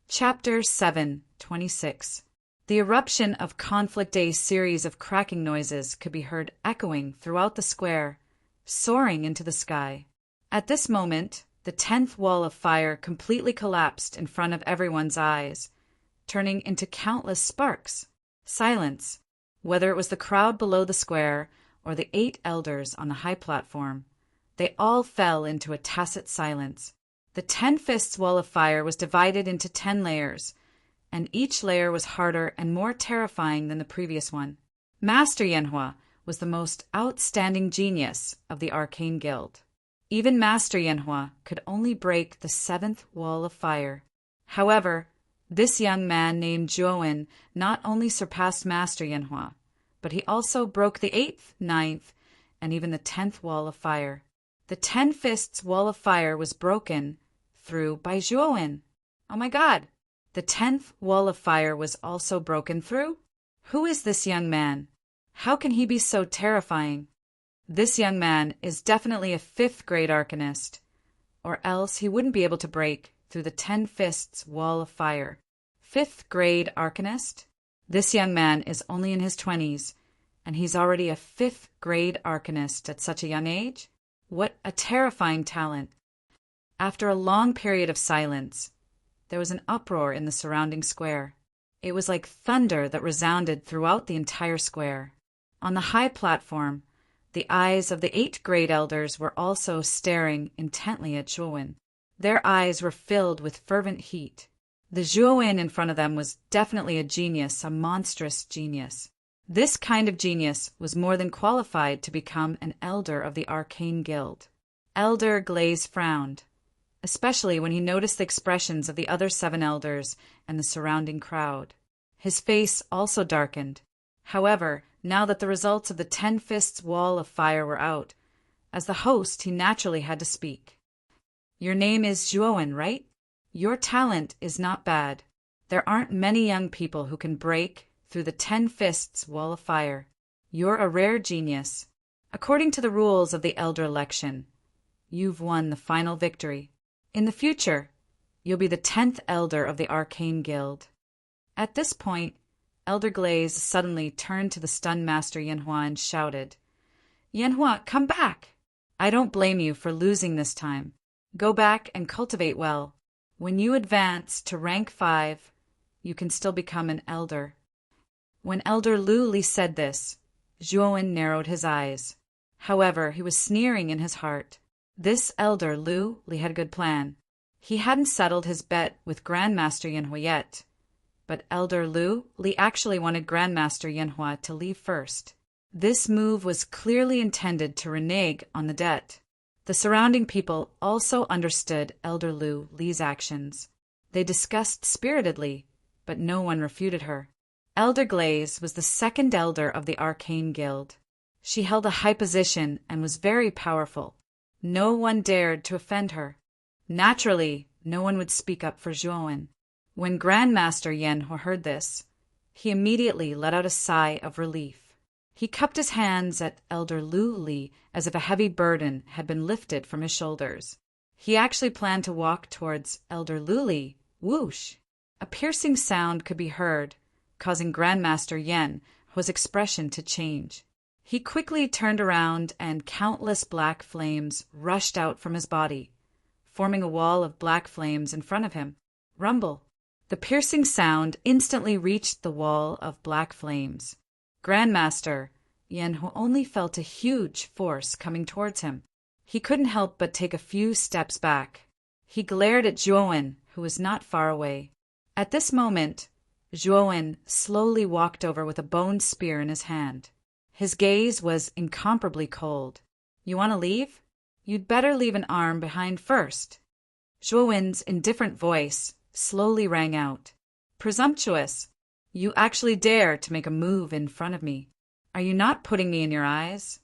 Chapter 7:26. The eruption of conflict. A series of cracking noises could be heard echoing throughout the square, soaring into the sky. At this moment, the 10th wall of fire completely collapsed in front of everyone's eyes, turning into countless sparks. Silence, whether it was the crowd below the square or the 8 elders on the high platform, they all fell into a tacit silence. The 10 Fists wall of fire was divided into 10 layers, and each layer was harder and more terrifying than the previous one. Master Yanhua was the most outstanding genius of the Arcane Guild. Even Master Yanhua could only break the 7th wall of fire. However, this young man named Zhuowen not only surpassed Master Yanhua, but he also broke the 8th, 9th, and even the 10th wall of fire. The 10 Fists wall of fire was broken through by Zhuowen. Oh my God! The 10th wall of fire was also broken through? Who is this young man? How can he be so terrifying? This young man is definitely a 5th grade arcanist, or else he wouldn't be able to break through the 10 Fists wall of fire. 5th grade arcanist? This young man is only in his 20s, and he's already a 5th grade arcanist at such a young age? What a terrifying talent! After a long period of silence, there was an uproar in the surrounding square. It was like thunder that resounded throughout the entire square. On the high platform, the eyes of the 8th grade elders were also staring intently at Zhuowen. Their eyes were filled with fervent heat. The Zhuowen in front of them was definitely a genius, a monstrous genius. This kind of genius was more than qualified to become an elder of the Arcane Guild. Elder Glaze frowned, especially when he noticed the expressions of the other 7 elders and the surrounding crowd. His face also darkened. However, now that the results of the 10 Fists wall of fire were out, as the host he naturally had to speak. Your name is Zhuowen, right? Your talent is not bad. There aren't many young people who can break through the 10 Fists wall of fire. You're a rare genius. According to the rules of the elder election, you've won the final victory. In the future, you'll be the 10th elder of the Arcane Guild. At this point, Elder Glaze suddenly turned to the stunned Master Yanhua and shouted, Yanhua, come back! I don't blame you for losing this time. Go back and cultivate well. When you advance to rank 5, you can still become an elder. When Elder Lu Li said this, Zhuowen narrowed his eyes. However, he was sneering in his heart. This Elder Lu Li had a good plan. He hadn't settled his bet with Grandmaster Yanhua yet, but Elder Lu Li actually wanted Grandmaster Yanhua to leave first. This move was clearly intended to renege on the debt. The surrounding people also understood Elder Lu Li's actions. They discussed spiritedly, but no one refuted her. Elder Glaze was the 2nd elder of the Arcane Guild. She held a high position and was very powerful. No one dared to offend her. Naturally, no one would speak up for Zhuowen. When Grandmaster Yanhua heard this, he immediately let out a sigh of relief. He cupped his hands at Elder Lu Li as if a heavy burden had been lifted from his shoulders. He actually planned to walk towards Elder Lu Li. Whoosh! A piercing sound could be heard, causing Grandmaster Yanhua's expression to change. He quickly turned around and countless black flames rushed out from his body, forming a wall of black flames in front of him. Rumble! The piercing sound instantly reached the wall of black flames. Grandmaster Yanhua only felt a huge force coming towards him. He couldn't help but take a few steps back. He glared at Zhuowen, who was not far away. At this moment, Zhuowen slowly walked over with a bone spear in his hand. His gaze was incomparably cold. You want to leave? You'd better leave an arm behind first. Zhuowen's indifferent voice slowly rang out. Presumptuous! You actually dare to make a move in front of me. Are you not putting me in your eyes?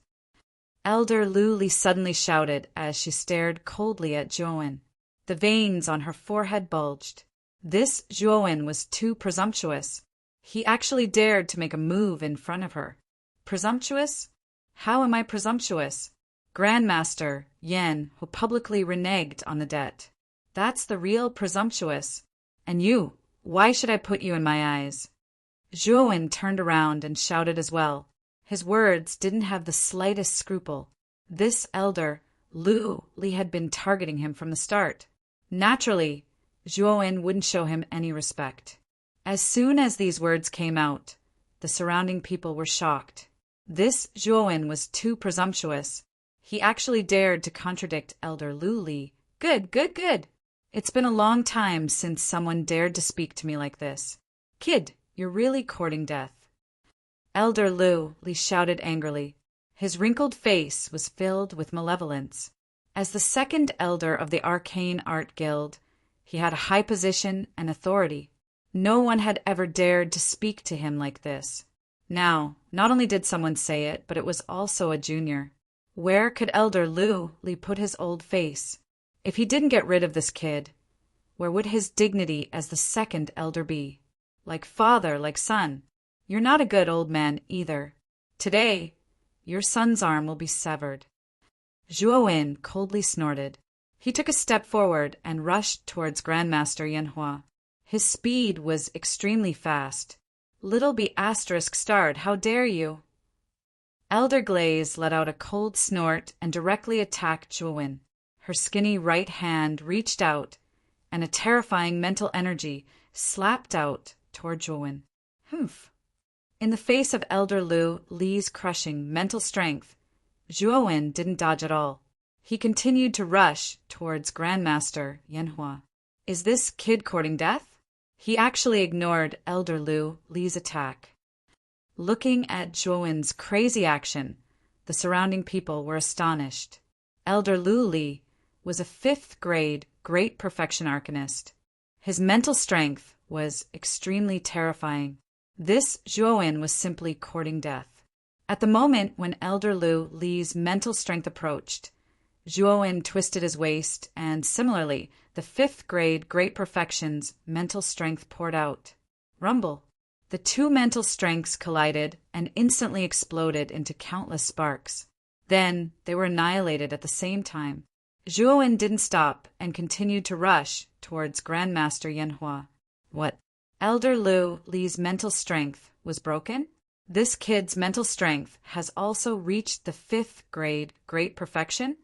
Elder Lu Li suddenly shouted as she stared coldly at Zhuowen. The veins on her forehead bulged. This Zhuowen was too presumptuous. He actually dared to make a move in front of her. Presumptuous? How am I presumptuous? Grandmaster Yan, who publicly reneged on the debt. That's the real presumptuous. And you, why should I put you in my eyes? Zhuowen turned around and shouted as well. His words didn't have the slightest scruple. This elder, Lu Li, had been targeting him from the start. Naturally, Zhuowen wouldn't show him any respect. As soon as these words came out, the surrounding people were shocked. This Zhuowen was too presumptuous. He actually dared to contradict Elder Lu Li. Good, good, good. It's been a long time since someone dared to speak to me like this. Kid, you're really courting death. Elder Lu Li shouted angrily. His wrinkled face was filled with malevolence. As the second elder of the Arcane Art Guild, he had a high position and authority. No one had ever dared to speak to him like this. Now, not only did someone say it, but it was also a junior. Where could Elder Lu Li put his old face? If he didn't get rid of this kid, where would his dignity as the second elder be? Like father, like son. You're not a good old man either. Today, your son's arm will be severed. Zhuowen coldly snorted. He took a step forward and rushed towards Grandmaster Yanhua. His speed was extremely fast. Little B** starred, how dare you? Elder Glaze let out a cold snort and directly attacked Zhuowen. Her skinny right hand reached out, and a terrifying mental energy slapped out toward Zhuowen. Humph. In the face of Elder Lu Li's crushing mental strength, Zhuowen didn't dodge at all. He continued to rush towards Grandmaster Yanhua. Is this kid courting death? He actually ignored Elder Lu Li's attack. Looking at Zhuowen's crazy action, the surrounding people were astonished. Elder Lu Li was a 5th grade great perfection arcanist. His mental strength was extremely terrifying. This Zhuowen was simply courting death. At the moment when Elder Lu Li's mental strength approached, Zhuowen twisted his waist, and similarly, the 5th grade Great Perfection's mental strength poured out. Rumble. The two mental strengths collided and instantly exploded into countless sparks. Then they were annihilated at the same time. Zhuowen didn't stop and continued to rush towards Grandmaster Yanhua. What? Elder Lu Li's mental strength was broken? This kid's mental strength has also reached the 5th grade Great Perfection?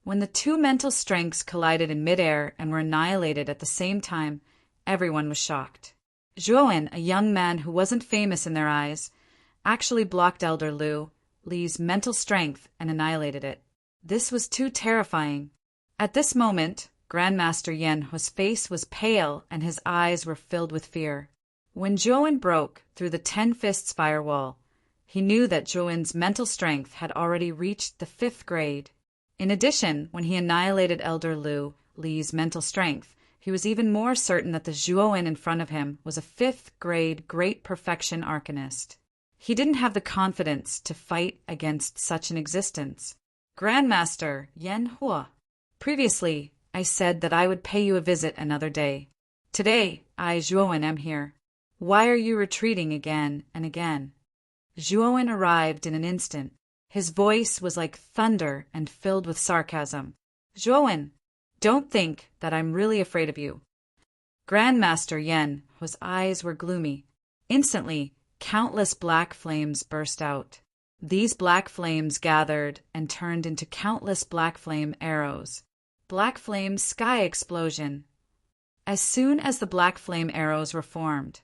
When the two mental strengths collided in midair and were annihilated at the same time, everyone was shocked. Zhuowen, a young man who wasn't famous in their eyes, actually blocked Elder Lu Li's mental strength and annihilated it. This was too terrifying. At this moment, Grandmaster Yanhua's face was pale and his eyes were filled with fear. When Zhuowen broke through the 10 Fists firewall, he knew that Zhuowen's mental strength had already reached the 5th grade. In addition, when he annihilated Elder Lu Li's mental strength, he was even more certain that the Zhuowen in front of him was a 5th grade Great Perfection Arcanist. He didn't have the confidence to fight against such an existence. Grandmaster Yanhua, previously I said that I would pay you a visit another day. Today, I, Zhuowen, am here. Why are you retreating again and again? Zhuowen arrived in an instant. His voice was like thunder and filled with sarcasm. Zhuowen, don't think that I'm really afraid of you. Grandmaster Yen, whose eyes were gloomy. Instantly, countless black flames burst out. These black flames gathered and turned into countless black flame arrows. Black flame sky explosion. As soon as the black flame arrows were formed,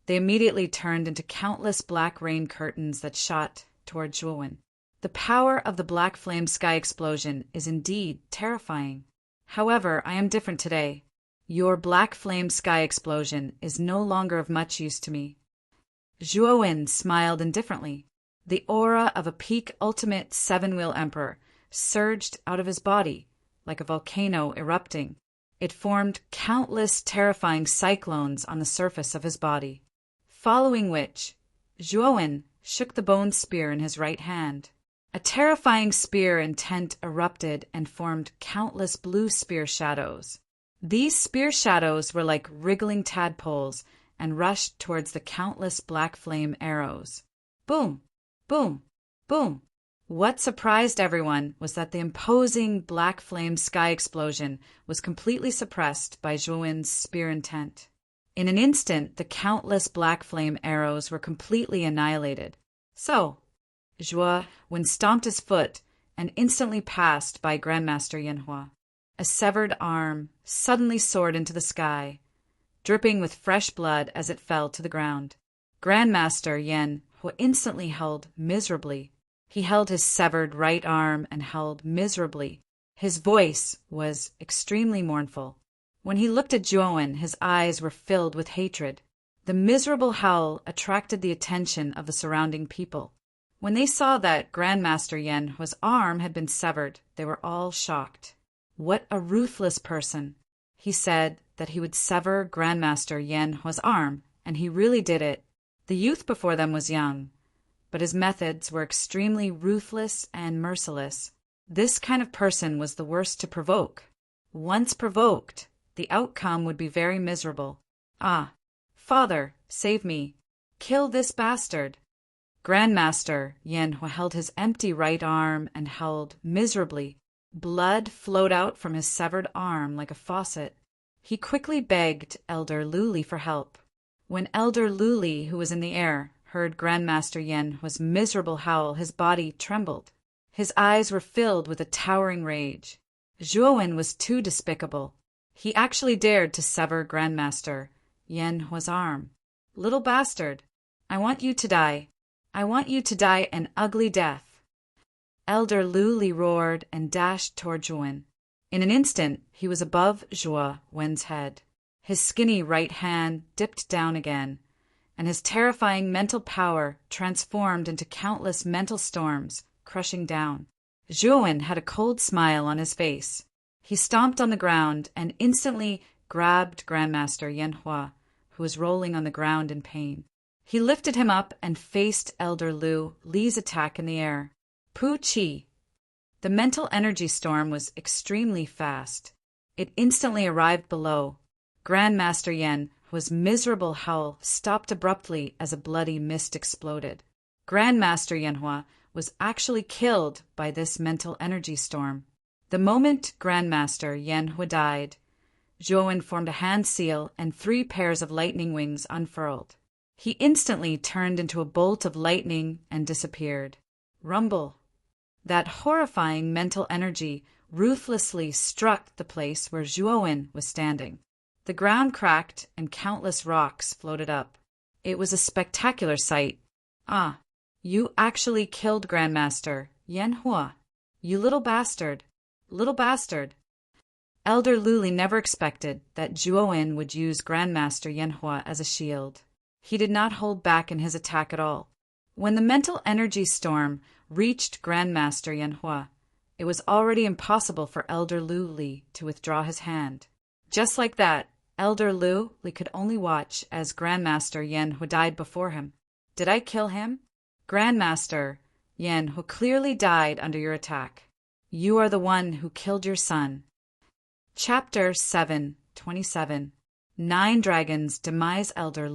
they immediately turned into countless black rain curtains that shot toward Zhuowen. The power of the black flame sky explosion is indeed terrifying. However, I am different today. Your black flame sky explosion is no longer of much use to me. Zhuowen smiled indifferently. The aura of a peak ultimate 7-wheel emperor surged out of his body like a volcano erupting. It formed countless terrifying cyclones on the surface of his body, following which Zhuowen shook the bone spear in his right hand. A terrifying spear intent erupted and formed countless blue spear shadows. These spear shadows were like wriggling tadpoles and rushed towards the countless black flame arrows. Boom! Boom! Boom! What surprised everyone was that the imposing black flame sky explosion was completely suppressed by Zhuowen's spear intent. In an instant, the countless black flame arrows were completely annihilated. So, Zhuowen stomped his foot and instantly passed by Grandmaster Yanhua. A severed arm suddenly soared into the sky, dripping with fresh blood as it fell to the ground. Grandmaster Yanhua instantly held miserably. He held his severed right arm and held miserably. His voice was extremely mournful. When he looked at Zhuowen, his eyes were filled with hatred. The miserable howl attracted the attention of the surrounding people. When they saw that Grandmaster Yanhua's arm had been severed, they were all shocked. What a ruthless person! He said that he would sever Grandmaster Yanhua's arm, and he really did it. The youth before them was young, but his methods were extremely ruthless and merciless. This kind of person was the worst to provoke. Once provoked, the outcome would be very miserable. Ah, Father, save me. Kill this bastard. Grandmaster Yanhua held his empty right arm and held miserably. Blood flowed out from his severed arm like a faucet. He quickly begged Elder Luli for help. When Elder Luli, who was in the air, heard Grandmaster Yanhua's miserable howl, his body trembled. His eyes were filled with a towering rage. Zhuowen was too despicable. He actually dared to sever Grandmaster Yanhua's arm. Little bastard, I want you to die. I want you to die an ugly death. Elder Luli roared and dashed toward Zhuowen. In an instant, he was above Zhuowen's head. His skinny right hand dipped down again, and his terrifying mental power transformed into countless mental storms, crushing down. Zhuowen had a cold smile on his face. He stomped on the ground and instantly grabbed Grandmaster Yanhua, who was rolling on the ground in pain. He lifted him up and faced Elder Li's attack in the air. Pu Qi. The mental energy storm was extremely fast. It instantly arrived below. Grandmaster Yanhua's miserable howl stopped abruptly as a bloody mist exploded. Grandmaster Yanhua was actually killed by this mental energy storm. The moment Grandmaster Yanhua died, Zhuowen formed a hand seal and 3 pairs of lightning wings unfurled. He instantly turned into a bolt of lightning and disappeared. Rumble. That horrifying mental energy ruthlessly struck the place where Zhuowen was standing. The ground cracked and countless rocks floated up. It was a spectacular sight. Ah, you actually killed Grandmaster Yanhua. You little bastard. Little bastard. Elder Luli never expected that Zhuowen would use Grandmaster Yanhua as a shield. He did not hold back in his attack at all. When the mental energy storm reached Grandmaster Yanhua, it was already impossible for Elder Luli to withdraw his hand. Just like that, Elder Luli could only watch as Grandmaster Yanhua died before him. Did I kill him? Grandmaster Yanhua clearly died under your attack. You are the one who killed your son. Chapter 7:27. 9 Dragons Demise. Elder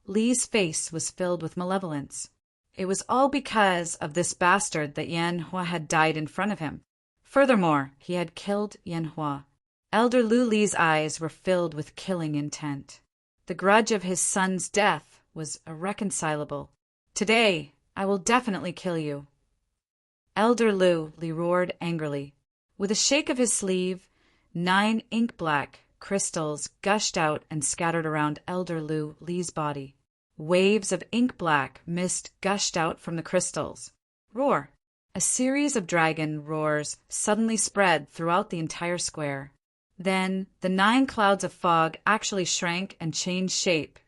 Li's face was filled with malevolence. It was all because of this bastard that Yanhua had died in front of him. Furthermore, he had killed Yanhua. Elder Li's eyes were filled with killing intent. The grudge of his son's death was irreconcilable. Today, I will definitely kill you. Elder Li roared angrily. With a shake of his sleeve, 9 ink-black crystals gushed out and scattered around Elder Li's body. Waves of ink-black mist gushed out from the crystals. Roar! A series of dragon roars suddenly spread throughout the entire square. Then the 9 clouds of fog actually shrank and changed shape,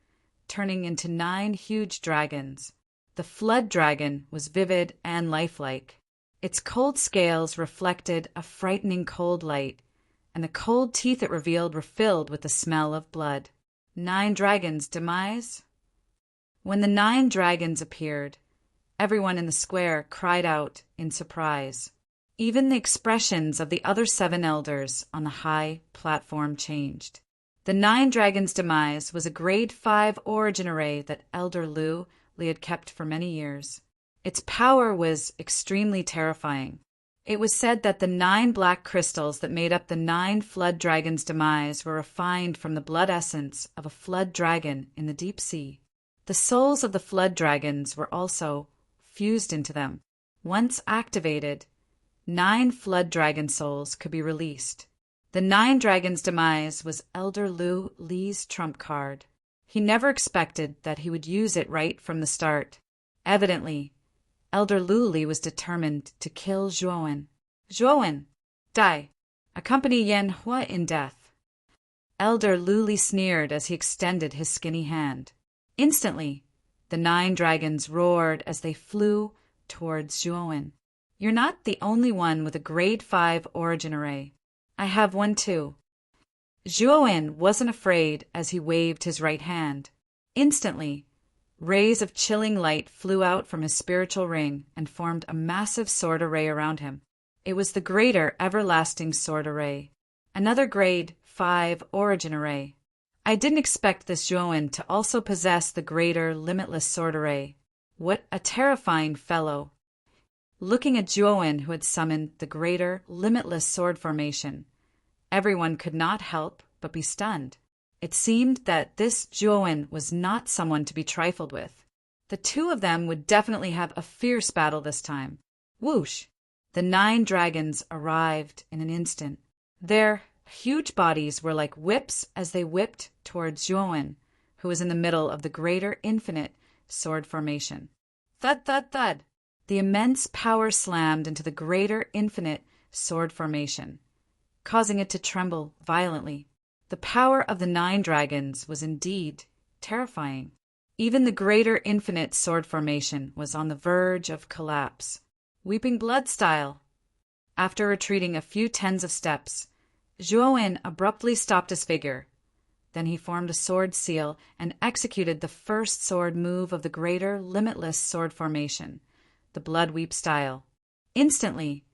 turning into 9 huge dragons. The flood dragon was vivid and lifelike. Its cold scales reflected a frightening cold light, and the cold teeth it revealed were filled with the smell of blood. 9 dragons demise? When the 9 dragons appeared, everyone in the square cried out in surprise. Even the expressions of the other 7 elders on the high platform changed. The 9 dragons demise was a grade 5 origin array that Elder Li had kept for many years. Its power was extremely terrifying. It was said that the 9 black crystals that made up the 9 flood dragons' demise were refined from the blood essence of a flood dragon in the deep sea. The souls of the flood dragons were also fused into them. Once activated, 9 flood dragon souls could be released. The 9 dragons' demise was Elder Li's trump card. He never expected that he would use it right from the start. Evidently, Elder Li was determined to kill Zhuowen. Zhuowen, die. Accompany Yan Hua in death. Elder Li sneered as he extended his skinny hand. Instantly, the 9 dragons roared as they flew towards Zhuowen. You're not the only one with a grade 5 origin array. I have one too. Zhuowen wasn't afraid as he waved his right hand. Instantly, rays of chilling light flew out from his spiritual ring and formed a massive sword array around him. It was the greater everlasting sword array, another grade 5 origin array. I didn't expect this Zhuowen to also possess the greater limitless sword array. What a terrifying fellow! Looking at Zhuowen, who had summoned the greater limitless sword formation, everyone could not help but be stunned. It seemed that this Zhuowen was not someone to be trifled with. The two of them would definitely have a fierce battle this time. Whoosh! The 9 dragons arrived in an instant. Their huge bodies were like whips as they whipped towards Zhuowen, who was in the middle of the greater infinite sword formation. Thud, thud, thud! The immense power slammed into the greater infinite sword formation, causing it to tremble violently. The power of the 9 dragons was indeed terrifying. Even the greater infinite sword formation was on the verge of collapse. Weeping blood style. After retreating a few tens of steps, Zhuowen abruptly stopped his figure. Then he formed a sword seal and executed the first sword move of the greater limitless sword formation, the blood weep style. Instantly,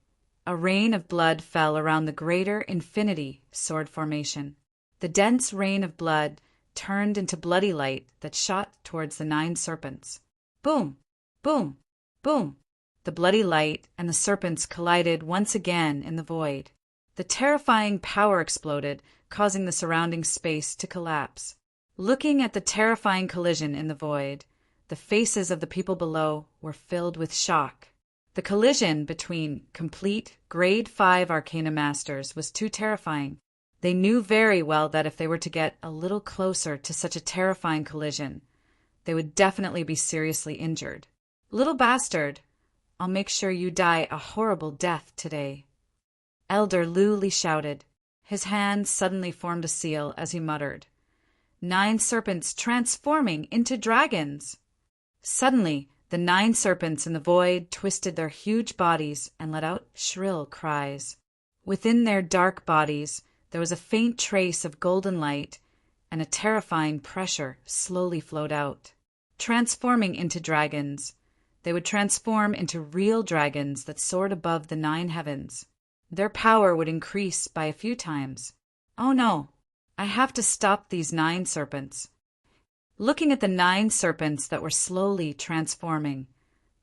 a rain of blood fell around the greater infinity sword formation. The dense rain of blood turned into bloody light that shot towards the 9 serpents. Boom! Boom! Boom! The bloody light and the serpents collided once again in the void. The terrifying power exploded, causing the surrounding space to collapse. Looking at the terrifying collision in the void, the faces of the people below were filled with shock. The collision between complete grade 5 Arcana Masters was too terrifying. They knew very well that if they were to get a little closer to such a terrifying collision, they would definitely be seriously injured. Little bastard, I'll make sure you die a horrible death today. Elder Li shouted. His hand suddenly formed a seal as he muttered, 9 serpents transforming into dragons. Suddenly, the 9 serpents in the void twisted their huge bodies and let out shrill cries. Within their dark bodies, there was a faint trace of golden light, and a terrifying pressure slowly flowed out. Transforming into dragons, they would transform into real dragons that soared above the 9 heavens. Their power would increase by a few times. Oh no, I have to stop these 9 serpents. Looking at the 9 serpents that were slowly transforming,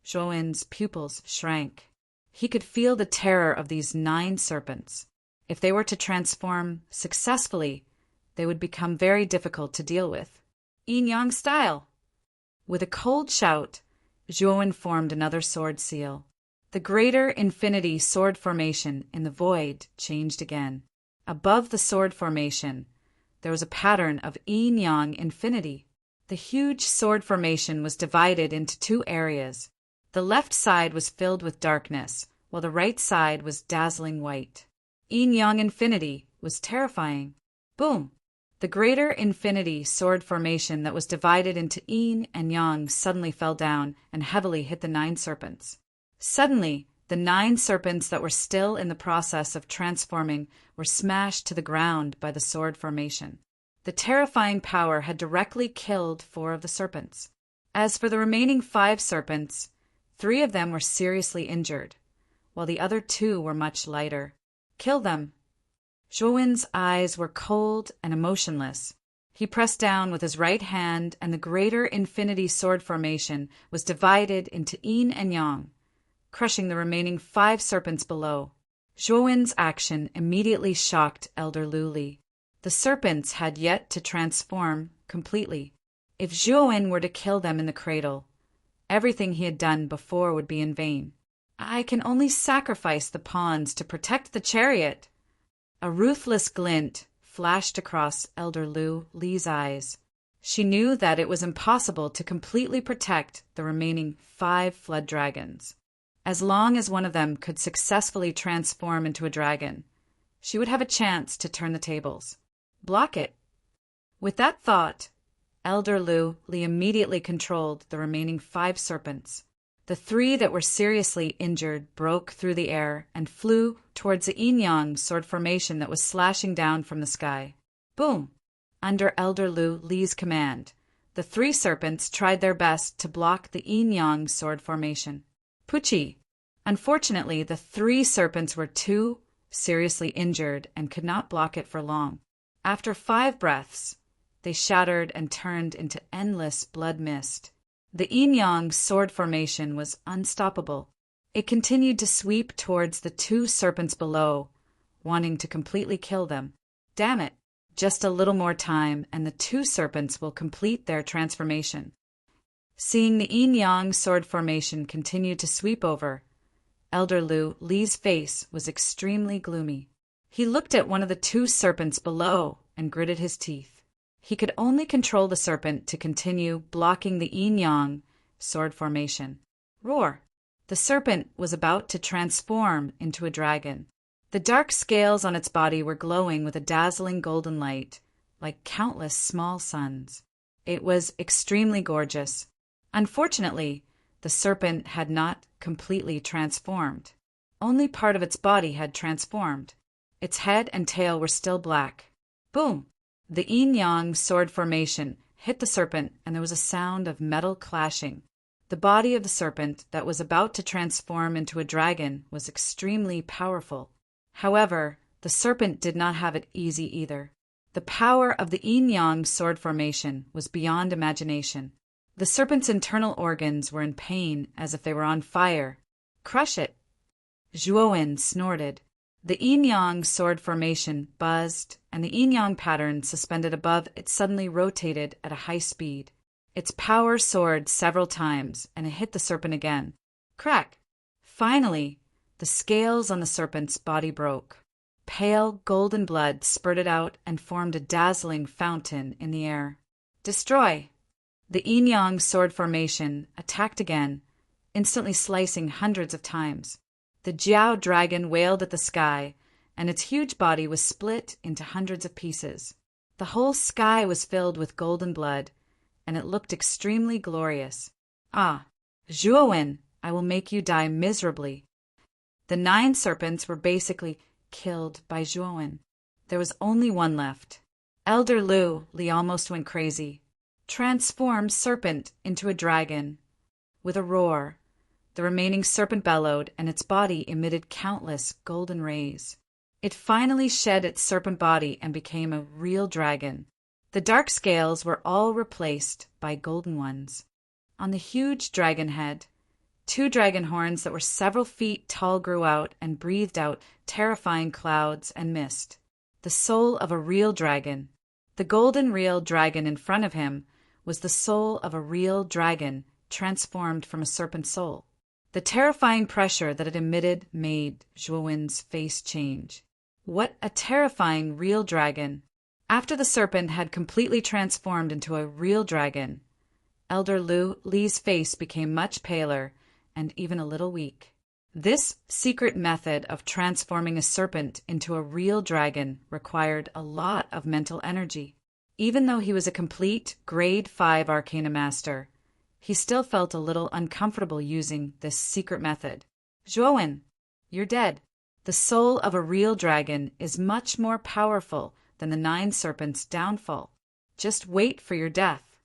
Zhuowen's pupils shrank. He could feel the terror of these 9 serpents. If they were to transform successfully, they would become very difficult to deal with. Yin-yang style! With a cold shout, Zhuowen formed another sword seal. The greater infinity sword formation in the void changed again. Above the sword formation, there was a pattern of yin-yang infinity. The huge sword formation was divided into 2 areas. The left side was filled with darkness, while the right side was dazzling white. Yin-yang infinity was terrifying. Boom! The greater infinity sword formation that was divided into yin and yang suddenly fell down and heavily hit the 9 serpents. Suddenly, the 9 serpents that were still in the process of transforming were smashed to the ground by the sword formation. The terrifying power had directly killed 4 of the serpents. As for the remaining 5 serpents, 3 of them were seriously injured, while the other 2 were much lighter. Kill them. Zhuowen's eyes were cold and emotionless. He pressed down with his right hand, and the greater infinity sword formation was divided into yin and yang, crushing the remaining 5 serpents below. Zhuowen's action immediately shocked Elder Lu. The serpents had yet to transform completely. If Zhuowen were to kill them in the cradle, everything he had done before would be in vain. I can only sacrifice the pawns to protect the chariot. A ruthless glint flashed across Elder Li's eyes. She knew that it was impossible to completely protect the remaining 5 flood dragons. As long as one of them could successfully transform into a dragon, she would have a chance to turn the tables. Block it. With that thought, Elder Li immediately controlled the remaining 5 serpents. The 3 that were seriously injured broke through the air and flew towards the yin-yang sword formation that was slashing down from the sky. Boom! Under Elder Li's command, the 3 serpents tried their best to block the yin-yang sword formation. Pucci! Unfortunately, the 3 serpents were too seriously injured and could not block it for long. After 5 breaths, they shattered and turned into endless blood mist. The yin-yang sword formation was unstoppable. It continued to sweep towards the 2 serpents below, wanting to completely kill them. Damn it! Just a little more time, and the 2 serpents will complete their transformation. Seeing the yin-yang sword formation continue to sweep over, Elder Li's face was extremely gloomy. He looked at one of the 2 serpents below and gritted his teeth. He could only control the serpent to continue blocking the yin-yang sword formation. Roar! The serpent was about to transform into a dragon. The dark scales on its body were glowing with a dazzling golden light, like countless small suns. It was extremely gorgeous. Unfortunately, the serpent had not completely transformed. Only part of its body had transformed. Its head and tail were still black. Boom! The yin-yang sword formation hit the serpent, and there was a sound of metal clashing. The body of the serpent that was about to transform into a dragon was extremely powerful. However, the serpent did not have it easy either. The power of the yin-yang sword formation was beyond imagination. The serpent's internal organs were in pain as if they were on fire. Crush it! Zhuowen snorted. The yin-yang sword formation buzzed, and the yin-yang pattern suspended above it suddenly rotated at a high speed. Its power soared several times, and it hit the serpent again. Crack! Finally, the scales on the serpent's body broke. Pale golden blood spurted out and formed a dazzling fountain in the air. Destroy! The yin-yang sword formation attacked again, instantly slicing hundreds of times. The Jiao dragon wailed at the sky, and its huge body was split into hundreds of pieces. The whole sky was filled with golden blood, and it looked extremely glorious. Ah, Zhuowen, I will make you die miserably. The 9 serpents were basically killed by Zhuowen. There was only one left. Elder Li almost went crazy. Transformed serpent into a dragon. With a roar, the remaining serpent bellowed, and its body emitted countless golden rays. It finally shed its serpent body and became a real dragon. The dark scales were all replaced by golden ones. On the huge dragon head, 2 dragon horns that were several feet tall grew out and breathed out terrifying clouds and mist. The soul of a real dragon. The golden real dragon in front of him was the soul of a real dragon transformed from a serpent soul. The terrifying pressure that it emitted made Zhuowen's face change. What a terrifying real dragon! After the serpent had completely transformed into a real dragon, Elder Li's face became much paler and even a little weak. This secret method of transforming a serpent into a real dragon required a lot of mental energy. Even though he was a complete Grade 5 Arcana Master, he still felt a little uncomfortable using this secret method. Zhuowen, you're dead. The soul of a real dragon is much more powerful than the 9 serpents' downfall. Just wait for your death.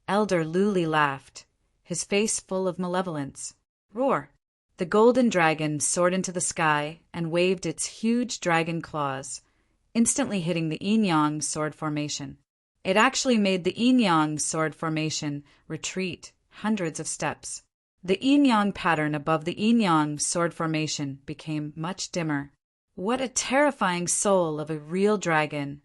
Elder Li laughed, his face full of malevolence. Roar! The golden dragon soared into the sky and waved its huge dragon claws, instantly hitting the yin-yang sword formation. It actually made the yin-yang sword formation retreat hundreds of steps. The yin-yang pattern above the yin-yang sword formation became much dimmer. What a terrifying soul of a real dragon!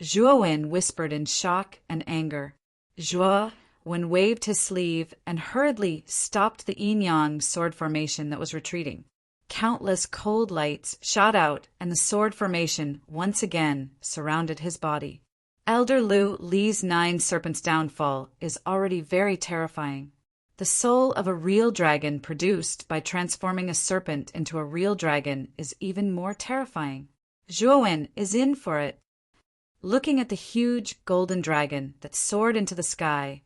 Zhuowen whispered in shock and anger. Zhuo Wen waved his sleeve and hurriedly stopped the yin-yang sword formation that was retreating. Countless cold lights shot out, and the sword formation once again surrounded his body. Elder Li's 9 serpents downfall is already very terrifying. The soul of a real dragon produced by transforming a serpent into a real dragon is even more terrifying. Zhuowen is in for it. Looking at the huge golden dragon that soared into the sky,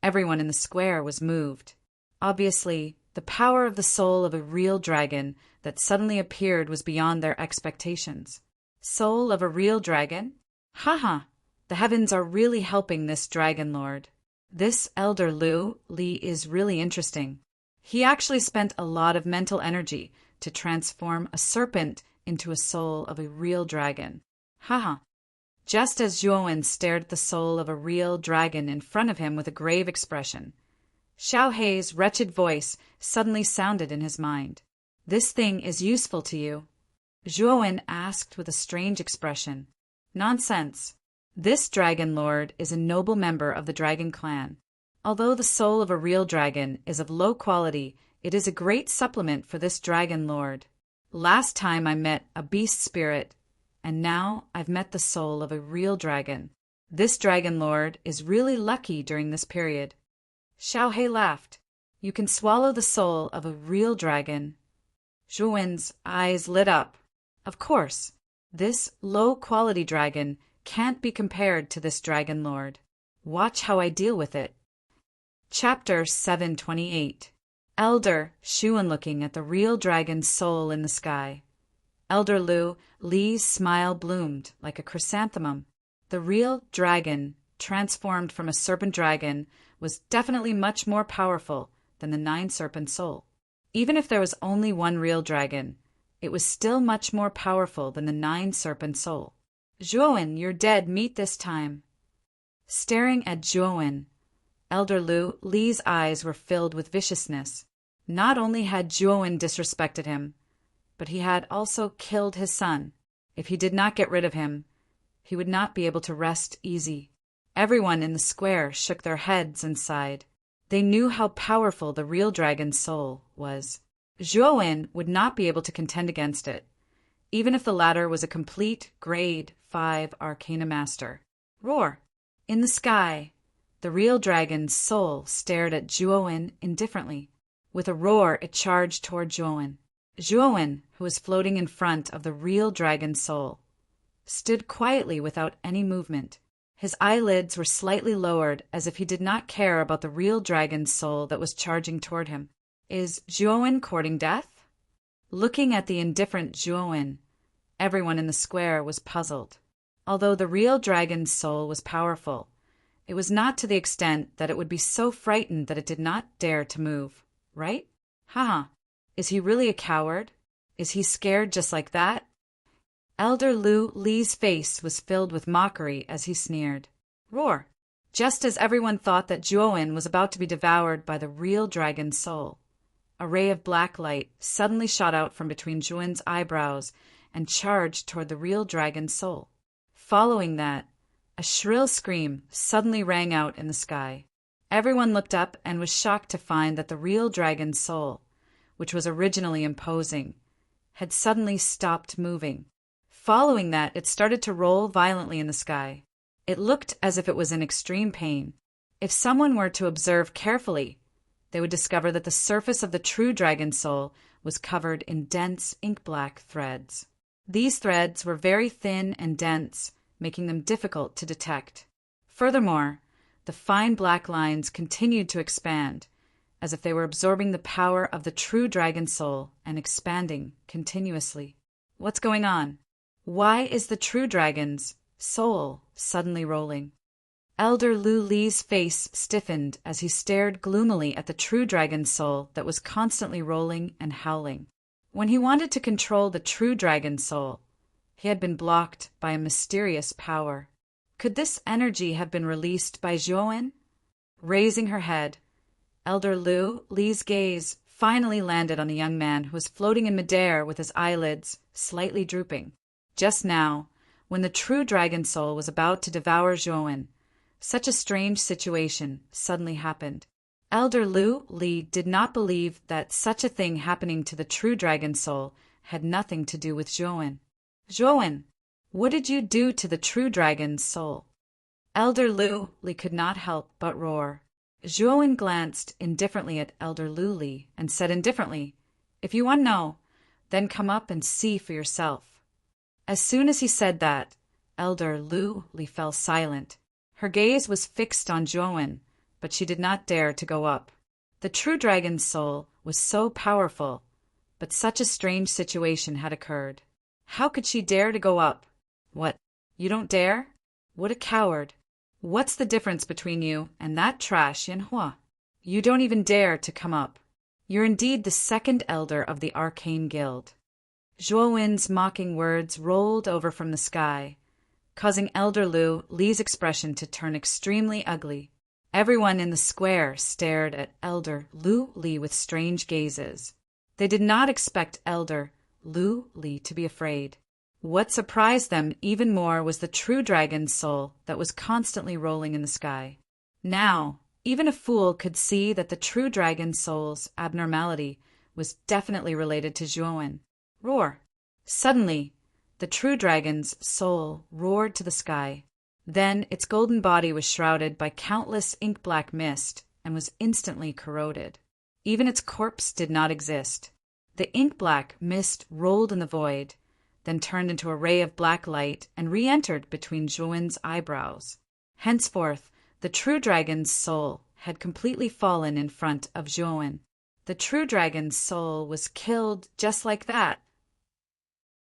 everyone in the square was moved. Obviously, the power of the soul of a real dragon that suddenly appeared was beyond their expectations. Soul of a real dragon? Haha! The heavens are really helping this dragon lord. This Elder Li is really interesting. He actually spent a lot of mental energy to transform a serpent into a soul of a real dragon. Haha! Just as Zhuowen stared at the soul of a real dragon in front of him with a grave expression, Xiao Hei's wretched voice suddenly sounded in his mind. "This thing is useful to you?" Zhuowen asked with a strange expression. "Nonsense. This dragon lord is a noble member of the dragon clan. Although the soul of a real dragon is of low quality, it is a great supplement for this dragon lord. Last time I met a beast spirit, and now I've met the soul of a real dragon. This dragon lord is really lucky during this period." Xiao Hei laughed. "You can swallow the soul of a real dragon?" Zhuowen's eyes lit up. Of course, this low-quality dragon can't be compared to this dragon lord. Watch how I deal with it. Chapter 728. Elder Shuan looking at the real dragon's soul in the sky. Elder Li's smile bloomed like a chrysanthemum. The real dragon, transformed from a serpent dragon, was definitely much more powerful than the 9-serpent soul. Even if there was only one real dragon, it was still much more powerful than the 9-serpent soul. "Zhuowen, you're dead meat this time." Staring at Zhuowen, Elder Li's eyes were filled with viciousness. Not only had Zhuowen disrespected him, but he had also killed his son. If he did not get rid of him, he would not be able to rest easy. Everyone in the square shook their heads and sighed. They knew how powerful the real dragon's soul was. Zhuowen would not be able to contend against it, even if the latter was a complete Grade 5 Arcana Master. Roar! In the sky, the real dragon's soul stared at Zhuowen indifferently. With a roar, it charged toward Zhuowen. Zhuowen, who was floating in front of the real dragon's soul, stood quietly without any movement. His eyelids were slightly lowered as if he did not care about the real dragon's soul that was charging toward him. Is Zhuowen courting death? Looking at the indifferent Zhuowen, everyone in the square was puzzled. Although the real dragon's soul was powerful, it was not to the extent that it would be so frightened that it did not dare to move, right? Haha, is he really a coward? Is he scared just like that? Elder Li's face was filled with mockery as he sneered. Roar! Just as everyone thought that Zhuowen was about to be devoured by the real dragon's soul, a ray of black light suddenly shot out from between Zhuowen's eyebrows and charged toward the real dragon's soul. Following that, a shrill scream suddenly rang out in the sky. Everyone looked up and was shocked to find that the real dragon's soul, which was originally imposing, had suddenly stopped moving. Following that, it started to roll violently in the sky. It looked as if it was in extreme pain. If someone were to observe carefully, they would discover that the surface of the true dragon soul was covered in dense ink-black threads. These threads were very thin and dense, making them difficult to detect. Furthermore, the fine black lines continued to expand, as if they were absorbing the power of the true dragon soul and expanding continuously. What's going on? Why is the true dragon's soul suddenly rolling? Elder Li's face stiffened as he stared gloomily at the true dragon's soul that was constantly rolling and howling. When he wanted to control the true dragon's soul, he had been blocked by a mysterious power. Could this energy have been released by Zhuowen? Raising her head, Elder Li's gaze finally landed on the young man who was floating in midair with his eyelids slightly drooping. Just now, when the true dragon soul was about to devour Zhuowen, such a strange situation suddenly happened. Elder Li did not believe that such a thing happening to the true dragon soul had nothing to do with Zhuowen. Zhuowen, what did you do to the true dragon's soul? Elder Li could not help but roar. Zhuowen glanced indifferently at Elder Li and said indifferently, "If you want to know, then come up and see for yourself." As soon as he said that, Elder Li fell silent. Her gaze was fixed on Zhuowen, but she did not dare to go up. The true dragon's soul was so powerful, but such a strange situation had occurred. How could she dare to go up? What, you don't dare? What a coward. What's the difference between you and that trash Yanhua? You don't even dare to come up. You're indeed the second elder of the Arcane Guild. Zhuowen's mocking words rolled over from the sky, causing Elder Li's expression to turn extremely ugly. Everyone in the square stared at Elder Li with strange gazes. They did not expect Elder Li to be afraid. What surprised them even more was the true dragon's soul that was constantly rolling in the sky. Now, even a fool could see that the true dragon soul's abnormality was definitely related to Zhuowen. Roar! Suddenly, the true dragon's soul roared to the sky. Then its golden body was shrouded by countless ink-black mist and was instantly corroded. Even its corpse did not exist. The ink-black mist rolled in the void, then turned into a ray of black light and re-entered between Zhuowen's eyebrows. Henceforth, the true dragon's soul had completely fallen in front of Zhuowen. The true dragon's soul was killed just like that.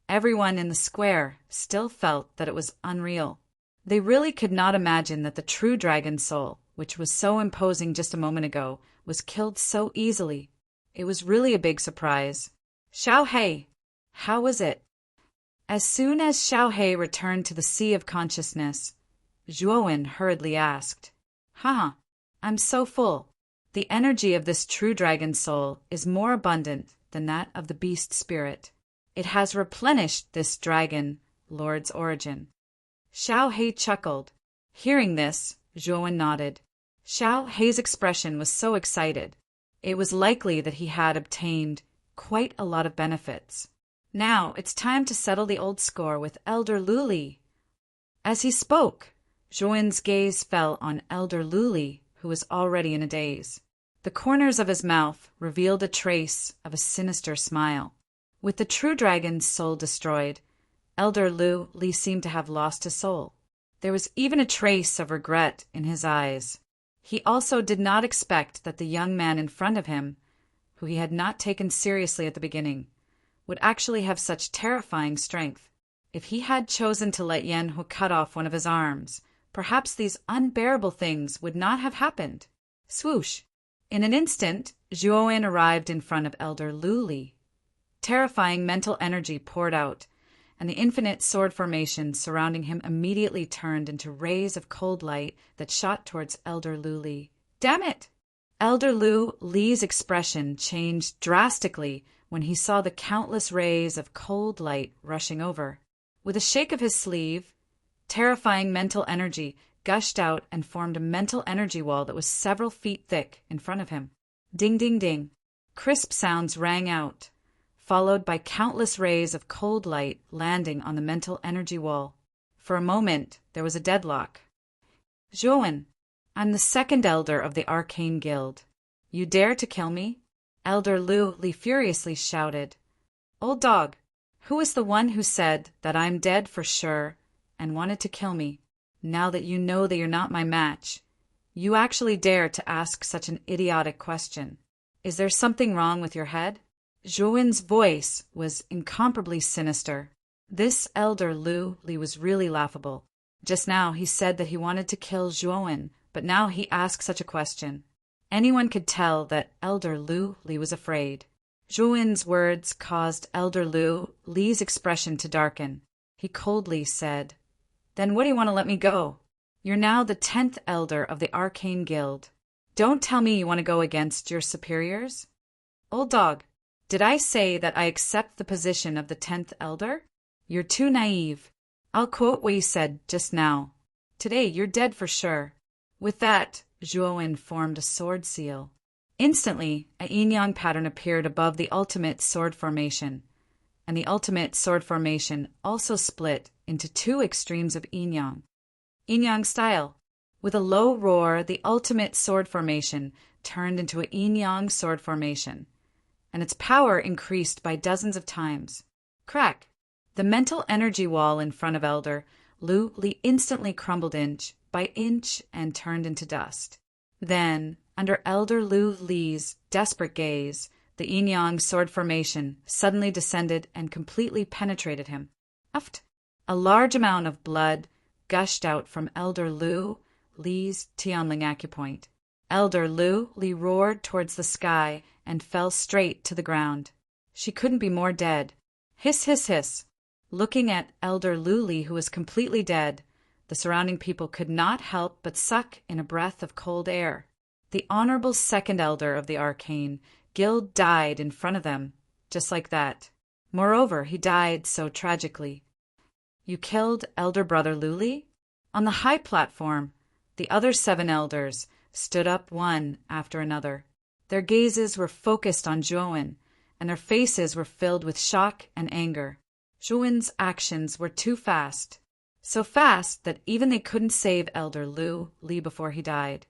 Everyone in the square still felt that it was unreal. They really could not imagine that the true dragon soul, which was so imposing just a moment ago, was killed so easily. It was really a big surprise. Xiaohei, how was it? As soon as Xiaohei returned to the sea of consciousness, Zhuowen hurriedly asked, "Haha, I'm so full. The energy of this true dragon soul is more abundant than that of the beast spirit. It has replenished this dragon lord's origin." Xiaohei chuckled. Hearing this, Zhuowen nodded. Xiaohei's expression was so excited. It was likely that he had obtained quite a lot of benefits. Now it's time to settle the old score with Elder Li. As he spoke, Zhuowen's gaze fell on Elder Li, who was already in a daze. The corners of his mouth revealed a trace of a sinister smile. With the true dragon's soul destroyed, Elder Li seemed to have lost his soul. There was even a trace of regret in his eyes. He also did not expect that the young man in front of him, who he had not taken seriously at the beginning, would actually have such terrifying strength. If he had chosen to let Yanhu cut off one of his arms, perhaps these unbearable things would not have happened. Swoosh! In an instant, Zhuowen arrived in front of Elder Li. Terrifying mental energy poured out, and the infinite sword formation surrounding him immediately turned into rays of cold light that shot towards Elder Li. Damn it! Elder Li's expression changed drastically when he saw the countless rays of cold light rushing over. With a shake of his sleeve, terrifying mental energy gushed out and formed a mental energy wall that was several feet thick in front of him. Ding, ding, ding. Crisp sounds rang out, followed by countless rays of cold light landing on the mental energy wall. For a moment, there was a deadlock. Zhuowen, I'm the second elder of the Arcane Guild. You dare to kill me? Elder Li furiously shouted. Old dog, who is the one who said that I'm dead for sure and wanted to kill me? Now that you know that you're not my match, you actually dare to ask such an idiotic question. Is there something wrong with your head? Zhuowen's voice was incomparably sinister. This Elder Li was really laughable. Just now he said that he wanted to kill Zhuowen, but now he asked such a question. Anyone could tell that Elder Li was afraid. Zhuowen's words caused Elder Li's expression to darken. He coldly said, Then what do you want to let me go? You're now the 10th elder of the Arcane Guild. Don't tell me you want to go against your superiors? Old dog, did I say that I accept the position of the 10th elder? You're too naive. I'll quote what you said just now. Today you're dead for sure. With that, Zhuowen formed a sword seal. Instantly, a yin-yang pattern appeared above the ultimate sword formation, and the ultimate sword formation also split into two extremes of yin-yang. Yin-yang style. With a low roar, the ultimate sword formation turned into a yin-yang sword formation, and its power increased by dozens of times. Crack! The mental energy wall in front of Elder Lu Li instantly crumbled inch by inch and turned into dust. Then, under Elder Lu Li's desperate gaze, the yin-yang sword formation suddenly descended and completely penetrated him. Uft! A large amount of blood gushed out from Elder Lu Li's Tianling acupoint. Elder Lu Li roared towards the sky and fell straight to the ground. She couldn't be more dead. Hiss, hiss, hiss. Looking at Elder Lu Li, who was completely dead, the surrounding people could not help but suck in a breath of cold air. The honorable second elder of the Arcane Guild died in front of them, just like that. Moreover, he died so tragically. You killed Elder Brother Lu Li? On the high platform, the other 7 elders stood up one after another. Their gazes were focused on Zhuowen, and their faces were filled with shock and anger. Zhuowen's actions were too fast, so fast that even they couldn't save Elder Lu Li before he died.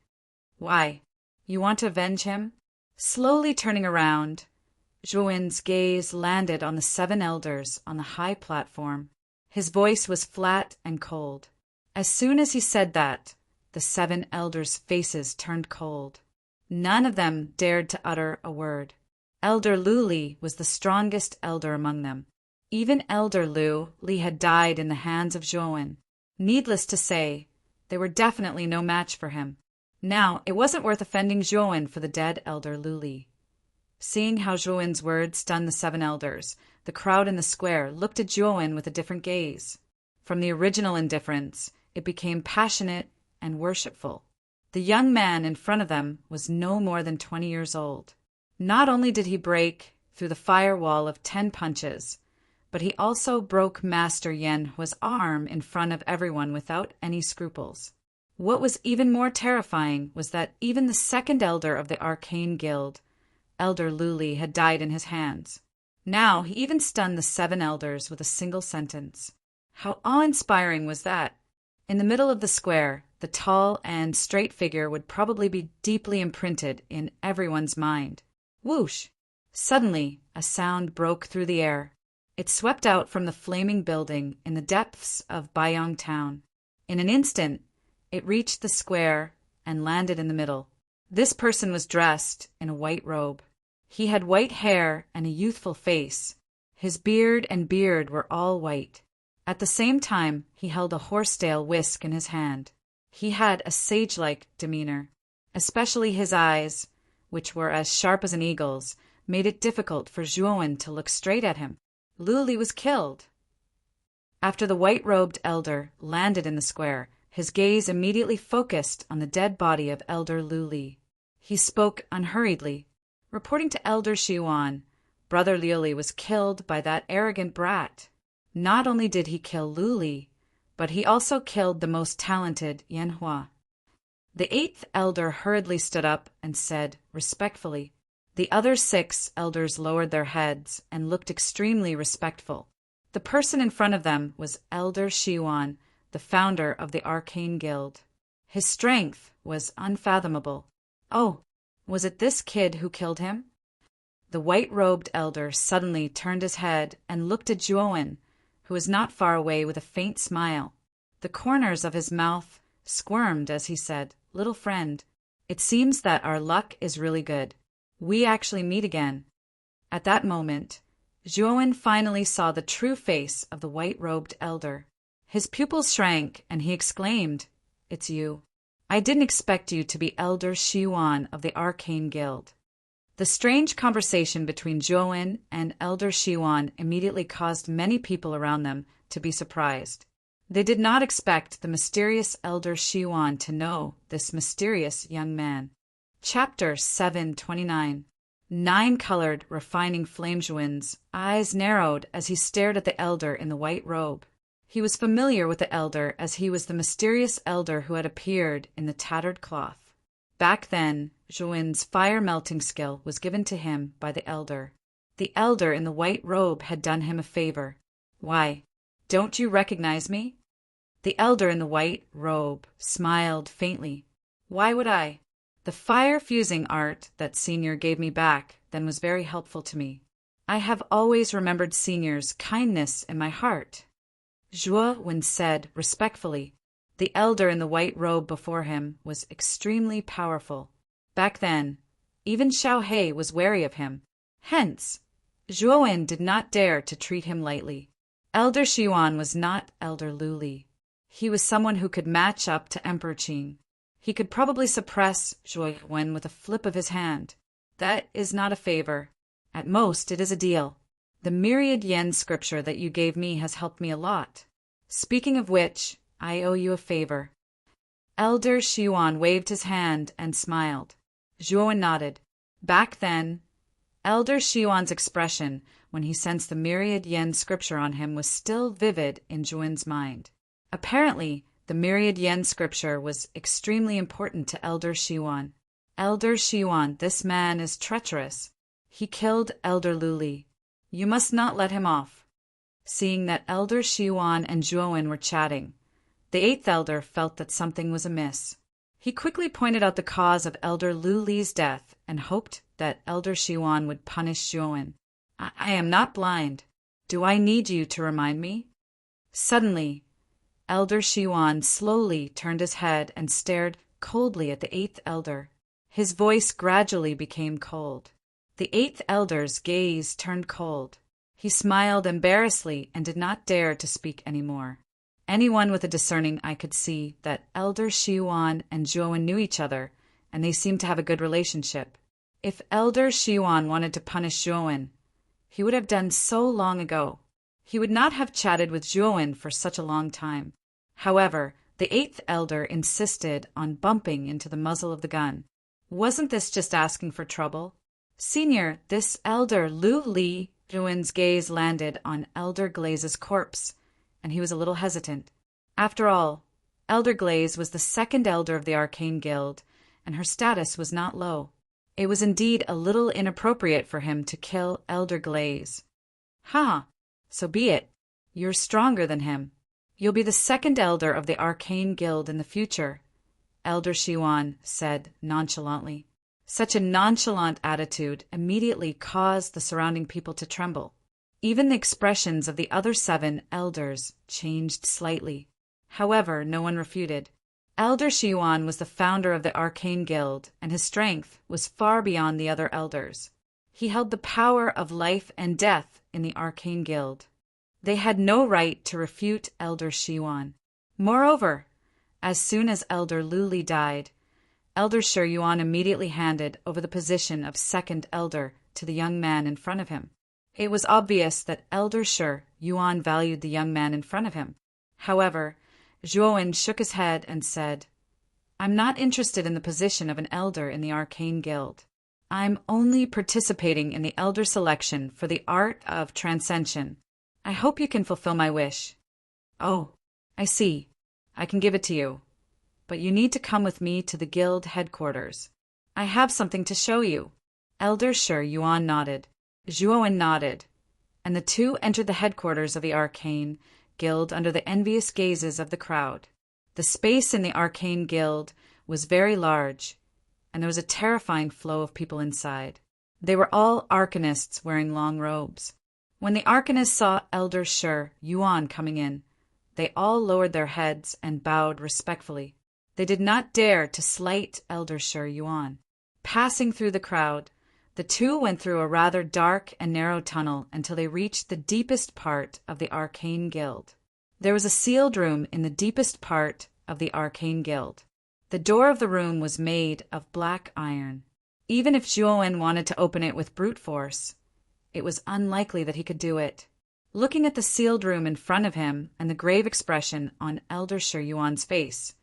Why? You want to avenge him? Slowly turning around, Zhuowen's gaze landed on the 7 elders on the high platform. His voice was flat and cold. As soon as he said that, the 7 elders' faces turned cold. None of them dared to utter a word. Elder Lu Li was the strongest elder among them. Even Elder Lu Li had died in the hands of Zhuowen. Needless to say, they were definitely no match for him. Now, it wasn't worth offending Zhuowen for the dead Elder Lu Li. Seeing how Zhuowen's words stunned the 7 elders, the crowd in the square looked at Zhuowen with a different gaze. From the original indifference, it became passionate and worshipful. The young man in front of them was no more than 20 years old. Not only did he break through the firewall of 10 punches, but he also broke Master Yan Hua's arm in front of everyone without any scruples. What was even more terrifying was that even the second elder of the Arcane Guild, Elder Lu Li, had died in his hands. Now he even stunned the 7 elders with a single sentence. How awe-inspiring was that? In the middle of the square, the tall and straight figure would probably be deeply imprinted in everyone's mind. Whoosh! Suddenly, a sound broke through the air. It swept out from the flaming building in the depths of Baiyang Town. In an instant, it reached the square and landed in the middle. This person was dressed in a white robe. He had white hair and a youthful face. His beard and beard were all white. At the same time, he held a horsetail whisk in his hand. He had a sage-like demeanor. Especially his eyes, which were as sharp as an eagle's, made it difficult for Zhuowen to look straight at him. Lu Li was killed. After the white-robed elder landed in the square, his gaze immediately focused on the dead body of Elder Lu Li. He spoke unhurriedly. Reporting to Elder Xiuan, Brother Liu Li was killed by that arrogant brat. Not only did he kill Lu Li, but he also killed the most talented Yan Hua. The 8th elder hurriedly stood up and said, respectfully. The other 6 elders lowered their heads and looked extremely respectful. The person in front of them was Elder Xiuan, the founder of the Arcane Guild. His strength was unfathomable. Oh, was it this kid who killed him? The white-robed elder suddenly turned his head and looked at Zhuowen, who was not far away, with a faint smile. The corners of his mouth squirmed as he said, "Little friend, it seems that our luck is really good. We actually meet again." At that moment, Zhuowen finally saw the true face of the white-robed elder. His pupils shrank, and he exclaimed, "It's you. I didn't expect you to be Elder Xiuan of the Arcane Guild." The strange conversation between Zhuowen and Elder Xiuan immediately caused many people around them to be surprised. They did not expect the mysterious elder Shiwan to know this mysterious young man. Chapter 729. Nine-colored, refining Flamejuan's eyes narrowed as he stared at the elder in the white robe. He was familiar with the elder as he was the mysterious elder who had appeared in the tattered cloth. Back then, Juan's fire-melting skill was given to him by the elder. The elder in the white robe had done him a favor. "Why, don't you recognize me?" The elder in the white robe smiled faintly. "Why would I? The fire-fusing art that Senior gave me back then was very helpful to me. I have always remembered Senior's kindness in my heart," Juan said respectfully. The elder in the white robe before him was extremely powerful. Back then, even Xiao He was wary of him. Hence, Juan did not dare to treat him lightly. Elder Shiwan was not Elder Luli. He was someone who could match up to Emperor Qing. He could probably suppress Juan with a flip of his hand. That is not a favor. At most, it is a deal. The myriad yen scripture that you gave me has helped me a lot. Speaking of which, I owe you a favor. Elder Shiwan waved his hand and smiled. Juan nodded. Back then, Elder Shiwan's expression when he sensed the myriad yen scripture on him was still vivid in Juan's mind. Apparently, the myriad yen scripture was extremely important to Elder Shiwan. "Elder Shiwan, this man is treacherous. He killed Elder Luli. You must not let him off." Seeing that Elder Shiwan and Juan were chatting, the eighth elder felt that something was amiss. He quickly pointed out the cause of Elder Luli's death and hoped that Elder Shiwan would punish Juan. I am not blind. Do I need you to remind me?" Suddenly, Elder Shiwan slowly turned his head and stared coldly at the eighth elder. His voice gradually became cold. The eighth elder's gaze turned cold. He smiled embarrassedly and did not dare to speak any more. Anyone with a discerning eye could see that Elder Shiwan and Juan knew each other, and they seemed to have a good relationship. If Elder Shiwan wanted to punish Juan, he would have done so long ago. He would not have chatted with Juan for such a long time. However, the eighth elder insisted on bumping into the muzzle of the gun. Wasn't this just asking for trouble? "Senior, this Elder Lu Li," Juan's gaze landed on Elder Glaze's corpse, and he was a little hesitant. After all, Elder Glaze was the second elder of the Arcane Guild, and her status was not low. It was indeed a little inappropriate for him to kill Elder Glaze. So be it. You're stronger than him. You'll be the second elder of the Arcane Guild in the future," Elder Shiwan said nonchalantly. Such a nonchalant attitude immediately caused the surrounding people to tremble. Even the expressions of the other 7 elders changed slightly. However, no one refuted. Elder Shiwan was the founder of the Arcane Guild, and his strength was far beyond the other elders. He held the power of life and death in the Arcane Guild. They had no right to refute Elder Shiwan. Moreover, as soon as Elder Luli died, Elder Shi Yuan immediately handed over the position of second elder to the young man in front of him. It was obvious that Elder Shi Yuan valued the young man in front of him. However, Juan shook his head and said, "I'm not interested in the position of an elder in the Arcane Guild. I'm only participating in the elder selection for the art of transcension. I hope you can fulfill my wish." "Oh, I see. I can give it to you. But you need to come with me to the guild headquarters. I have something to show you." Elder Shi Yuan nodded. Juan nodded, and the two entered the headquarters of the Arcane Guild under the envious gazes of the crowd. The space in the Arcane Guild was very large, and there was a terrifying flow of people inside. They were all arcanists wearing long robes. When the arcanists saw Elder Shi Yuan coming in, they all lowered their heads and bowed respectfully. They did not dare to slight Elder Shi Yuan. Passing through the crowd, the two went through a rather dark and narrow tunnel until they reached the deepest part of the Arcane Guild. There was a sealed room in the deepest part of the Arcane Guild. The door of the room was made of black iron. Even if Juan wanted to open it with brute force, it was unlikely that he could do it. Looking at the sealed room in front of him and the grave expression on Elder Shi Yuan's face,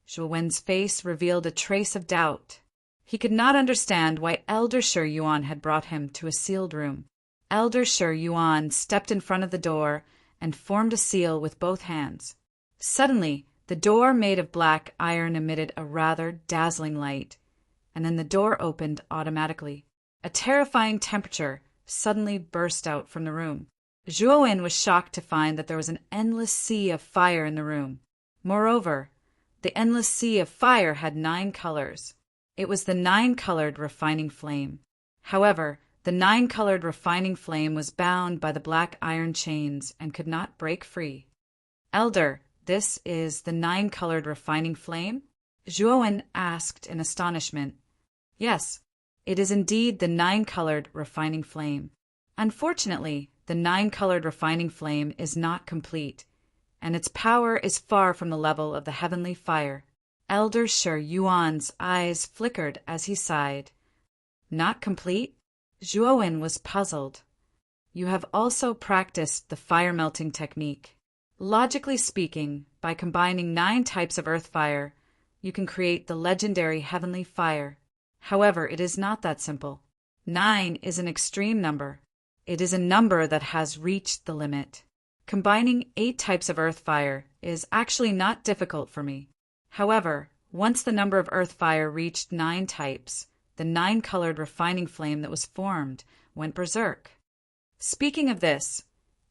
Zhuo Wen's face revealed a trace of doubt. He could not understand why Elder Shi Yuan had brought him to a sealed room. Elder Shi Yuan stepped in front of the door and formed a seal with both hands. Suddenly, the door made of black iron emitted a rather dazzling light, and then the door opened automatically. A terrifying temperature suddenly burst out from the room. Zhuo Wen was shocked to find that there was an endless sea of fire in the room. Moreover, the endless sea of fire had 9 colors. It was the 9-colored refining flame. However, the 9-colored refining flame was bound by the black iron chains and could not break free. Elder, this is the 9-colored refining flame? Zhuo Wen asked in astonishment. Yes, it is indeed the 9-colored refining flame. Unfortunately, the 9-colored refining flame is not complete, and its power is far from the level of the heavenly fire. Elder Shi Yuan's eyes flickered as he sighed. Not complete? Zhuo Wen was puzzled. You have also practiced the fire-melting technique. Logically speaking, by combining 9 types of earth fire, you can create the legendary heavenly fire. However, it is not that simple. 9 is an extreme number. It is a number that has reached the limit. Combining 8 types of earth fire is actually not difficult for me. However, once the number of earth fire reached 9 types, the 9-colored refining flame that was formed went berserk. Speaking of this,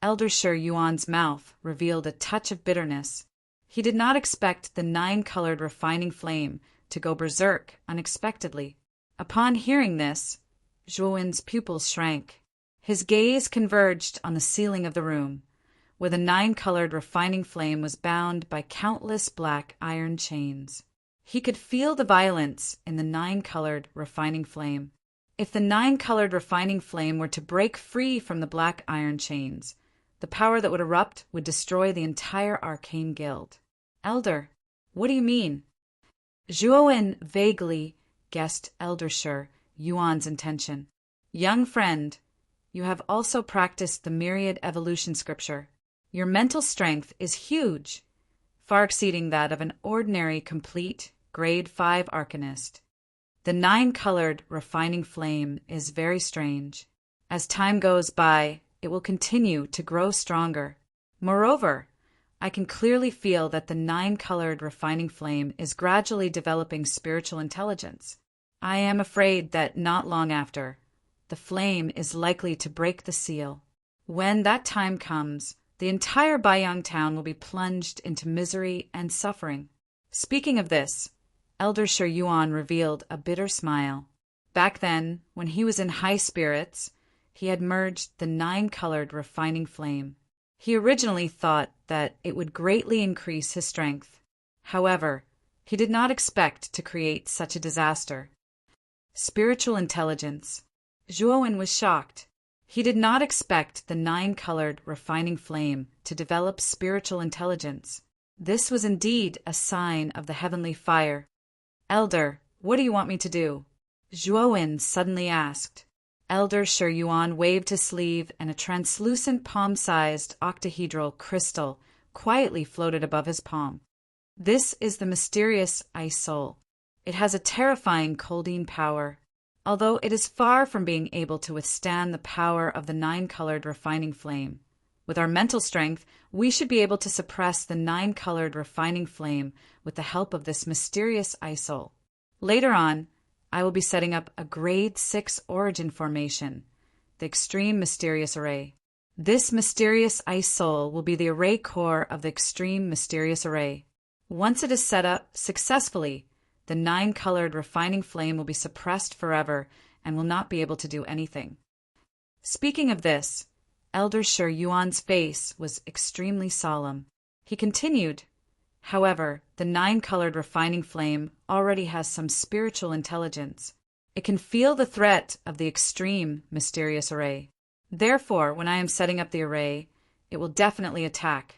Elder Shi Yuan's mouth revealed a touch of bitterness. He did not expect the 9-colored refining flame to go berserk unexpectedly. Upon hearing this, Zhuo Wen's pupils shrank. His gaze converged on the ceiling of the room, where the 9-colored refining flame was bound by countless black iron chains. He could feel the violence in the 9-colored refining flame. If the 9-colored refining flame were to break free from the black iron chains, the power that would erupt would destroy the entire arcane guild. Elder, what do you mean? Zhuo Wen vaguely guessed Elder Shi Yuan's intention. Young friend, you have also practiced the myriad evolution scripture. Your mental strength is huge, far exceeding that of an ordinary complete grade 5 arcanist. The 9-colored refining flame is very strange. As time goes by, it will continue to grow stronger. Moreover, I can clearly feel that the 9-colored refining flame is gradually developing spiritual intelligence. I am afraid that not long after, the flame is likely to break the seal. When that time comes, the entire Baiyang town will be plunged into misery and suffering. Speaking of this, Elder Shi Yuan revealed a bitter smile. Back then, when he was in high spirits, he had merged the 9-colored refining flame. He originally thought that it would greatly increase his strength. However, he did not expect to create such a disaster. Spiritual intelligence. Zhuo Wen was shocked. He did not expect the 9-colored refining flame to develop spiritual intelligence. This was indeed a sign of the heavenly fire. Elder, what do you want me to do? Zhuo Wen suddenly asked. Elder Shi Yuan waved his sleeve, and a translucent palm-sized octahedral crystal quietly floated above his palm. This is the mysterious Ice Soul. It has a terrifying coldine power. Although it is far from being able to withstand the power of the 9-colored refining flame, with our mental strength, we should be able to suppress the 9-colored refining flame with the help of this mysterious Ice Soul. Later on, I will be setting up a grade 6 origin formation, the Extreme Mysterious Array. This mysterious Ice Soul will be the array core of the Extreme Mysterious Array. Once it is set up successfully, the 9-colored refining flame will be suppressed forever and will not be able to do anything. Speaking of this, Elder Shi Yuan's face was extremely solemn. He continued, however, the 9-colored refining flame already has some spiritual intelligence. It can feel the threat of the Extreme Mysterious Array. Therefore, when I am setting up the array, it will definitely attack.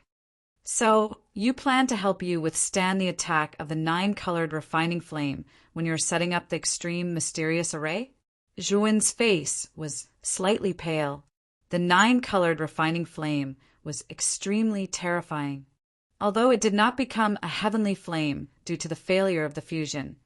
So, you plan to help you withstand the attack of the 9-colored refining flame when you're setting up the Extreme Mysterious Array? Zhuo Wen's face was slightly pale. The nine-colored refining flame was extremely terrifying. Although it did not become a heavenly flame due to the failure of the fusion,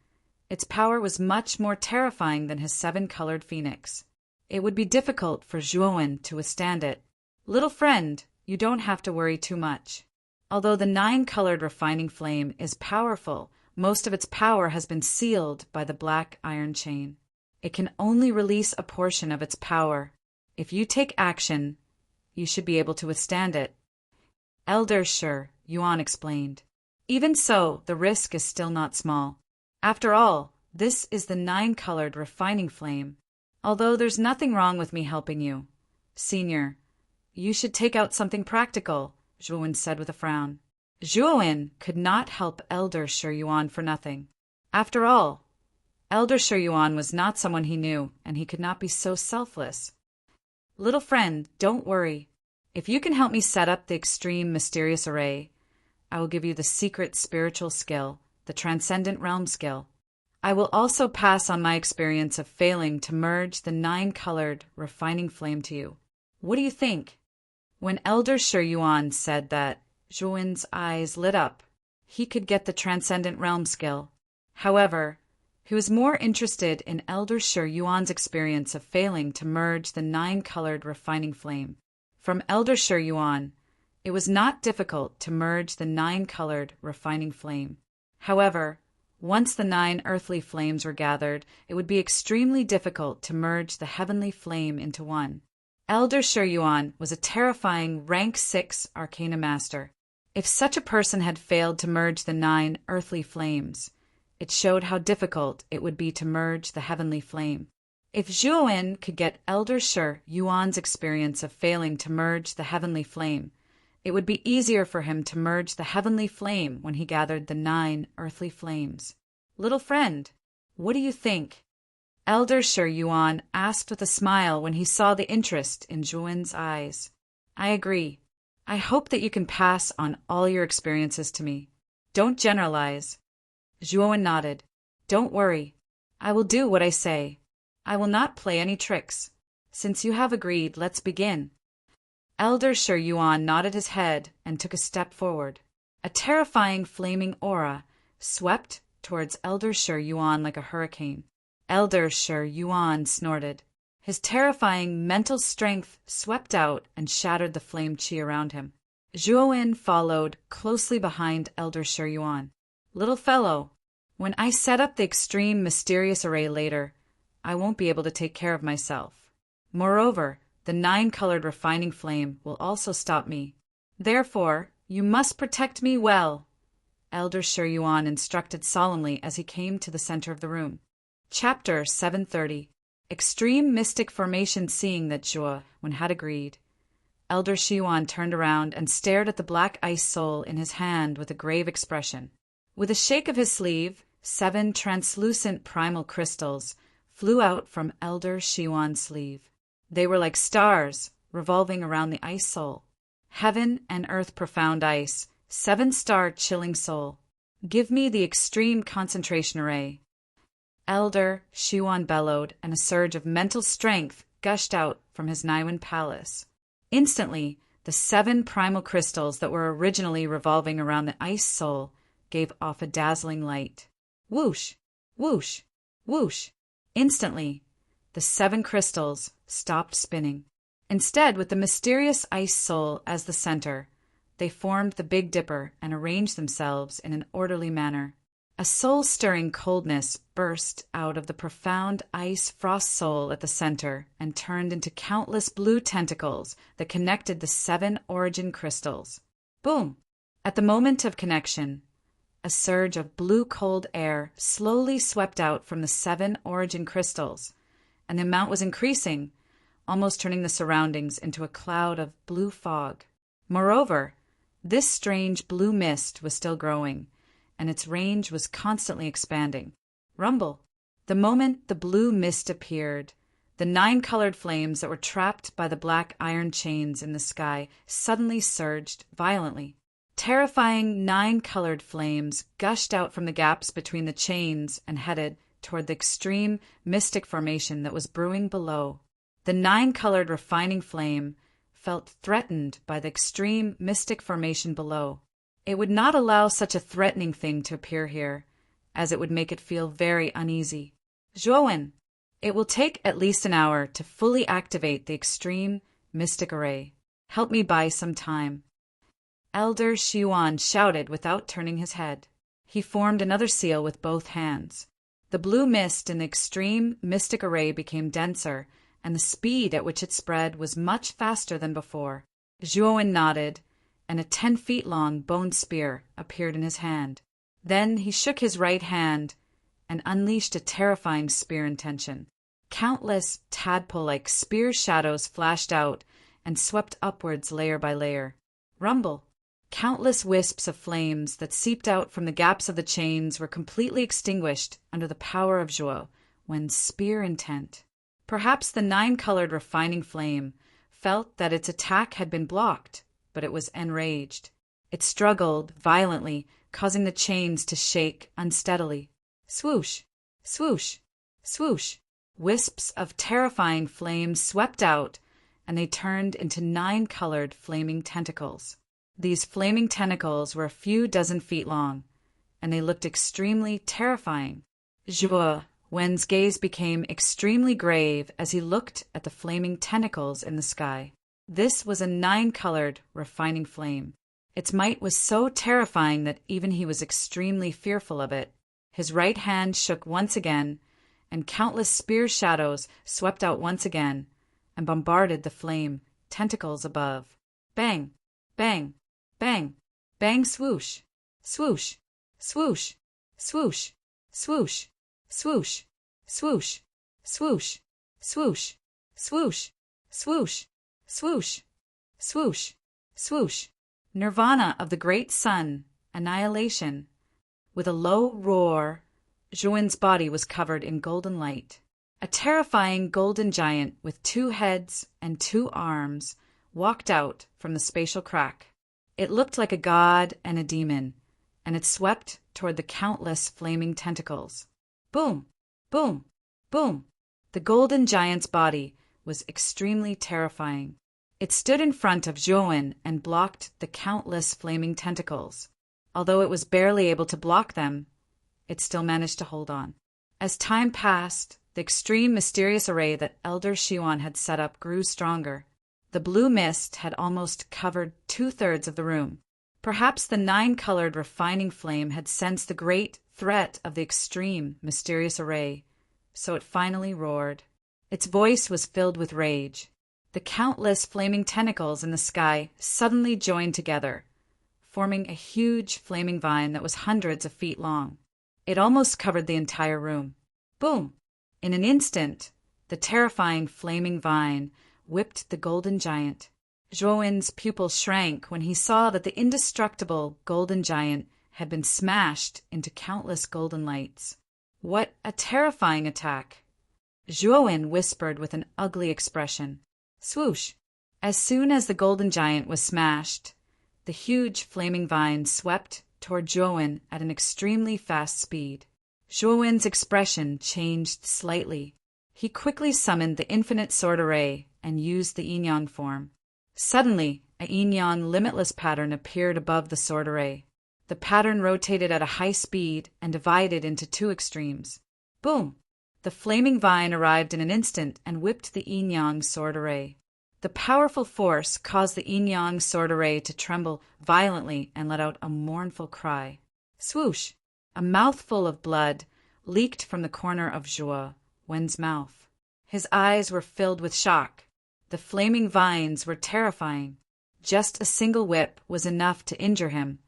its power was much more terrifying than his seven-colored phoenix. It would be difficult for Zhuowen to withstand it. Little friend, you don't have to worry too much. Although the nine-colored refining flame is powerful, most of its power has been sealed by the black iron chain. It can only release a portion of its power. If you take action, you should be able to withstand it. Elder Shi Yuan explained. Even so, the risk is still not small. After all, this is the nine-colored refining flame. Although there's nothing wrong with me helping you, Senior, you should take out something practical, Zhuowen said with a frown. Zhuowen could not help Elder Shi Yuan for nothing. After all, Elder Shi Yuan was not someone he knew, and he could not be so selfless. Little friend, don't worry. If you can help me set up the extreme mysterious array, I will give you the secret spiritual skill, the transcendent realm skill. I will also pass on my experience of failing to merge the nine-colored refining flame to you. What do you think? When Elder Shi Yuan said that, Zhuowen's eyes lit up. He could get the transcendent realm skill. However, he was more interested in Elder Shi Yuan's experience of failing to merge the nine-colored refining flame. From Elder Shi Yuan, it was not difficult to merge the nine-colored refining flame. However, once the nine earthly flames were gathered, it would be extremely difficult to merge the heavenly flame into one. Elder Shi Yuan was a terrifying rank 6 Arcana Master. If such a person had failed to merge the nine earthly flames, it showed how difficult it would be to merge the heavenly flame. If Zhuowen could get Elder Shi Yuan's experience of failing to merge the heavenly flame, it would be easier for him to merge the heavenly flame when he gathered the nine earthly flames. Little friend, what do you think? Elder Shi Yuan asked with a smile when he saw the interest in Zhuowen's eyes. I agree. I hope that you can pass on all your experiences to me. Don't generalize. Zhuowen nodded. Don't worry. I will do what I say. I will not play any tricks. Since you have agreed, let's begin. Elder Shi Yuan nodded his head and took a step forward. A terrifying flaming aura swept towards Elder Shi Yuan like a hurricane. Elder Shi Yuan snorted. His terrifying mental strength swept out and shattered the flame qi around him. Zhuowen followed closely behind Elder Shi Yuan. Little fellow, when I set up the extreme mysterious array later, I won't be able to take care of myself. Moreover, the nine-colored refining flame will also stop me. Therefore, you must protect me well, Elder Shi Yuan instructed solemnly as he came to the center of the room. Chapter 730. Extreme Mystic Formation. Seeing that Zhuowen had agreed, Elder Shi Yuan turned around and stared at the black ice soul in his hand with a grave expression. With a shake of his sleeve, 7 translucent primal crystals flew out from Elder Shi Yuan's sleeve. They were like stars revolving around the ice soul. Heaven and earth profound ice, 7-star chilling soul. Give me the extreme concentration array. Elder Shi Yuan bellowed, and a surge of mental strength gushed out from his Naiwen palace. Instantly, the 7 primal crystals that were originally revolving around the ice soul gave off a dazzling light. Whoosh! Whoosh! Whoosh! Instantly, the 7 crystals stopped spinning. Instead, with the mysterious ice soul as the center, they formed the Big Dipper and arranged themselves in an orderly manner. A soul-stirring coldness burst out of the profound ice frost soul at the center and turned into countless blue tentacles that connected the 7 origin crystals. Boom! At the moment of connection, a surge of blue cold air slowly swept out from the 7 origin crystals, and the amount was increasing, almost turning the surroundings into a cloud of blue fog. Moreover, this strange blue mist was still growing, and its range was constantly expanding. Rumble! The moment the blue mist appeared, the 9 colored flames that were trapped by the black iron chains in the sky suddenly surged violently. Terrifying 9 colored flames gushed out from the gaps between the chains and headed toward the extreme mystic formation that was brewing below. The nine-colored refining flame felt threatened by the extreme mystic formation below. It would not allow such a threatening thing to appear here, as it would make it feel very uneasy. Zhuowen, it will take at least an hour to fully activate the extreme mystic array. Help me buy some time. Elder Xiuan shouted without turning his head. He formed another seal with both hands. The blue mist in the extreme mystic array became denser, and the speed at which it spread was much faster than before. Zhuowen nodded, and a 10-feet-long bone spear appeared in his hand. Then he shook his right hand and unleashed a terrifying spear intention. Countless tadpole-like spear shadows flashed out and swept upwards layer by layer. Rumble! Countless wisps of flames that seeped out from the gaps of the chains were completely extinguished under the power of Zhuowen's spear intent. Perhaps the nine-colored refining flame felt that its attack had been blocked, but it was enraged. It struggled violently, causing the chains to shake unsteadily. Swoosh! Swoosh! Swoosh! Wisps of terrifying flames swept out, and they turned into nine-colored flaming tentacles. These flaming tentacles were a few dozen feet long, and they looked extremely terrifying. Zhuowen's gaze became extremely grave as he looked at the flaming tentacles in the sky. This was a nine-colored refining flame. Its might was so terrifying that even he was extremely fearful of it. His right hand shook once again, and countless spear shadows swept out once again and bombarded the flame tentacles above. Bang! Bang! Bang! Bang! Swoosh! Swoosh! Swoosh! Swoosh! Swoosh! Swoosh! Swoosh! Swoosh! Swoosh! Swoosh! Swoosh! Swoosh! Swoosh! Swoosh! Nirvana of the great sun, annihilation. With a low roar, Zhuowen's body was covered in golden light. A terrifying golden giant with 2 heads and 2 arms walked out from the spatial crack. It looked like a god and a demon, and it swept toward the countless flaming tentacles. Boom! Boom! Boom! The golden giant's body was extremely terrifying. It stood in front of Zhuowen and blocked the countless flaming tentacles. Although it was barely able to block them, it still managed to hold on. As time passed, the extreme mysterious array that Elder Xiuan had set up grew stronger. The blue mist had almost covered 2/3 of the room. Perhaps the nine-colored refining flame had sensed the great threat of the extreme mysterious array, so it finally roared. Its voice was filled with rage. The countless flaming tentacles in the sky suddenly joined together, forming a huge flaming vine that was hundreds of feet long. It almost covered the entire room. Boom! In an instant, the terrifying flaming vine whipped the golden giant. Zhuowen's pupils shrank when he saw that the indestructible golden giant had been smashed into countless golden lights. What a terrifying attack! Zhuowen whispered with an ugly expression. Swoosh! As soon as the golden giant was smashed, the huge flaming vine swept toward Zhuowen at an extremely fast speed. Zhuowen's expression changed slightly. He quickly summoned the infinite sword array and used the yin-yang form. Suddenly, a yin-yang limitless pattern appeared above the sword array. The pattern rotated at a high speed and divided into 2 extremes. Boom! The flaming vine arrived in an instant and whipped the yin-yang sword array. The powerful force caused the yin-yang sword array to tremble violently and let out a mournful cry. Swoosh! A mouthful of blood leaked from the corner of Zhuowen's mouth. His eyes were filled with shock. The flaming vines were terrifying. Just a single whip was enough to injure him,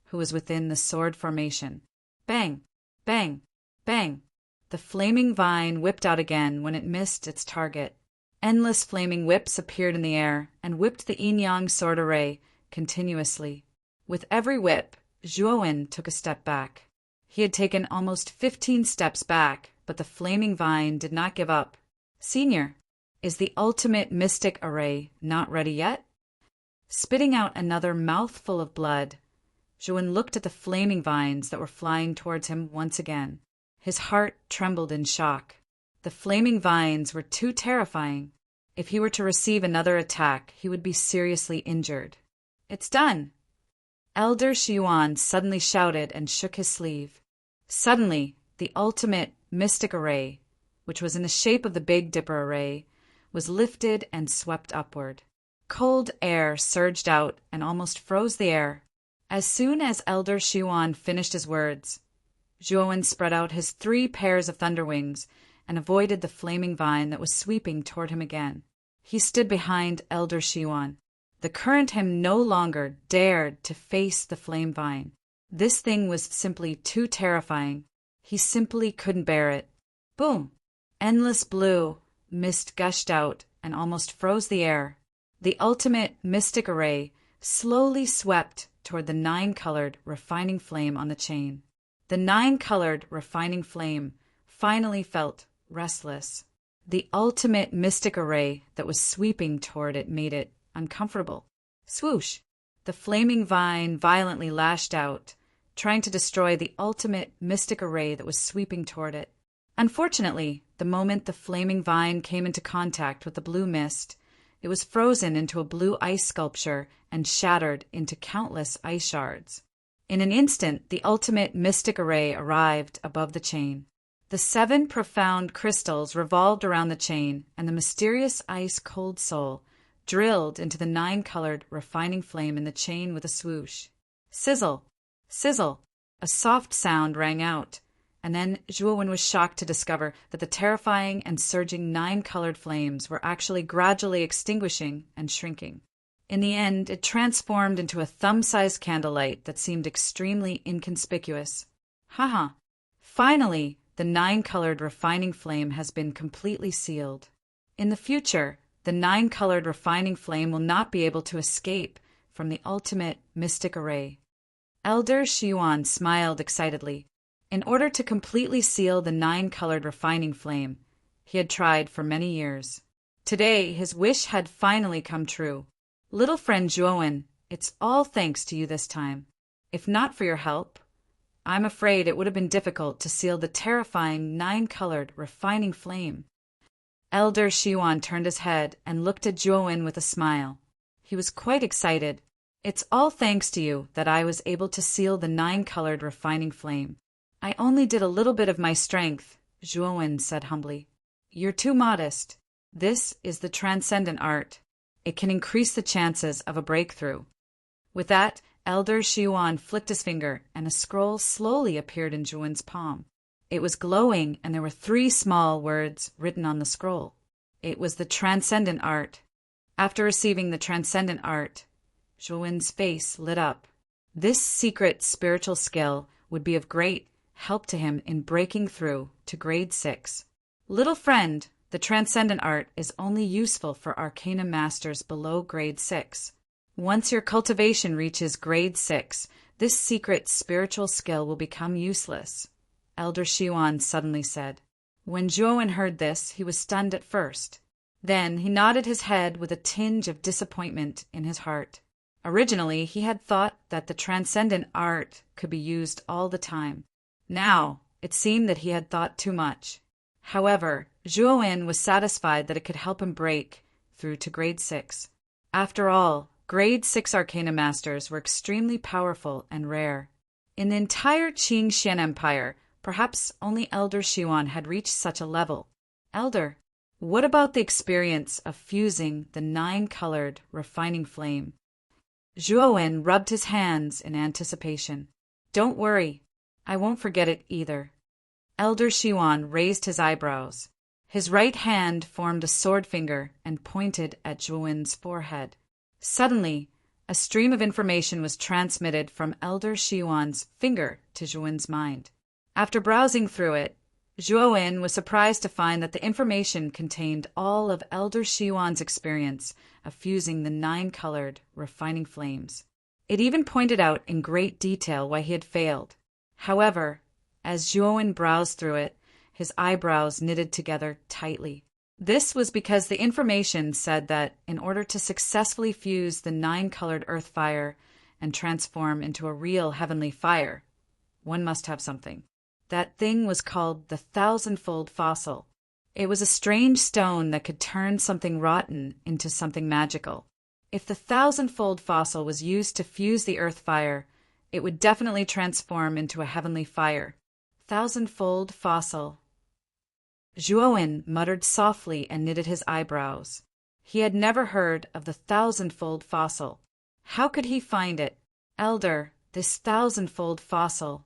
who was within the sword formation. Bang! Bang! Bang! The flaming vine whipped out again when it missed its target. Endless flaming whips appeared in the air and whipped the yin-yang sword array continuously. With every whip, Zhuowen took a step back. He had taken almost 15 steps back, but the flaming vine did not give up. Senior, is the ultimate mystic array not ready yet? Spitting out another mouthful of blood, Zhuowen looked at the flaming vines that were flying towards him once again. His heart trembled in shock. The flaming vines were too terrifying. If he were to receive another attack, he would be seriously injured. "It's done!" Elder Xiuan suddenly shouted and shook his sleeve. Suddenly, the ultimate mystic array, which was in the shape of the Big Dipper array, was lifted and swept upward. Cold air surged out and almost froze the air. As soon as Elder Xiuan finished his words, Zhuowen spread out his 3 pairs of thunder wings and avoided the flaming vine that was sweeping toward him again. He stood behind Elder Xiuan. The current him no longer dared to face the flame vine. This thing was simply too terrifying. He simply couldn't bear it. Boom! Endless blue mist gushed out and almost froze the air. The ultimate mystic array slowly swept toward the 9-colored refining flame on the chain. The 9-colored refining flame finally felt restless. The ultimate mystic array that was sweeping toward it made it uncomfortable. Swoosh! The flaming vine violently lashed out, trying to destroy the ultimate mystic array that was sweeping toward it. Unfortunately, the moment the flaming vine came into contact with the blue mist, it was frozen into a blue ice sculpture and shattered into countless ice shards. In an instant, the ultimate mystic array arrived above the chain. The 7 profound crystals revolved around the chain, and the mysterious ice-cold soul drilled into the 9-colored refining flame in the chain with a swoosh. Sizzle! Sizzle! A soft sound rang out, and then Zhuowen was shocked to discover that the terrifying and surging 9-colored flames were actually gradually extinguishing and shrinking. In the end, it transformed into a thumb-sized candlelight that seemed extremely inconspicuous. Haha! Finally, the 9-colored refining flame has been completely sealed. In the future, the 9-colored refining flame will not be able to escape from the ultimate mystic array. Elder Xiuan smiled excitedly. In order to completely seal the 9-colored refining flame, he had tried for many years. Today, his wish had finally come true. Little friend Zhuowen, it's all thanks to you this time. If not for your help, I'm afraid it would have been difficult to seal the terrifying 9-colored refining flame. Elder Xiuan turned his head and looked at Zhuowen with a smile. He was quite excited. It's all thanks to you that I was able to seal the 9-colored refining flame. I only did a little bit of my strength, Zhuowen said humbly. You're too modest. This is the transcendent art. It can increase the chances of a breakthrough. With that, Elder Xiuan flicked his finger, and a scroll slowly appeared in Zhuowen's palm. It was glowing, and there were 3 small words written on the scroll. It was the transcendent art. After receiving the transcendent art, Zhuowen's face lit up. This secret spiritual skill would be of great help to him in breaking through to grade 6. Little friend, the transcendent art is only useful for arcana masters below grade 6. Once your cultivation reaches grade 6, this secret spiritual skill will become useless, Elder Xiuan suddenly said. When Zhuowen heard this, he was stunned at first. Then he nodded his head with a tinge of disappointment in his heart. Originally, he had thought that the transcendent art could be used all the time. Now, it seemed that he had thought too much. However, Zhuowen was satisfied that it could help him break through to grade 6. After all, grade 6 arcana masters were extremely powerful and rare. In the entire Qingxian Empire, perhaps only Elder Xiuan had reached such a level. Elder, what about the experience of fusing the 9-colored refining flame? Zhuowen rubbed his hands in anticipation. Don't worry, I won't forget it either. Elder Xiuan raised his eyebrows. His right hand formed a sword finger and pointed at Zhuowen's forehead. Suddenly, a stream of information was transmitted from Elder Xiuan's finger to Zhuowen's mind. After browsing through it, Zhuowen was surprised to find that the information contained all of Elder Xiuan's experience of fusing the 9-colored refining flames. It even pointed out in great detail why he had failed. However, as Zhuowen browsed through it, his eyebrows knitted together tightly. This was because the information said that in order to successfully fuse the 9-colored earth fire and transform into a real heavenly fire, one must have something. That thing was called the thousand-fold fossil. It was a strange stone that could turn something rotten into something magical. If the thousandfold fossil was used to fuse the earth fire, it would definitely transform into a heavenly fire. Thousandfold fossil. Zhuowen muttered softly and knitted his eyebrows. He had never heard of the thousandfold fossil. How could he find it? Elder, this thousandfold fossil.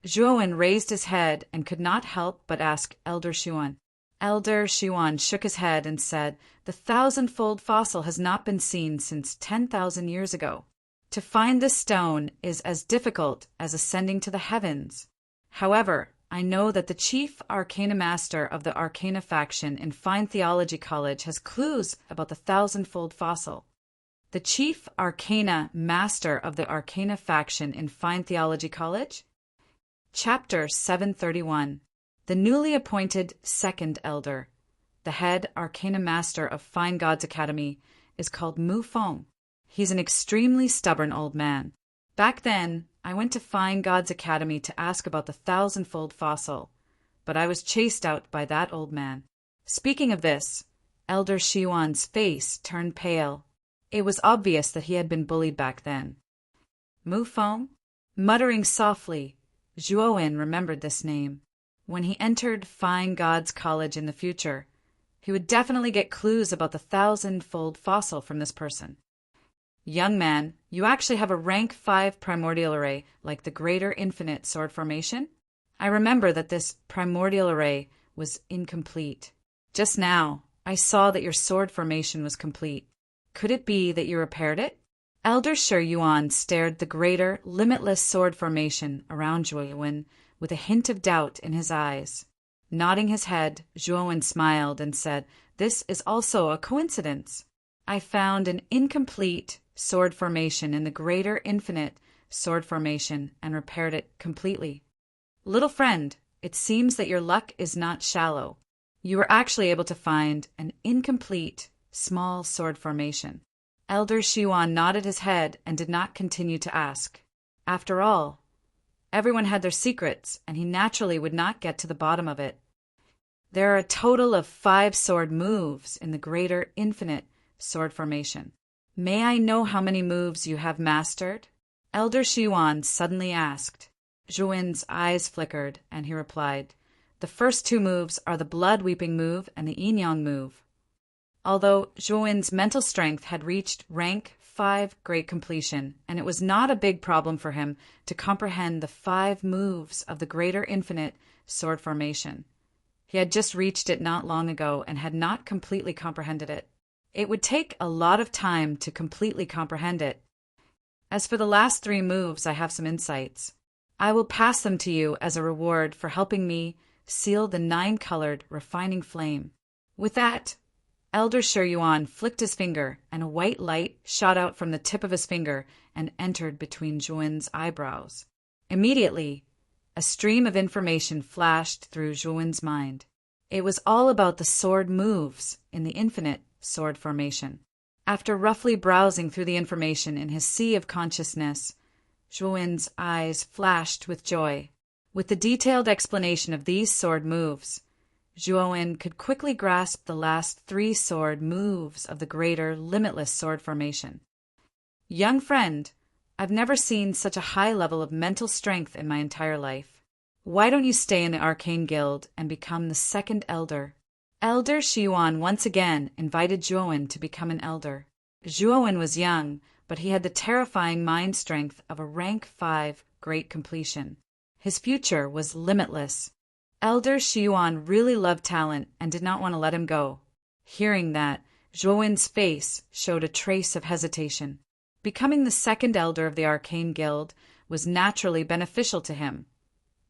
Zhuowen raised his head and could not help but ask Elder Xuan. Elder Xuan shook his head and said, "The thousandfold fossil has not been seen since 10,000 years ago. To find this stone is as difficult as ascending to the heavens. However, I know that the chief arcana master of the Arcana faction in Fine Theology College has clues about the thousandfold fossil." The chief arcana master of the Arcana faction in Fine Theology College? Chapter 731. The newly appointed second elder, the head arcana master of Fine Gods Academy, is called Mu Feng. He's an extremely stubborn old man. Back then, I went to Fine Gods Academy to ask about the thousandfold fossil, but I was chased out by that old man. Speaking of this, Elder Xiuan's face turned pale. It was obvious that he had been bullied back then. Mu Feng? Muttering softly, Zhuowen remembered this name. When he entered Fine Gods College in the future, he would definitely get clues about the thousandfold fossil from this person. Young man, you actually have a rank 5 primordial array, like the Greater Infinite Sword Formation? I remember that this primordial array was incomplete. Just now, I saw that your sword formation was complete. Could it be that you repaired it? Elder Shi Yuan stared the greater, limitless sword formation around Zhuowen with a hint of doubt in his eyes. Nodding his head, Zhuowen smiled and said, "This is also a coincidence. I found an incomplete sword formation in the Greater Infinite Sword Formation and repaired it completely. Little friend, it seems that your luck is not shallow. You were actually able to find an incomplete small sword formation." Elder Xiuan nodded his head and did not continue to ask. After all, everyone had their secrets, and he naturally would not get to the bottom of it. There are a total of 5 sword moves in the Greater Infinite Sword Formation. May I know how many moves you have mastered? Elder Xiuan suddenly asked. Zhuowen's eyes flickered, and he replied, "The first 2 moves are the Blood-Weeping move and the Yin-Yang move." Although Zhuowen's mental strength had reached rank 5 great completion, and it was not a big problem for him to comprehend the 5 moves of the Greater Infinite Sword Formation. He had just reached it not long ago and had not completely comprehended it. It would take a lot of time to completely comprehend it. As for the last 3 moves, I have some insights. I will pass them to you as a reward for helping me seal the 9-colored refining flame. With that, Elder Shi Yuan flicked his finger, and a white light shot out from the tip of his finger and entered between Zhuowen's eyebrows. Immediately, a stream of information flashed through Zhuowen's mind. It was all about the sword moves in the Infinite Sword Formation. After roughly browsing through the information in his sea of consciousness, Zhuowen's eyes flashed with joy. With the detailed explanation of these sword moves, Zhuowen could quickly grasp the last 3 sword moves of the Greater Limitless Sword Formation. Young friend, I've never seen such a high level of mental strength in my entire life. Why don't you stay in the Arcane Guild and become the second elder? Elder Xiuan once again invited Zhuowen to become an elder. Zhuowen was young, but he had the terrifying mind strength of a rank 5 great completion. His future was limitless. Elder Xiuan really loved talent and did not want to let him go. Hearing that, Zhuowen's face showed a trace of hesitation. Becoming the second elder of the Arcane Guild was naturally beneficial to him,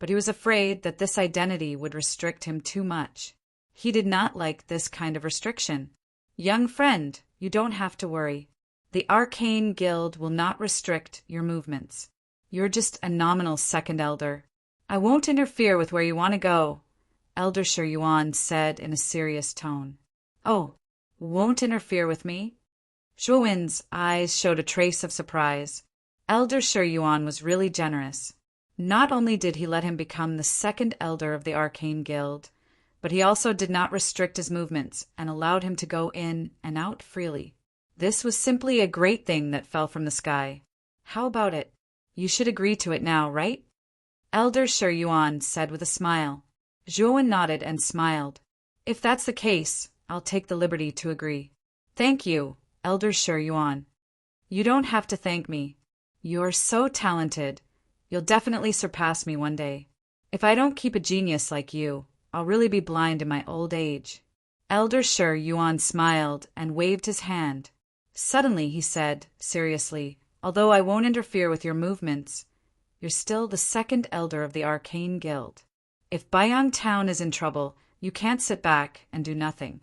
but he was afraid that this identity would restrict him too much. He did not like this kind of restriction. Young friend, you don't have to worry. The Arcane Guild will not restrict your movements. You're just a nominal second elder. I won't interfere with where you want to go, Elder Shi Yuan said in a serious tone. Oh, won't interfere with me? Zhuowen's eyes showed a trace of surprise. Elder Shi Yuan was really generous. Not only did he let him become the second elder of the Arcane Guild, but he also did not restrict his movements and allowed him to go in and out freely. This was simply a great thing that fell from the sky. How about it? You should agree to it now, right? Elder Shi Yuan said with a smile. Zhuowen nodded and smiled. If that's the case, I'll take the liberty to agree. Thank you, Elder Shi Yuan. You don't have to thank me. You're so talented. You'll definitely surpass me one day. If I don't keep a genius like you, I'll really be blind in my old age. Elder Shi Yuan smiled and waved his hand. Suddenly he said, seriously, although I won't interfere with your movements, you're still the second elder of the Arcane Guild. If Baiyang Town is in trouble, you can't sit back and do nothing.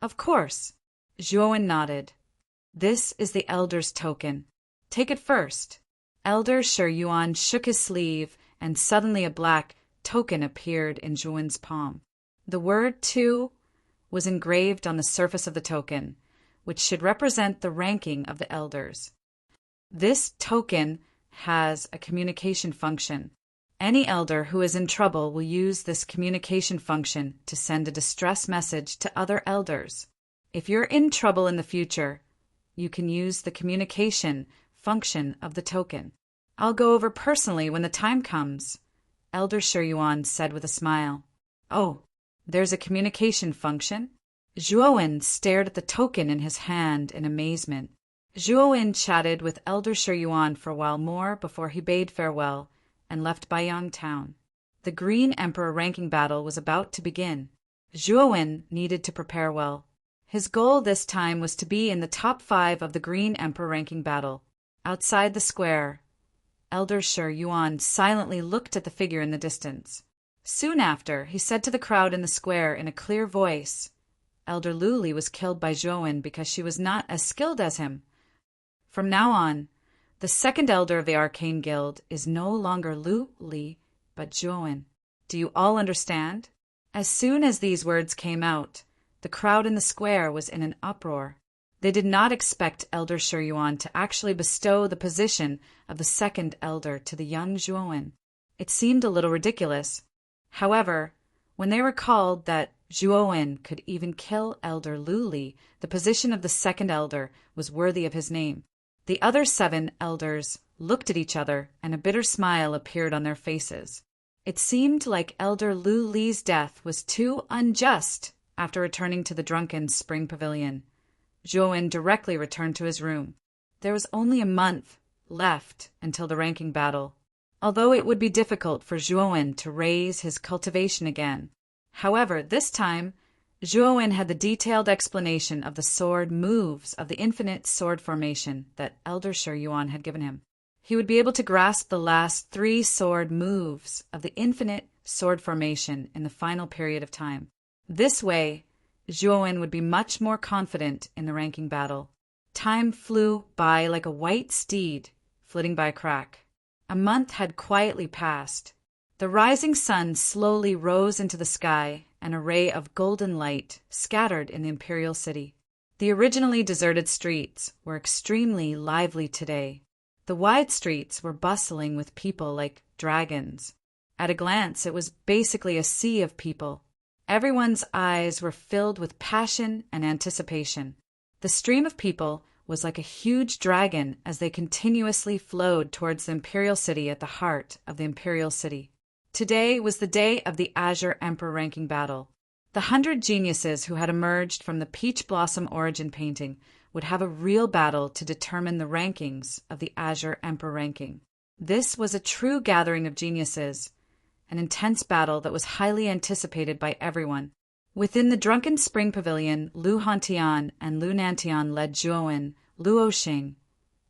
Of course. Zhuowen nodded. This is the elder's token. Take it first. Elder Shi Yuan shook his sleeve, and suddenly a black token appeared in Zhuowen's palm. The word 2 was engraved on the surface of the token, which should represent the ranking of the elders. This token has a communication function. Any elder who is in trouble will use this communication function to send a distress message to other elders. If you're in trouble in the future, you can use the communication function of the token. I'll go over personally when the time comes, Elder Shi Yuan said with a smile. Oh, there's a communication function? Zhuowen stared at the token in his hand in amazement. Zhuowen chatted with Elder Shi Yuan for a while more before he bade farewell and left Baiyang Town. The Green Emperor ranking battle was about to begin. Zhuowen needed to prepare well. His goal this time was to be in the top 5 of the Green Emperor ranking battle. Outside the square, Elder Shi Yuan silently looked at the figure in the distance. Soon after, he said to the crowd in the square in a clear voice, Elder Luli was killed by Zhuowen because she was not as skilled as him. From now on, the second elder of the Arcane Guild is no longer Luli, but Zhuowen. Do you all understand? As soon as these words came out, the crowd in the square was in an uproar. They did not expect Elder Shi Yuan to actually bestow the position of the second elder to the young Zhuowen. It seemed a little ridiculous. However, when they recalled that Zhuowen could even kill Elder Luli, the position of the second elder was worthy of his name. The other 7 elders looked at each other, and a bitter smile appeared on their faces. It seemed like Elder Luli's death was too unjust. After returning to the drunken spring pavilion, Zhuowen directly returned to his room. There was only a month left until the ranking battle, although it would be difficult for Zhuowen to raise his cultivation again. However, this time, Zhuowen had the detailed explanation of the sword moves of the infinite sword formation that Elder Shi Yuan had given him. He would be able to grasp the last 3 sword moves of the infinite sword formation in the final period of time. This way, Zhuowen would be much more confident in the ranking battle. Time flew by like a white steed flitting by a crack. A month had quietly passed. The rising sun slowly rose into the sky, and a ray of golden light scattered in the imperial city. The originally deserted streets were extremely lively today. The wide streets were bustling with people like dragons. At a glance, it was basically a sea of people. Everyone's eyes were filled with passion and anticipation. The stream of people was like a huge dragon as they continuously flowed towards the imperial city at the heart of the imperial city. Today was the day of the Azure Emperor ranking battle. The 100 geniuses who had emerged from the Peach Blossom origin painting would have a real battle to determine the rankings of the Azure Emperor ranking. This was a true gathering of geniuses, an intense battle that was highly anticipated by everyone. Within the drunken spring pavilion, Lu Hantian and Lu Nantian led Zhuowen, Luo Xing,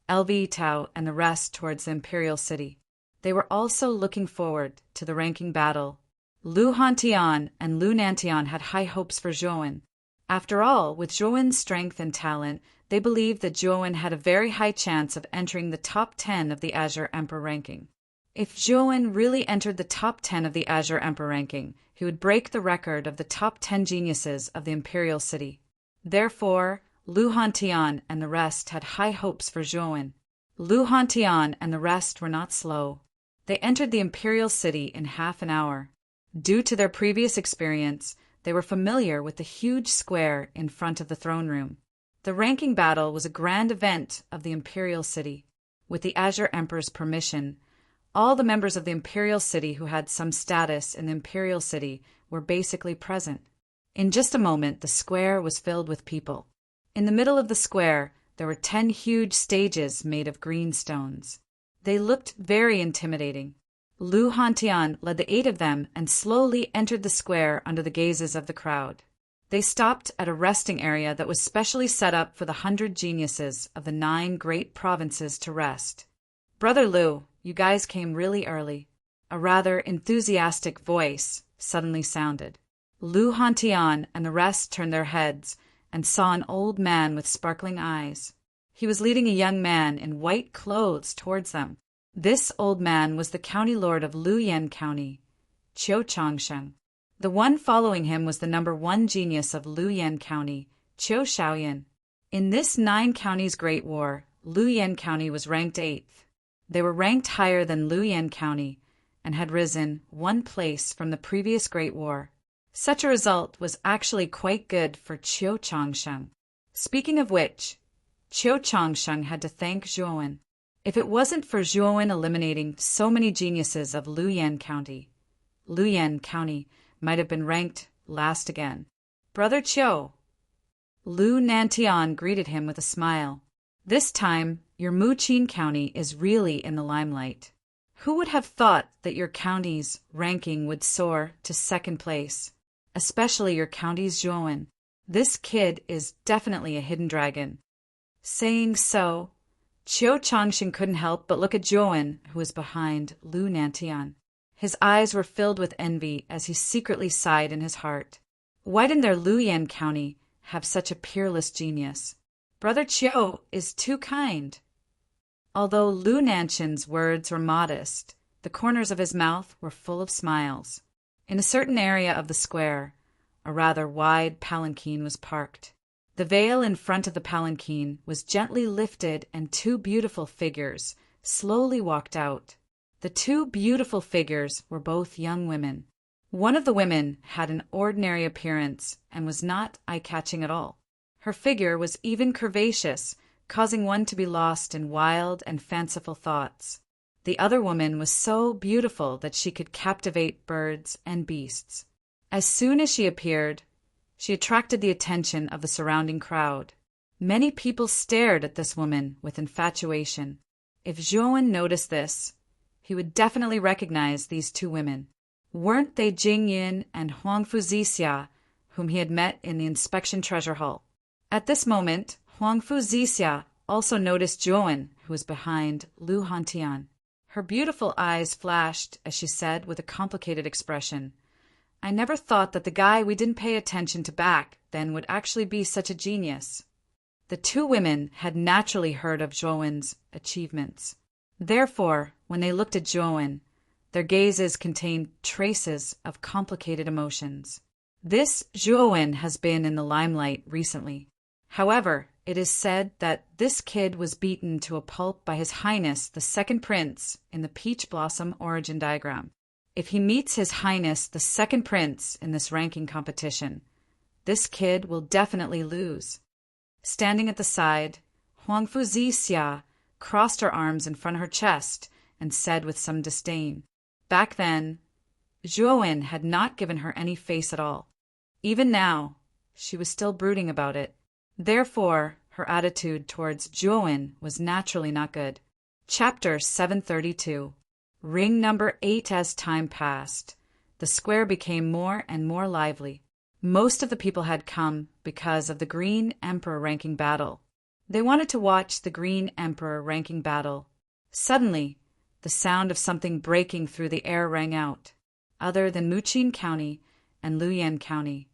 LV Tao, and the rest towards the imperial city. They were also looking forward to the ranking battle. Lu Hantian and Lu Nantian had high hopes for Zhuowen. After all, with Zhuowen's strength and talent, they believed that Zhuowen had a very high chance of entering the top 10 of the Azure Emperor ranking. If Zhuowen really entered the top 10 of the Azure Emperor ranking, he would break the record of the top 10 geniuses of the imperial city. Therefore, Lu Hantian and the rest had high hopes for Zhuowen. Lu Hantian and the rest were not slow. They entered the imperial city in half an hour. Due to their previous experience, They were familiar with the huge square in front of the throne room. The ranking battle was a grand event of the imperial city. With the Azure Emperor's permission, all the members of the imperial city who had some status in the imperial city were basically present. In just a moment, the square was filled with people. In the middle of the square, there were 10 huge stages made of green stones. They looked very intimidating. Lu Hantian led the 8 of them and slowly entered the square under the gazes of the crowd. They stopped at a resting area that was specially set up for the 100 geniuses of the 9 great provinces to rest. "Brother Lu, you guys came really early." A rather enthusiastic voice suddenly sounded. Lu Hantian and the rest turned their heads and saw an old man with sparkling eyes. He was leading a young man in white clothes towards them. This old man was the county lord of Luyan County, Qiu Changsheng. The one following him was the number 1 genius of Luyan County, Qiu Shaoyan. In this 9 counties Great War, Luyan County was ranked 8th. They were ranked higher than Luyan County and had risen 1 place from the previous Great War. Such a result was actually quite good for Qiu Changsheng. Speaking of which, Qiu Changsheng had to thank Zhuowen. If it wasn't for Zhuowen eliminating so many geniuses of Luyan County might have been ranked last again. "Brother Qiu." Lu Nantian greeted him with a smile. "This time, your Muqin County is really in the limelight. Who would have thought that your county's ranking would soar to 2nd place? Especially your county's Zhuowen. This kid is definitely a hidden dragon." Saying so, Qiu Changxing couldn't help but look at Zhuowen, who was behind Lu Nantian. His eyes were filled with envy as he secretly sighed in his heart. Why didn't their Luyan County have such a peerless genius? Brother Qiu is too kind. Although Lu Nantian's words were modest, the corners of his mouth were full of smiles. In a certain area of the square, a rather wide palanquin was parked. The veil in front of the palanquin was gently lifted and 2 beautiful figures slowly walked out. The 2 beautiful figures were both young women. One of the women had an ordinary appearance and was not eye-catching at all. Her figure was even curvaceous, causing one to be lost in wild and fanciful thoughts. The other woman was so beautiful that she could captivate birds and beasts. As soon as she appeared, she attracted the attention of the surrounding crowd. Many people stared at this woman with infatuation. If Zhuowen noticed this, he would definitely recognize these 2 women. Weren't they Jing Yin and Huangfu Zixia, whom he had met in the inspection treasure hall? At this moment, Huangfu Zixia also noticed Zhuowen, who was behind Lu Hantian. Her beautiful eyes flashed as she said with a complicated expression, "I never thought that the guy we didn't pay attention to back then would actually be such a genius." The 2 women had naturally heard of Zhuowen's achievements. Therefore, when they looked at Zhuowen, their gazes contained traces of complicated emotions. This Zhuowen has been in the limelight recently. However, it is said that this kid was beaten to a pulp by His Highness the 2nd Prince in the Peach Blossom origin diagram. If he meets His Highness the 2nd Prince in this ranking competition, this kid will definitely lose. Standing at the side, Huangfu Zixia crossed her arms in front of her chest and said with some disdain. Back then, Zhuowen had not given her any face at all. Even now, she was still brooding about it. Therefore, her attitude towards Zhuowen was naturally not good. Chapter 732. Ring number 8. As time passed, the square became more and more lively. Most of the people had come because of the Green Emperor ranking battle. They wanted to watch the Green Emperor ranking battle. Suddenly, the sound of something breaking through the air rang out. Other than Muqin County and Luyan County,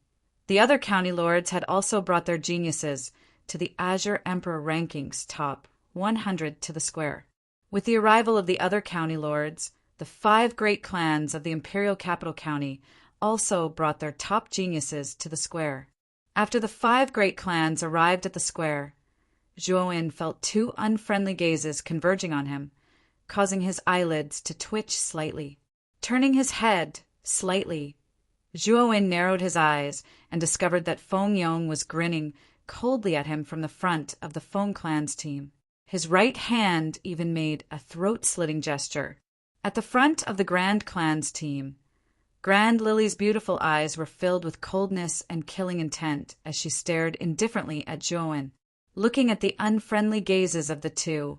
the other county lords had also brought their geniuses to the Azure Emperor rankings top 100 to the square. With the arrival of the other county lords, the 5 great clans of the imperial capital county also brought their top geniuses to the square. After the 5 great clans arrived at the square, Zhuowen felt 2 unfriendly gazes converging on him, causing his eyelids to twitch slightly. Turning his head slightly, Zhuowen narrowed his eyes and discovered that Feng Yong was grinning coldly at him from the front of the Feng clan's team. His right hand even made a throat-slitting gesture. At the front of the Grand clan's team, Grand Lily's beautiful eyes were filled with coldness and killing intent as she stared indifferently at Zhuowen. Looking at the unfriendly gazes of the two,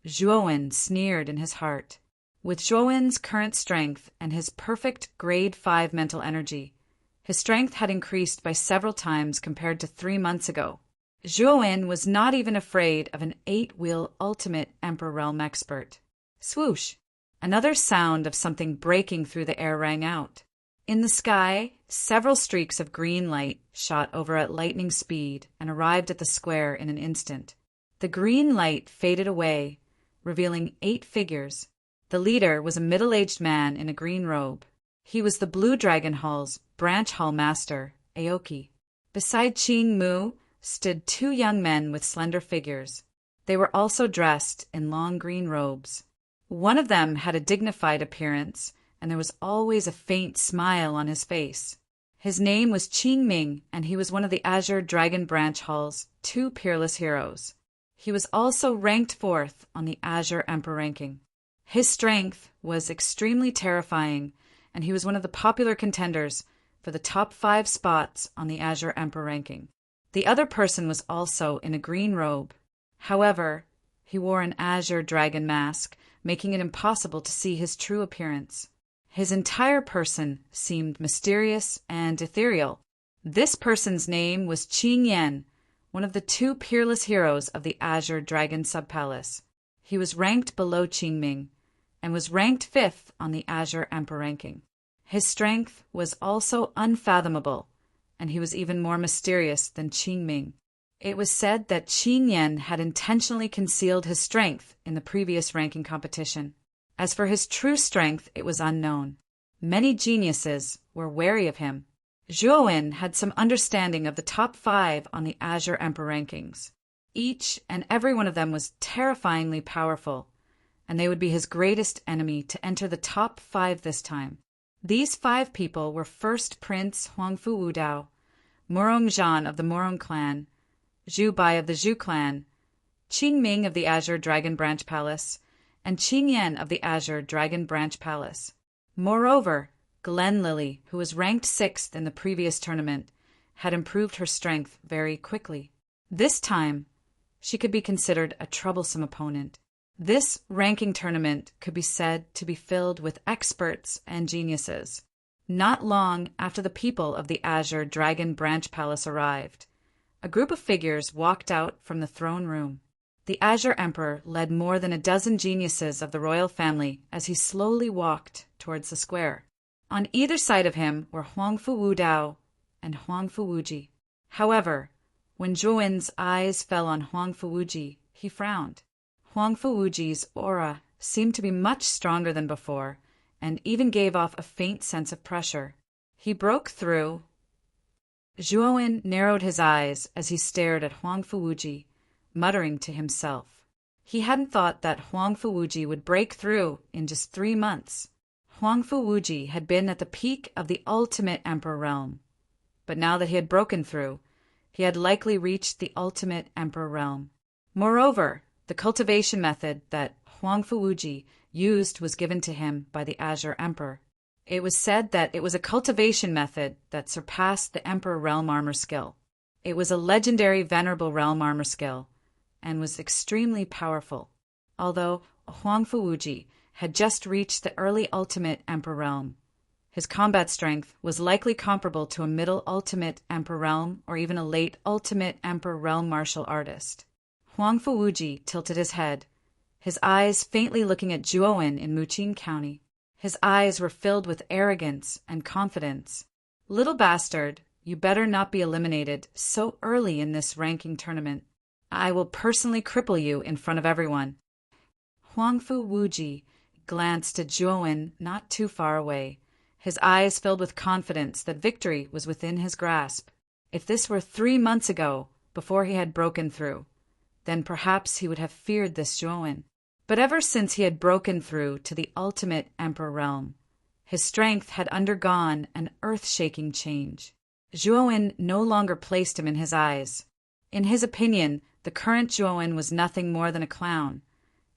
Zhuowen sneered in his heart. With Zhuowen's current strength and his perfect grade 5 mental energy, his strength had increased by several times compared to 3 months ago. Zhuowen was not even afraid of an 8-wheel ultimate Emperor Realm expert. Swoosh! Another sound of something breaking through the air rang out. In the sky, several streaks of green light shot over at lightning speed and arrived at the square in an instant. The green light faded away, revealing 8 figures. The leader was a middle-aged man in a green robe. He was the Blue Dragon Hall's branch hall master, Aoki. Beside Qing Mu stood 2 young men with slender figures. They were also dressed in long green robes. One of them had a dignified appearance, and there was always a faint smile on his face. His name was Qing Ming, and he was one of the Azure Dragon Branch Hall's 2 peerless heroes. He was also ranked 4th on the Azure Emperor ranking. His strength was extremely terrifying, and he was one of the popular contenders for the top 5 spots on the Azure Emperor ranking. The other person was also in a green robe. However, he wore an Azure Dragon mask, making it impossible to see his true appearance. His entire person seemed mysterious and ethereal. This person's name was Qing Yan, one of the 2 peerless heroes of the Azure Dragon Subpalace. He was ranked below Qing Ming, and was ranked 5th on the Azure Emperor ranking. His strength was also unfathomable, and he was even more mysterious than Qing Ming. It was said that Qing Yan had intentionally concealed his strength in the previous ranking competition. As for his true strength, it was unknown. Many geniuses were wary of him. Zhuowen had some understanding of the top 5 on the Azure Emperor rankings. Each and every one of them was terrifyingly powerful, and they would be his greatest enemy to enter the top 5 this time. These 5 people were first Prince Huangfu Wudao, Murong Zhan of the Murong clan, Zhu Bai of the Zhu clan, Qing Ming of the Azure Dragon Branch Palace, and Qing Yan of the Azure Dragon Branch Palace. Moreover, Glen Lily, who was ranked 6th in the previous tournament, had improved her strength very quickly. This time, she could be considered a troublesome opponent. This ranking tournament could be said to be filled with experts and geniuses. Not long after the people of the Azure Dragon Branch Palace arrived, a group of figures walked out from the throne room. The Azure Emperor led more than a dozen geniuses of the royal family as he slowly walked towards the square. On either side of him were Huangfu Wudao and Huangfu Wuji. However, when Zhuowen's eyes fell on Huangfu Wuji, he frowned. Huangfu Wuji's aura seemed to be much stronger than before, and even gave off a faint sense of pressure. He broke through. Zhuowen narrowed his eyes as he stared at Huangfu Wuji, muttering to himself. He hadn't thought that Huangfu Wuji would break through in just 3 months. Huangfu Wuji had been at the peak of the ultimate Emperor realm, but now that he had broken through, he had likely reached the ultimate Emperor realm. Moreover, the cultivation method that Huangfu Wuji used was given to him by the Azure Emperor. It was said that it was a cultivation method that surpassed the Emperor Realm Armor skill. It was a legendary Venerable Realm Armor skill, and was extremely powerful. Although Huangfu Wuji had just reached the early Ultimate Emperor Realm, his combat strength was likely comparable to a middle Ultimate Emperor Realm or even a late Ultimate Emperor Realm martial artist. Huangfu Wuji tilted his head, his eyes faintly looking at Zhuowen in Muqing County. His eyes were filled with arrogance and confidence. "Little bastard, you better not be eliminated so early in this ranking tournament. I will personally cripple you in front of everyone." Huangfu Wuji glanced at Zhuowen not too far away, his eyes filled with confidence that victory was within his grasp. If this were 3 months ago, before he had broken through, then perhaps he would have feared this Zhuowen. But ever since he had broken through to the ultimate Emperor realm, His strength had undergone an earth-shaking change. Zhuowen no longer placed him in his eyes. In his opinion, the current Zhuowen was nothing more than a clown,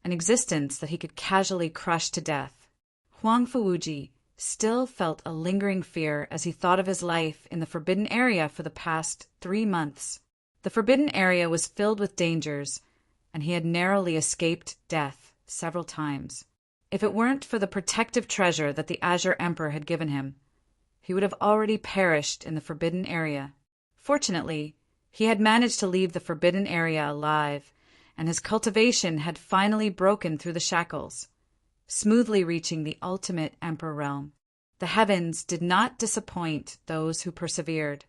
an existence that he could casually crush to death. Huang Fuwuji still felt a lingering fear as he thought of his life in the forbidden area for the past 3 months. The forbidden area was filled with dangers, and he had narrowly escaped death several times. If it weren't for the protective treasure that the Azure Emperor had given him, he would have already perished in the forbidden area. Fortunately, he had managed to leave the forbidden area alive, and his cultivation had finally broken through the shackles, smoothly reaching the ultimate Emperor realm. The heavens did not disappoint those who persevered.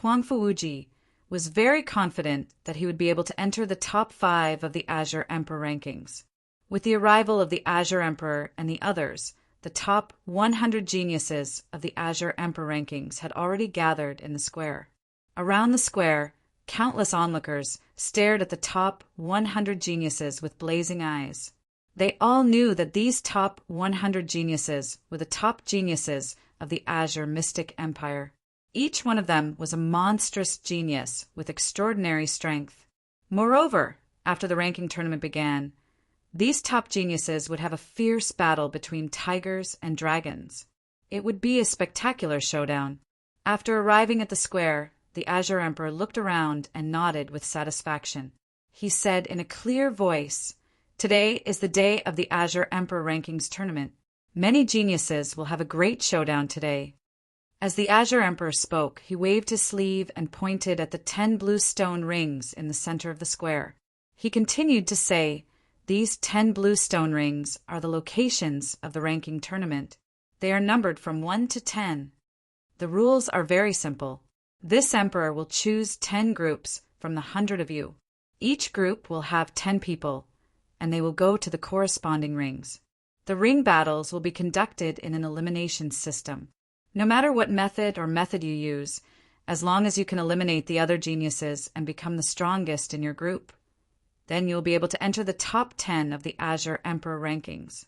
Huang Fuwuji was very confident that he would be able to enter the top 5 of the Azure Emperor rankings. With the arrival of the Azure Emperor and the others, the top 100 geniuses of the Azure Emperor rankings had already gathered in the square. Around the square, countless onlookers stared at the top 100 geniuses with blazing eyes. They all knew that these top 100 geniuses were the top geniuses of the Azure Mystic Empire. Each one of them was a monstrous genius with extraordinary strength. Moreover, after the ranking tournament began, these top geniuses would have a fierce battle between tigers and dragons. It would be a spectacular showdown. After arriving at the square, the Azure Emperor looked around and nodded with satisfaction. He said in a clear voice, "Today is the day of the Azure Emperor Rankings tournament. Many geniuses will have a great showdown today." As the Azure Emperor spoke, he waved his sleeve and pointed at the 10 blue stone rings in the center of the square. He continued to say, "These 10 blue stone rings are the locations of the ranking tournament. They are numbered from 1 to 10. The rules are very simple. This emperor will choose 10 groups from the 100 of you. Each group will have 10 people, and they will go to the corresponding rings. The ring battles will be conducted in an elimination system. No matter what method you use, as long as you can eliminate the other geniuses and become the strongest in your group, then you will be able to enter the top 10 of the Azure Emperor rankings."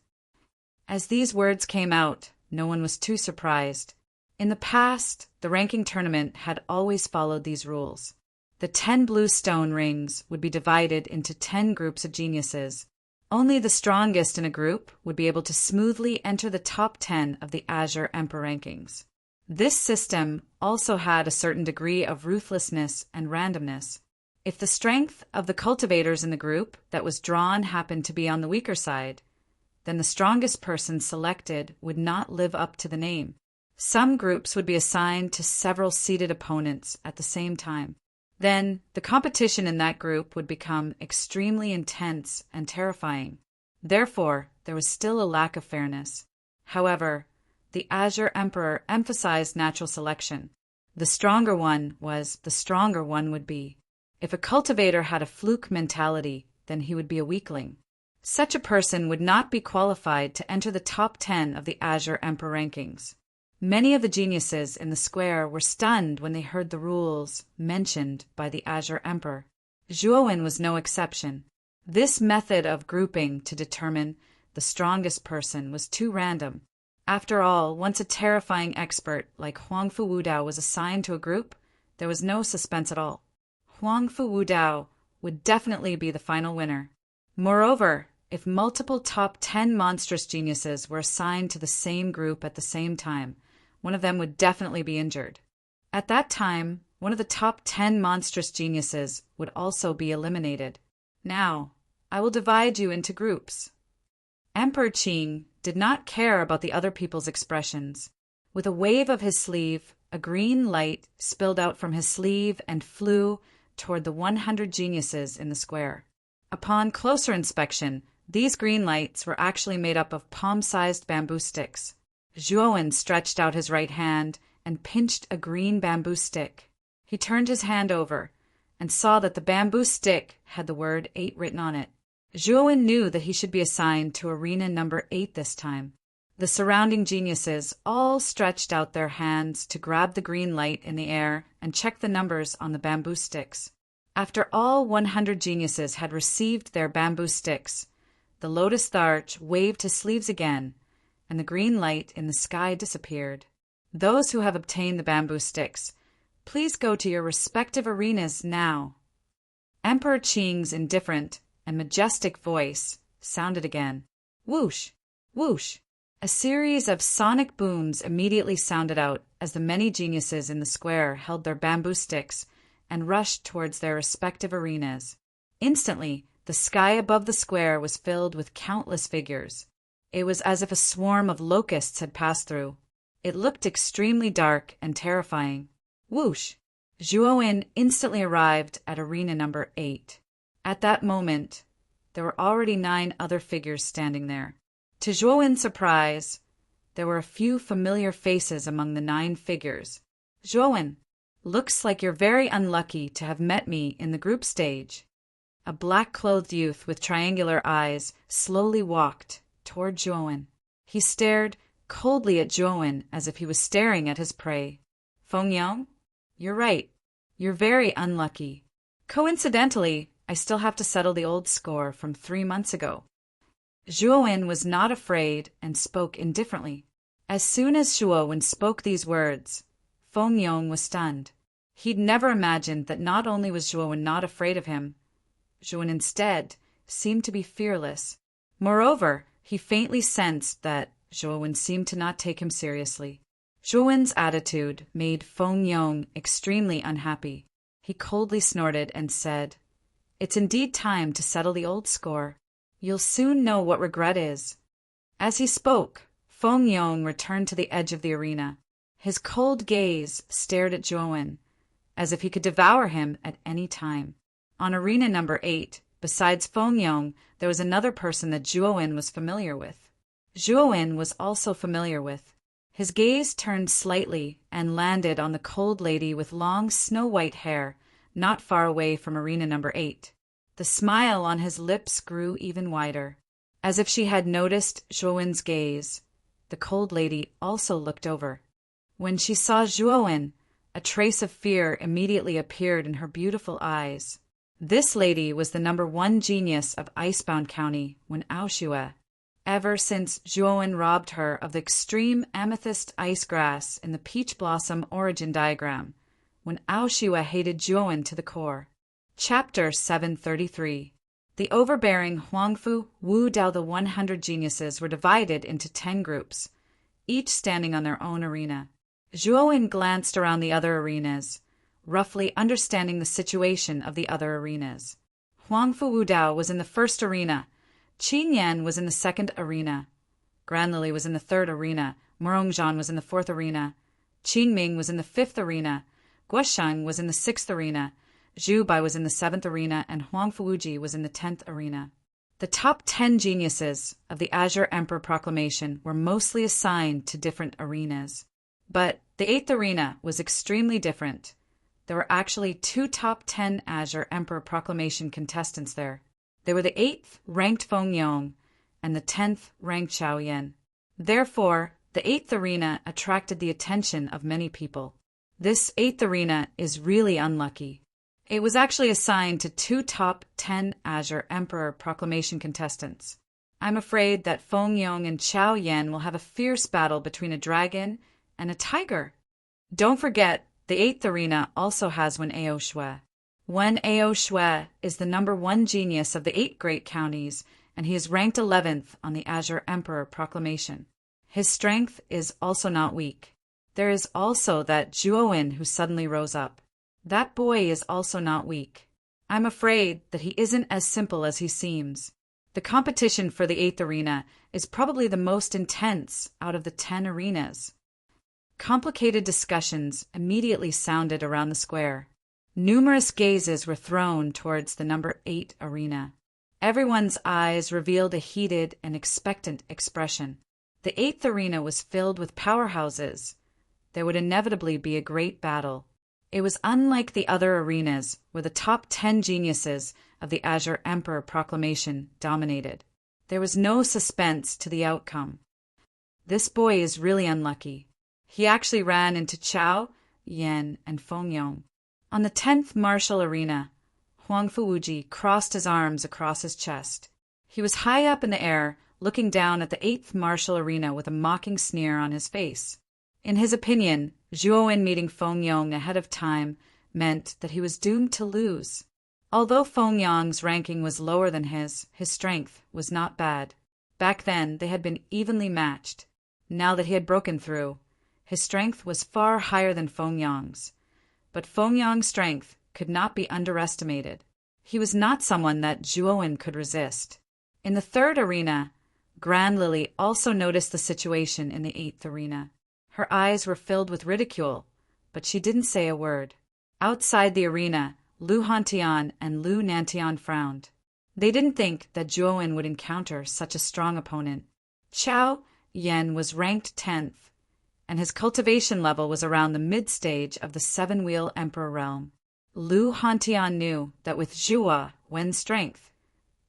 As these words came out, no one was too surprised. In the past, the ranking tournament had always followed these rules. The 10 blue stone rings would be divided into 10 groups of geniuses. Only the strongest in a group would be able to smoothly enter the top 10 of the Azure Emperor rankings. This system also had a certain degree of ruthlessness and randomness. If the strength of the cultivators in the group that was drawn happened to be on the weaker side, then the strongest person selected would not live up to the name. Some groups would be assigned to several seeded opponents at the same time. Then the competition in that group would become extremely intense and terrifying. Therefore, there was still a lack of fairness. However, the Azure Emperor emphasized natural selection. The stronger one was the stronger one would be. If a cultivator had a fluke mentality, then he would be a weakling. Such a person would not be qualified to enter the top 10 of the Azure Emperor rankings. Many of the geniuses in the square were stunned when they heard the rules mentioned by the Azure Emperor. Zhuowen was no exception. This method of grouping to determine the strongest person was too random. After all, once a terrifying expert like Huang Fuwudao was assigned to a group, there was no suspense at all. Huang Fuwudao would definitely be the final winner. Moreover, if multiple top 10 monstrous geniuses were assigned to the same group at the same time, one of them would definitely be injured. At that time, one of the top 10 monstrous geniuses would also be eliminated. Now, I will divide you into groups. Emperor Qing did not care about the other people's expressions. With a wave of his sleeve, a green light spilled out from his sleeve and flew toward the 100 geniuses in the square. Upon closer inspection, these green lights were actually made up of palm-sized bamboo sticks. Zhuowen stretched out his right hand and pinched a green bamboo stick. He turned his hand over and saw that the bamboo stick had the word 8 written on it. Zhuowen knew that he should be assigned to arena number 8 this time. The surrounding geniuses all stretched out their hands to grab the green light in the air and check the numbers on the bamboo sticks. After all 100 geniuses had received their bamboo sticks, the Lotus Tharch waved his sleeves again, and the green light in the sky disappeared. Those who have obtained the bamboo sticks, please go to your respective arenas now. Emperor Qing's indifferent and majestic voice sounded again. Whoosh! Whoosh! A series of sonic booms immediately sounded out as the many geniuses in the square held their bamboo sticks and rushed towards their respective arenas. Instantly, the sky above the square was filled with countless figures. It was as if a swarm of locusts had passed through. It looked extremely dark and terrifying. Whoosh! Zhuowen instantly arrived at arena number 8. At that moment, there were already 9 other figures standing there. To Zhuowen's surprise, there were a few familiar faces among the 9 figures. Zhuowen, looks like you're very unlucky to have met me in the group stage. A black-clothed youth with triangular eyes slowly walked toward Zhuowen. He stared coldly at Zhuowen as if he was staring at his prey. Fengyang, you're right. You're very unlucky. Coincidentally, I still have to settle the old score from 3 months ago. Zhuowen was not afraid and spoke indifferently. As soon as Zhuowen spoke these words, Fengyang was stunned. He'd never imagined that not only was Zhuowen not afraid of him, Zhuowen instead seemed to be fearless. Moreover, he faintly sensed that Zhuowen seemed to not take him seriously. Zhuowen's attitude made Fengyang extremely unhappy. He coldly snorted and said, It's indeed time to settle the old score. You'll soon know what regret is. As he spoke, Fengyang returned to the edge of the arena. His cold gaze stared at Zhuowen, as if he could devour him at any time. On arena number 8, besides Fengyang, there was another person that Zhuowen was familiar with. Zhuowen was also familiar with. His gaze turned slightly and landed on the cold lady with long snow-white hair, not far away from arena number 8. The smile on his lips grew even wider. As if she had noticed Zhuowen's gaze, the cold lady also looked over. When she saw Zhuowen, a trace of fear immediately appeared in her beautiful eyes. This lady was the number 1 genius of Icebound County, Wen Aoshue. Ever since Zhuowen robbed her of the extreme amethyst ice grass in the peach blossom origin diagram, Wen Aoshue hated Zhuowen to the core. Chapter 733. The overbearing Huangfu Wu Dao. The 100 geniuses were divided into 10 groups, each standing on their own arena. Zhuowen glanced around the other arenas, roughly understanding the situation of the other arenas. Huangfu Wu Dao was in the first arena. Qin Yan was in the second arena. Granlili was in the third arena. Morongzhan was in the fourth arena. Qin Ming was in the fifth arena. Guoshang was in the sixth arena. Zhu Bai was in the 7th arena, and Huangfu Wuji was in the 10th arena. The top 10 geniuses of the Azure Emperor Proclamation were mostly assigned to different arenas. But the 8th arena was extremely different. There were actually 2 top 10 Azure Emperor Proclamation contestants there. They were the 8th ranked Fengyang and the 10th ranked Xiaoyan. Therefore, the 8th arena attracted the attention of many people. This 8th arena is really unlucky. It was actually assigned to 2 top 10 Azure Emperor Proclamation contestants. I'm afraid that Fengyang and Xiaoyan will have a fierce battle between a dragon and a tiger. Don't forget, the 8th arena also has Wen Aoshue. Wen Aoshue is the number 1 genius of the 8 great counties, and he is ranked 11th on the Azure Emperor Proclamation. His strength is also not weak. There is also that Zhuowen who suddenly rose up. That boy is also not weak. I'm afraid that he isn't as simple as he seems. The competition for the 8th arena is probably the most intense out of the 10 arenas. Complicated discussions immediately sounded around the square. Numerous gazes were thrown towards the number 8 arena. Everyone's eyes revealed a heated and expectant expression. The 8th arena was filled with powerhouses. There would inevitably be a great battle. It was unlike the other arenas where the top 10 geniuses of the Azure Emperor Proclamation dominated. There was no suspense to the outcome. This boy is really unlucky. He actually ran into Chao, Yan, and Fengyang. On the 10th martial arena, Huangfu Wuji crossed his arms across his chest. He was high up in the air, looking down at the 8th martial arena with a mocking sneer on his face. In his opinion, Zhuo Wen meeting Feng Yong ahead of time meant that he was doomed to lose. Although Feng Yong's ranking was lower than his strength was not bad. Back then, they had been evenly matched. Now that he had broken through, his strength was far higher than Feng Yong's. But Feng Yong's strength could not be underestimated. He was not someone that Zhuo Wen could resist. In the 3rd arena, Grand Lily also noticed the situation in the 8th arena. Her eyes were filled with ridicule, but she didn't say a word. Outside the arena, Lu Hantian and Lu Nantian frowned. They didn't think that Zhuo Wen would encounter such a strong opponent. Chao Yan was ranked 10th, and his cultivation level was around the mid-stage of the 7-wheel Emperor realm. Lu Hantian knew that with Zhuo Wen's strength,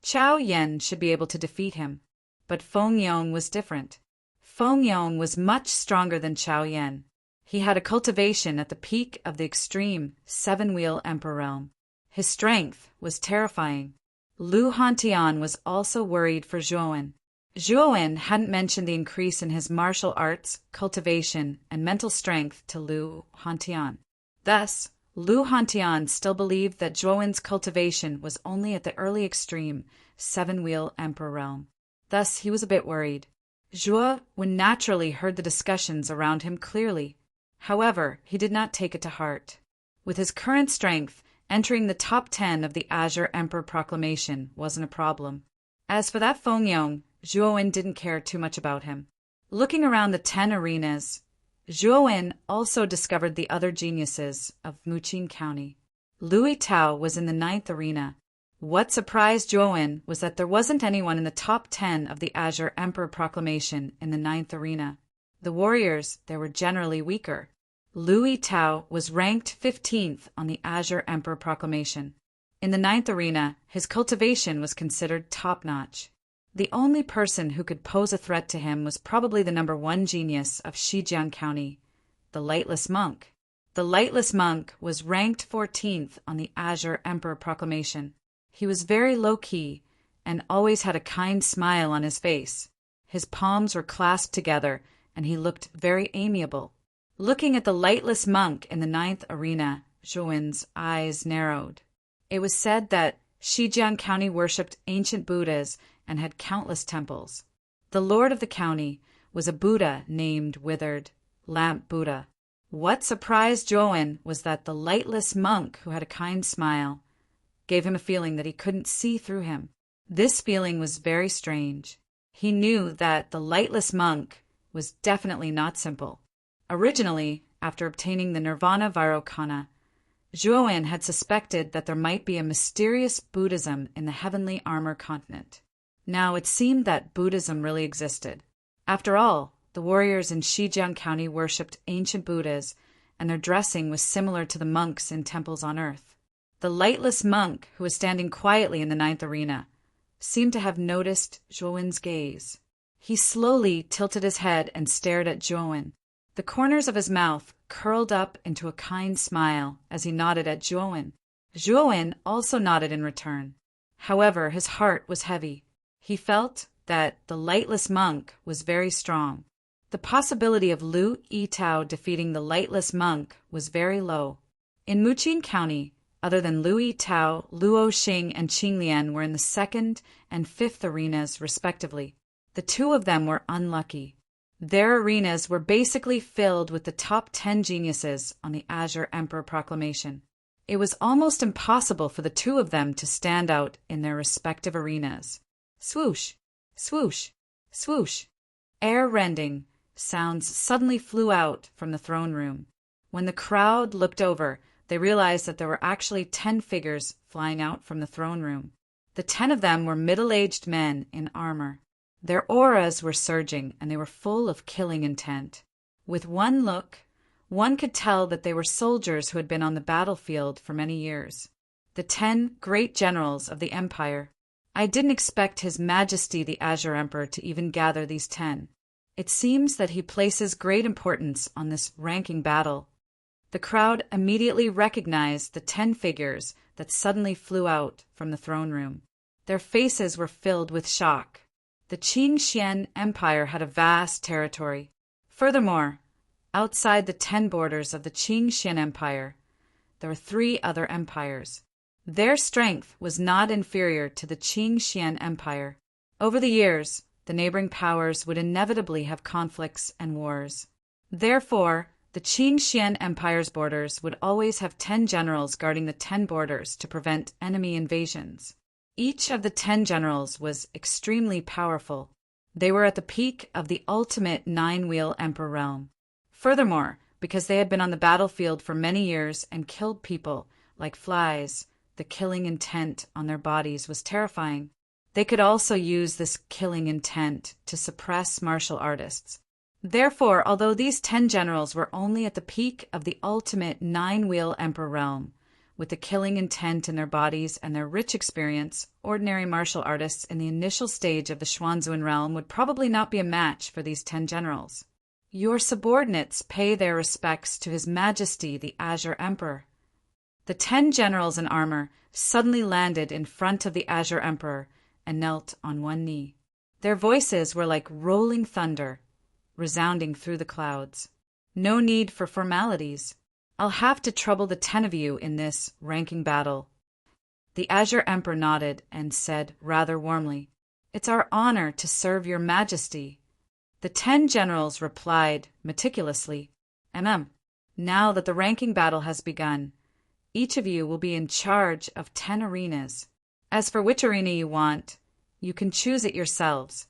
Chao Yan should be able to defeat him. But Feng Yong was different. Feng Yong was much stronger than Chao Yan. He had a cultivation at the peak of the extreme 7-wheel Emperor realm. His strength was terrifying. Lu Hantian was also worried for Zhuo Wen. Zhuo Wen hadn't mentioned the increase in his martial arts, cultivation, and mental strength to Lu Hantian. Thus, Lu Hantian still believed that Zhuo Wen's cultivation was only at the early extreme 7-wheel Emperor realm. Thus, he was a bit worried. Zhuo Wen naturally heard the discussions around him clearly. However, he did not take it to heart. With his current strength, entering the top 10 of the Azure Emperor Proclamation wasn't a problem. As for that Feng Yong, Zhuo Wen didn't care too much about him. Looking around the 10 arenas, Zhuo Wen also discovered the other geniuses of Muqing County. Lui Tao was in the 9th arena. What surprised Zhuo Wen was that there wasn't anyone in the top 10 of the Azure Emperor Proclamation in the 9th arena. The warriors there were generally weaker. Lui Tao was ranked 15th on the Azure Emperor Proclamation. In the 9th arena, his cultivation was considered top-notch. The only person who could pose a threat to him was probably the number 1 genius of Shijiang County, the Lightless Monk. The Lightless Monk was ranked 14th on the Azure Emperor Proclamation. He was very low-key and always had a kind smile on his face. His palms were clasped together, and he looked very amiable. Looking at the Lightless Monk in the 9th arena, Zhuo Wen's eyes narrowed. It was said that Shijiang County worshipped ancient Buddhas and had countless temples. The lord of the county was a Buddha named Withered Lamp Buddha. What surprised Zhuo Wen was that the Lightless Monk, who had a kind smile, gave him a feeling that he couldn't see through him. This feeling was very strange. He knew that the Lightless Monk was definitely not simple. Originally, after obtaining the Nirvana Vairocana, Zhuo Wen had suspected that there might be a mysterious Buddhism in the Heavenly Armor continent. Now it seemed that Buddhism really existed. After all, the warriors in Shijiang County worshipped ancient Buddhas, and their dressing was similar to the monks in temples on Earth. The Lightless Monk, who was standing quietly in the 9th arena, seemed to have noticed Zhuo Wen's gaze. He slowly tilted his head and stared at Zhuo Wen. The corners of his mouth curled up into a kind smile as he nodded at Zhuo Wen. Zhuo Wen also nodded in return. However, his heart was heavy. He felt that the Lightless Monk was very strong. The possibility of Lu Yitao defeating the Lightless Monk was very low. In Muqing County, other than Lu Yitao, Luo Xing, and Qinglian were in the 2nd and 5th arenas, respectively. The 2 of them were unlucky. Their arenas were basically filled with the top 10 geniuses on the Azure Emperor Proclamation. It was almost impossible for the 2 of them to stand out in their respective arenas. Swoosh, swoosh, swoosh. Air-rending sounds suddenly flew out from the throne room. When the crowd looked over, they realized that there were actually 10 figures flying out from the throne room. The 10 of them were middle-aged men in armor. Their auras were surging, and they were full of killing intent. With one look, one could tell that they were soldiers who had been on the battlefield for many years. The 10 great generals of the Empire. I didn't expect His Majesty the Azure Emperor to even gather these 10. It seems that he places great importance on this ranking battle. The crowd immediately recognized the 10 figures that suddenly flew out from the throne room. Their faces were filled with shock. The The Qing Empire had a vast territory. Furthermore, outside the 10 borders of the Qing Empire, there were 3 other empires. Their strength was not inferior to the Qing Empire. Over the years, the neighboring powers would inevitably have conflicts and wars. Therefore, the Qing Empire's borders would always have 10 generals guarding the 10 borders to prevent enemy invasions. Each of the 10 generals was extremely powerful. They were at the peak of the ultimate 9-wheel emperor realm. Furthermore, because they had been on the battlefield for many years and killed people like flies, the killing intent on their bodies was terrifying. They could also use this killing intent to suppress martial artists. Therefore, although these 10 generals were only at the peak of the ultimate 9-wheel emperor realm, with the killing intent in their bodies and their rich experience, ordinary martial artists in the initial stage of the Xuanzuan realm would probably not be a match for these 10 generals. Your subordinates pay their respects to His Majesty the Azure Emperor. The 10 generals in armor suddenly landed in front of the Azure Emperor and knelt on one knee. Their voices were like rolling thunder, resounding through the clouds. No need for formalities. I'll have to trouble the 10 of you in this ranking battle. The Azure Emperor nodded and said rather warmly, "It's our honor to serve your majesty." The 10 generals replied meticulously, Now that the ranking battle has begun, each of you will be in charge of 10 arenas. As for which arena you want, you can choose it yourselves."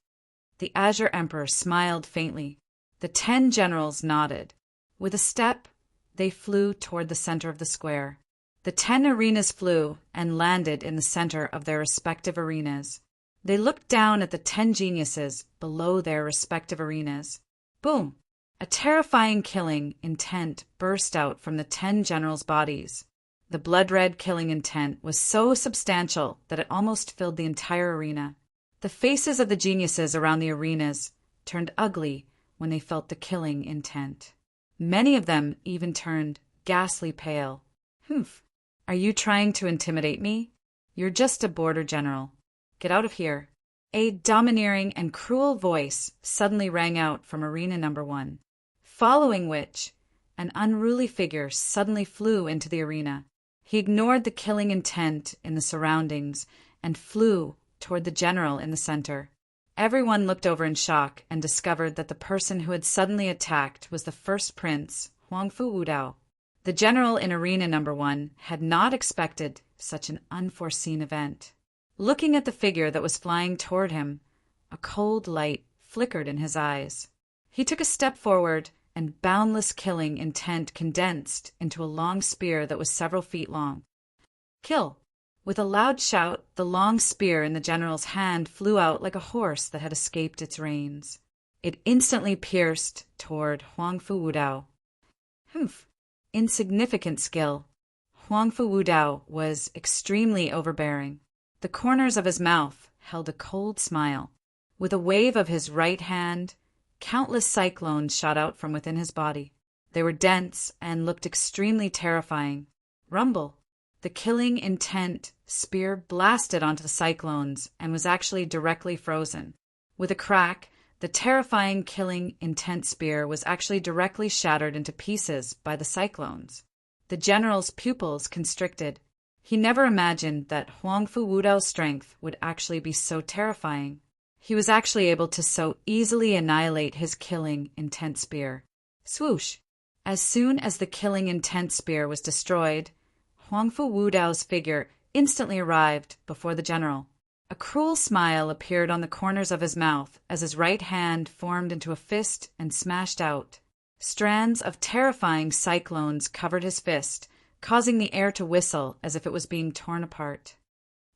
The Azure Emperor smiled faintly. The 10 generals nodded. With a step, they flew toward the center of the square. The 10 arenas flew and landed in the center of their respective arenas. They looked down at the 10 geniuses below their respective arenas. Boom! A terrifying killing intent burst out from the 10 generals' bodies. The blood-red killing intent was so substantial that it almost filled the entire arena. The faces of the geniuses around the arenas turned ugly when they felt the killing intent. Many of them even turned ghastly pale. "Humph! Are you trying to intimidate me? You're just a border general. Get out of here." A domineering and cruel voice suddenly rang out from arena number 1, following which an unruly figure suddenly flew into the arena. He ignored the killing intent in the surroundings and flew toward the general in the center. Everyone looked over in shock and discovered that the person who had suddenly attacked was the first prince, Huangfu Wudao. The general in arena number 1 had not expected such an unforeseen event. Looking at the figure that was flying toward him, a cold light flickered in his eyes. He took a step forward, and boundless killing intent condensed into a long spear that was several feet long. "Kill!" With a loud shout, the long spear in the general's hand flew out like a horse that had escaped its reins. It instantly pierced toward Huangfu Wudao. Humph! Insignificant skill. Huangfu Wudao was extremely overbearing. The corners of his mouth held a cold smile. With a wave of his right hand, countless cyclones shot out from within his body. They were dense and looked extremely terrifying. Rumble! The killing intent spear blasted onto the cyclones and was actually directly frozen. With a crack, the terrifying killing intent spear was actually directly shattered into pieces by the cyclones. The general's pupils constricted. He never imagined that Huangfu Wudao's strength would actually be so terrifying. He was actually able to so easily annihilate his killing intent spear. Swoosh! As soon as the killing intent spear was destroyed, Huangfu Wudao's figure instantly arrived before the general. A cruel smile appeared on the corners of his mouth as his right hand formed into a fist and smashed out. Strands of terrifying cyclones covered his fist, causing the air to whistle as if it was being torn apart.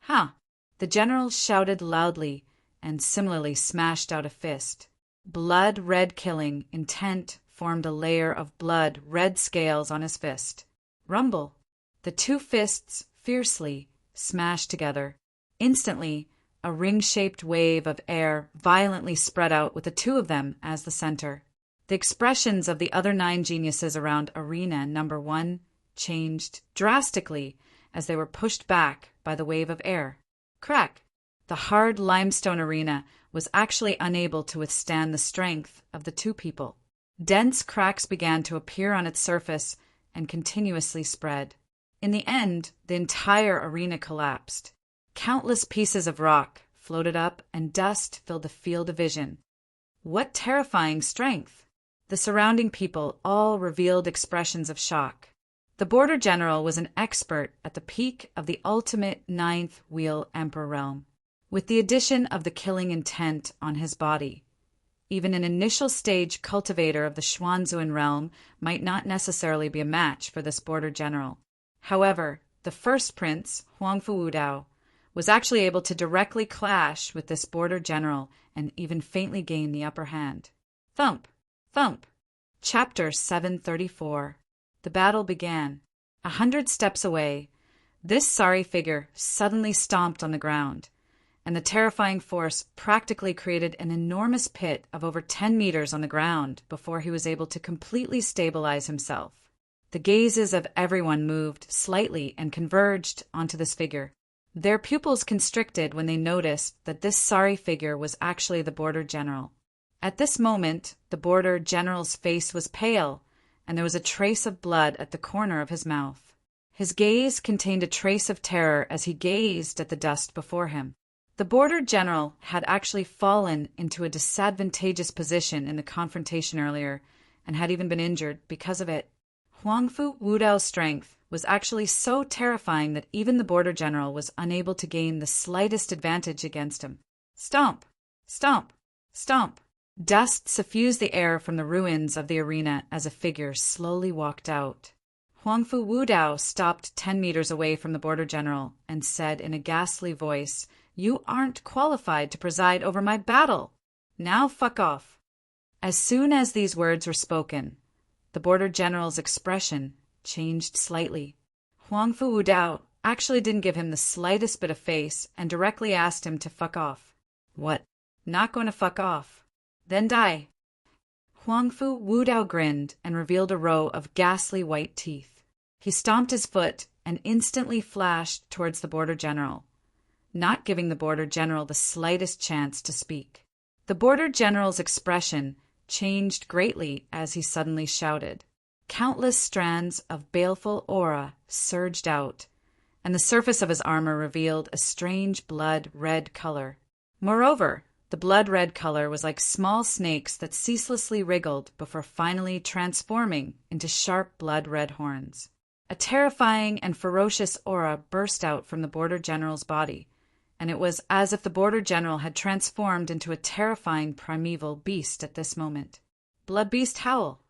"Ha!" The general shouted loudly and similarly smashed out a fist. Blood-red killing intent formed a layer of blood-red scales on his fist. Rumble! The 2 fists fiercely smashed together. Instantly, a ring-shaped wave of air violently spread out with the 2 of them as the center. The expressions of the other 9 geniuses around arena number 1 changed drastically as they were pushed back by the wave of air. Crack! The hard limestone arena was actually unable to withstand the strength of the two people. Dense cracks began to appear on its surface and continuously spread. In the end, the entire arena collapsed. Countless pieces of rock floated up and dust filled the field of vision. What terrifying strength! The surrounding people all revealed expressions of shock. The border general was an expert at the peak of the ultimate ninth wheel emperor realm, with the addition of the killing intent on his body. Even an initial stage cultivator of the Xuanzuan realm might not necessarily be a match for this border general. However, the first prince, Huangfu Wudao, was actually able to directly clash with this border general and even faintly gain the upper hand. Thump! Thump! Chapter 734. The battle began. 100 steps away, this sorry figure suddenly stomped on the ground, and the terrifying force practically created an enormous pit of over 10 meters on the ground before he was able to completely stabilize himself. The gazes of everyone moved slightly and converged onto this figure. Their pupils constricted when they noticed that this sorry figure was actually the border general. At this moment, the border general's face was pale, and there was a trace of blood at the corner of his mouth. His gaze contained a trace of terror as he gazed at the dust before him. The border general had actually fallen into a disadvantageous position in the confrontation earlier, and had even been injured because of it. Huangfu Wudao's strength was actually so terrifying that even the border general was unable to gain the slightest advantage against him. Stomp! Stomp! Stomp! Dust suffused the air from the ruins of the arena as a figure slowly walked out. Huangfu Wudao stopped 10 meters away from the border general and said in a ghastly voice, "You aren't qualified to preside over my battle. Now fuck off." As soon as these words were spoken, the border general's expression changed slightly. Huangfu Wudao actually didn't give him the slightest bit of face and directly asked him to fuck off. What? Not going to fuck off? Then die. Huangfu Wudao grinned and revealed a row of ghastly white teeth. He stomped his foot and instantly flashed towards the border general, not giving the border general the slightest chance to speak. The border general's expression changed greatly as he suddenly shouted. Countless strands of baleful aura surged out, and the surface of his armor revealed a strange blood-red color. Moreover, the blood-red color was like small snakes that ceaselessly wriggled before finally transforming into sharp blood-red horns. A terrifying and ferocious aura burst out from the border general's body, and it was as if the border general had transformed into a terrifying primeval beast at this moment. Blood beast howl!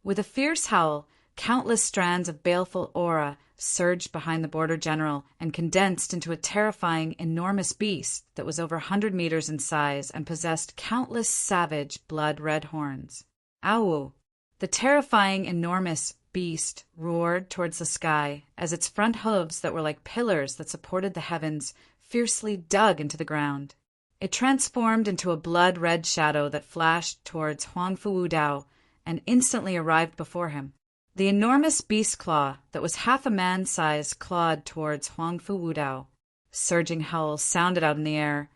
With a fierce howl, countless strands of baleful aura surged behind the border general and condensed into a terrifying, enormous beast that was over 100 meters in size and possessed countless savage, blood-red horns. Ow! The terrifying, enormous beast roared towards the sky as its front hooves that were like pillars that supported the heavens fiercely dug into the ground. It transformed into a blood-red shadow that flashed towards Huangfu Wudao and instantly arrived before him. The enormous beast claw that was half a man's size clawed towards Huangfu Wudao. Surging howls sounded out in the air,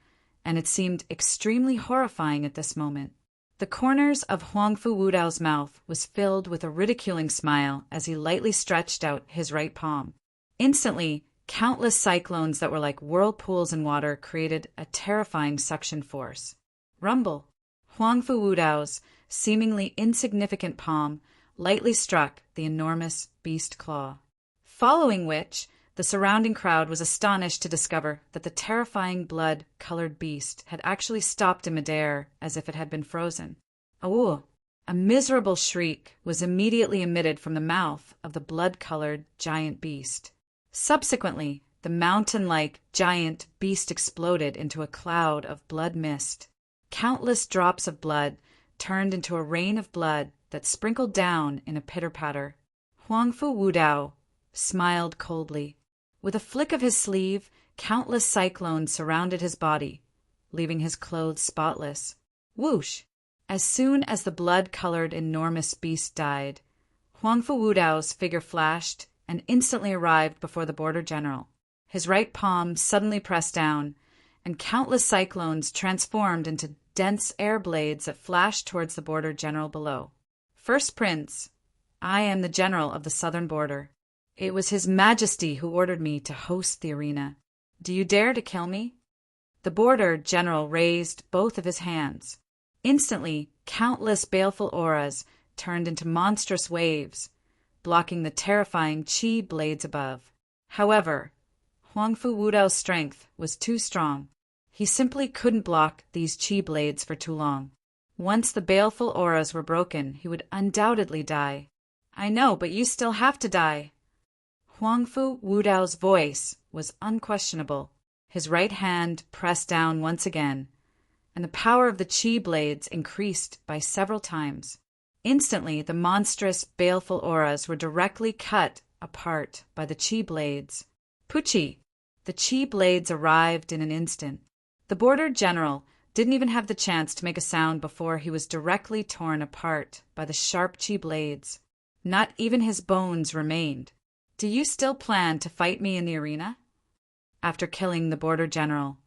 and it seemed extremely horrifying at this moment. The corners of Huangfu Wudao's mouth was filled with a ridiculing smile as he lightly stretched out his right palm. Instantly, countless cyclones that were like whirlpools in water created a terrifying suction force. Rumble! Huangfu Wudao's seemingly insignificant palm lightly struck the enormous beast claw. Following which, the surrounding crowd was astonished to discover that the terrifying blood-colored beast had actually stopped in midair as if it had been frozen. Ooh! A miserable shriek was immediately emitted from the mouth of the blood-colored giant beast. Subsequently, the mountain-like giant beast exploded into a cloud of blood mist. Countless drops of blood turned into a rain of blood that sprinkled down in a pitter-patter. Huangfu Wudao smiled coldly. With a flick of his sleeve, countless cyclones surrounded his body, leaving his clothes spotless. Whoosh! As soon as the blood-colored enormous beast died, Huangfu Wudao's figure flashed and instantly arrived before the border general. His right palm suddenly pressed down, and countless cyclones transformed into dense air blades that flashed towards the border general below. First Prince, I am the general of the southern border. It was His Majesty who ordered me to host the arena. Do you dare to kill me? The border general raised both of his hands. Instantly, countless baleful auras turned into monstrous waves, blocking the terrifying chi blades above. However, Huangfu Wudao's strength was too strong. He simply couldn't block these chi blades for too long. Once the baleful auras were broken, he would undoubtedly die. I know, but you still have to die. Huangfu Wudao's voice was unquestionable. His right hand pressed down once again, and the power of the chi blades increased by several times. Instantly, the monstrous, baleful auras were directly cut apart by the chi blades. Pucci! The chi blades arrived in an instant. The border general didn't even have the chance to make a sound before he was directly torn apart by the sharp chi blades. Not even his bones remained. Do you still plan to fight me in the arena? After killing the border general,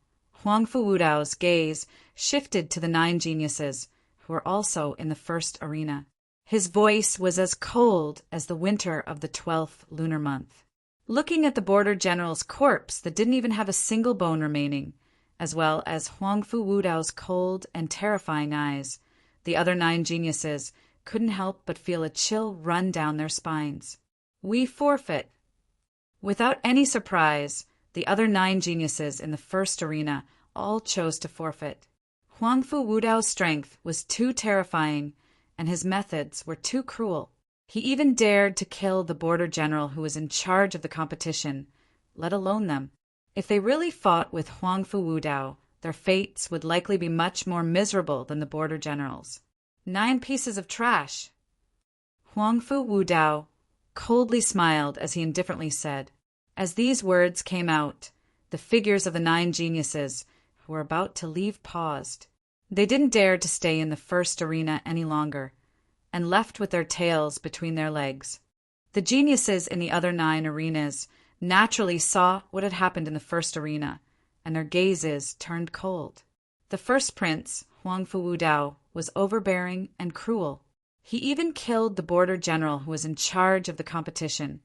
Huangfu Wudao's gaze shifted to the 9 geniuses, who were also in the first arena. His voice was as cold as the winter of the 12th lunar month. Looking at the border general's corpse that didn't even have a single bone remaining, as well as Huangfu Wudao's cold and terrifying eyes, the other 9 geniuses couldn't help but feel a chill run down their spines. We forfeit. Without any surprise, the other 9 geniuses in the first arena all chose to forfeit. Huangfu Wudao's strength was too terrifying, and his methods were too cruel. He even dared to kill the border general who was in charge of the competition, let alone them. If they really fought with Huangfu Wudao, their fates would likely be much more miserable than the border general's. 9 pieces of trash. Huangfu Wudao coldly smiled as he indifferently said. As these words came out, the figures of the 9 geniuses who were about to leave paused. They didn't dare to stay in the first arena any longer, and left with their tails between their legs. The geniuses in the other 9 arenas naturally saw what had happened in the first arena, and their gazes turned cold. The first prince, Huangfu Wudao, was overbearing and cruel. He even killed the border general who was in charge of the competition,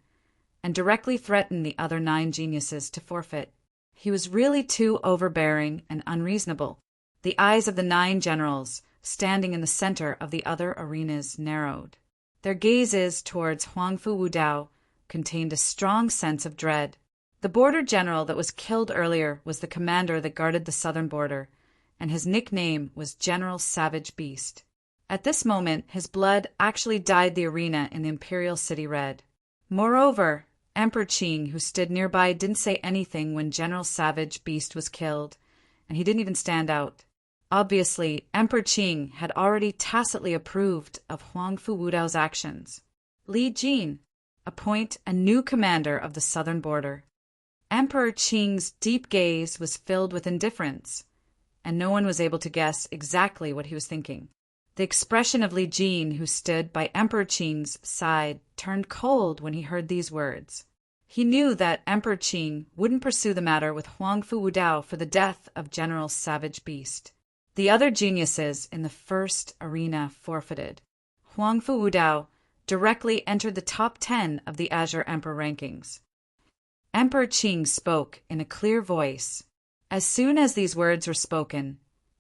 and directly threatened the other 9 geniuses to forfeit. He was really too overbearing and unreasonable. The eyes of the 9 generals, standing in the center of the other arenas, narrowed. Their gazes towards Huangfu Wudao contained a strong sense of dread. The border general that was killed earlier was the commander that guarded the southern border, and his nickname was General Savage Beast. At this moment, his blood actually dyed the arena in the imperial city red. Moreover, Emperor Qing, who stood nearby, didn't say anything when General Savage Beast was killed, and he didn't even stand out. Obviously, Emperor Qing had already tacitly approved of Huangfu Wudao's actions. Li Jin, appoint a new commander of the southern border. Emperor Qing's deep gaze was filled with indifference, and no one was able to guess exactly what he was thinking. The expression of Li Jin, who stood by Emperor Qing's side, turned cold when he heard these words. He knew that Emperor Qing wouldn't pursue the matter with Huangfu Wudao for the death of General Savage Beast. The other geniuses in the first arena forfeited. Huangfu Wudao directly entered the top 10 of the Azure Emperor rankings. Emperor Qing spoke in a clear voice. As soon as these words were spoken,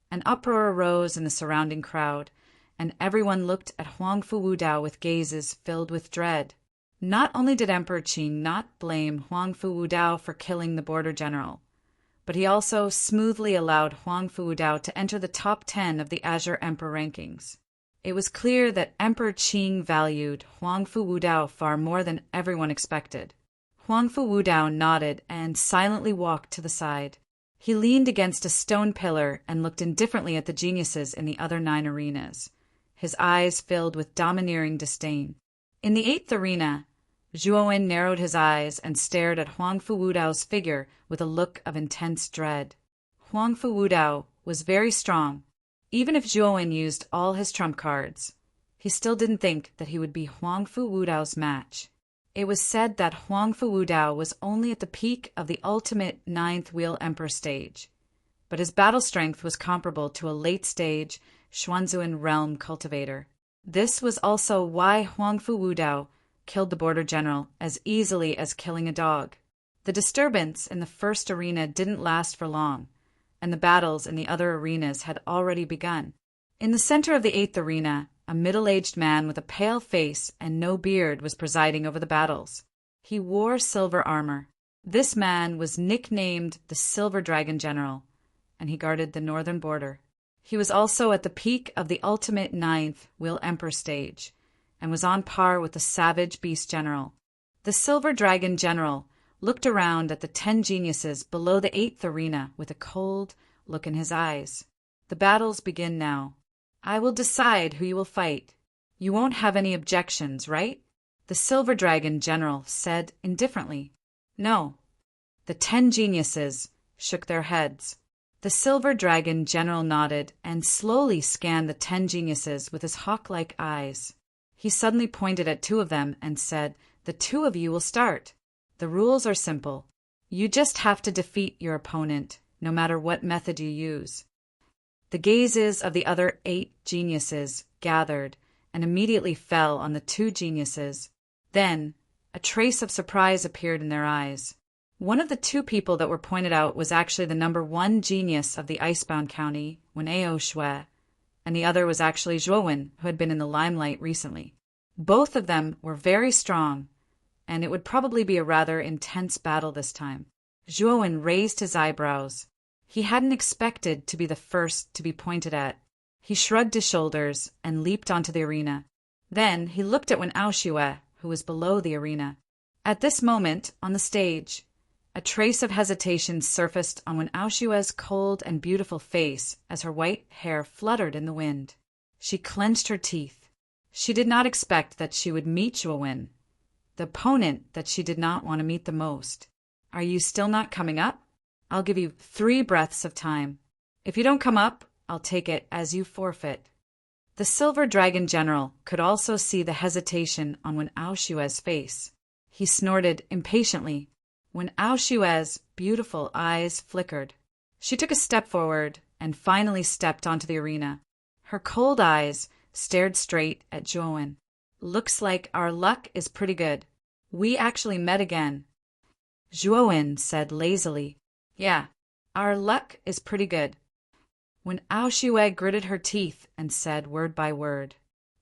an uproar arose in the surrounding crowd, and everyone looked at Huangfu Wudao with gazes filled with dread. Not only did Emperor Qing not blame Huangfu Wudao for killing the border general, but he also smoothly allowed Huangfu Wudao to enter the top 10 of the Azure Emperor rankings. It was clear that Emperor Qing valued Huangfu Wudao far more than everyone expected. Huangfu Wudao nodded and silently walked to the side. He leaned against a stone pillar and looked indifferently at the geniuses in the other 9 arenas, his eyes filled with domineering disdain. In the 8th arena, Zhuowen narrowed his eyes and stared at Huangfu Wudao's figure with a look of intense dread. Huangfu Wudao was very strong. Even if Zhuowen used all his trump cards, he still didn't think that he would be Huangfu Wudao's match. It was said that Huangfu Wudao was only at the peak of the ultimate 9th Wheel Emperor stage, but his battle strength was comparable to a late-stage Xuanzuan realm cultivator. This was also why Huangfu Wudao killed the border general as easily as killing a dog. The disturbance in the first arena didn't last for long, and the battles in the other arenas had already begun. In the center of the 8th arena, a middle-aged man with a pale face and no beard was presiding over the battles. He wore silver armor. This man was nicknamed the Silver Dragon General, and he guarded the northern border. He was also at the peak of the ultimate 9th Wheel Emperor stage, and was on par with the Savage Beast General. The Silver Dragon General looked around at the 10 geniuses below the 8th arena with a cold look in his eyes. The battles begin now. I will decide who you will fight. You won't have any objections, right? The Silver Dragon General said indifferently. No. The 10 geniuses shook their heads. The Silver Dragon General nodded and slowly scanned the 10 geniuses with his hawk-like eyes. He suddenly pointed at 2 of them and said, "The 2 of you will start. The rules are simple. You just have to defeat your opponent, no matter what method you use." The gazes of the other 8 geniuses gathered and immediately fell on the 2 geniuses. Then, a trace of surprise appeared in their eyes. One of the 2 people that were pointed out was actually the number 1 genius of the Icebound County, Wen-Ao Shui, and the other was actually Zhuowen, who had been in the limelight recently. Both of them were very strong, and it would probably be a rather intense battle this time. Zhuowen raised his eyebrows. He hadn't expected to be the first to be pointed at. He shrugged his shoulders and leaped onto the arena. Then he looked at Wen-Ao Shui, who was below the arena. At this moment, on the stage, a trace of hesitation surfaced on Wen-Ao Shui's cold and beautiful face as her white hair fluttered in the wind. She clenched her teeth. She did not expect that she would meet Zhuowen, the opponent that she did not want to meet the most. Are you still not coming up? I'll give you 3 breaths of time. If you don't come up, I'll take it as you forfeit. The Silver Dragon General could also see the hesitation on Wen-Ao Shui's face. He snorted impatiently. Wen-Ao Shui's beautiful eyes flickered. She took a step forward and finally stepped onto the arena. Her cold eyes stared straight at Zhuowen. Looks like our luck is pretty good. We actually met again. Zhuowen said lazily. Yeah, our luck is pretty good. Wen-Ao Shui gritted her teeth and said word by word.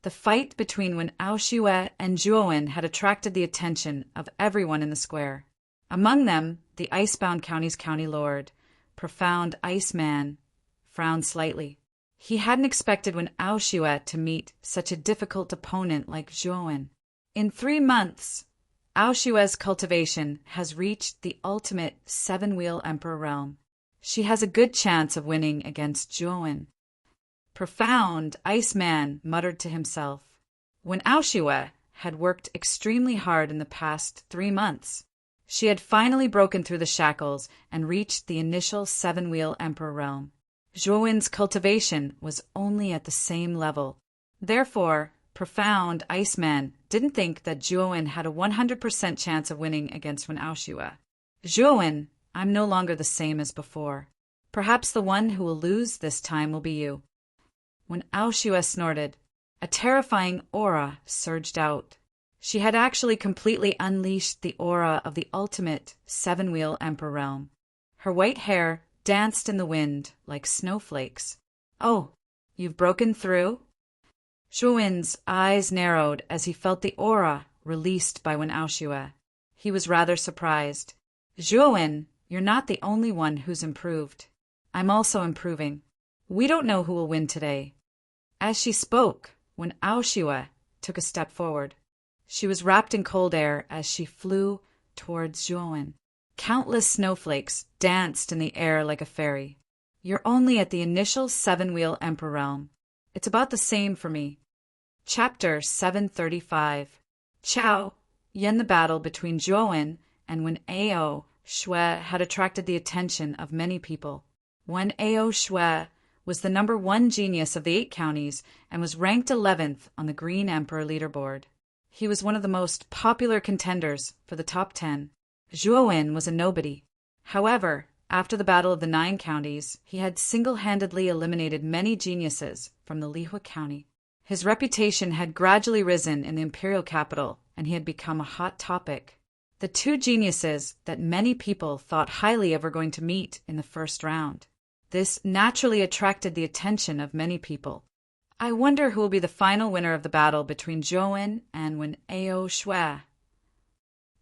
The fight between Wen-Ao Shui and Zhuowen had attracted the attention of everyone in the square. Among them, the Icebound County's county lord, Profound Iceman, frowned slightly. He hadn't expected Wen-Ao Shui to meet such a difficult opponent like Zhuowen. In 3 months, Ao Shui's cultivation has reached the ultimate 7-wheel emperor realm. She has a good chance of winning against Zhuowen. Profound Iceman muttered to himself. Wen-Ao Shui had worked extremely hard in the past 3 months. She had finally broken through the shackles and reached the initial 7-wheel emperor realm. Zhuowen's cultivation was only at the same level. Therefore, Profound Iceman didn't think that Zhuowen had a 100% chance of winning against Wen-Ao Shui. Zhuowen, I'm no longer the same as before. Perhaps the one who will lose this time will be you. Wen-Ao Shui snorted. A terrifying aura surged out. She had actually completely unleashed the aura of the ultimate 7-wheel emperor realm. Her white hair danced in the wind like snowflakes. Oh, you've broken through? Zhuowen's eyes narrowed as he felt the aura released by Wen-Ao Shui. He was rather surprised. Zhuowen, you're not the only one who's improved. I'm also improving. We don't know who will win today. As she spoke, Wen-Ao Shui took a step forward. She was wrapped in cold air as she flew towards Zhuowen. Countless snowflakes danced in the air like a fairy. You're only at the initial 7-wheel emperor realm. It's about the same for me. Chapter 735. Ciao! Yen. The battle between Zhuowen and Wen-Ao Shui had attracted the attention of many people. Wen-Ao Shui was the number 1 genius of the 8 counties and was ranked 11th on the Green Emperor leaderboard. He was one of the most popular contenders for the top 10. Zhuowen was a nobody. However, After the Battle of the Nine Counties, he had single-handedly eliminated many geniuses from the Lihue County. His reputation had gradually risen in the imperial capital, and he had become a hot topic. The two geniuses that many people thought highly of were going to meet in the first round. This naturally attracted the attention of many people. I wonder who will be the final winner of the battle between Zhuowen and Wen Ao Shui.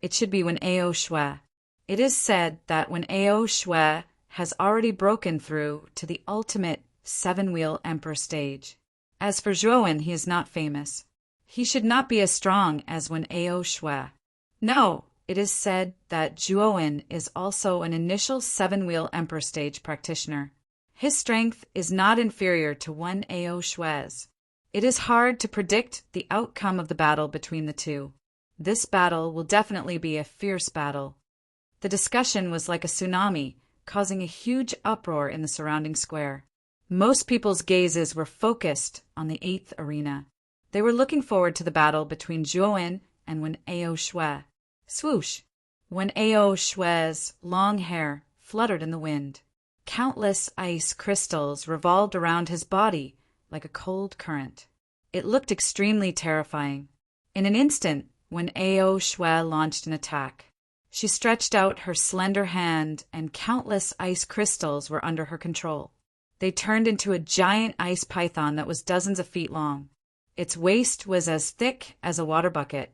It should be Wen Ao Shui. It is said that Wen Ao Shui has already broken through to the ultimate seven-wheel emperor stage. As for Zhuowen, he is not famous. He should not be as strong as Wen Ao Shui. No, it is said that Zhuowen is also an initial seven-wheel emperor stage practitioner. His strength is not inferior to Wen Ao Shui's. It is hard to predict the outcome of the battle between the two. This battle will definitely be a fierce battle. The discussion was like a tsunami, causing a huge uproar in the surrounding square. Most people's gazes were focused on the 8th arena. They were looking forward to the battle between Zhuowen and Wen Ao Shui. Swoosh! Wen Ao Shui's long hair fluttered in the wind. Countless ice crystals revolved around his body like a cold current. It looked extremely terrifying. In an instant, Wen Ao Shui launched an attack. She stretched out her slender hand, and countless ice crystals were under her control. They turned into a giant ice python that was dozens of feet long. Its waist was as thick as a water bucket.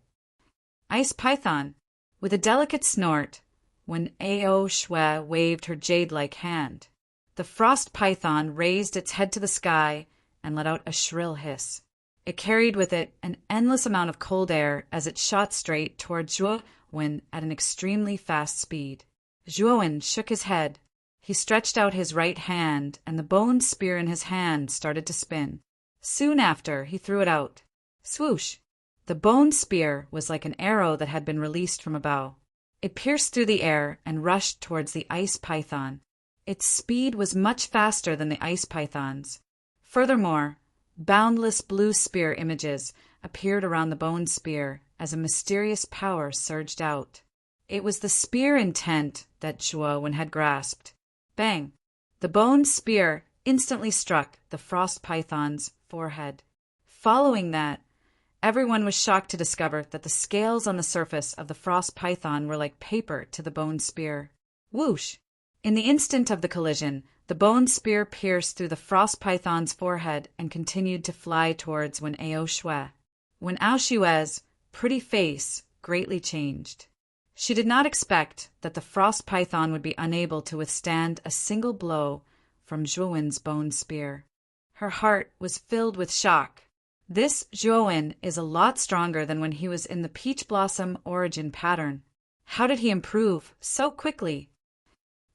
Ice python! With a delicate snort, Wen Ao Shui waved her jade-like hand. The frost python raised its head to the sky and let out a shrill hiss. It carried with it an endless amount of cold air as it shot straight toward Zhuowen at an extremely fast speed. Zhuowen shook his head. He stretched out his right hand, and the bone spear in his hand started to spin. Soon after, he threw it out. Swoosh! The bone spear was like an arrow that had been released from a bow. It pierced through the air and rushed towards the ice python. Its speed was much faster than the ice python's. Furthermore, boundless blue spear images appeared around the bone spear as a mysterious power surged out. It was the spear intent that Zhuowen had grasped. Bang! The bone spear instantly struck the frost python's forehead. Following that, everyone was shocked to discover that the scales on the surface of the frost python were like paper to the bone spear. Whoosh! In the instant of the collision, the bone spear pierced through the frost python's forehead and continued to fly towards Wen Ao Shui. Wen Ao Shui's pretty face greatly changed. She did not expect that the frost python would be unable to withstand a single blow from Zhuowen's bone spear. Her heart was filled with shock. This Zhuowen is a lot stronger than when he was in the peach blossom origin pattern. How did he improve so quickly?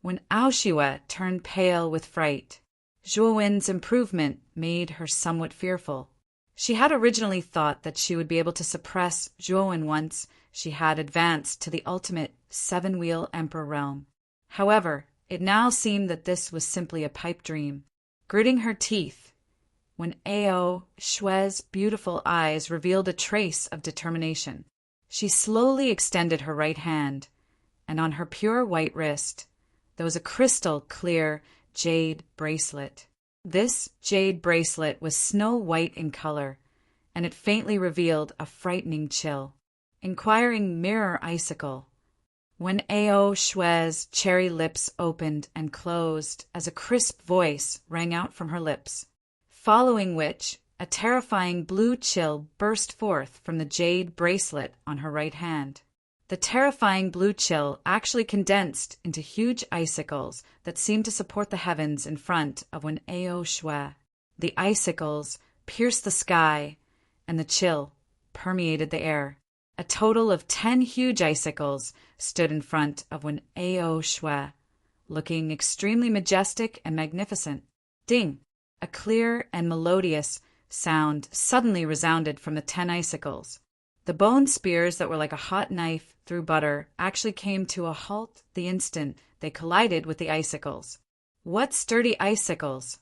When Ao Shui turned pale with fright, Zhuowen's improvement made her somewhat fearful. She had originally thought that she would be able to suppress Zhuowen once she had advanced to the ultimate seven-wheel emperor realm. However, it now seemed that this was simply a pipe dream. Gritting her teeth, Wen Ao Shui's beautiful eyes revealed a trace of determination. She slowly extended her right hand, and on her pure white wrist, there was a crystal-clear jade bracelet. This jade bracelet was snow-white in color, and it faintly revealed a frightening chill. Inquiring mirror icicle. Wen Ao Shui's cherry lips opened and closed as a crisp voice rang out from her lips, following which a terrifying blue chill burst forth from the jade bracelet on her right hand. The terrifying blue chill actually condensed into huge icicles that seemed to support the heavens in front of Wen Ao Shui. The icicles pierced the sky, and the chill permeated the air. A total of 10 huge icicles stood in front of Wen Ao Shui, looking extremely majestic and magnificent. Ding! A clear and melodious sound suddenly resounded from the 10 icicles. The bone spears that were like a hot knife through butter actually came to a halt the instant they collided with the icicles. What sturdy icicles!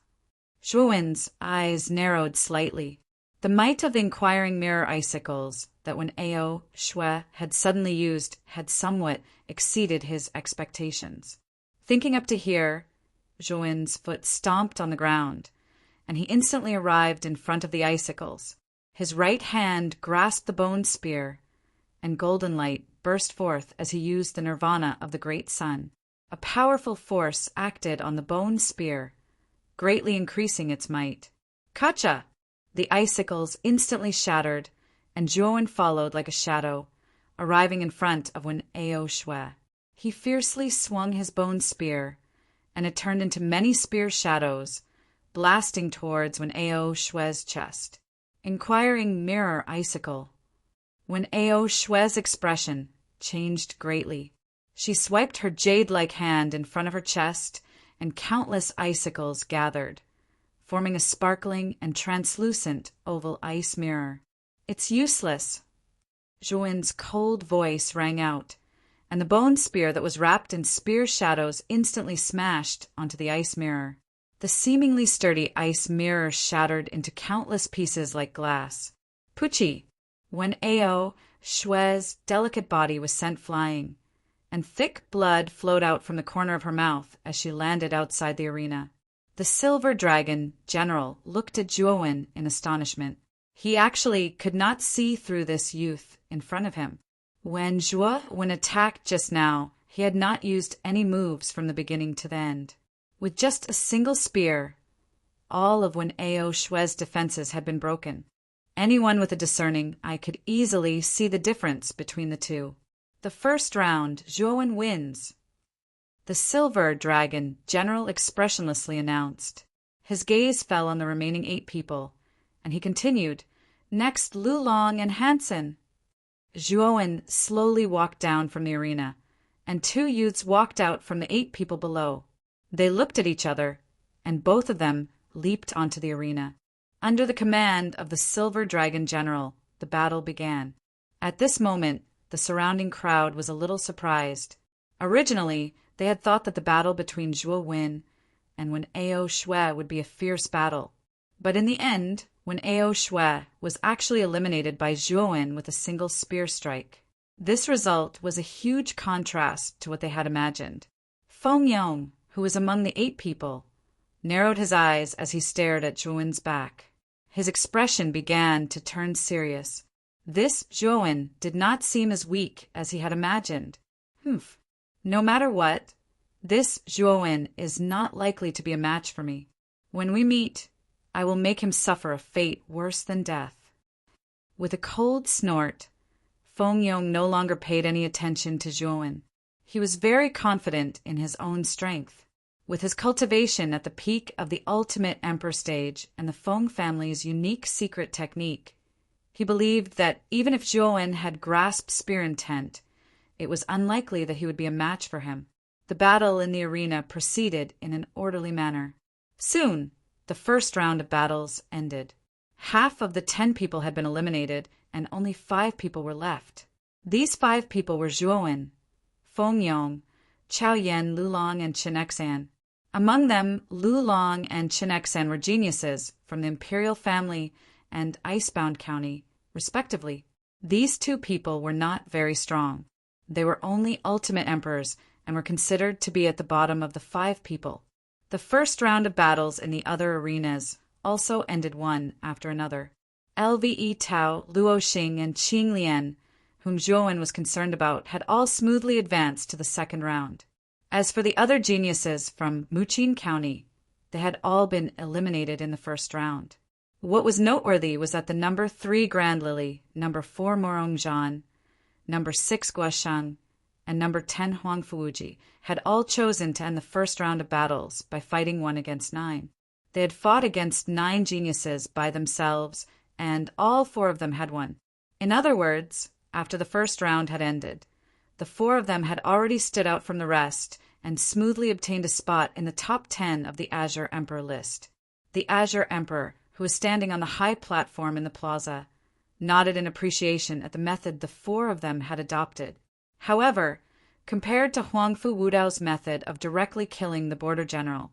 Zhuowen's eyes narrowed slightly. The might of the inquiring mirror icicles that Wen Ao Shui had suddenly used had somewhat exceeded his expectations. Thinking up to here, Zhuowen's foot stomped on the ground, and he instantly arrived in front of the icicles. His right hand grasped the bone spear, and golden light burst forth as he used the nirvana of the great sun. A powerful force acted on the bone spear, greatly increasing its might. Kacha! The icicles instantly shattered, and Zhuowen followed like a shadow, arriving in front of Wen Ao Shui. He fiercely swung his bone spear, and it turned into many spear shadows, blasting towards Wen Ao Shui's chest. Inquiring mirror icicle. Wen Ao Shui's expression changed greatly. She swiped her jade-like hand in front of her chest, and countless icicles gathered, forming a sparkling and translucent oval ice mirror. "It's useless." Zhuowen's cold voice rang out, and the bone spear that was wrapped in spear shadows instantly smashed onto the ice mirror. The seemingly sturdy ice mirror shattered into countless pieces like glass. Puchi! Wen Ao Shui's delicate body was sent flying, and thick blood flowed out from the corner of her mouth as she landed outside the arena. The silver dragon general looked at Zhuowen in astonishment. He actually could not see through this youth in front of him. When Zhuowen attacked just now, he had not used any moves from the beginning to the end. With just a single spear, all of Wen Ao Shui's defenses had been broken. Anyone with a discerning eye could easily see the difference between the two. The first round, Zhuowen wins. The silver dragon general expressionlessly announced. His gaze fell on the remaining 8 people, and he continued, "Next, Lulong and Hansen." Zhuowen slowly walked down from the arena, and 2 youths walked out from the 8 people below. They looked at each other, and both of them leaped onto the arena. Under the command of the Silver Dragon General, the battle began. At this moment, the surrounding crowd was a little surprised. Originally, they had thought that the battle between Zhuowen and Wen Ao Shui would be a fierce battle. But in the end, Wen Ao Shui was actually eliminated by Zhuowen with a single spear strike. This result was a huge contrast to what they had imagined. Feng Yong, who was among the 8 people, narrowed his eyes as he stared at Zhuowen's back. His expression began to turn serious. This Zhuowen did not seem as weak as he had imagined. No matter what, this Zhuowen is not likely to be a match for me. When we meet, I will make him suffer a fate worse than death. With a cold snort, Feng Yong no longer paid any attention to Zhuowen. He was very confident in his own strength. With his cultivation at the peak of the ultimate emperor stage and the Feng family's unique secret technique, he believed that even if Zhuowen had grasped spear intent, it was unlikely that he would be a match for him. The battle in the arena proceeded in an orderly manner. Soon, the first round of battles ended. Half of the 10 people had been eliminated, and only 5 people were left. These 5 people were Zhuowen, Feng Yong, Chao Yan, Lulong, and Chenexan. Among them, Lulong and Chenexan were geniuses from the imperial family and Icebound County, respectively. These 2 people were not very strong. They were only ultimate emperors and were considered to be at the bottom of the 5 people. The first round of battles in the other arenas also ended one after another. Lve Tao, Luo Xing, and Qing Lian, whom Zhuowen was concerned about, had all smoothly advanced to the second round. As for the other geniuses from Muqin County, they had all been eliminated in the first round. What was noteworthy was that the number 3 Grand Lily, number 4 Morongzhan, number 6 Guasheng, and number 10 Huangfuji had all chosen to end the first round of battles by fighting 1 against 9. They had fought against 9 geniuses by themselves, and all 4 of them had won. In other words, after the first round had ended, the 4 of them had already stood out from the rest and smoothly obtained a spot in the top 10 of the Azure Emperor list. The Azure Emperor, who was standing on the high platform in the plaza, nodded in appreciation at the method the 4 of them had adopted. However, compared to Huangfu Wudao's method of directly killing the border general,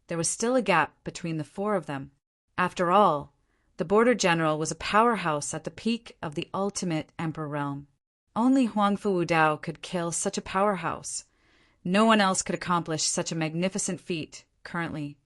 there was still a gap between the 4 of them. After all, the border general was a powerhouse at the peak of the ultimate emperor realm. Only Huangfu Wudao could kill such a powerhouse. No one else could accomplish such a magnificent feat. Currently,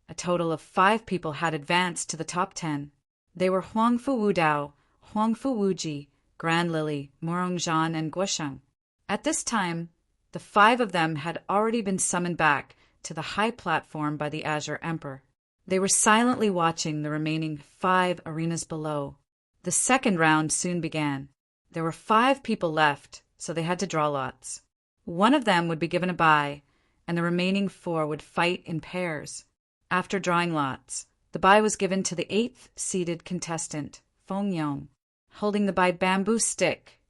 a total of 5 people had advanced to the top 10. They were Huangfu Wudao, Huangfu Wuji, Grand Lily, Morongzhan, and Guosheng. At this time, the 5 of them had already been summoned back to the high platform by the Azure Emperor. They were silently watching the remaining 5 arenas below. The second round soon began. There were 5 people left, so they had to draw lots. One of them would be given a bye, and the remaining 4 would fight in pairs. After drawing lots, the bye was given to the 8th-seeded contestant, Feng Yong. Holding the bamboo stick,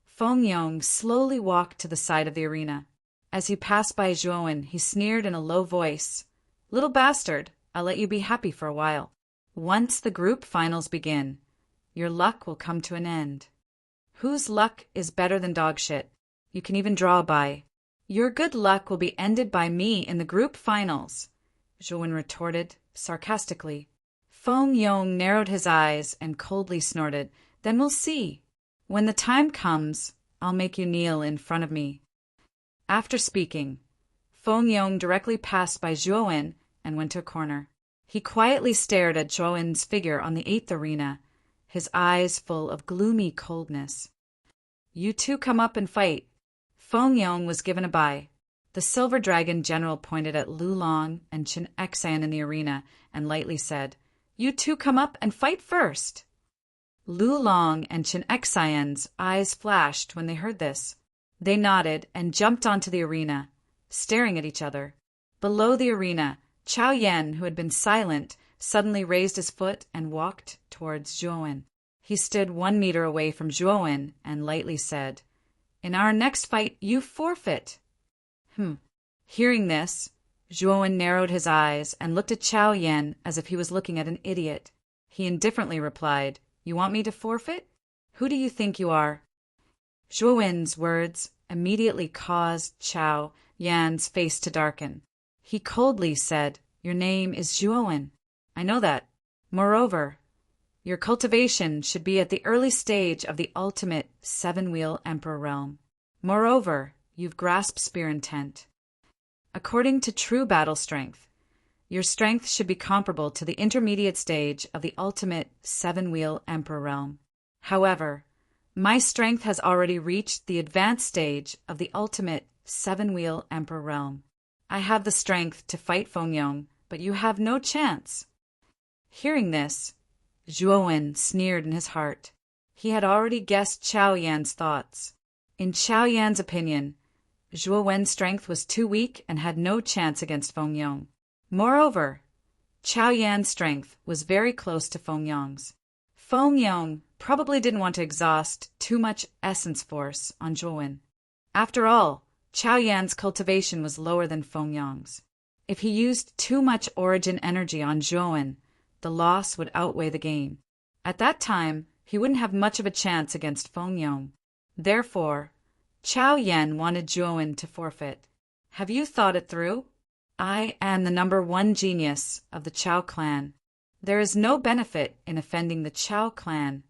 Feng Yong slowly walked to the side of the arena. As he passed by Zhuowen, he sneered in a low voice, "Little bastard, I'll let you be happy for a while. Once the group finals begin, your luck will come to an end. Whose luck is better than dog shit? You can even draw a bye. Your good luck will be ended by me in the group finals," Zhuowen retorted sarcastically. Feng Yong narrowed his eyes and coldly snorted, "Then we'll see. When the time comes, I'll make you kneel in front of me." After speaking, Feng Yong directly passed by Zhuowen and went to a corner. He quietly stared at Zhuowen's figure on the 8th arena, his eyes full of gloomy coldness. "You two come up and fight." Feng Yong was given a bye. The Silver Dragon General pointed at Lu Long and Qin Exan in the arena and lightly said, "You two come up and fight first." Lu Long and Qin Exan's eyes flashed when they heard this. They nodded and jumped onto the arena, staring at each other. Below the arena, Chao Yan, who had been silent, suddenly raised his foot and walked towards Zhuowen. He stood 1 meter away from Zhuowen and lightly said, "In our next fight, you forfeit." Hearing this, Zhuowen narrowed his eyes and looked at Chao Yan as if he was looking at an idiot. He indifferently replied, "You want me to forfeit? Who do you think you are?" Zhuowen's words immediately caused Chao Yan's face to darken. He coldly said, "Your name is Zhuowen. I know that. Moreover, your cultivation should be at the early stage of the ultimate 7-wheel emperor realm. Moreover, you've grasped spear intent. According to true battle strength, your strength should be comparable to the intermediate stage of the ultimate 7-wheel emperor realm. However, my strength has already reached the advanced stage of the ultimate 7-wheel emperor realm. I have the strength to fight Feng Yong, but you have no chance." Hearing this, Zhuowen sneered in his heart. He had already guessed Chao Yan's thoughts. In Chao Yan's opinion, Zhuowen's strength was too weak and had no chance against Feng Yong. Moreover, Chao Yan's strength was very close to Feng Yong's. Feng Yong probably didn't want to exhaust too much essence force on Zhuowen. After all, Chao Yan's cultivation was lower than Feng Yong's. If he used too much origin energy on Zhuowen, the loss would outweigh the gain. At that time, he wouldn't have much of a chance against Feng Yong. Therefore, Chao Yan wanted Zhuowen to forfeit. "Have you thought it through? I am the #1 genius of the Chao clan. There is no benefit in offending the Chao clan,"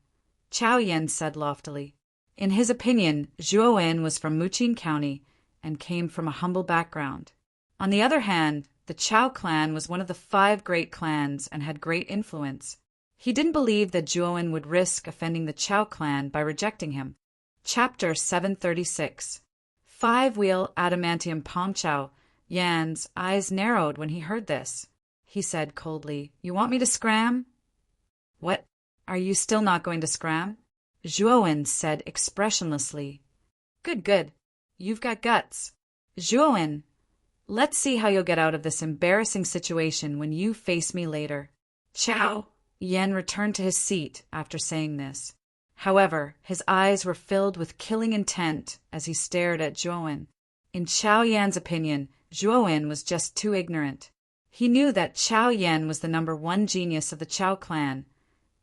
Chao Yan said loftily. In his opinion, Zhuowen was from Muqing County and came from a humble background. On the other hand, the Chao clan was one of the 5 great clans and had great influence. He didn't believe that Zhuowen would risk offending the Chao clan by rejecting him. Chapter 736. 5-wheel adamantium palm. Chao Yan's eyes narrowed when he heard this. He said coldly, "You want me to scram?" "What? Are you still not going to scram?" Zhuowen said expressionlessly. Good. You've got guts. Zhuowen, let's see how you'll get out of this embarrassing situation when you face me later." Chao Yan returned to his seat after saying this. However, his eyes were filled with killing intent as he stared at Zhuowen. In Chao Yan's opinion, Zhuowen was just too ignorant. He knew that Chao Yan was the #1 genius of the Chao clan,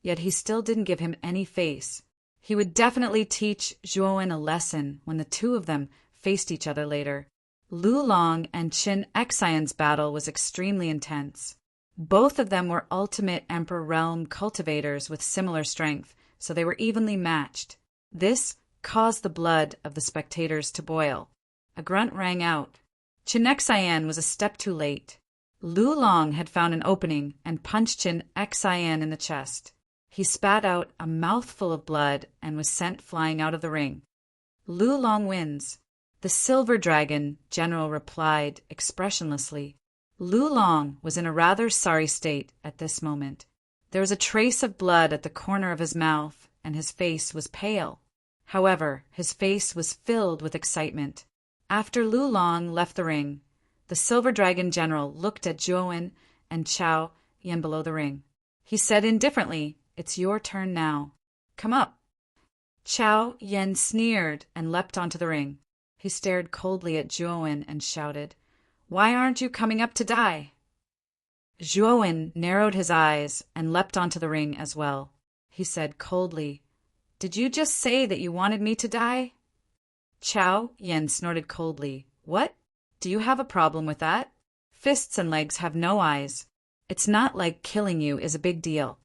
yet he still didn't give him any face. He would definitely teach Zhuowen a lesson when the two of them faced each other later. Lu Long and Qin Exion's battle was extremely intense. Both of them were ultimate Emperor Realm cultivators with similar strength, so they were evenly matched. This caused the blood of the spectators to boil. A grunt rang out. Chinexayan was a step too late. Lu Long had found an opening and punched Chinexayan in the chest. He spat out a mouthful of blood and was sent flying out of the ring. Lu Long wins. The Silver Dragon General replied expressionlessly. Lu Long was in a rather sorry state at this moment. There was a trace of blood at the corner of his mouth, and his face was pale. However, his face was filled with excitement. After Lu Long left the ring, the Silver Dragon General looked at Zhuowen and Chao Yan below the ring. He said indifferently, "It's your turn now. Come up." Chao Yan sneered and leapt onto the ring. He stared coldly at Zhuowen and shouted, "Why aren't you coming up to die?" Zhuowen narrowed his eyes and leapt onto the ring as well. He said coldly, "Did you just say that you wanted me to die?" Chao Yan snorted coldly. "What? Do you have a problem with that? Fists and legs have no eyes. It's not like killing you is a big deal.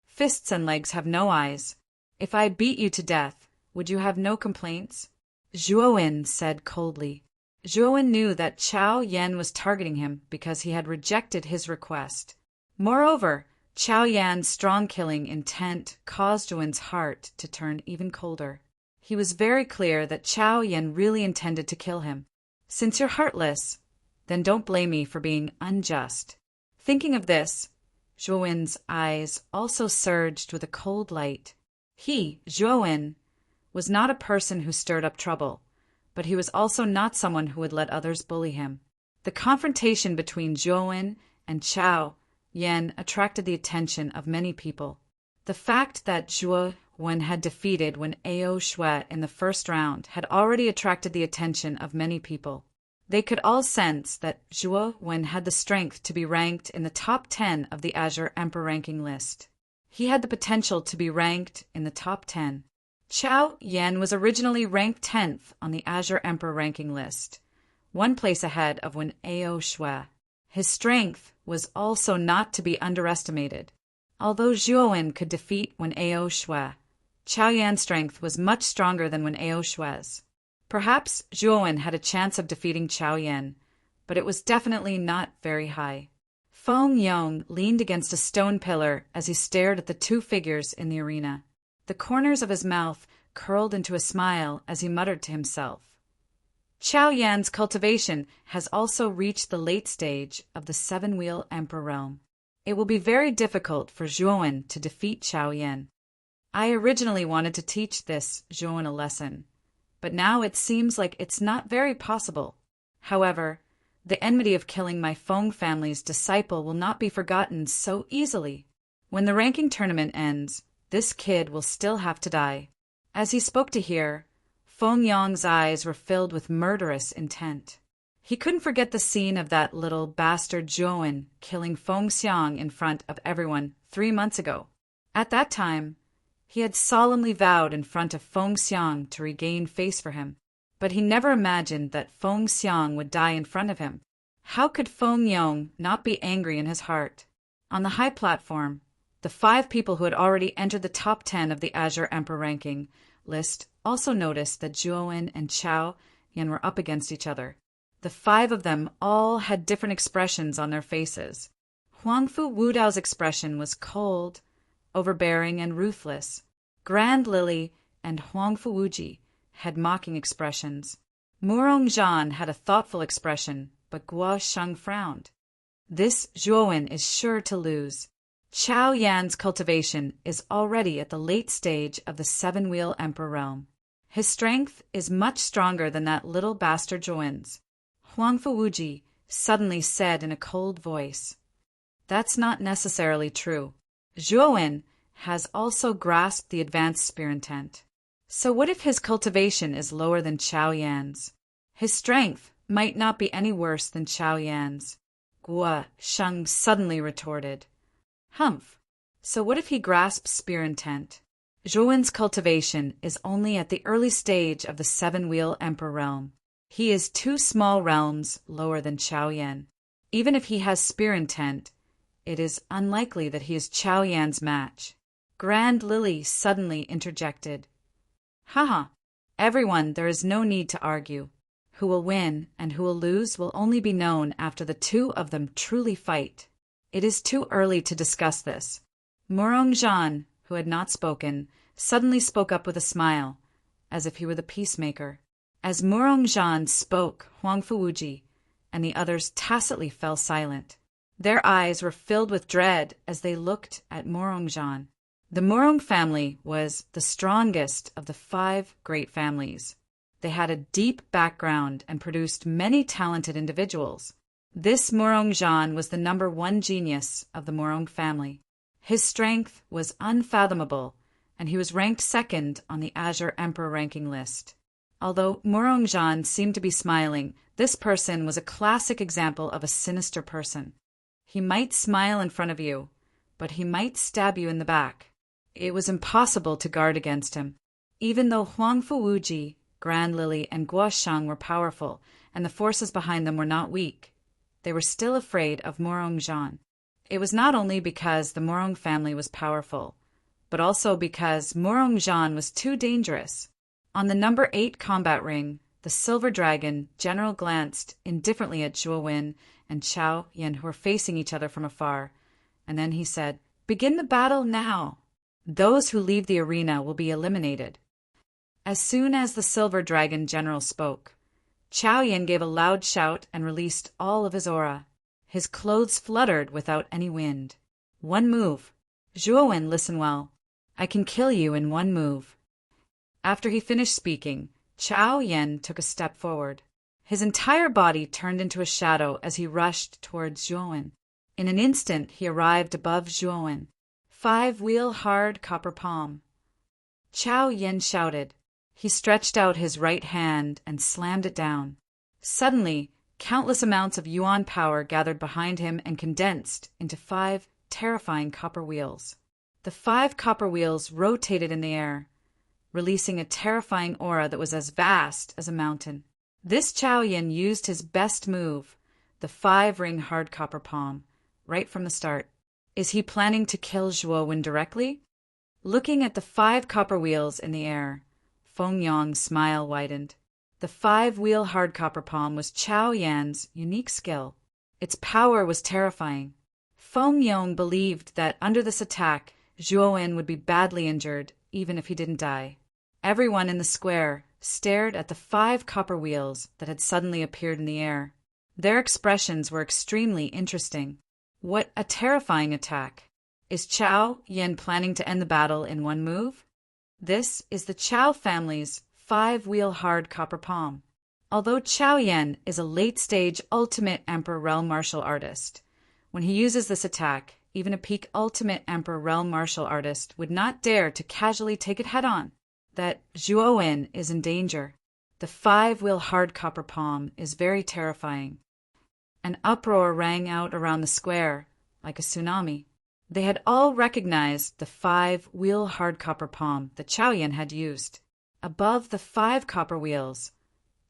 Fists and legs have no eyes. If I beat you to death, would you have no complaints?" Zhuowen said coldly. Zhuowen knew that Chao Yan was targeting him because he had rejected his request. Moreover, Chao Yan's strong-killing intent caused Zhuowen's heart to turn even colder. He was very clear that Chao Yan really intended to kill him. "Since you're heartless, then don't blame me for being unjust." Thinking of this, Zhuowen's eyes also surged with a cold light. He, Zhuowen, was not a person who stirred up trouble, but he was also not someone who would let others bully him. The confrontation between Zhuowen and Chao Yan attracted the attention of many people. The fact that Zhuowen had defeated Wen Ao Shui in the first round had already attracted the attention of many people. They could all sense that Zhuowen had the strength to be ranked in the top 10 of the Azure Emperor ranking list. He had the potential to be ranked in the top 10. Chao Yan was originally ranked 10th on the Azure Emperor ranking list, one place ahead of Wen Ao Shui. His strength was also not to be underestimated. Although Zhuowen could defeat Wen Ao Shui, Chao Yan's strength was much stronger than Wen Ao Shui's. Perhaps Zhuowen had a chance of defeating Chao Yan, but it was definitely not very high. Feng Yong leaned against a stone pillar as he stared at the two figures in the arena. The corners of his mouth curled into a smile as he muttered to himself. Chao Yan's cultivation has also reached the late stage of the seven-wheel Emperor realm. It will be very difficult for Zhuowen to defeat Chao Yan. I originally wanted to teach this Zhuowen a lesson, but now it seems like it's not very possible. However, the enmity of killing my Feng family's disciple will not be forgotten so easily. When the ranking tournament ends, this kid will still have to die. As he spoke to hear, Feng Yong's eyes were filled with murderous intent. He couldn't forget the scene of that little bastard Zhuowen killing Feng Xiang in front of everyone 3 months ago. At that time, he had solemnly vowed in front of Feng Xiang to regain face for him, but he never imagined that Feng Xiang would die in front of him. How could Feng Yong not be angry in his heart? On the high platform, the 5 people who had already entered the top 10 of the Azure Emperor ranking list also noticed that Zhuowen and Chao Yan were up against each other. The 5 of them all had different expressions on their faces. Huangfu Wudao's expression was cold, overbearing, and ruthless. Grand Lily and Huangfu Wuji had mocking expressions. Murong Zhan had a thoughtful expression, but Guo Sheng frowned. This Zhuowen is sure to lose. Chao Yan's cultivation is already at the late stage of the seven-wheel Emperor realm. His strength is much stronger than that little bastard Zhuowen's. Huangfu Wuji suddenly said in a cold voice, "That's not necessarily true. Zhuowen has also grasped the advanced spear intent. So what if his cultivation is lower than Chao Yan's? His strength might not be any worse than Chao Yan's." Guo Sheng suddenly retorted, "Humph. So what if he grasps spear intent? Zhuowen's cultivation is only at the early stage of the seven-wheel Emperor realm. He is 2 small realms lower than Chao Yan. Even if he has spear intent, it is unlikely that he is Chao Yan's match." Grand Lily suddenly interjected, "Haha, everyone, there is no need to argue. Who will win and who will lose will only be known after the two of them truly fight. It is too early to discuss this. Murongjan, who had not spoken, suddenly spoke up with a smile, as if he were the peacemaker. As Murongjan spoke, Huangfuwuji and the others tacitly fell silent. Their eyes were filled with dread as they looked at Murongjan. The Murong family was the strongest of the 5 great families. They had a deep background and produced many talented individuals. This Murongjan was the number 1 genius of the Murong family. His strength was unfathomable, and he was ranked 2nd on the Azure Emperor ranking list. Although Murongjan seemed to be smiling, this person was a classic example of a sinister person. He might smile in front of you, but he might stab you in the back. It was impossible to guard against him. Even though Huangfuwuji, Grand Lily, and Guoshang were powerful, and the forces behind them were not weak, they were still afraid of Murongjan. It was not only because the Murong family was powerful, but also because Murongjan was too dangerous. On the number 8 combat ring, the Silver Dragon General glanced indifferently at Zhuo Wen and Qiao Yan, who were facing each other from afar, and then he said, "Begin the battle now. Those who leave the arena will be eliminated." As soon as the Silver Dragon General spoke, Qiao Yan gave a loud shout and released all of his aura. His clothes fluttered without any wind. "One move. Zhuo Wen, listen well. I can kill you in 1 move." After he finished speaking, Qiao Yan took a step forward. His entire body turned into a shadow as he rushed towards Zhuo Wen. In an instant, he arrived above Zhuo Wen. 5-wheel hard copper palm. Qiao Yan shouted. He stretched out his right hand and slammed it down. Suddenly, countless amounts of yuan power gathered behind him and condensed into 5 terrifying copper wheels. The 5 copper wheels rotated in the air, releasing a terrifying aura that was as vast as a mountain. This Qiao Yan used his best move, the 5-ring hard copper palm, right from the start. Is he planning to kill Zhuo Wen directly? Looking at the 5 copper wheels in the air, Feng Yong's smile widened. The 5-wheel hard copper palm was Qiao Yan's unique skill. Its power was terrifying. Feng Yong believed that under this attack, Zhuo Wen would be badly injured, even if he didn't die. Everyone in the square stared at the 5 copper wheels that had suddenly appeared in the air. Their expressions were extremely interesting. What a terrifying attack! Is Qiao Yan planning to end the battle in 1 move? This is the Qiao family's 5-wheel hard copper palm. Although Qiao Yan is a late-stage ultimate Emperor Realm martial artist, when he uses this attack, even a peak ultimate Emperor Realm martial artist would not dare to casually take it head-on. That Zhuo Wen is in danger. The 5-wheel hard copper palm is very terrifying. An uproar rang out around the square, like a tsunami. They had all recognized the 5-wheel hard copper palm that Qiao Yan had used. Above the 5 copper wheels,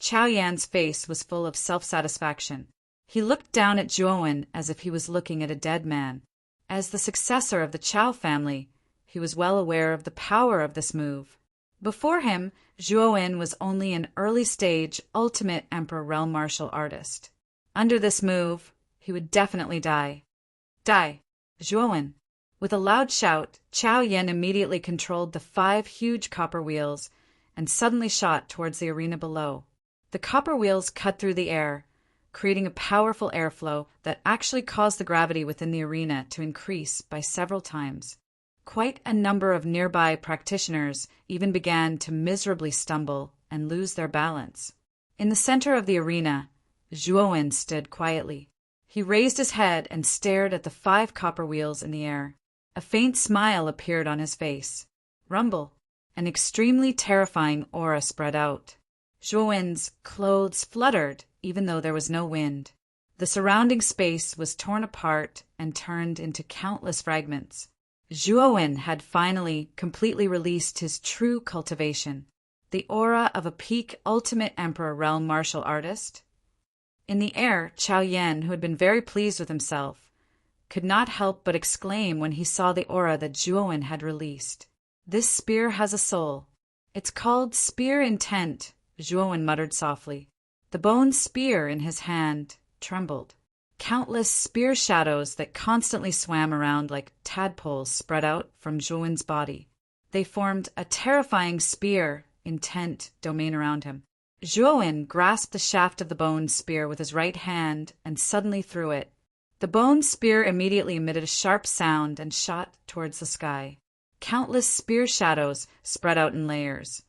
Qiao Yan's face was full of self-satisfaction. He looked down at Zhuo Wen as if he was looking at a dead man. As the successor of the Qiao family, he was well aware of the power of this move. Before him, Zhuo Wen was only an early-stage ultimate Emperor Realm martial artist. Under this move, he would definitely die. Die, Zhuo Wen. With a loud shout, Qiao Yan immediately controlled the 5 huge copper wheels and suddenly shot towards the arena below. The copper wheels cut through the air, creating a powerful airflow that actually caused the gravity within the arena to increase by several times. Quite a number of nearby practitioners even began to miserably stumble and lose their balance. In the center of the arena, Zhuo Wen stood quietly. He raised his head and stared at the 5 copper wheels in the air. A faint smile appeared on his face. Rumble. An extremely terrifying aura spread out. Zhuo Wen's clothes fluttered even though there was no wind. The surrounding space was torn apart and turned into countless fragments. Zhuo Wen had finally completely released his true cultivation, the aura of a peak ultimate Emperor Realm martial artist. In the air, Qiao Yan, who had been very pleased with himself, could not help but exclaim when he saw the aura that Zhuo Wen had released. This spear has a soul. It's called Spear Intent, Zhuo Wen muttered softly. The bone spear in his hand trembled. Countless spear shadows that constantly swam around like tadpoles spread out from Zhuowen's body. They formed a terrifying spear intent domain around him. Zhuowen grasped the shaft of the bone spear with his right hand and suddenly threw it. The bone spear immediately emitted a sharp sound and shot towards the sky. Countless spear shadows spread out in layers,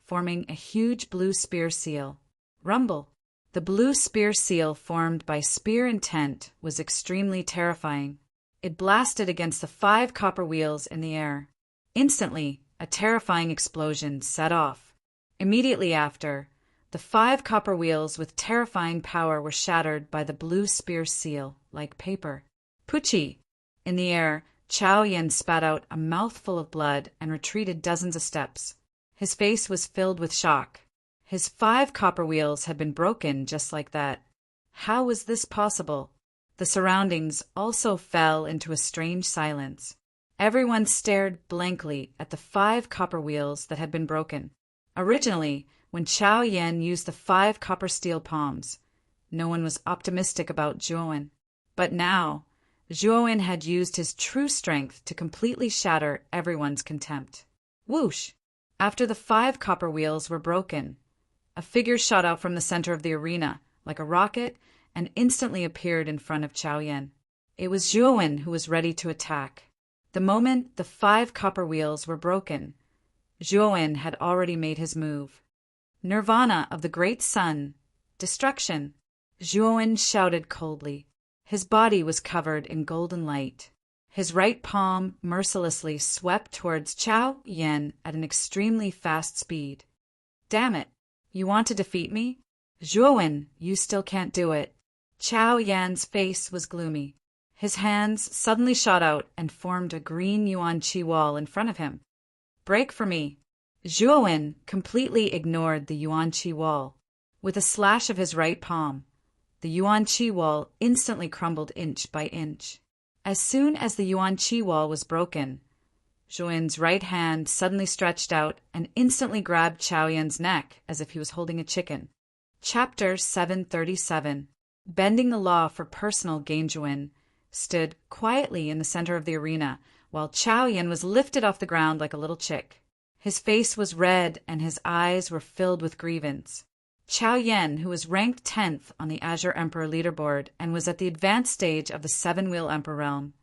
forming a huge blue spear seal. Rumble! The blue spear seal formed by spear intent was extremely terrifying. It blasted against the 5 copper wheels in the air. Instantly, a terrifying explosion set off. Immediately after, the 5 copper wheels with terrifying power were shattered by the blue spear seal, like paper. Pucci! In the air, Chao Yan spat out a mouthful of blood and retreated dozens of steps. His face was filled with shock. His 5 copper wheels had been broken just like that. How was this possible? The surroundings also fell into a strange silence. Everyone stared blankly at the 5 copper wheels that had been broken. Originally, when Chao Yan used the 5 copper steel palms, no one was optimistic about Zhuowen. But now, Zhuowen had used his true strength to completely shatter everyone's contempt. Whoosh! After the 5 copper wheels were broken, a figure shot out from the center of the arena, like a rocket, and instantly appeared in front of Chao Yan. It was Zhuowen who was ready to attack. The moment the 5 copper wheels were broken, Zhuowen had already made his move. Nirvana of the great sun, destruction! Zhuowen shouted coldly. His body was covered in golden light. His right palm mercilessly swept towards Chao Yan at an extremely fast speed. Damn it! You want to defeat me? Zhuowen, you still can't do it. Chao Yan's face was gloomy. His hands suddenly shot out and formed a green yuan qi wall in front of him. Break for me. Zhuowen completely ignored the yuan qi wall. With a slash of his right palm, the yuan qi wall instantly crumbled inch by inch. As soon as the yuan qi wall was broken, Zhuowen's right hand suddenly stretched out and instantly grabbed Chao Yan's neck as if he was holding a chicken. Chapter 737. Bending the law for personal gain. Zhuowen stood quietly in the center of the arena while Chao Yan was lifted off the ground like a little chick. His face was red and his eyes were filled with grievance. Chao Yan, who was ranked 10th on the Azure Emperor leaderboard and was at the advanced stage of the 7-wheel Emperor realm,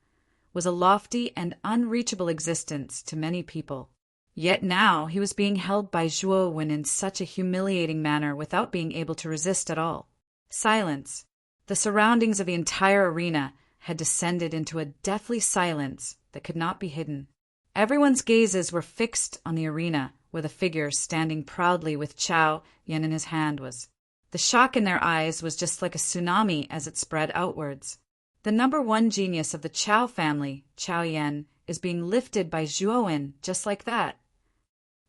was a lofty and unreachable existence to many people. Yet now he was being held by Zhuowen in such a humiliating manner without being able to resist at all. Silence. The surroundings of the entire arena had descended into a deathly silence that could not be hidden. Everyone's gazes were fixed on the arena where the figure standing proudly with Chao Yan in his hand was. The shock in their eyes was just like a tsunami as it spread outwards. The number 1 genius of the Chao family, Chao Yan, is being lifted by Zhuowen just like that.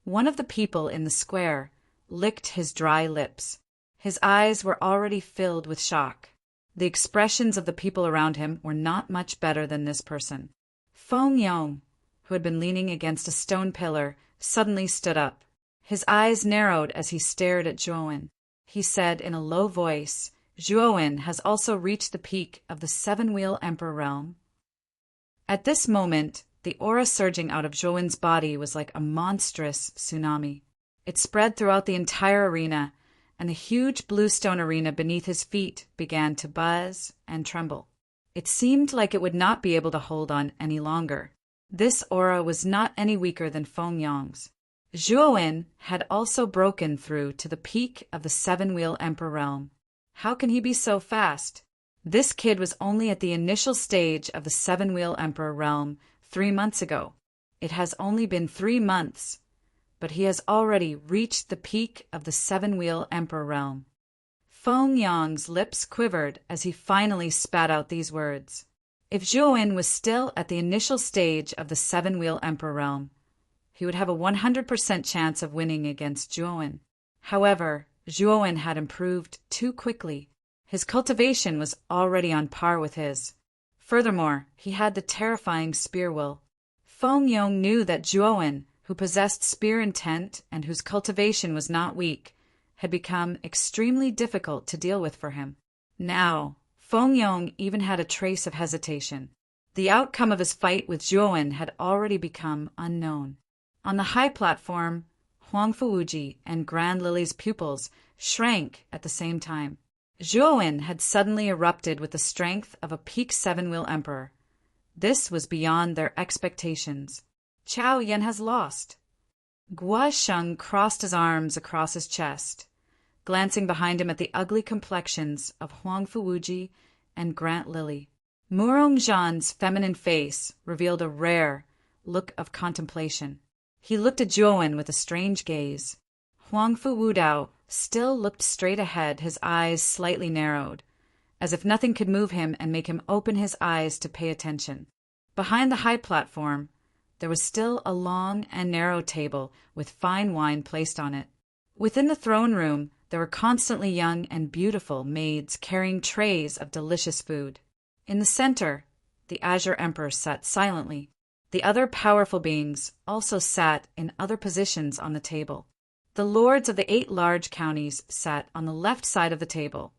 One of the people in the square licked his dry lips. His eyes were already filled with shock. The expressions of the people around him were not much better than this person. Feng Yong, who had been leaning against a stone pillar, suddenly stood up. His eyes narrowed as he stared at Zhuowen. He said in a low voice, Zhuowen has also reached the peak of the 7-wheel Emperor realm. At this moment, the aura surging out of Zhuowen's body was like a monstrous tsunami. It spread throughout the entire arena, and the huge bluestone arena beneath his feet began to buzz and tremble. It seemed like it would not be able to hold on any longer. This aura was not any weaker than Feng Yong's. Zhuowen had also broken through to the peak of the 7-wheel Emperor realm. How can he be so fast? This kid was only at the initial stage of the 7-wheel Emperor realm 3 months ago. It has only been 3 months, but he has already reached the peak of the 7-wheel Emperor realm. Feng Yong's lips quivered as he finally spat out these words. If Zhuowen was still at the initial stage of the 7-wheel Emperor realm, he would have a 100% chance of winning against Zhuowen. However, Zhuowen had improved too quickly. His cultivation was already on par with his. Furthermore, he had the terrifying spear will. Feng Yong knew that Zhuowen, who possessed spear intent and whose cultivation was not weak, had become extremely difficult to deal with for him. Now, Feng Yong even had a trace of hesitation. The outcome of his fight with Zhuowen had already become unknown. On the high platform, Huang Fuwuji and Grand Lily's pupils shrank at the same time. Zhuowen had suddenly erupted with the strength of a peak seven-wheel emperor. This was beyond their expectations. Chao Yan has lost. Gua Sheng crossed his arms across his chest, glancing behind him at the ugly complexions of Huang Fuwuji and Grant Lily. Murong Zhan's feminine face revealed a rare look of contemplation. He looked at Zhuowen with a strange gaze. Huang Fuwudao still looked straight ahead, his eyes slightly narrowed, as if nothing could move him and make him open his eyes to pay attention. Behind the high platform, there was still a long and narrow table with fine wine placed on it. Within the throne room, there were constantly young and beautiful maids carrying trays of delicious food. In the center, the Azure Emperor sat silently. The other powerful beings also sat in other positions on the table. The lords of the 8 large counties sat on the left side of the table,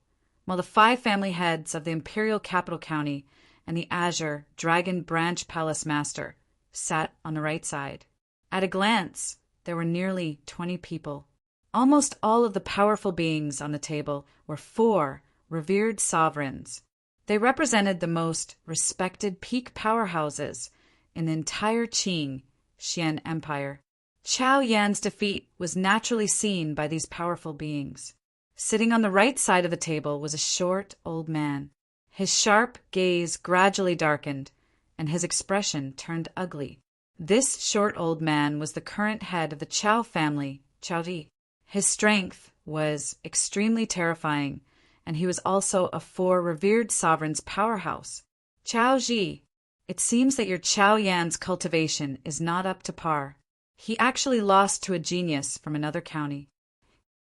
while the 5 family heads of the Imperial Capital County and the Azure Dragon Branch Palace Master sat on the right side. At a glance, there were nearly 20 people. Almost all of the powerful beings on the table were 4 revered sovereigns. They represented the most respected peak powerhouses in the entire Qing Xian Empire. Chao Yan's defeat was naturally seen by these powerful beings. Sitting on the right side of the table was a short old man. His sharp gaze gradually darkened, and his expression turned ugly. This short old man was the current head of the Chao family, Chao Di. His strength was extremely terrifying, and he was also a 4 revered sovereigns' powerhouse. Chao Ji, it seems that your Chao Yan's cultivation is not up to par. He actually lost to a genius from another county.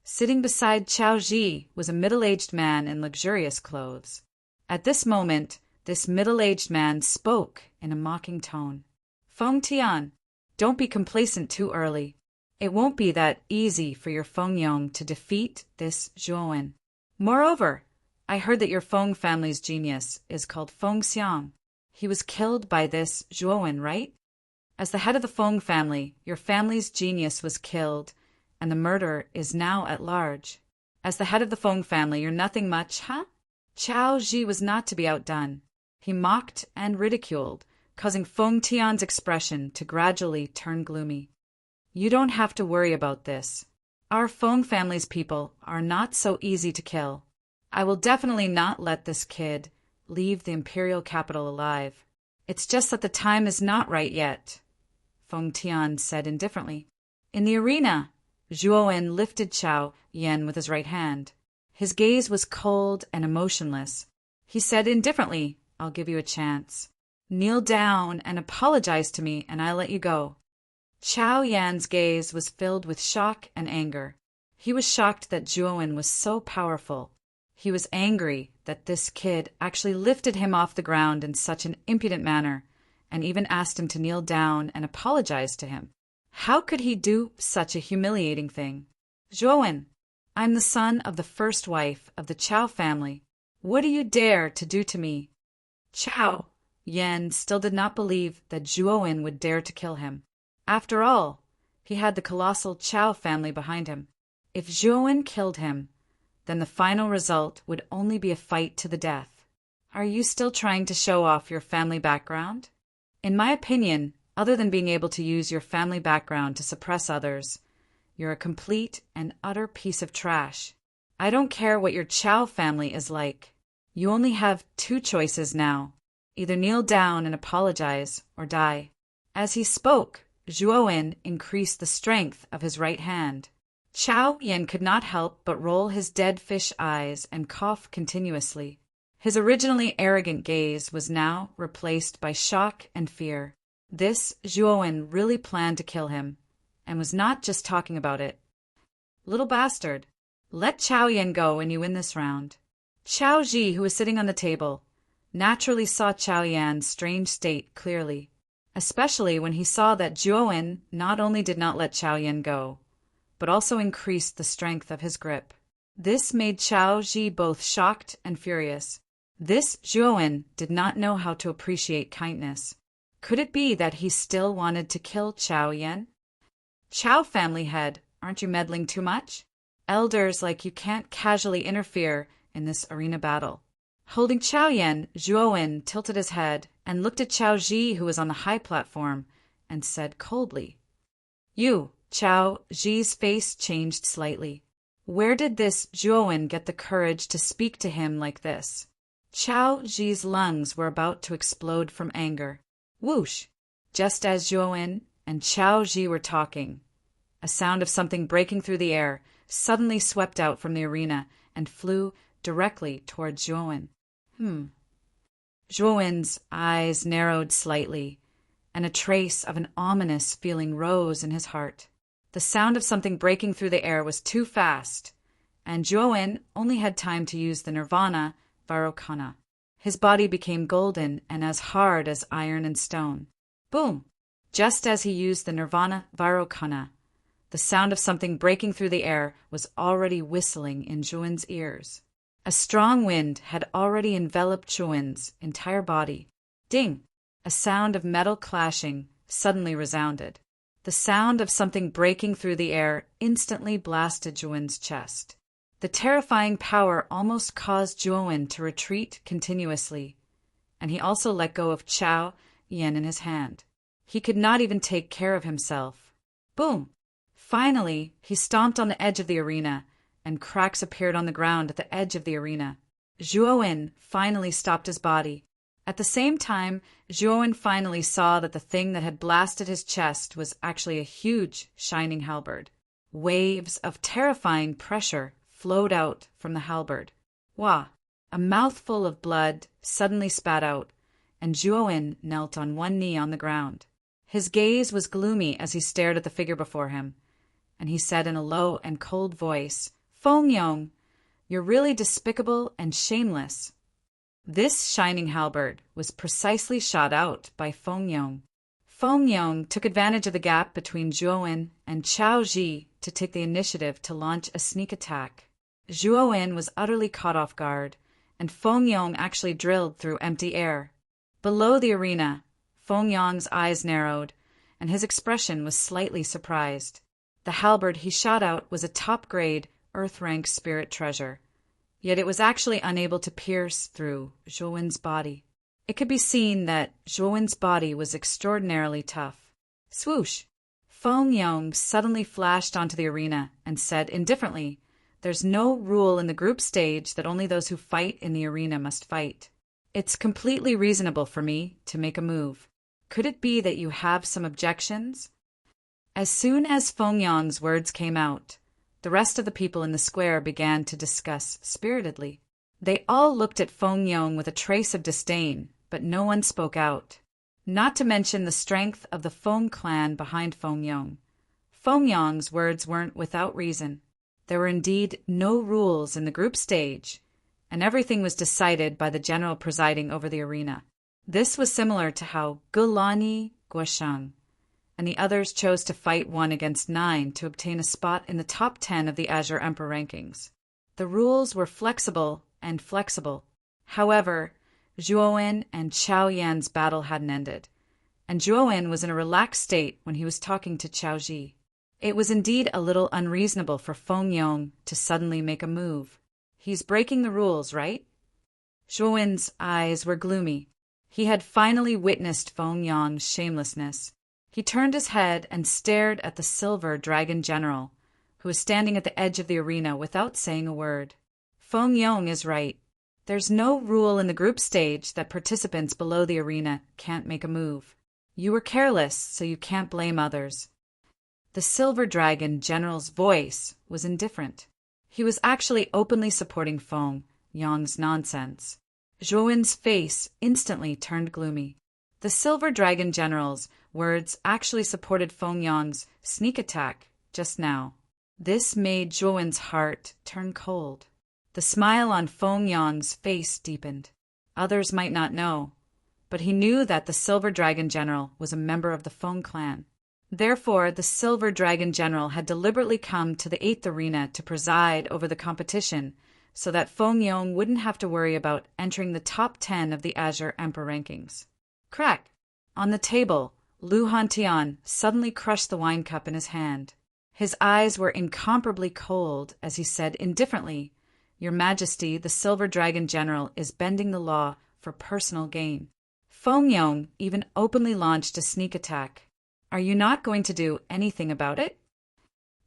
Sitting beside Chao Ji was a middle-aged man in luxurious clothes. At this moment, this middle-aged man spoke in a mocking tone. Feng Tian, don't be complacent too early. It won't be that easy for your Feng Yong to defeat this Zhuowen. Moreover, I heard that your Feng family's genius is called Feng Xiang. He was killed by this Zhuowen, right? As the head of the Feng family, your family's genius was killed, and the murderer is now at large. As the head of the Feng family, you're nothing much, huh? Chao Ji was not to be outdone. He mocked and ridiculed, causing Feng Tian's expression to gradually turn gloomy. You don't have to worry about this. Our Feng family's people are not so easy to kill. I will definitely not let this kid leave the imperial capital alive. It's just that the time is not right yet, Feng Tian said indifferently. In the arena, Zhuowen lifted Chao Yan with his right hand. His gaze was cold and emotionless. He said indifferently, I'll give you a chance. Kneel down and apologize to me, and I'll let you go. Chao Yan's gaze was filled with shock and anger. He was shocked that Zhuowen was so powerful. He was angry that this kid actually lifted him off the ground in such an impudent manner, and even asked him to kneel down and apologize to him. How could he do such a humiliating thing? Zhuowen, I'm the son of the first wife of the Chao family. What do you dare to do to me? Chao Yan still did not believe that Zhuowen would dare to kill him. After all, he had the colossal Chao family behind him. If Zhuowen killed him, then the final result would only be a fight to the death. Are you still trying to show off your family background? In my opinion, other than being able to use your family background to suppress others, you're a complete and utter piece of trash. I don't care what your Chao family is like. You only have 2 choices now. Either kneel down and apologize, or die. As he spoke, Zhuowen increased the strength of his right hand. Chao Yan could not help but roll his dead fish eyes and cough continuously. His originally arrogant gaze was now replaced by shock and fear. This Zhuowen really planned to kill him, and was not just talking about it. Little bastard, let Chao Yan go and you win this round. Chao Ji, who was sitting on the table, naturally saw Chao Yan's strange state clearly, especially when he saw that Zhuowen not only did not let Chao Yan go, but also increased the strength of his grip. This made Chao Ji both shocked and furious. This Zhuowen did not know how to appreciate kindness. Could it be that he still wanted to kill Chao Yan? Chao family head, aren't you meddling too much? Elders like you can't casually interfere in this arena battle. Holding Chao Yan, Zhuowen tilted his head and looked at Chao Ji, who was on the high platform, and said coldly, "You." Chao Ji's face changed slightly. Where did this Zhuowen get the courage to speak to him like this? Chao Ji's lungs were about to explode from anger. Whoosh! Just as Zhuowen and Chao Ji were talking, a sound of something breaking through the air suddenly swept out from the arena and flew directly toward Zhuowen. Zhuowen's eyes narrowed slightly, and a trace of an ominous feeling rose in his heart. The sound of something breaking through the air was too fast, and Zhuowen only had time to use the Nirvana Varokana. His body became golden and as hard as iron and stone. Boom! Just as he used the Nirvana Varokana, the sound of something breaking through the air was already whistling in Zhuowen's ears. A strong wind had already enveloped Zhuowen's entire body. Ding! A sound of metal clashing suddenly resounded. The sound of something breaking through the air instantly blasted Zhuowen's chest. The terrifying power almost caused Zhuowen to retreat continuously, and he also let go of Chao Yan in his hand. He could not even take care of himself. Boom! Finally, he stomped on the edge of the arena, and cracks appeared on the ground at the edge of the arena. Zhuowen finally stopped his body. At the same time, Zhuowen finally saw that the thing that had blasted his chest was actually a huge, shining halberd. Waves of terrifying pressure flowed out from the halberd. Wah! A mouthful of blood suddenly spat out, and Zhuowen knelt on one knee on the ground. His gaze was gloomy as he stared at the figure before him, and he said in a low and cold voice, "Fengyong, you're really despicable and shameless." This shining halberd was precisely shot out by Fengyong. Fengyong took advantage of the gap between Zhuowen and Chao Ji to take the initiative to launch a sneak attack. Zhuowen was utterly caught off guard, and Fengyong actually drilled through empty air. Below the arena, Fengyong's eyes narrowed, and his expression was slightly surprised. The halberd he shot out was a top-grade, earth-rank spirit treasure. Yet it was actually unable to pierce through Zhuowen's body. It could be seen that Zhuowen's body was extraordinarily tough. Swoosh! Fengyong suddenly flashed onto the arena and said indifferently, "There's no rule in the group stage that only those who fight in the arena must fight. It's completely reasonable for me to make a move. Could it be that you have some objections?" As soon as Fengyong's words came out, the rest of the people in the square began to discuss spiritedly. They all looked at Fengyong with a trace of disdain, but no one spoke out. Not to mention the strength of the Feng clan behind Fengyong. Fengyong's words weren't without reason. There were indeed no rules in the group stage, and everything was decided by the general presiding over the arena. This was similar to how Gulani Guosheng and the others chose to fight 1 against 9 to obtain a spot in the top 10 of the Azure Emperor rankings. The rules were flexible and flexible. However, Zhuowen and Chao Yan's battle hadn't ended, and Zhuowen was in a relaxed state when he was talking to Chao Ji. It was indeed a little unreasonable for Fengyong to suddenly make a move. He's breaking the rules, right? Zhuowen's eyes were gloomy. He had finally witnessed Fengyong's shamelessness. He turned his head and stared at the silver dragon general, who was standing at the edge of the arena without saying a word. Fengyong is right. There's no rule in the group stage that participants below the arena can't make a move. You were careless, so you can't blame others. The silver dragon general's voice was indifferent. He was actually openly supporting Fengyong's nonsense. Zhuowen's face instantly turned gloomy. The silver dragon general's words actually supported Fengyong's sneak attack just now. This made Zhuowen's heart turn cold. The smile on Fengyong's face deepened. Others might not know, but he knew that the silver dragon general was a member of the Feng clan. Therefore, the Silver Dragon General had deliberately come to the 8th arena to preside over the competition so that Feng Yong wouldn't have to worry about entering the top 10 of the Azure Emperor rankings. Crack! On the table, Lu Hantian suddenly crushed the wine cup in his hand. His eyes were incomparably cold as he said indifferently, "Your Majesty, the Silver Dragon General is bending the law for personal gain." Feng Yong even openly launched a sneak attack. "Are you not going to do anything about it?"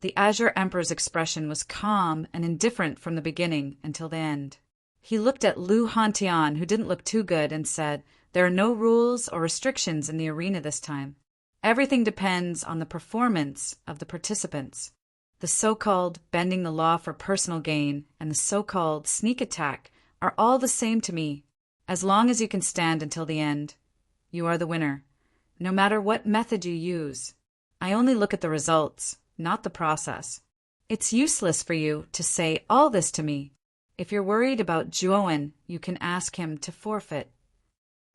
The Azure Emperor's expression was calm and indifferent from the beginning until the end. He looked at Lu Hantian, who didn't look too good, and said, "There are no rules or restrictions in the arena this time. Everything depends on the performance of the participants. The so-called bending the law for personal gain and the so-called sneak attack are all the same to me. As long as you can stand until the end, you are the winner, no matter what method you use. I only look at the results, not the process. It's useless for you to say all this to me. If you're worried about Zhuowen, you can ask him to forfeit."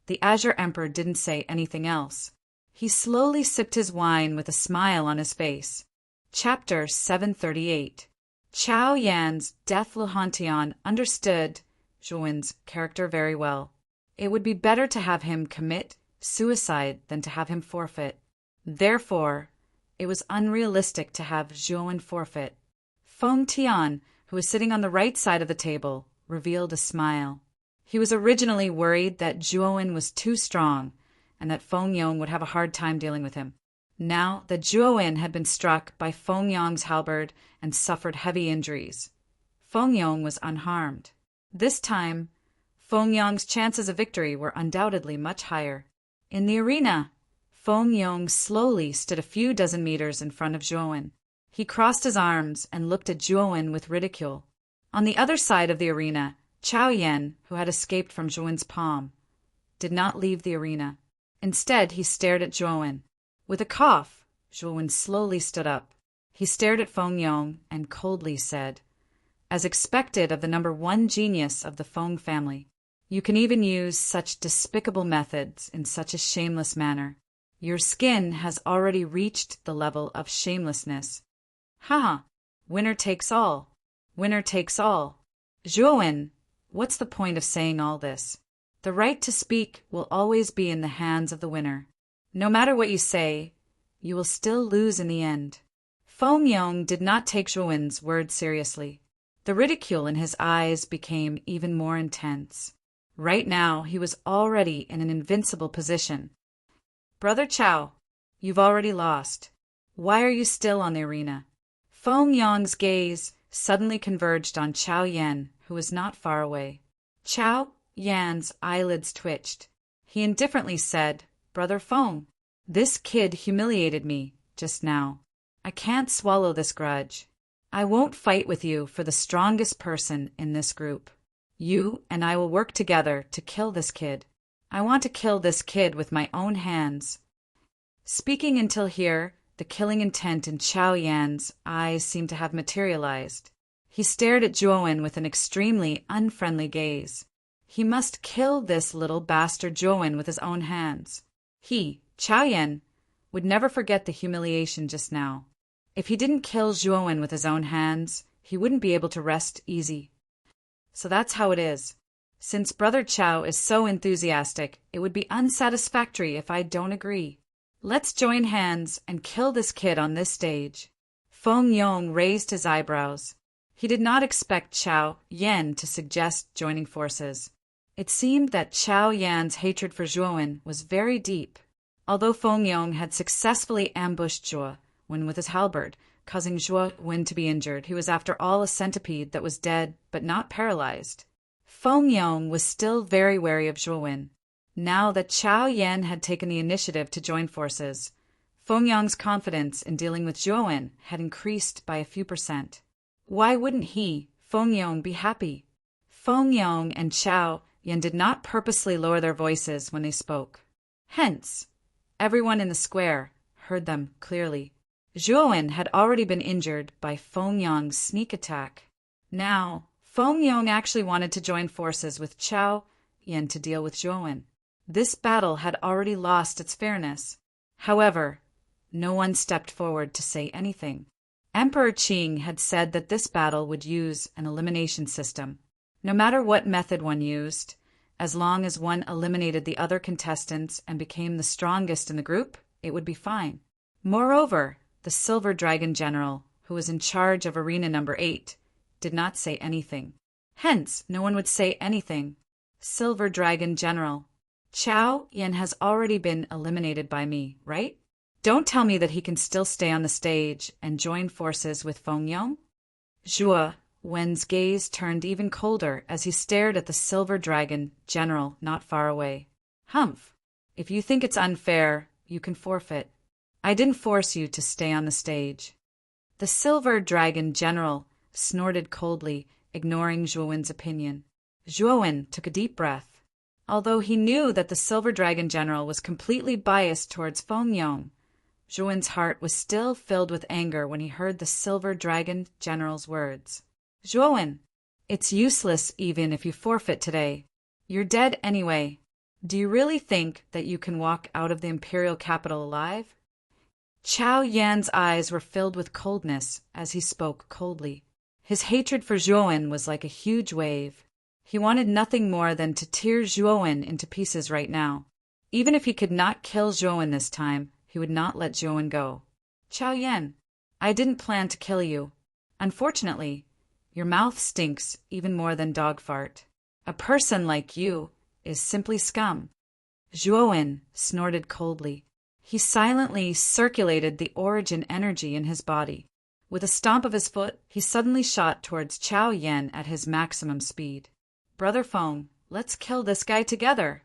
The Azure Emperor didn't say anything else. He slowly sipped his wine with a smile on his face. Chapter 738. Chao Yan's deaf Lu Hantian understood Zhuowen's character very well. It would be better to have him commit suicide than to have him forfeit. Therefore, it was unrealistic to have Zhuowen forfeit. Feng Tian, who was sitting on the right side of the table, revealed a smile. He was originally worried that Zhuowen was too strong and that Feng Yong would have a hard time dealing with him. Now that Zhuowen had been struck by Feng Yong's halberd and suffered heavy injuries, Feng Yong was unharmed. This time, Feng Yong's chances of victory were undoubtedly much higher. In the arena, Feng Yong slowly stood a few dozen meters in front of Zhuowen. He crossed his arms and looked at Zhuowen with ridicule. On the other side of the arena, Chao Yan, who had escaped from Zhuowen's palm, did not leave the arena. Instead, he stared at Zhuowen. With a cough, Zhuowen slowly stood up. He stared at Feng Yong and coldly said, "As expected of the number 1 genius of the Feng family, you can even use such despicable methods in such a shameless manner. Your skin has already reached the level of shamelessness. Ha! Winner takes all. Winner takes all. Zhuowen, what's the point of saying all this? The right to speak will always be in the hands of the winner. No matter what you say, you will still lose in the end." Feng Yong did not take Zhuowen's words seriously. The ridicule in his eyes became even more intense. Right now, he was already in an invincible position. "Brother Chao, you've already lost. Why are you still on the arena?" Feng Yong's gaze suddenly converged on Chao Yan, who was not far away. Chao Yan's eyelids twitched. He indifferently said, "Brother Feng, this kid humiliated me just now. I can't swallow this grudge. I won't fight with you for the strongest person in this group. You and I will work together to kill this kid. I want to kill this kid with my own hands." Speaking until here, the killing intent in Chao Yan's eyes seemed to have materialized. He stared at Zhuowen with an extremely unfriendly gaze. He must kill this little bastard Zhuowen with his own hands. He, Chao Yan, would never forget the humiliation just now. If he didn't kill Zhuowen with his own hands, he wouldn't be able to rest easy. So that's how it is. Since Brother Chao is so enthusiastic, it would be unsatisfactory if I don't agree. Let's join hands and kill this kid on this stage. Feng Yong raised his eyebrows. He did not expect Chao Yan to suggest joining forces. It seemed that Chao Yan's hatred for Zhuowen was very deep. Although Feng Yong had successfully ambushed Zhuowen with his halberd, causing Zhuowen to be injured, he was after all a centipede that was dead but not paralyzed. Feng Yong was still very wary of Zhuowen. Now that Chao Yan had taken the initiative to join forces, Feng Yong's confidence in dealing with Zhuowen had increased by a few %. Why wouldn't he, Feng Yong, be happy? Feng Yong and Chao Yan did not purposely lower their voices when they spoke. Hence, everyone in the square heard them clearly. Zhuowen had already been injured by Feng Yong's sneak attack. Now, Feng Yong actually wanted to join forces with Chao Yan to deal with Zhuowen. This battle had already lost its fairness. However, No one stepped forward to say anything. Emperor Qing had said that this battle would use an elimination system. No matter what method one used, as long as one eliminated the other contestants and became the strongest in the group, it would be fine. Moreover, the Silver Dragon General, who was in charge of Arena number 8, did not say anything. Hence, no one would say anything. Silver Dragon General, Chao Yan has already been eliminated by me, right? Don't tell me that he can still stay on the stage and join forces with Feng Yong? Zhuo Wen's gaze turned even colder as he stared at the Silver Dragon General not far away. Humph. If you think it's unfair, you can forfeit. I didn't force you to stay on the stage. The Silver Dragon General snorted coldly, ignoring Zhuo Wen's opinion. Zhuo Wen took a deep breath. Although he knew that the Silver Dragon General was completely biased towards Feng Yong, Zhuo Wen's heart was still filled with anger when he heard the Silver Dragon General's words. Zhuo Wen, it's useless even if you forfeit today. You're dead anyway. Do you really think that you can walk out of the imperial capital alive? Chao Yan's eyes were filled with coldness as he spoke coldly. His hatred for Zhuo Wen was like a huge wave. He wanted nothing more than to tear Zhuo Wen into pieces right now. Even if he could not kill Zhuo Wen this time, he would not let Zhuo Wen go. Chao Yan, I didn't plan to kill you. Unfortunately, your mouth stinks even more than dog fart. A person like you is simply scum. Zhuo Wen snorted coldly. He silently circulated the origin energy in his body. With a stomp of his foot, he suddenly shot towards Chao Yan at his maximum speed. Brother Feng, let's kill this guy together.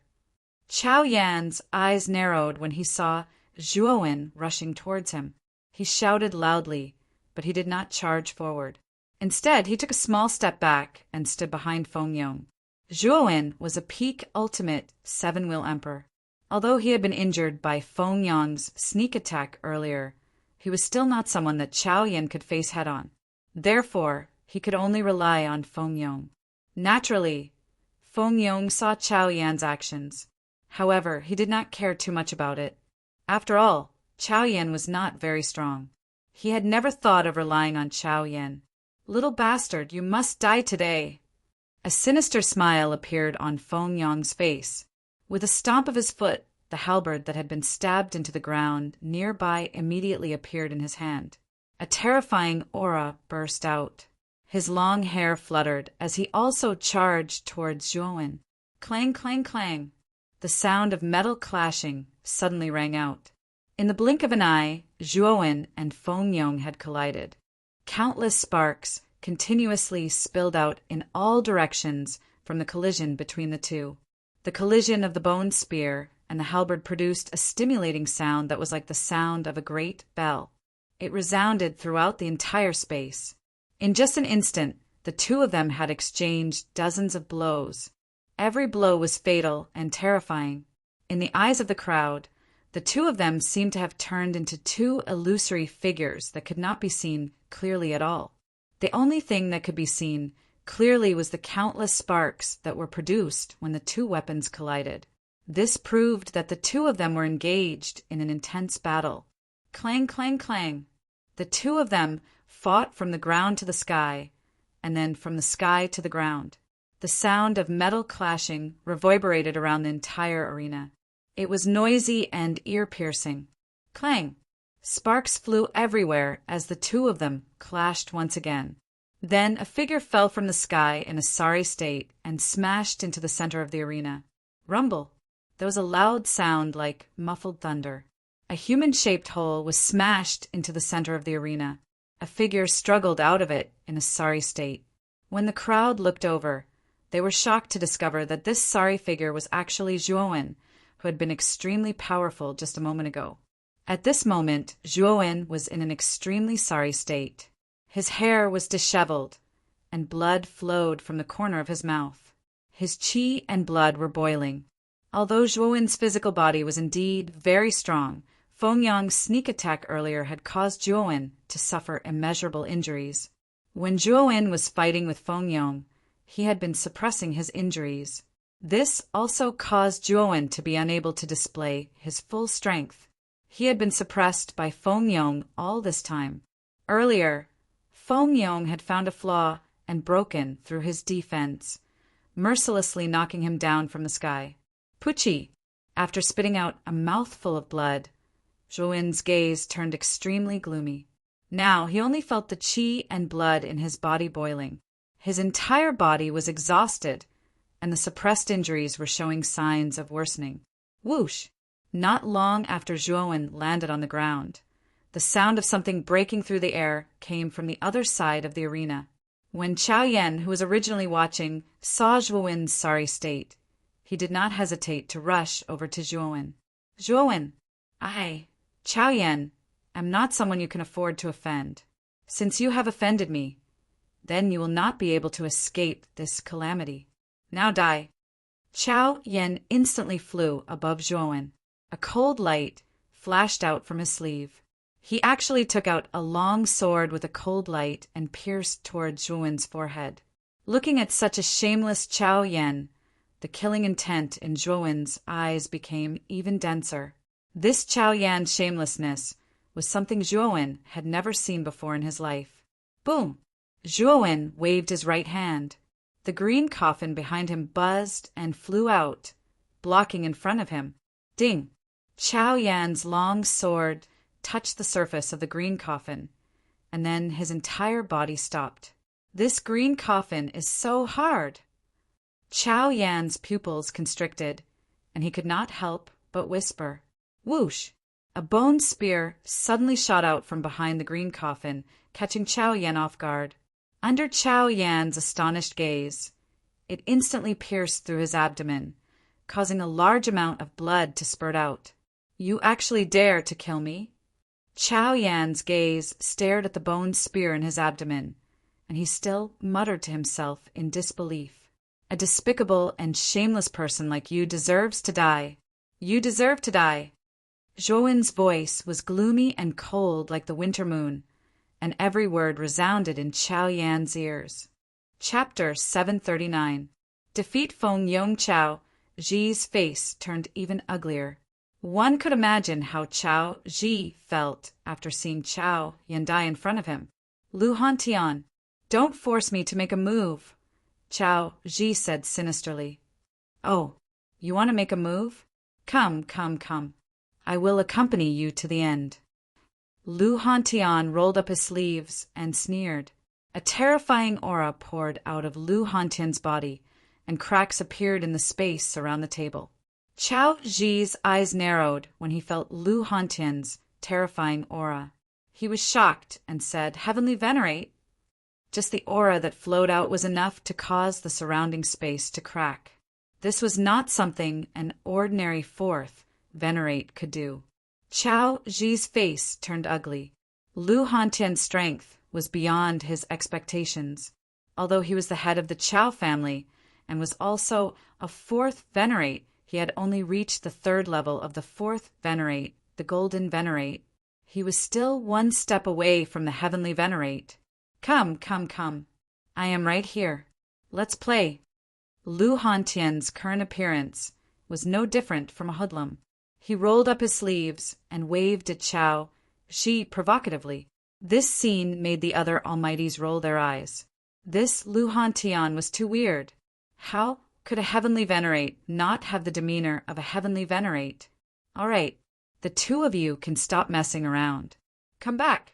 Chao Yan's eyes narrowed when he saw Zhuo Wen rushing towards him. He shouted loudly, but he did not charge forward. Instead, he took a small step back and stood behind Feng Yong. Zhuo Wen was a peak ultimate 7-wheel emperor. Although he had been injured by Feng Yong's sneak attack earlier, he was still not someone that Chao Yan could face head-on. Therefore, he could only rely on Feng Yong. Naturally, Feng Yong saw Chao Yan's actions. However, he did not care too much about it. After all, Chao Yan was not very strong. He had never thought of relying on Chao Yan. Little bastard, you must die today. A sinister smile appeared on Feng Yong's face. With a stomp of his foot, the halberd that had been stabbed into the ground nearby immediately appeared in his hand. A terrifying aura burst out. His long hair fluttered as he also charged towards Zhuo Wen. Clang, clang, clang. The sound of metal clashing suddenly rang out. In the blink of an eye, Zhuo Wen and Feng Yong had collided. Countless sparks continuously spilled out in all directions from the collision between the two. The collision of the bone spear and the halberd produced a stimulating sound that was like the sound of a great bell. It resounded throughout the entire space. In just an instant, the two of them had exchanged dozens of blows. Every blow was fatal and terrifying. In the eyes of the crowd, the two of them seemed to have turned into two illusory figures that could not be seen clearly at all. The only thing that could be seen clearly was the countless sparks that were produced when the two weapons collided. This proved that the two of them were engaged in an intense battle. Clang, clang, clang. The two of them fought from the ground to the sky, and then from the sky to the ground. The sound of metal clashing reverberated around the entire arena. It was noisy and ear-piercing. Clang! Sparks flew everywhere as the two of them clashed once again. Then a figure fell from the sky in a sorry state and smashed into the center of the arena. Rumble! There was a loud sound like muffled thunder. A human-shaped hole was smashed into the center of the arena. A figure struggled out of it in a sorry state. When the crowd looked over, they were shocked to discover that this sorry figure was actually Zhuo Wen, who had been extremely powerful just a moment ago. At this moment, Zhuo Wen was in an extremely sorry state. His hair was disheveled, and blood flowed from the corner of his mouth. His qi and blood were boiling. Although Zhuo Wen's physical body was indeed very strong, Feng Yong's sneak attack earlier had caused Zhuo Wen to suffer immeasurable injuries. When Zhuo Wen was fighting with Feng Yong, he had been suppressing his injuries. This also caused Zhuo Wen to be unable to display his full strength. He had been suppressed by Feng Yong all this time. Earlier, Feng Yong had found a flaw and broken through his defense, mercilessly knocking him down from the sky. Pucci, after spitting out a mouthful of blood, Zhou-Wen's gaze turned extremely gloomy. Now he only felt the qi and blood in his body boiling. His entire body was exhausted, and the suppressed injuries were showing signs of worsening. Whoosh! Not long after Zhou-Wen landed on the ground, the sound of something breaking through the air came from the other side of the arena. When Chao Yan, who was originally watching, saw Zhou-Wen's sorry state, he did not hesitate to rush over to Zhou-Wen. Zhou-Wen, I, Chao Yan, am not someone you can afford to offend. Since you have offended me, then you will not be able to escape this calamity. Now die. Chao Yan instantly flew above Zhou-Wen. A cold light flashed out from his sleeve. He actually took out a long sword with a cold light and pierced toward Zhou-Wen's forehead. Looking at such a shameless Chao Yan, the killing intent in Zhou-Wen's eyes became even denser. This Chao Yan's shamelessness was something Zhou-Wen had never seen before in his life. Boom! Zhou-Wen waved his right hand. The green coffin behind him buzzed and flew out, blocking in front of him. Ding! Chao Yan's long sword touched the surface of the green coffin, and then his entire body stopped. This green coffin is so hard! Chao Yan's pupils constricted, and he could not help but whisper. Whoosh! A bone spear suddenly shot out from behind the green coffin, catching Chao Yan off guard. Under Chao Yan's astonished gaze, it instantly pierced through his abdomen, causing a large amount of blood to spurt out. You actually dare to kill me? Chao Yan's gaze stared at the bone spear in his abdomen, and he still muttered to himself in disbelief. A despicable and shameless person like you deserves to die. You deserve to die. Zhou-Wen's voice was gloomy and cold like the winter moon, and every word resounded in Chao Yan's ears. Chapter 739. Defeat Feng Yong Chao. Ji's face turned even uglier. One could imagine how Chao Ji felt after seeing Chao Yan die in front of him. Lu Hantian, don't force me to make a move, Chao Ji said sinisterly. Oh, you want to make a move? Come. I will accompany you to the end. Lu Hantian rolled up his sleeves and sneered. A terrifying aura poured out of Lu Hantian's body, and cracks appeared in the space around the table. Chao Ji's eyes narrowed when he felt Lu Hantian's terrifying aura. He was shocked and said, Heavenly Venerate. Just the aura that flowed out was enough to cause the surrounding space to crack. This was not something an ordinary fourth Venerate could do. Chao Ji's face turned ugly. Lu Hantian's strength was beyond his expectations. Although he was the head of the Chao family and was also a fourth Venerate, he had only reached the third level of the fourth Venerate, the Golden Venerate. He was still one step away from the Heavenly Venerate. Come. I am right here. Let's play. Lu Hantian's current appearance was no different from a hoodlum. He rolled up his sleeves and waved at Chao Ji provocatively. This scene made the other almighties roll their eyes. This Lu Hantian was too weird. How could a Heavenly Venerate not have the demeanor of a Heavenly Venerate? All right, the two of you can stop messing around. Come back.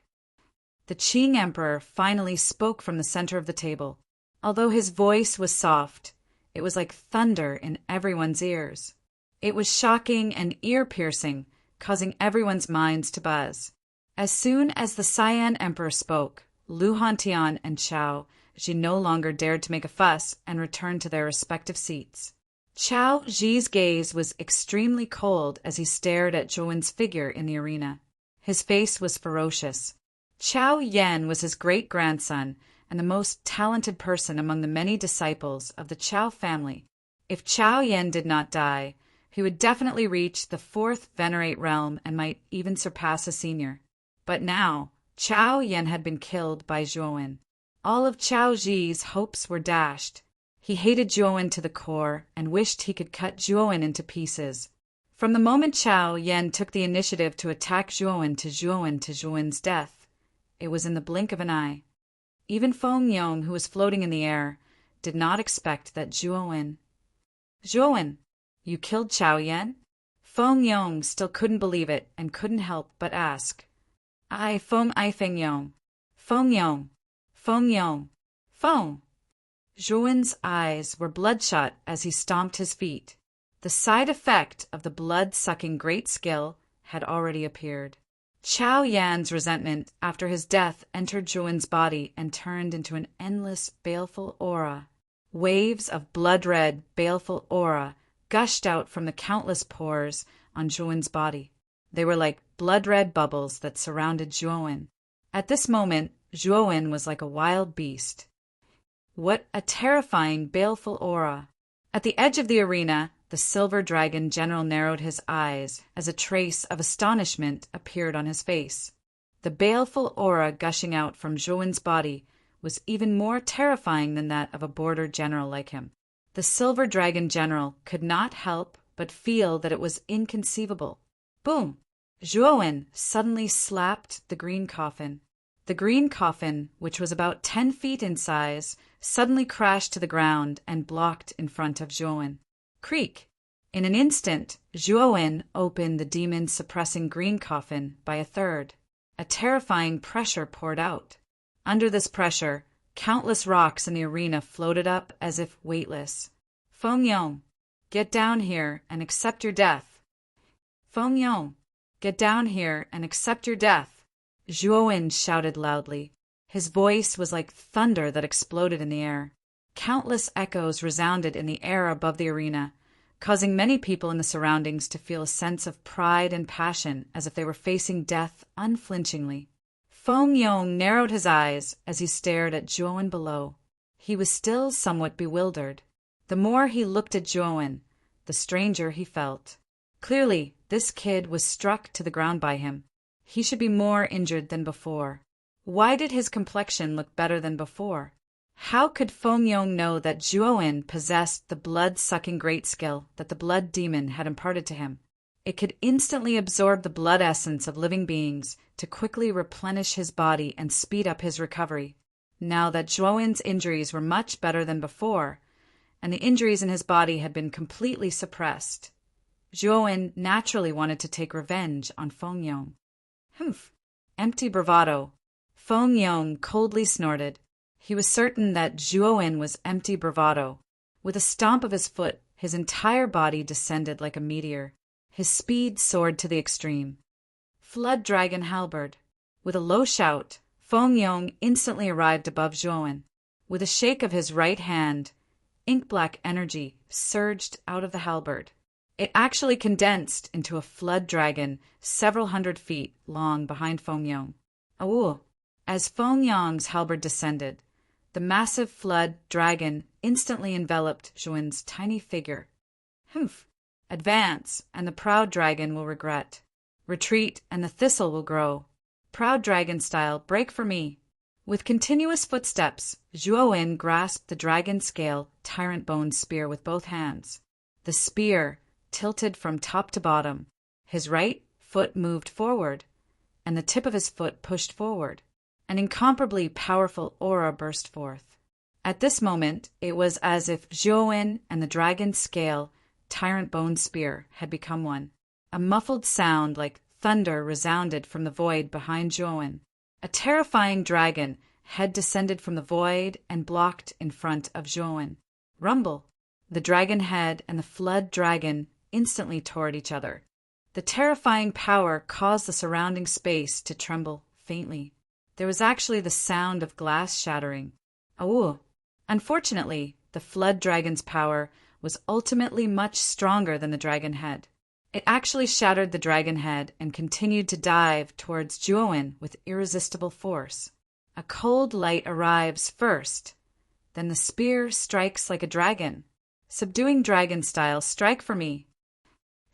The Qing Emperor finally spoke from the center of the table. Although his voice was soft, it was like thunder in everyone's ears. It was shocking and ear-piercing, causing everyone's minds to buzz. As soon as the Cyan Emperor spoke, Lu Hantian and Chao Ji no longer dared to make a fuss and returned to their respective seats. Chao Ji's gaze was extremely cold as he stared at Zhou-Wen's figure in the arena. His face was ferocious. Chao Yan was his great-grandson and the most talented person among the many disciples of the Chao family. If Chao Yan did not die, he would definitely reach the fourth Venerate realm and might even surpass a senior. But now, Chao Yan had been killed by Zhou-Wen. All of Chao Ji's hopes were dashed. He hated Zhou-Wen to the core and wished he could cut Zhou-Wen into pieces. From the moment Chao Yan took the initiative to attack Zhuowen to Zhuowen's death, it was in the blink of an eye. Even Feng Yong, who was floating in the air, did not expect that Zhuowen, you killed Chao Yan? Feng Yong still couldn't believe it and couldn't help but ask. Feng Yong. Feng Yong. Feng Yong. Feng. Zhuowen's eyes were bloodshot as he stomped his feet. The side effect of the blood-sucking great skill had already appeared. Chao Yan's resentment after his death entered Zhuowen's body and turned into an endless, baleful aura. Waves of blood-red, baleful aura gushed out from the countless pores on Zhuowen's body. They were like blood-red bubbles that surrounded Zhuowen. At this moment, Zhuowen was like a wild beast. What a terrifying, baleful aura! At the edge of the arena, the silver dragon general narrowed his eyes as a trace of astonishment appeared on his face. The baleful aura gushing out from Zhuowen's body was even more terrifying than that of a border general like him. The silver dragon general could not help but feel that it was inconceivable. Boom! Zhuowen suddenly slapped the green coffin. The green coffin, which was about 10 feet in size, suddenly crashed to the ground and blocked in front of Zhuowen. Creak! In an instant, Zhuowen opened the demon-suppressing green coffin by a third. A terrifying pressure poured out. Under this pressure, countless rocks in the arena floated up as if weightless. Feng Yong, get down here and accept your death. Feng Yong, get down here and accept your death. Zhuowen shouted loudly. His voice was like thunder that exploded in the air. Countless echoes resounded in the air above the arena, causing many people in the surroundings to feel a sense of pride and passion as if they were facing death unflinchingly. Feng Yong narrowed his eyes as he stared at Zhuowen below. He was still somewhat bewildered. The more he looked at Zhuowen, the stranger he felt. Clearly, this kid was struck to the ground by him. He should be more injured than before. Why did his complexion look better than before? How could Feng Yong know that Zhuowen possessed the blood-sucking great skill that the blood demon had imparted to him? It could instantly absorb the blood essence of living beings to quickly replenish his body and speed up his recovery. Now that Zhuowen's injuries were much better than before, and the injuries in his body had been completely suppressed, Zhuowen naturally wanted to take revenge on Feng Yong. Humph! Empty bravado. Feng Yong coldly snorted. He was certain that Zhuowen was empty bravado. With a stomp of his foot, his entire body descended like a meteor. His speed soared to the extreme. Flood Dragon Halberd. With a low shout, Feng Yong instantly arrived above Zhuowen. With a shake of his right hand, ink-black energy surged out of the halberd. It actually condensed into a flood dragon several hundred feet long behind Feng Yong. Awoo! As Feng Yong's halberd descended, the massive flood dragon instantly enveloped Zhuowen's tiny figure. Humph! Advance, and the proud dragon will regret. Retreat, and the thistle will grow. Proud dragon style, break for me. With continuous footsteps, Zhuowen grasped the dragon-scale tyrant bone spear with both hands. The spear tilted from top to bottom. His right foot moved forward, and the tip of his foot pushed forward. An incomparably powerful aura burst forth. At this moment, it was as if Zhuowen and the dragon-scale tyrant bone spear had become one. A muffled sound like thunder resounded from the void behind Zhuowen. A terrifying dragon had descended from the void and blocked in front of Zhuowen. Rumble! The dragon head and the flood dragon instantly tore at each other. The terrifying power caused the surrounding space to tremble faintly. There was actually the sound of glass shattering. Awoo! Unfortunately, the flood dragon's power was ultimately much stronger than the dragon head. It actually shattered the dragon head and continued to dive towards Zhuowen with irresistible force. A cold light arrives first, then the spear strikes like a dragon. Subduing dragon style, strike for me.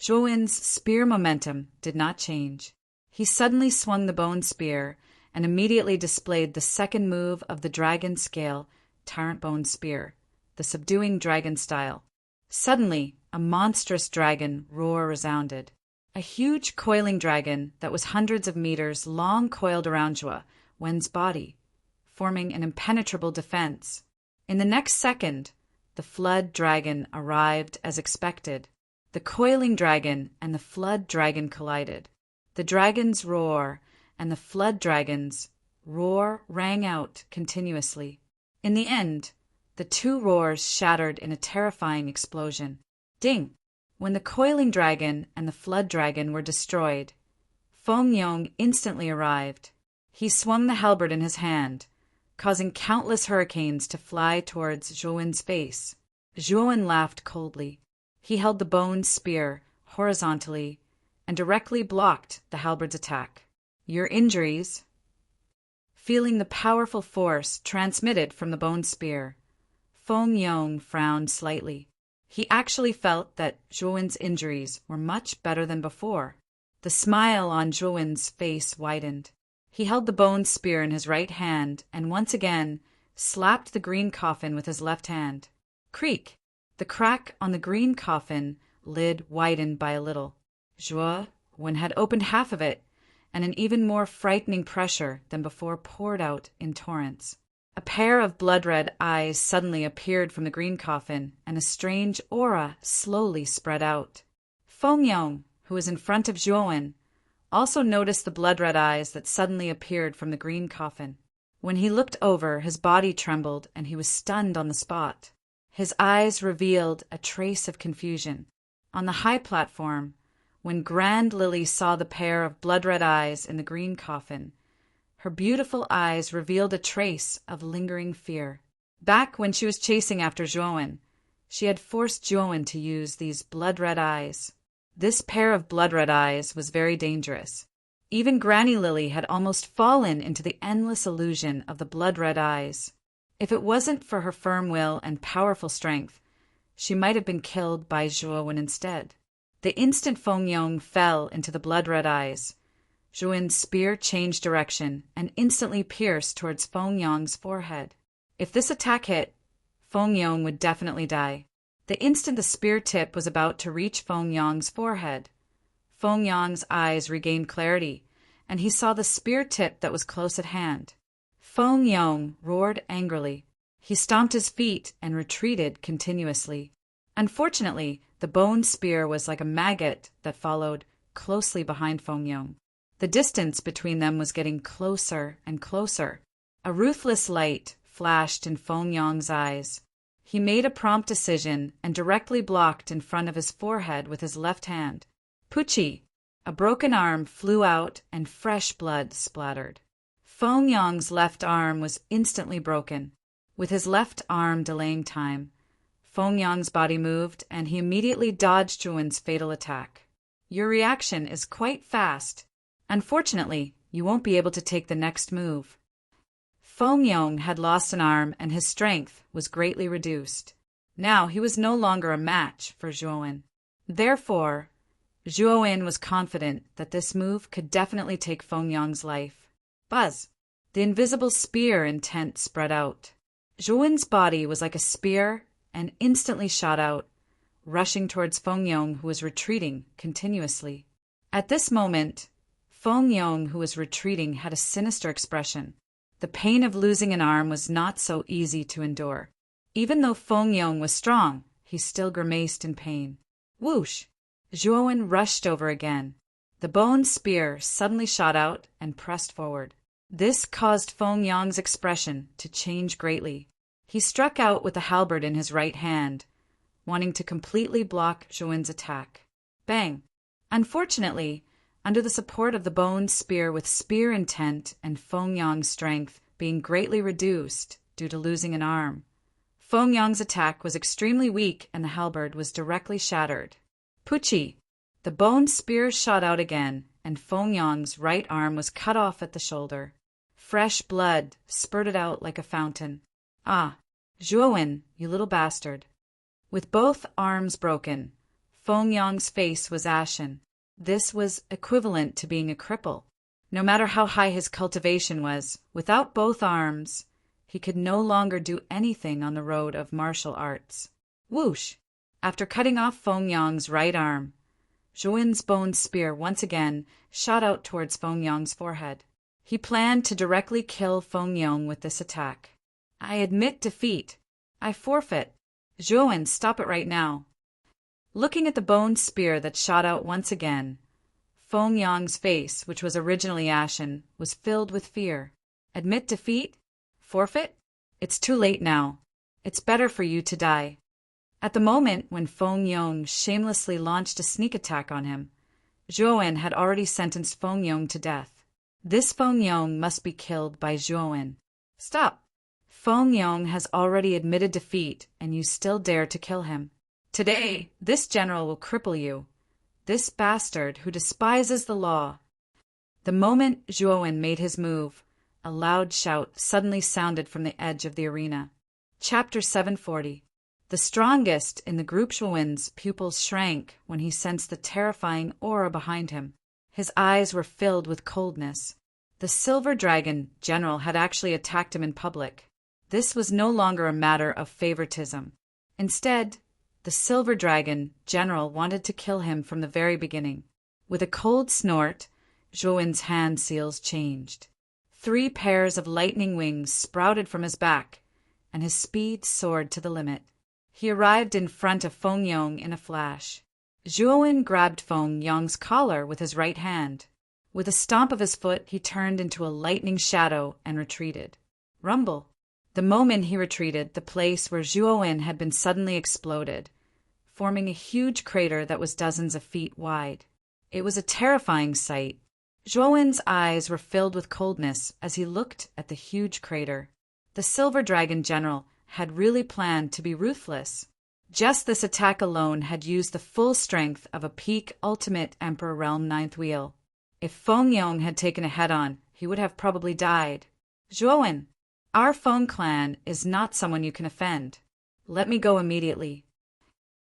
Zhuowen's spear momentum did not change. He suddenly swung the bone spear and immediately displayed the second move of the dragon-scale tyrant bone spear, the subduing dragon style. Suddenly, a monstrous dragon roar resounded. A huge coiling dragon that was hundreds of meters long coiled around Zhuo Wen's body, forming an impenetrable defense. In the next second, the flood dragon arrived as expected. The coiling dragon and the flood dragon collided. The dragon's roar and the flood dragon's roar rang out continuously. In the end, the two roars shattered in a terrifying explosion. Ding! When the coiling dragon and the flood dragon were destroyed, Feng Yong instantly arrived. He swung the halberd in his hand, causing countless hurricanes to fly towards Zhuo Wen's face. Zhuo Wen laughed coldly. He held the bone spear horizontally and directly blocked the halberd's attack. Your injuries. Feeling the powerful force transmitted from the bone spear, Feng Yong frowned slightly. He actually felt that Zhuo Wen's injuries were much better than before. The smile on Zhuo Wen's face widened. He held the bone spear in his right hand and once again slapped the green coffin with his left hand. Creak! The crack on the green coffin lid widened by a little. Zhuo Wen had opened half of it, and an even more frightening pressure than before poured out in torrents. A pair of blood-red eyes suddenly appeared from the green coffin, and a strange aura slowly spread out. Feng Yong, who was in front of Zhuo Wen, also noticed the blood-red eyes that suddenly appeared from the green coffin. When he looked over, his body trembled, and he was stunned on the spot. His eyes revealed a trace of confusion. On the high platform, when Grand Lily saw the pair of blood-red eyes in the green coffin, her beautiful eyes revealed a trace of lingering fear. Back when she was chasing after Zhuo Wen, she had forced Zhuo Wen to use these blood-red eyes. This pair of blood-red eyes was very dangerous. Even Granny Lily had almost fallen into the endless illusion of the blood-red eyes. If it wasn't for her firm will and powerful strength, she might have been killed by Zhuo Wen instead. The instant Feng Yong fell into the blood-red eyes, Zhuo Wen's spear changed direction and instantly pierced towards Feng Yong's forehead. If this attack hit, Feng Yong would definitely die. The instant the spear tip was about to reach Feng Yong's forehead, Feng Yong's eyes regained clarity, and he saw the spear tip that was close at hand. Feng Yong roared angrily. He stomped his feet and retreated continuously. Unfortunately, the bone spear was like a maggot that followed closely behind Feng Yong. The distance between them was getting closer and closer. A ruthless light flashed in Feng Yong's eyes. He made a prompt decision and directly blocked in front of his forehead with his left hand. Puchi! A broken arm flew out and fresh blood splattered. Feng Yong's left arm was instantly broken. With his left arm delaying time, Feng Yong's body moved and he immediately dodged Zhuo Wen's fatal attack. Your reaction is quite fast. Unfortunately, you won't be able to take the next move. Feng Yong had lost an arm and his strength was greatly reduced. Now he was no longer a match for Zhuo Wen. Therefore, Zhuo Wen was confident that this move could definitely take Feng Yong's life. Buzz! The invisible spear intent spread out. Zhuo Wen's body was like a spear and instantly shot out, rushing towards Feng Yong, who was retreating continuously. At this moment, Feng Yong, who was retreating, had a sinister expression. The pain of losing an arm was not so easy to endure. Even though Feng Yong was strong, he still grimaced in pain. Whoosh! Zhuo Wen rushed over again. The bone spear suddenly shot out and pressed forward. This caused Feng Yong's expression to change greatly. He struck out with the halberd in his right hand, wanting to completely block Zhuo Wen's attack. Bang! Unfortunately, under the support of the bone spear with spear intent and Feng Yong's strength being greatly reduced due to losing an arm, Feng Yong's attack was extremely weak and the halberd was directly shattered. Puchi! The bone spear shot out again, and Feng Yong's right arm was cut off at the shoulder. Fresh blood spurted out like a fountain. Ah, Zhuo Wen, you little bastard. With both arms broken, Feng Yong's face was ashen. This was equivalent to being a cripple. No matter how high his cultivation was, without both arms, he could no longer do anything on the road of martial arts. Whoosh! After cutting off Feng Yong's right arm, Zhou bone spear once again shot out towards Feng Yong's forehead. He planned to directly kill Feng Yong with this attack. I admit defeat. I forfeit. Zhou, stop it right now. Looking at the bone spear that shot out once again, Feng Yong's face, which was originally ashen, was filled with fear. Admit defeat? Forfeit? It's too late now. It's better for you to die. At the moment when Feng Yong shamelessly launched a sneak attack on him, Zhou had already sentenced Feng Yong to death. This Feng Yong must be killed by Zhou. Stop! Feng Yong has already admitted defeat, and you still dare to kill him. Today, this general will cripple you. This bastard who despises the law. The moment Zhou made his move, a loud shout suddenly sounded from the edge of the arena. Chapter 740. The strongest in the group Zhou's pupils shrank when he sensed the terrifying aura behind him. His eyes were filled with coldness. The Silver Dragon General had actually attacked him in public. This was no longer a matter of favoritism. Instead, the Silver Dragon General wanted to kill him from the very beginning. With a cold snort, Zhou's hand seals changed. 3 pairs of lightning wings sprouted from his back, and his speed soared to the limit. He arrived in front of Feng Yong in a flash. Zhou grabbed Feng Yong's collar with his right hand. With a stomp of his foot, he turned into a lightning shadow and retreated. Rumble! The moment he retreated, the place where Zhou had been suddenly exploded, forming a huge crater that was dozens of feet wide. It was a terrifying sight. Zhou's eyes were filled with coldness as he looked at the huge crater. The Silver Dragon General had really planned to be ruthless. Just this attack alone had used the full strength of a peak ultimate Emperor Realm 9th wheel. If Feng Yong had taken a head-on, he would have probably died. Zhou, our Feng clan is not someone you can offend. Let me go immediately.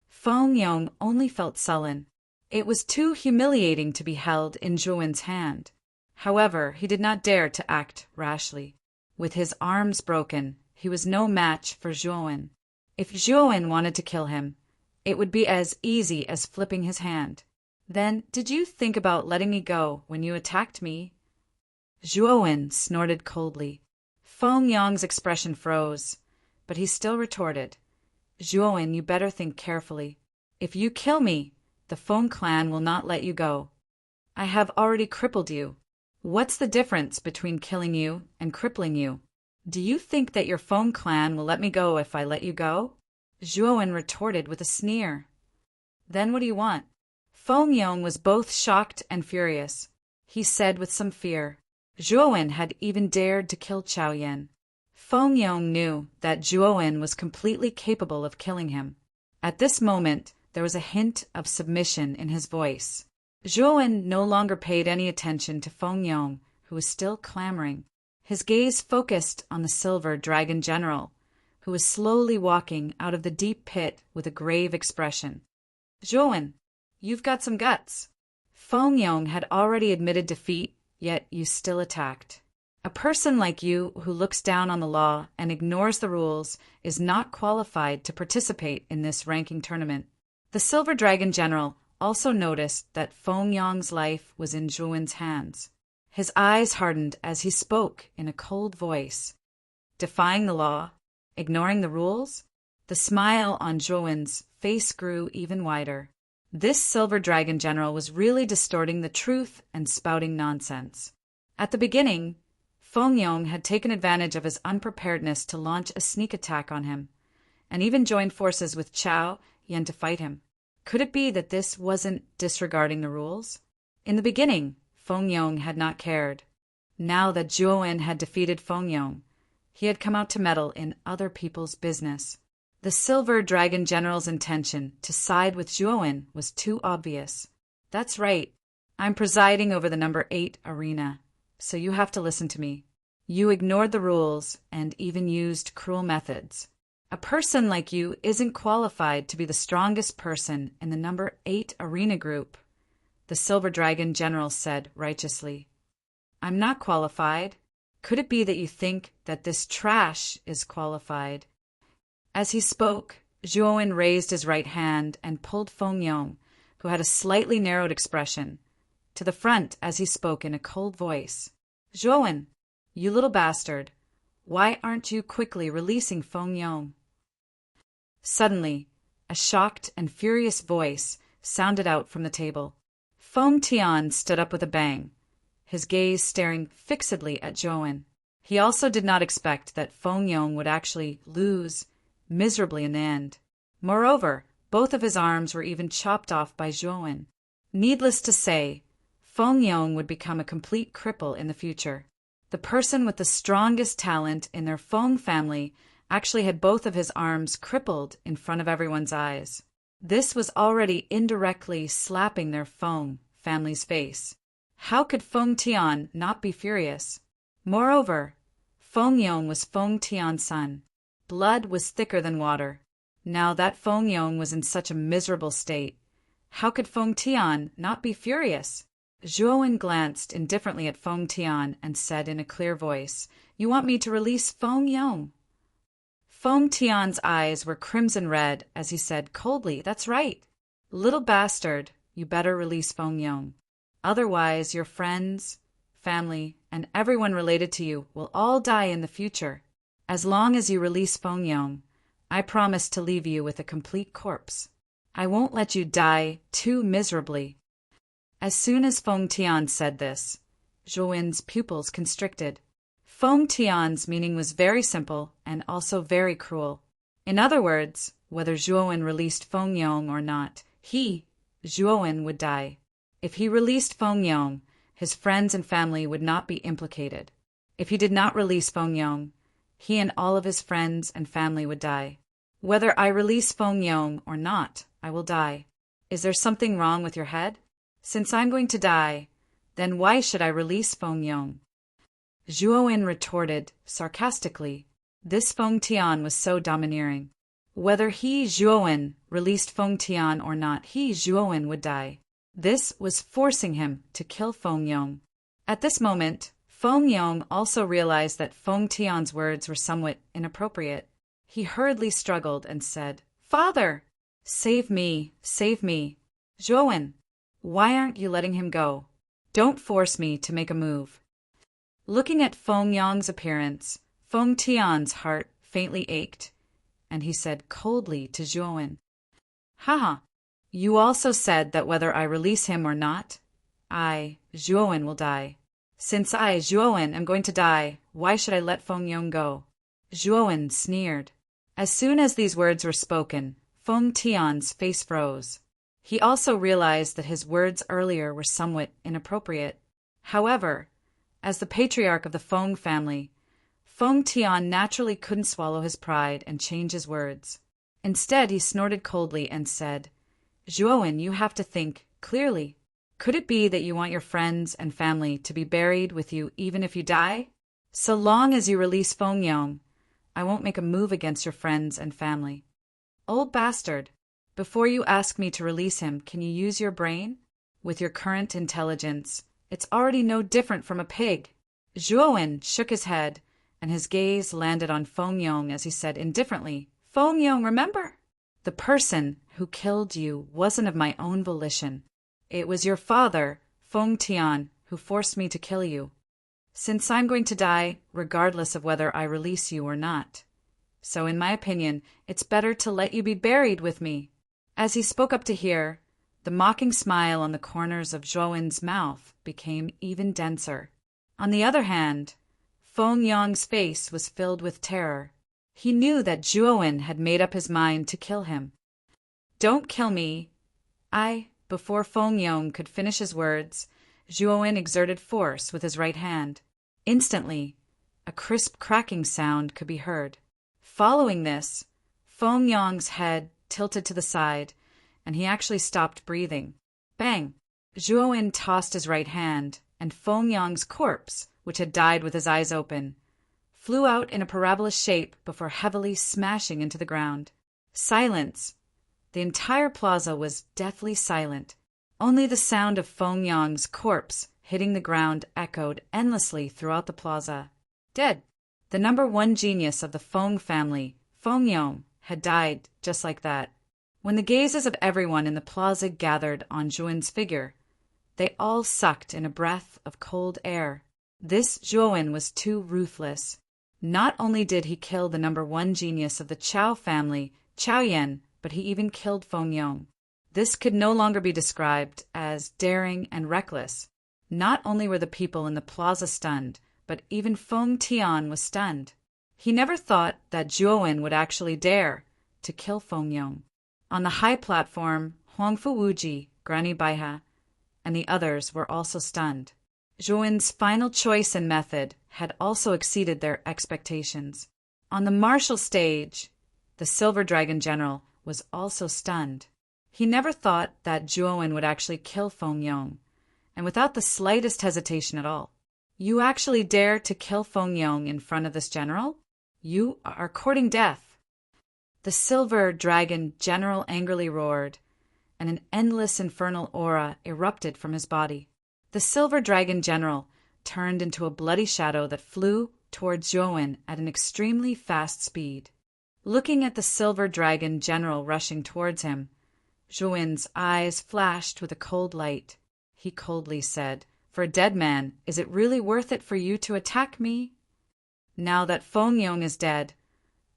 Feng Yong only felt sullen. It was too humiliating to be held in Zhou's hand. However, he did not dare to act rashly. With his arms broken, he was no match for Zhou. If Zhou wanted to kill him, it would be as easy as flipping his hand. Then, did you think about letting me go when you attacked me? Zhou snorted coldly. Feng Yong's expression froze, but he still retorted. Zhou, you better think carefully. If you kill me, the Feng clan will not let you go. I have already crippled you. What's the difference between killing you and crippling you? Do you think that your Feng clan will let me go if I let you go? Zhou retorted with a sneer. Then what do you want? Feng Yong was both shocked and furious. He said with some fear. Zhou had even dared to kill Chao Yan. Feng Yong knew that Zhou was completely capable of killing him. At this moment, there was a hint of submission in his voice. Zhou no longer paid any attention to Feng Yong, who was still clamoring. His gaze focused on the Silver Dragon General, who was slowly walking out of the deep pit with a grave expression. Zhou, you've got some guts. Feng Yong had already admitted defeat, yet you still attacked. A person like you who looks down on the law and ignores the rules is not qualified to participate in this ranking tournament. The Silver Dragon General also noticed that Feng Yong's life was in Zhou's hands. His eyes hardened as he spoke in a cold voice. Defying the law? Ignoring the rules? The smile on Zhou's face grew even wider. This Silver Dragon General was really distorting the truth and spouting nonsense. At the beginning, Feng Yong had taken advantage of his unpreparedness to launch a sneak attack on him, and even joined forces with Chao Yan to fight him. Could it be that this wasn't disregarding the rules? In the beginning, Feng Yong had not cared. Now that Zhou had defeated Feng Yong, he had come out to meddle in other people's business. The Silver Dragon General's intention to side with Zhou was too obvious. That's right. I'm presiding over the number 8 arena, so you have to listen to me. You ignored the rules and even used cruel methods. A person like you isn't qualified to be the strongest person in the number 8 arena group, the Silver Dragon General said righteously. I'm not qualified. Could it be that you think that this trash is qualified? As he spoke, Zhuowen raised his right hand and pulled Feng Yong, who had a slightly narrowed expression, to the front as he spoke in a cold voice. Zhuowen, you little bastard, why aren't you quickly releasing Feng Yong? Suddenly, a shocked and furious voice sounded out from the table. Feng Tian stood up with a bang, his gaze staring fixedly at Zhuowen. He also did not expect that Feng Yong would actually lose miserably in the end. Moreover, both of his arms were even chopped off by Zhuowen. Needless to say, Feng Yong would become a complete cripple in the future. The person with the strongest talent in their Feng family actually had both of his arms crippled in front of everyone's eyes. This was already indirectly slapping their Feng family's face. How could Feng Tian not be furious? Moreover, Feng Yong was Feng Tian's son. Blood was thicker than water. Now that Feng Yong was in such a miserable state, how could Feng Tian not be furious? Zhuowen glanced indifferently at Feng Tian and said in a clear voice, "You want me to release Feng Yong?" Feng Tian's eyes were crimson red as he said coldly, "That's right. Little bastard, you better release Feng Yong. Otherwise, your friends, family, and everyone related to you will all die in the future. As long as you release Feng Yong, I promise to leave you with a complete corpse. I won't let you die too miserably." As soon as Feng Tian said this, Zhuowen's pupils constricted. Feng Tian's meaning was very simple and also very cruel. In other words, whether Zhuowen released Feng Yong or not, he, Zhuowen, would die. If he released Feng Yong, his friends and family would not be implicated. If he did not release Feng Yong, he and all of his friends and family would die. Whether I release Feng Yong or not, I will die. Is there something wrong with your head? Since I'm going to die, then why should I release Feng Yong? Zhuowen retorted sarcastically. This Feng Tian was so domineering. Whether he, Zhuowen, released Feng Tian or not, he, Zhuowen, would die. This was forcing him to kill Feng Yong. At this moment, Feng Yong also realized that Feng Tian's words were somewhat inappropriate. He hurriedly struggled and said, "Father! Save me, save me. Zhuowen, why aren't you letting him go? Don't force me to make a move." Looking at Feng Yong's appearance, Feng Tian's heart faintly ached, and he said coldly to Zhuowen, "Haha, you also said that whether I release him or not, I, Zhuowen, will die. Since I, Zhuowen, am going to die, why should I let Feng Yong go?" Zhuowen sneered. As soon as these words were spoken, Feng Tian's face froze. He also realized that his words earlier were somewhat inappropriate. However, as the patriarch of the Feng family, Feng Tian naturally couldn't swallow his pride and change his words. Instead, he snorted coldly and said, "Zhuowen, you have to think clearly. Could it be that you want your friends and family to be buried with you even if you die? So long as you release Feng Yong, I won't make a move against your friends and family. Old bastard, before you ask me to release him, can you use your brain? With your current intelligence, it's already no different from a pig." Zhuowen shook his head, and his gaze landed on Feng Yong as he said indifferently, "Feng Yong, remember? The person who killed you wasn't of my own volition. It was your father, Feng Tian, who forced me to kill you. Since I'm going to die, regardless of whether I release you or not. So in my opinion, it's better to let you be buried with me." As he spoke up to hear, the mocking smile on the corners of Zhuowen's mouth became even denser. On the other hand, Feng Yong's face was filled with terror. He knew that Zhuowen had made up his mind to kill him. "Don't kill me. Before Feng Yong could finish his words, Zhuowen exerted force with his right hand. Instantly, a crisp cracking sound could be heard. Following this, Feng Yong's head tilted to the side, and he actually stopped breathing. Bang! Zhuowen tossed his right hand, and Feng Yong's corpse, which had died with his eyes open, flew out in a parabola shape before heavily smashing into the ground. Silence. The entire plaza was deathly silent. Only the sound of Feng Yong's corpse hitting the ground echoed endlessly throughout the plaza. Dead. The number one genius of the Feng family, Feng Yong, had died just like that. When the gazes of everyone in the plaza gathered on Zhuan's figure, they all sucked in a breath of cold air. This Zhuan was too ruthless. Not only did he kill the #1 genius of the Chao family, Chao Yan, but he even killed Feng Yong. This could no longer be described as daring and reckless. Not only were the people in the plaza stunned, but even Feng Tian was stunned. He never thought that Zhuan would actually dare to kill Feng Yong. On the high platform, Huangfu Wuji, Granny Baiha, and the others were also stunned. Zhuan's final choice and method had also exceeded their expectations. On the martial stage, the Silver Dragon General was also stunned. He never thought that Zhuan would actually kill Feng Yong, and without the slightest hesitation at all. You actually dare to kill Feng Yong in front of this general? You are courting death. The Silver Dragon General angrily roared, and an endless infernal aura erupted from his body. The Silver Dragon General turned into a bloody shadow that flew towards Zhuan at an extremely fast speed. Looking at the Silver Dragon General rushing towards him, Zhuan's eyes flashed with a cold light. He coldly said, "For a dead man, is it really worth it for you to attack me? Now that Feng Yong is dead,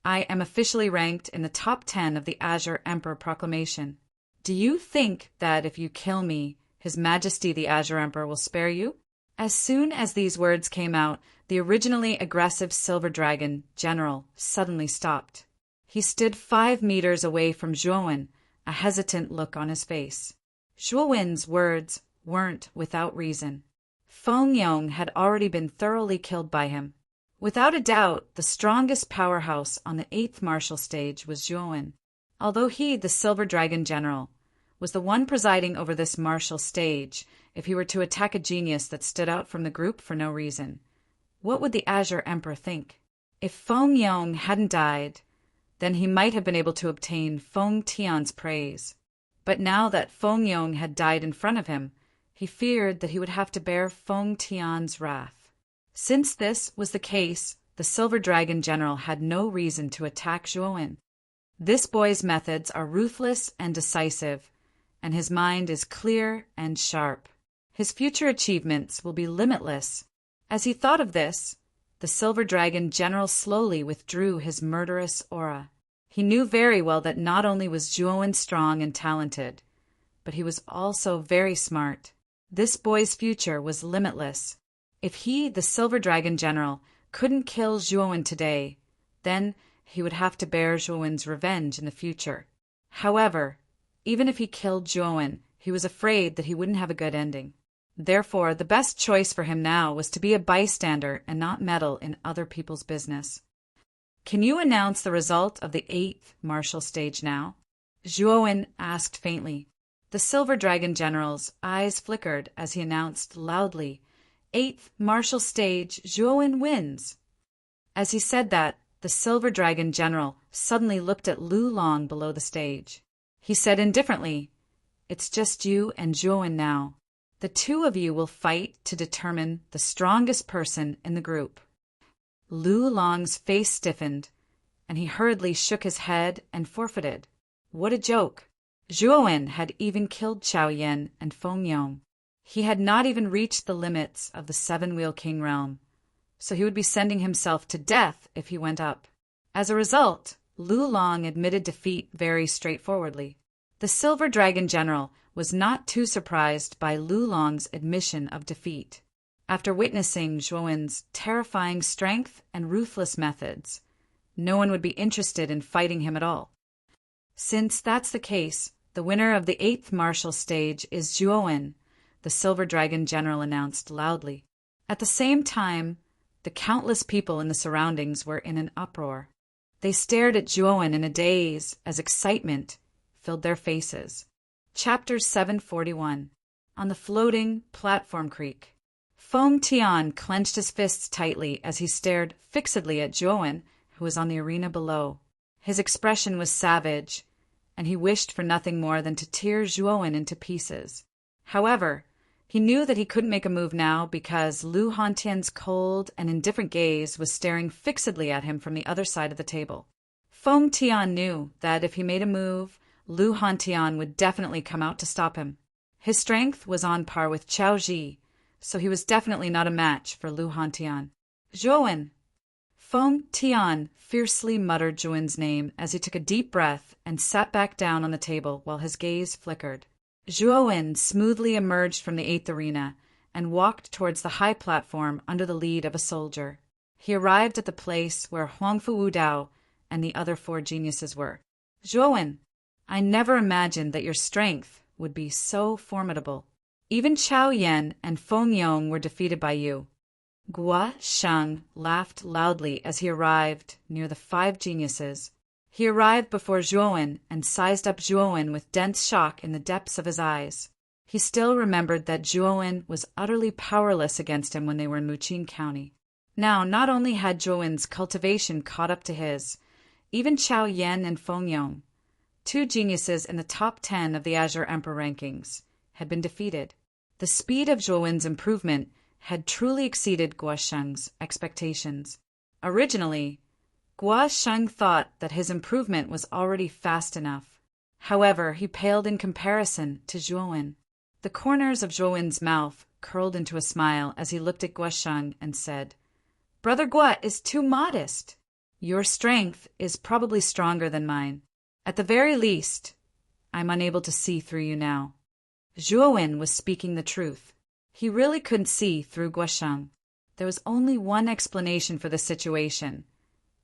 I am officially ranked in the top 10 of the Azure Emperor Proclamation. Do you think that if you kill me, His Majesty the Azure Emperor will spare you?" As soon as these words came out, the originally aggressive Silver Dragon General suddenly stopped. He stood 5 meters away from Zhuan, a hesitant look on his face. Zhuan's words weren't without reason. Feng Yong had already been thoroughly killed by him. Without a doubt, the strongest powerhouse on the 8th martial stage was Zhuan. Although he, the Silver Dragon General, was the one presiding over this martial stage, if he were to attack a genius that stood out from the group for no reason, what would the Azure Emperor think? If Feng Yong hadn't died, then he might have been able to obtain Feng Tian's praise. But now that Feng Yong had died in front of him, he feared that he would have to bear Feng Tian's wrath. Since this was the case, the Silver Dragon General had no reason to attack Zhuan. This boy's methods are ruthless and decisive, and his mind is clear and sharp. His future achievements will be limitless. As he thought of this, the Silver Dragon General slowly withdrew his murderous aura. He knew very well that not only was Zhuan strong and talented, but he was also very smart. This boy's future was limitless. If he, the Silver Dragon General, couldn't kill Zhuan today, then he would have to bear Zhuan's revenge in the future. However, even if he killed Zhuan, he was afraid that he wouldn't have a good ending. Therefore, the best choice for him now was to be a bystander and not meddle in other people's business. "Can you announce the result of the 8th martial stage now?" Zhuan asked faintly. The Silver Dragon General's eyes flickered as he announced loudly, "8th martial stage, Zhuan wins." As he said that, the Silver Dragon General suddenly looked at Lu Long below the stage. He said indifferently, "It's just you and Zhuan now. The two of you will fight to determine the strongest person in the group." Lu Long's face stiffened, and he hurriedly shook his head and forfeited. What a joke! Zhuan had even killed Chao Yan and Feng Yong. He had not even reached the limits of the Seven-Wheel King realm, so he would be sending himself to death if he went up. As a result, Lu Long admitted defeat very straightforwardly. The Silver Dragon General was not too surprised by Lu Long's admission of defeat. After witnessing Zhuan's terrifying strength and ruthless methods, no one would be interested in fighting him at all. Since that's the case, the winner of the 8th martial stage is Zhuan, the Silver Dragon General announced loudly. At the same time, the countless people in the surroundings were in an uproar. They stared at Zhuan in a daze as excitement filled their faces. Chapter 741. On the floating platform creek. Feng Tian clenched his fists tightly as he stared fixedly at Zhuan, who was on the arena below. His expression was savage, and he wished for nothing more than to tear Zhuan into pieces. However, he knew that he couldn't make a move now because Lu Hontian's cold and indifferent gaze was staring fixedly at him from the other side of the table. Feng Tian knew that if he made a move, Lu Hantian would definitely come out to stop him. His strength was on par with Qiao Ji, so he was definitely not a match for Lu Hantian. Zhuowen! Feng Tian fiercely muttered Zhuowen's name as he took a deep breath and sat back down on the table while his gaze flickered. Zhuowen smoothly emerged from the 8th arena and walked towards the high platform under the lead of a soldier. He arrived at the place where Huangfu Wudao and the other 4 geniuses were. Zhuowen, I never imagined that your strength would be so formidable. Even Chao Yan and Feng Yong were defeated by you. Guo Sheng laughed loudly as he arrived near the 5 geniuses. He arrived before Zhuowen and sized up Zhuowen with dense shock in the depths of his eyes. He still remembered that Zhuowen was utterly powerless against him when they were in Muqing County. Now, not only had Zhuowen's cultivation caught up to his, even Chao Yan and Feng Yong, 2 geniuses in the top 10 of the Azure Emperor rankings, had been defeated. The speed of Zhuowen's improvement had truly exceeded Guo Sheng's expectations. Originally, Guo Sheng thought that his improvement was already fast enough. However, he paled in comparison to Zhuowen. The corners of Zhuowen's mouth curled into a smile as he looked at Guo Sheng and said, Brother Guo is too modest. Your strength is probably stronger than mine. At the very least, I'm unable to see through you now. Zhuowen was speaking the truth. He really couldn't see through Guo Sheng. There was only one explanation for the situation,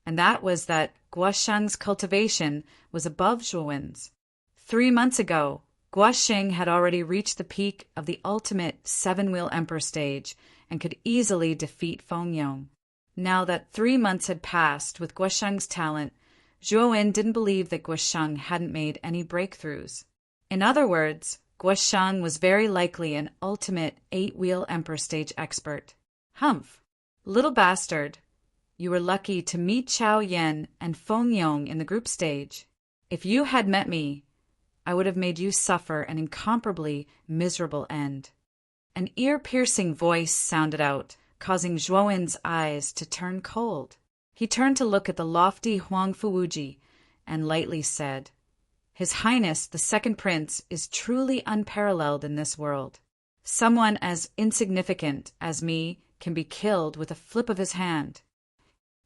and that was that Guo Sheng's cultivation was above Zhuowen's. 3 months ago, Guo Sheng had already reached the peak of the ultimate 7-wheel emperor stage and could easily defeat Feng Yong. Now that 3 months had passed with Guo Sheng's talent, Zhuowen didn't believe that Guo Sheng hadn't made any breakthroughs. In other words, Guo Sheng was very likely an ultimate 8-wheel emperor stage expert. Humph! Little bastard, you were lucky to meet Chao Yan and Feng Yong in the group stage. If you had met me, I would have made you suffer an incomparably miserable end. An ear-piercing voice sounded out, causing Zhuowen's eyes to turn cold. He turned to look at the lofty Huangfu Wuji and lightly said, His Highness the Second Prince is truly unparalleled in this world. Someone as insignificant as me can be killed with a flip of his hand.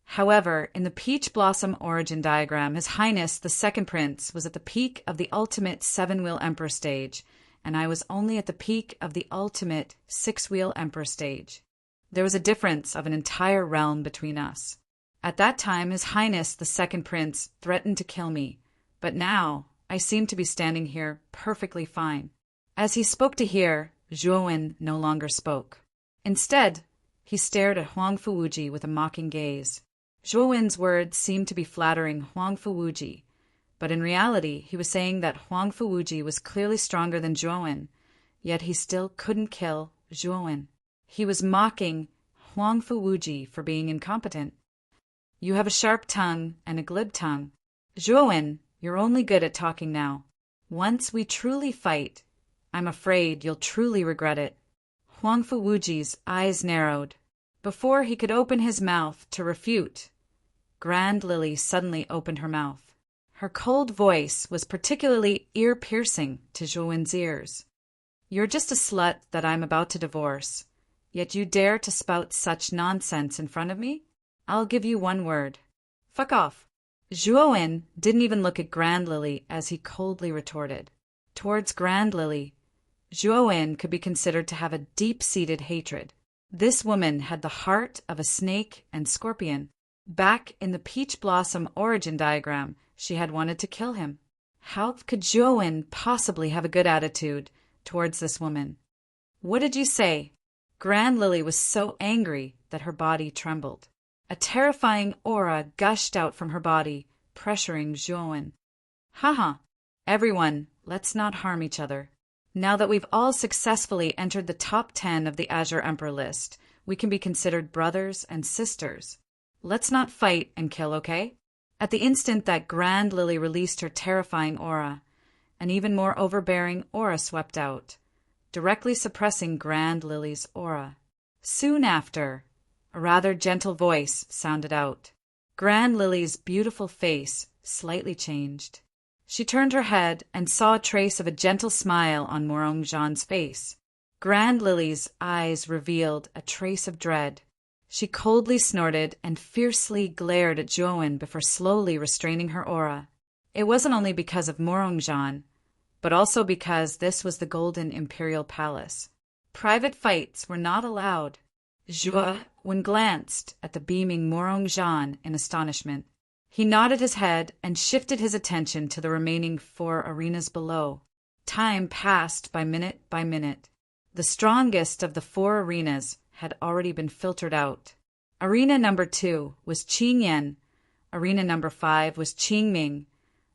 However, in the Peach Blossom origin diagram, His Highness the Second Prince was at the peak of the ultimate 7-wheel emperor stage, and I was only at the peak of the ultimate 6-wheel emperor stage. There was a difference of an entire realm between us. At that time, His Highness the Second Prince threatened to kill me, but now I seem to be standing here perfectly fine. As he spoke to hear, Zhuowen no longer spoke. Instead, he stared at Huangfu Wuji with a mocking gaze. Zhuowen's words seemed to be flattering Huangfu Wuji, but in reality he was saying that Huangfu Wuji was clearly stronger than Zhuowen, yet he still couldn't kill Zhuowen. He was mocking Huangfu Wuji for being incompetent. You have a sharp tongue and a glib tongue. Zhuowen, you're only good at talking now. Once we truly fight, I'm afraid you'll truly regret it. Huangfu Wuji's eyes narrowed. Before he could open his mouth to refute, Grand Lily suddenly opened her mouth. Her cold voice was particularly ear-piercing to Zhuowen's ears. You're just a slut that I'm about to divorce, yet you dare to spout such nonsense in front of me? I'll give you one word. Fuck off. Zhuowen didn't even look at Grand Lily as he coldly retorted. Towards Grand Lily, Zhuowen could be considered to have a deep-seated hatred. This woman had the heart of a snake and scorpion. Back in the Peach Blossom origin diagram, she had wanted to kill him. How could Zhuowen possibly have a good attitude towards this woman? What did you say? Grand Lily was so angry that her body trembled. A terrifying aura gushed out from her body, pressuring Zhuowen. Haha, everyone, let's not harm each other. Now that we've all successfully entered the top 10 of the Azure Emperor list, we can be considered brothers and sisters. Let's not fight and kill, okay? At the instant that Grand Lily released her terrifying aura, an even more overbearing aura swept out, directly suppressing Grand Lily's aura. Soon after, a rather gentle voice sounded out. Grand Lily's beautiful face slightly changed. She turned her head and saw a trace of a gentle smile on Morong Jean's face. Grand Lily's eyes revealed a trace of dread. She coldly snorted and fiercely glared at Joan before slowly restraining her aura. It wasn't only because of Morong Jean, but also because this was the Golden Imperial Palace. Private fights were not allowed. Juan glanced at the beaming Morong Jean in astonishment. He nodded his head and shifted his attention to the remaining 4 arenas below. Time passed by minute. The strongest of the 4 arenas had already been filtered out. Arena number 2 was Qing Yan. Arena number 5 was Qing Ming.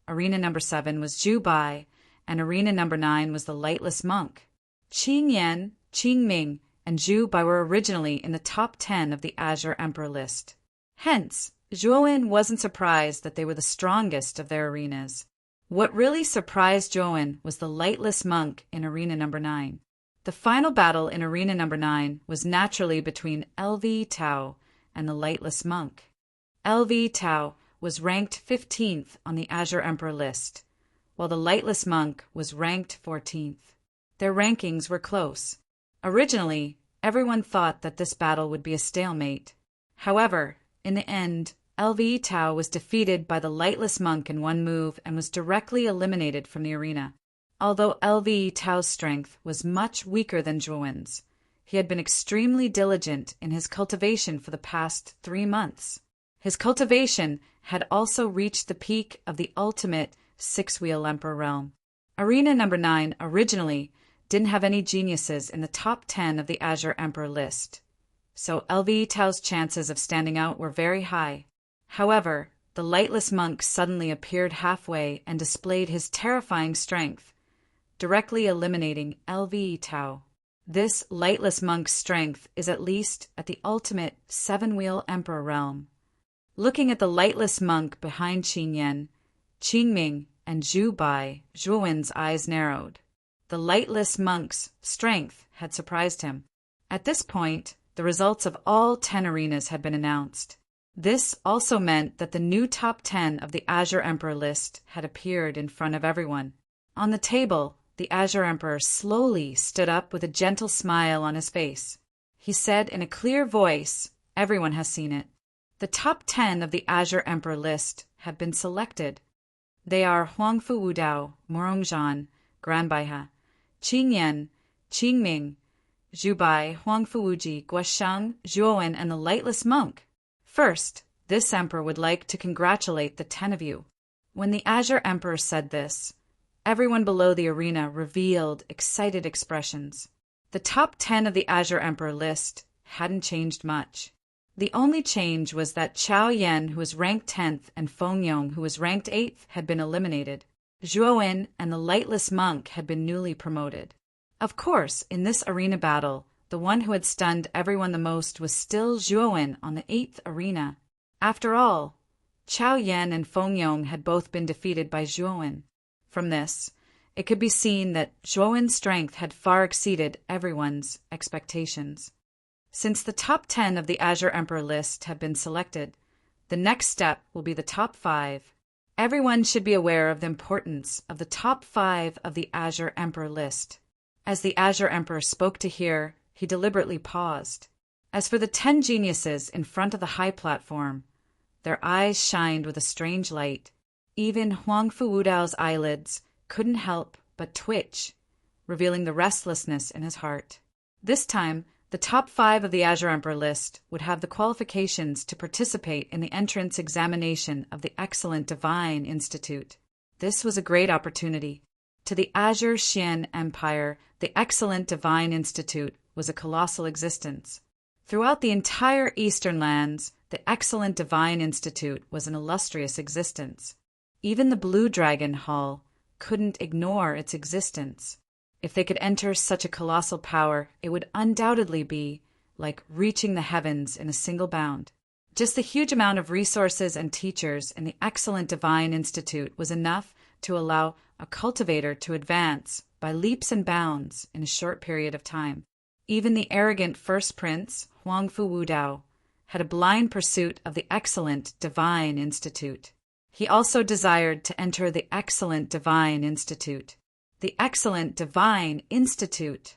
Arena number 7 was Zhu Bai. And arena number 9 was the Lightless Monk. Qing Yan, Qing Ming, and Zhu Bai were originally in the top 10 of the Azure Emperor list. Hence, Zhuowen wasn't surprised that they were the strongest of their arenas. What really surprised Zhuowen was the Lightless Monk in arena number 9. The final battle in arena number 9 was naturally between LV Tao and the Lightless Monk. LV Tao was ranked 15th on the Azure Emperor list, while the Lightless Monk was ranked 14th. Their rankings were close. Originally, everyone thought that this battle would be a stalemate. However, in the end, LV Tao was defeated by the Lightless Monk in one move and was directly eliminated from the arena. Although LV Tao's strength was much weaker than Zhuowen's, he had been extremely diligent in his cultivation for the past 3 months. His cultivation had also reached the peak of the ultimate 6-wheel Emperor realm. Arena number 9 originally didn't have any geniuses in the top 10 of the Azure Emperor list, so LV Tao's chances of standing out were very high. However, the Lightless Monk suddenly appeared halfway and displayed his terrifying strength, directly eliminating LV Tao. This Lightless Monk's strength is at least at the ultimate 7-wheel Emperor realm. Looking at the Lightless Monk behind Qin Yan, Qing Ming, and Zhu Bai, Zhuowen's eyes narrowed. The Lightless Monk's strength had surprised him. At this point, the results of all 10 arenas had been announced. This also meant that the new top 10 of the Azure Emperor list had appeared in front of everyone. On the table, the Azure Emperor slowly stood up with a gentle smile on his face. He said in a clear voice, "Everyone has seen it. The top 10 of the Azure Emperor list have been selected. They are Huangfu Wudao, Morong Jean, Granbaiha, Qing Yan, Qing Ming, Zhu Bai, Huangfu Wuji, Guashang, Zhuowen, and the Lightless Monk. First, this emperor would like to congratulate the 10 of you." When the Azure Emperor said this, everyone below the arena revealed excited expressions. The top 10 of the Azure Emperor list hadn't changed much. The only change was that Chao Yan, who was ranked 10th, and Feng Yong, who was ranked 8th, had been eliminated. Zhuowen and the Lightless Monk had been newly promoted. Of course, in this arena battle, the one who had stunned everyone the most was still Zhuowen on the 8th arena. After all, Chao Yan and Feng Yong had both been defeated by Zhuowen. From this, it could be seen that Zhuowen's strength had far exceeded everyone's expectations. Since the top 10 of the Azure Emperor list have been selected, the next step will be the top 5. Everyone should be aware of the importance of the top 5 of the Azure Emperor list. As the Azure Emperor spoke to hear, he deliberately paused. As for the 10 geniuses in front of the high platform, their eyes shined with a strange light. Even Huangfu Wudao's eyelids couldn't help but twitch, revealing the restlessness in his heart. This time, the top 5 of the Azure Emperor list would have the qualifications to participate in the entrance examination of the Excellent Divine Institute. This was a great opportunity. To the Azure Xian Empire, the Excellent Divine Institute was a colossal existence. Throughout the entire Eastern lands, the Excellent Divine Institute was an illustrious existence. Even the Blue Dragon Hall couldn't ignore its existence. If they could enter such a colossal power, it would undoubtedly be like reaching the heavens in a single bound. Just the huge amount of resources and teachers in the Excellent Divine Institute was enough to allow a cultivator to advance by leaps and bounds in a short period of time. Even the arrogant first prince, Huangfu Wudao, had a blind pursuit of the Excellent Divine Institute. He also desired to enter the excellent Divine Institute. The excellent Divine Institute.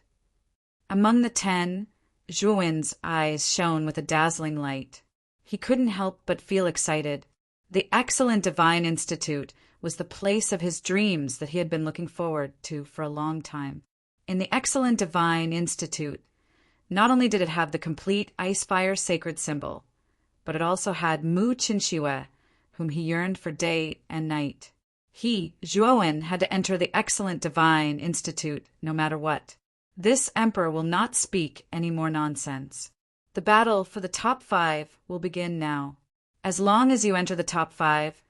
Among the 10, Zhuowen's eyes shone with a dazzling light. He couldn't help but feel excited. The excellent Divine Institute was the place of his dreams that he had been looking forward to for a long time. In the excellent Divine Institute, not only did it have the complete ice-fire sacred symbol, but it also had Mu Qinxue, whom he yearned for day and night. He, Zhuowen, had to enter the excellent Divine Institute no matter what. This emperor will not speak any more nonsense. The battle for the top 5 will begin now. As long as you enter the top 5,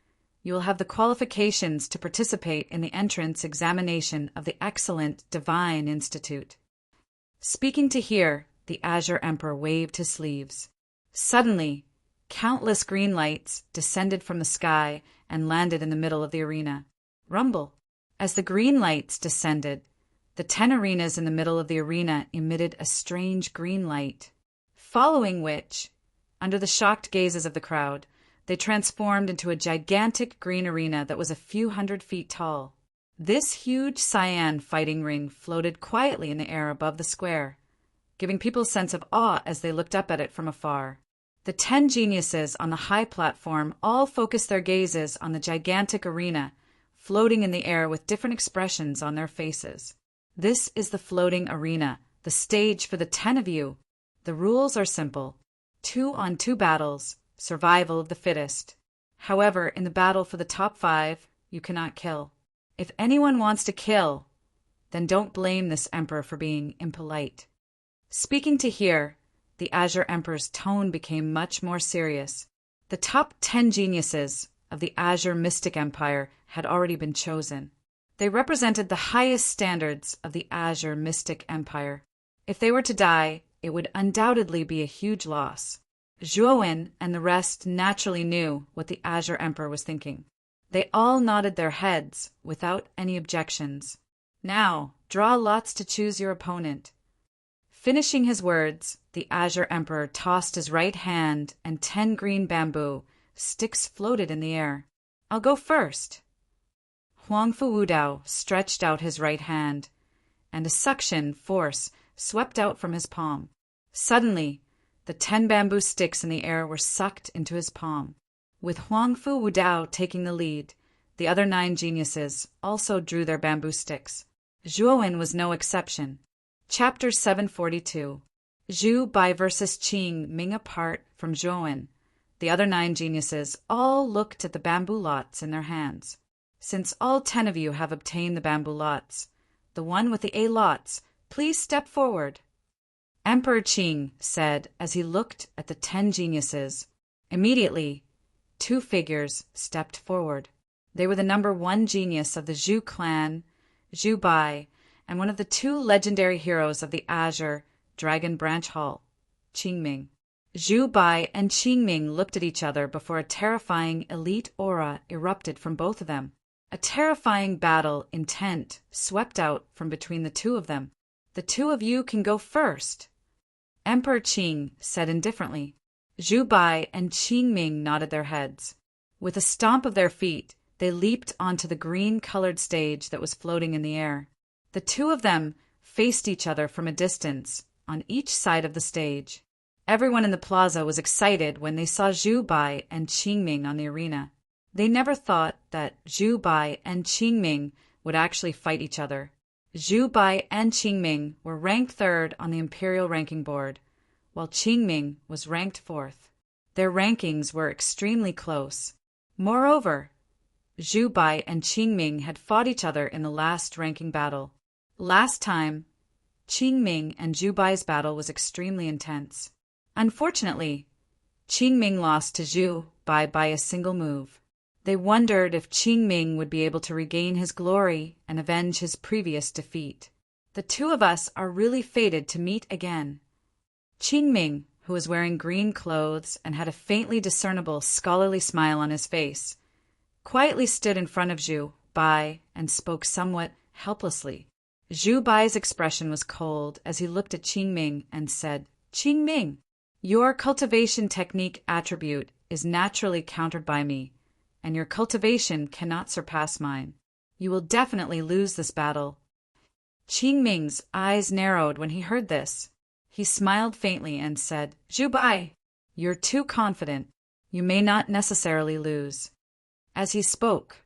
you will have the qualifications to participate in the entrance examination of the excellent Divine Institute. Speaking to hear, the Azure Emperor waved his sleeves. Suddenly, countless green lights descended from the sky and landed in the middle of the arena. Rumble. As the green lights descended, the 10 arenas in the middle of the arena emitted a strange green light, following which, under the shocked gazes of the crowd, they transformed into a gigantic green arena that was a few hundred feet tall. This huge cyan fighting ring floated quietly in the air above the square, giving people a sense of awe as they looked up at it from afar. The 10 geniuses on the high platform all focused their gazes on the gigantic arena, floating in the air with different expressions on their faces. This is the floating arena, the stage for the 10 of you. The rules are simple. 2-on-2 battles, survival of the fittest. However, in the battle for the top 5, you cannot kill. If anyone wants to kill, then don't blame this emperor for being impolite. Speaking to hear, the Azure Emperor's tone became much more serious. The top 10 geniuses of the Azure Mystic Empire had already been chosen. They represented the highest standards of the Azure Mystic Empire. If they were to die, it would undoubtedly be a huge loss. Zhuowen and the rest naturally knew what the Azure Emperor was thinking. They all nodded their heads without any objections. Now, draw lots to choose your opponent. Finishing his words, the Azure Emperor tossed his right hand and 10 green bamboo sticks floated in the air. I'll go first. Huangfu Wudao stretched out his right hand, and a suction force swept out from his palm. Suddenly, the 10 bamboo sticks in the air were sucked into his palm. With Huangfu Wudao taking the lead, the other 9 geniuses also drew their bamboo sticks. Zhuowen was no exception. Chapter 742. Zhu Bai versus Qing Ming. Apart from Zhuowen, the other 9 geniuses all looked at the bamboo lots in their hands. Since all 10 of you have obtained the bamboo lots, the one with the A lots, please step forward. Emperor Qing said as he looked at the 10 geniuses. Immediately, 2 figures stepped forward. They were the number 1 genius of the Zhu clan, Zhu Bai, and one of the 2 legendary heroes of the Azure Dragon Branch Hall, Qingming. Zhu Bai and Qingming looked at each other before a terrifying elite aura erupted from both of them. A terrifying battle intent swept out from between the 2 of them. The 2 of you can go first. Emperor Qing said indifferently. Zhu Bai and Qingming nodded their heads. With a stomp of their feet, they leaped onto the green-colored stage that was floating in the air. The 2 of them faced each other from a distance, on each side of the stage. Everyone in the plaza was excited when they saw Zhu Bai and Qingming on the arena. They never thought that Zhu Bai and Qingming would actually fight each other. Zhu Bai and Qingming were ranked 3rd on the imperial ranking board, while Qingming was ranked 4th. Their rankings were extremely close. Moreover, Zhu Bai and Qingming had fought each other in the last ranking battle. Last time, Qingming and Zhu Bai's battle was extremely intense. Unfortunately, Qingming lost to Zhu Bai by a single move. They wondered if Qingming would be able to regain his glory and avenge his previous defeat. The 2 of us are really fated to meet again. Qingming, who was wearing green clothes and had a faintly discernible scholarly smile on his face, quietly stood in front of Zhu Bai and spoke somewhat helplessly. Zhu Bai's expression was cold as he looked at Qingming and said, Qingming, your cultivation technique attribute is naturally countered by me, and your cultivation cannot surpass mine. You will definitely lose this battle." Qing Ming's eyes narrowed when he heard this. He smiled faintly and said, "Zhu Bai, you're too confident. You may not necessarily lose." As he spoke,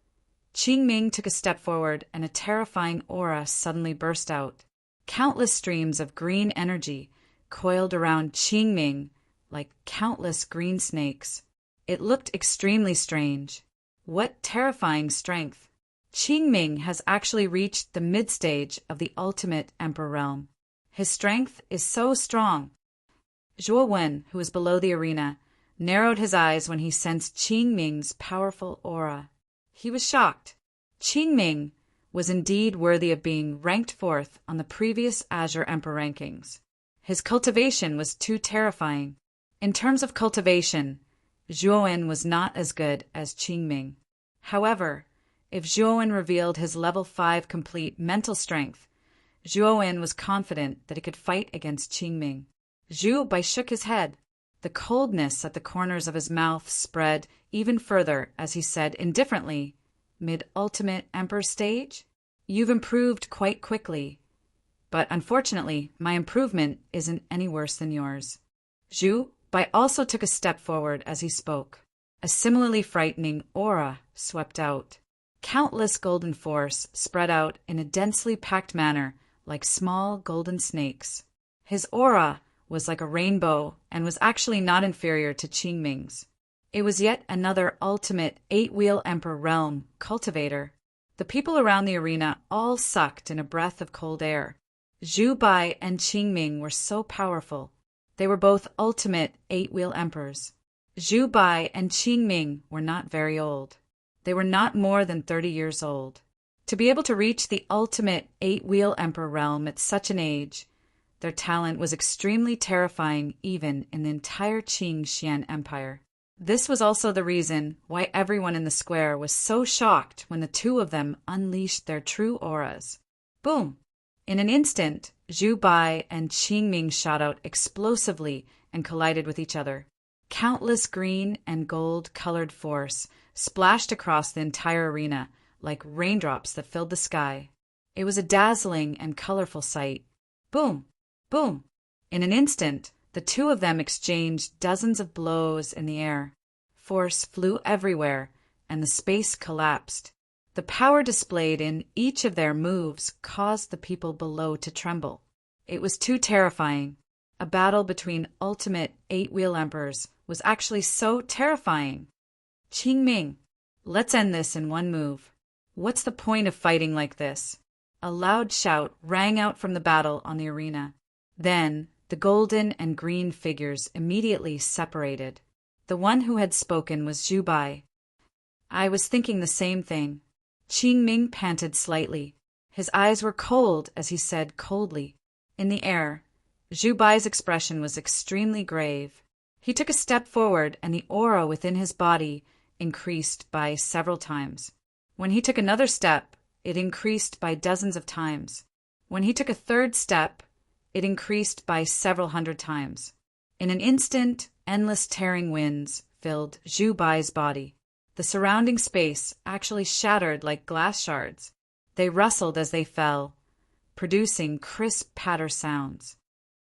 Qing Ming took a step forward and a terrifying aura suddenly burst out. Countless streams of green energy coiled around Qing Ming like countless green snakes. It looked extremely strange. What terrifying strength! Qing Ming has actually reached the mid-stage of the ultimate emperor realm. His strength is so strong. Zhuo Wen, who was below the arena, narrowed his eyes when he sensed Qing Ming's powerful aura. He was shocked. Qing Ming was indeed worthy of being ranked fourth on the previous Azure Emperor rankings. His cultivation was too terrifying. In terms of cultivation, Zhuo Wen was not as good as Qing Ming. However, if Zhuo Wen revealed his level 5 complete mental strength, Zhuo Wen was confident that he could fight against Qing Ming. Zhu Bai shook his head. The coldness at the corners of his mouth spread even further as he said indifferently, "Mid-ultimate emperor stage? You've improved quite quickly. But unfortunately, my improvement isn't any worse than yours." Zhu Bai also took a step forward as he spoke. A similarly frightening aura swept out. Countless golden force spread out in a densely packed manner like small golden snakes. His aura was like a rainbow and was actually not inferior to Qing Ming's. It was yet another ultimate 8-wheel emperor realm cultivator. The people around the arena all sucked in a breath of cold air. Zhu Bai and Qing Ming were so powerful. They were both ultimate 8-wheel emperors. Zhu Bai and Qing Ming were not very old. They were not more than 30 years old. To be able to reach the ultimate 8-wheel emperor realm at such an age, their talent was extremely terrifying even in the entire Qing Xian Empire. This was also the reason why everyone in the square was so shocked when the two of them unleashed their true auras. Boom! In an instant, Zhu Bai and Qing Ming shot out explosively and collided with each other. Countless green and gold-colored force splashed across the entire arena like raindrops that filled the sky. It was a dazzling and colorful sight. Boom! Boom! In an instant, the two of them exchanged dozens of blows in the air. Force flew everywhere, and the space collapsed. The power displayed in each of their moves caused the people below to tremble. It was too terrifying. A battle between ultimate 8-wheel emperors was actually so terrifying. Qing Ming, let's end this in one move. What's the point of fighting like this? A loud shout rang out from the battle on the arena. Then, the golden and green figures immediately separated. The one who had spoken was Zhu Bai. "I was thinking the same thing." Qing Ming panted slightly. His eyes were cold as he said coldly. In the air, Zhu Bai's expression was extremely grave. He took a step forward and the aura within his body increased by several times. When he took another step, it increased by dozens of times. When he took a third step, it increased by several hundred times. In an instant, endless tearing winds filled Zhu Bai's body. The surrounding space actually shattered like glass shards. They rustled as they fell, producing crisp patter sounds.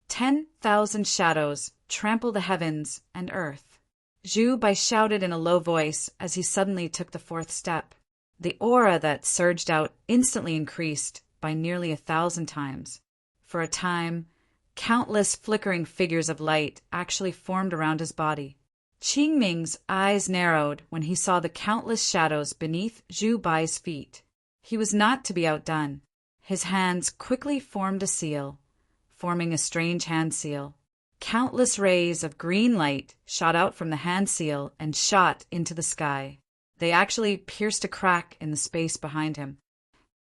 10,000 shadows trampled the heavens and earth. Zhu Bai shouted in a low voice as he suddenly took the fourth step. The aura that surged out instantly increased by nearly 1,000 times. For a time, countless flickering figures of light actually formed around his body. Qing Ming's eyes narrowed when he saw the countless shadows beneath Zhu Bai's feet. He was not to be outdone. His hands quickly formed a seal, forming a strange hand seal. Countless rays of green light shot out from the hand seal and shot into the sky. They actually pierced a crack in the space behind him.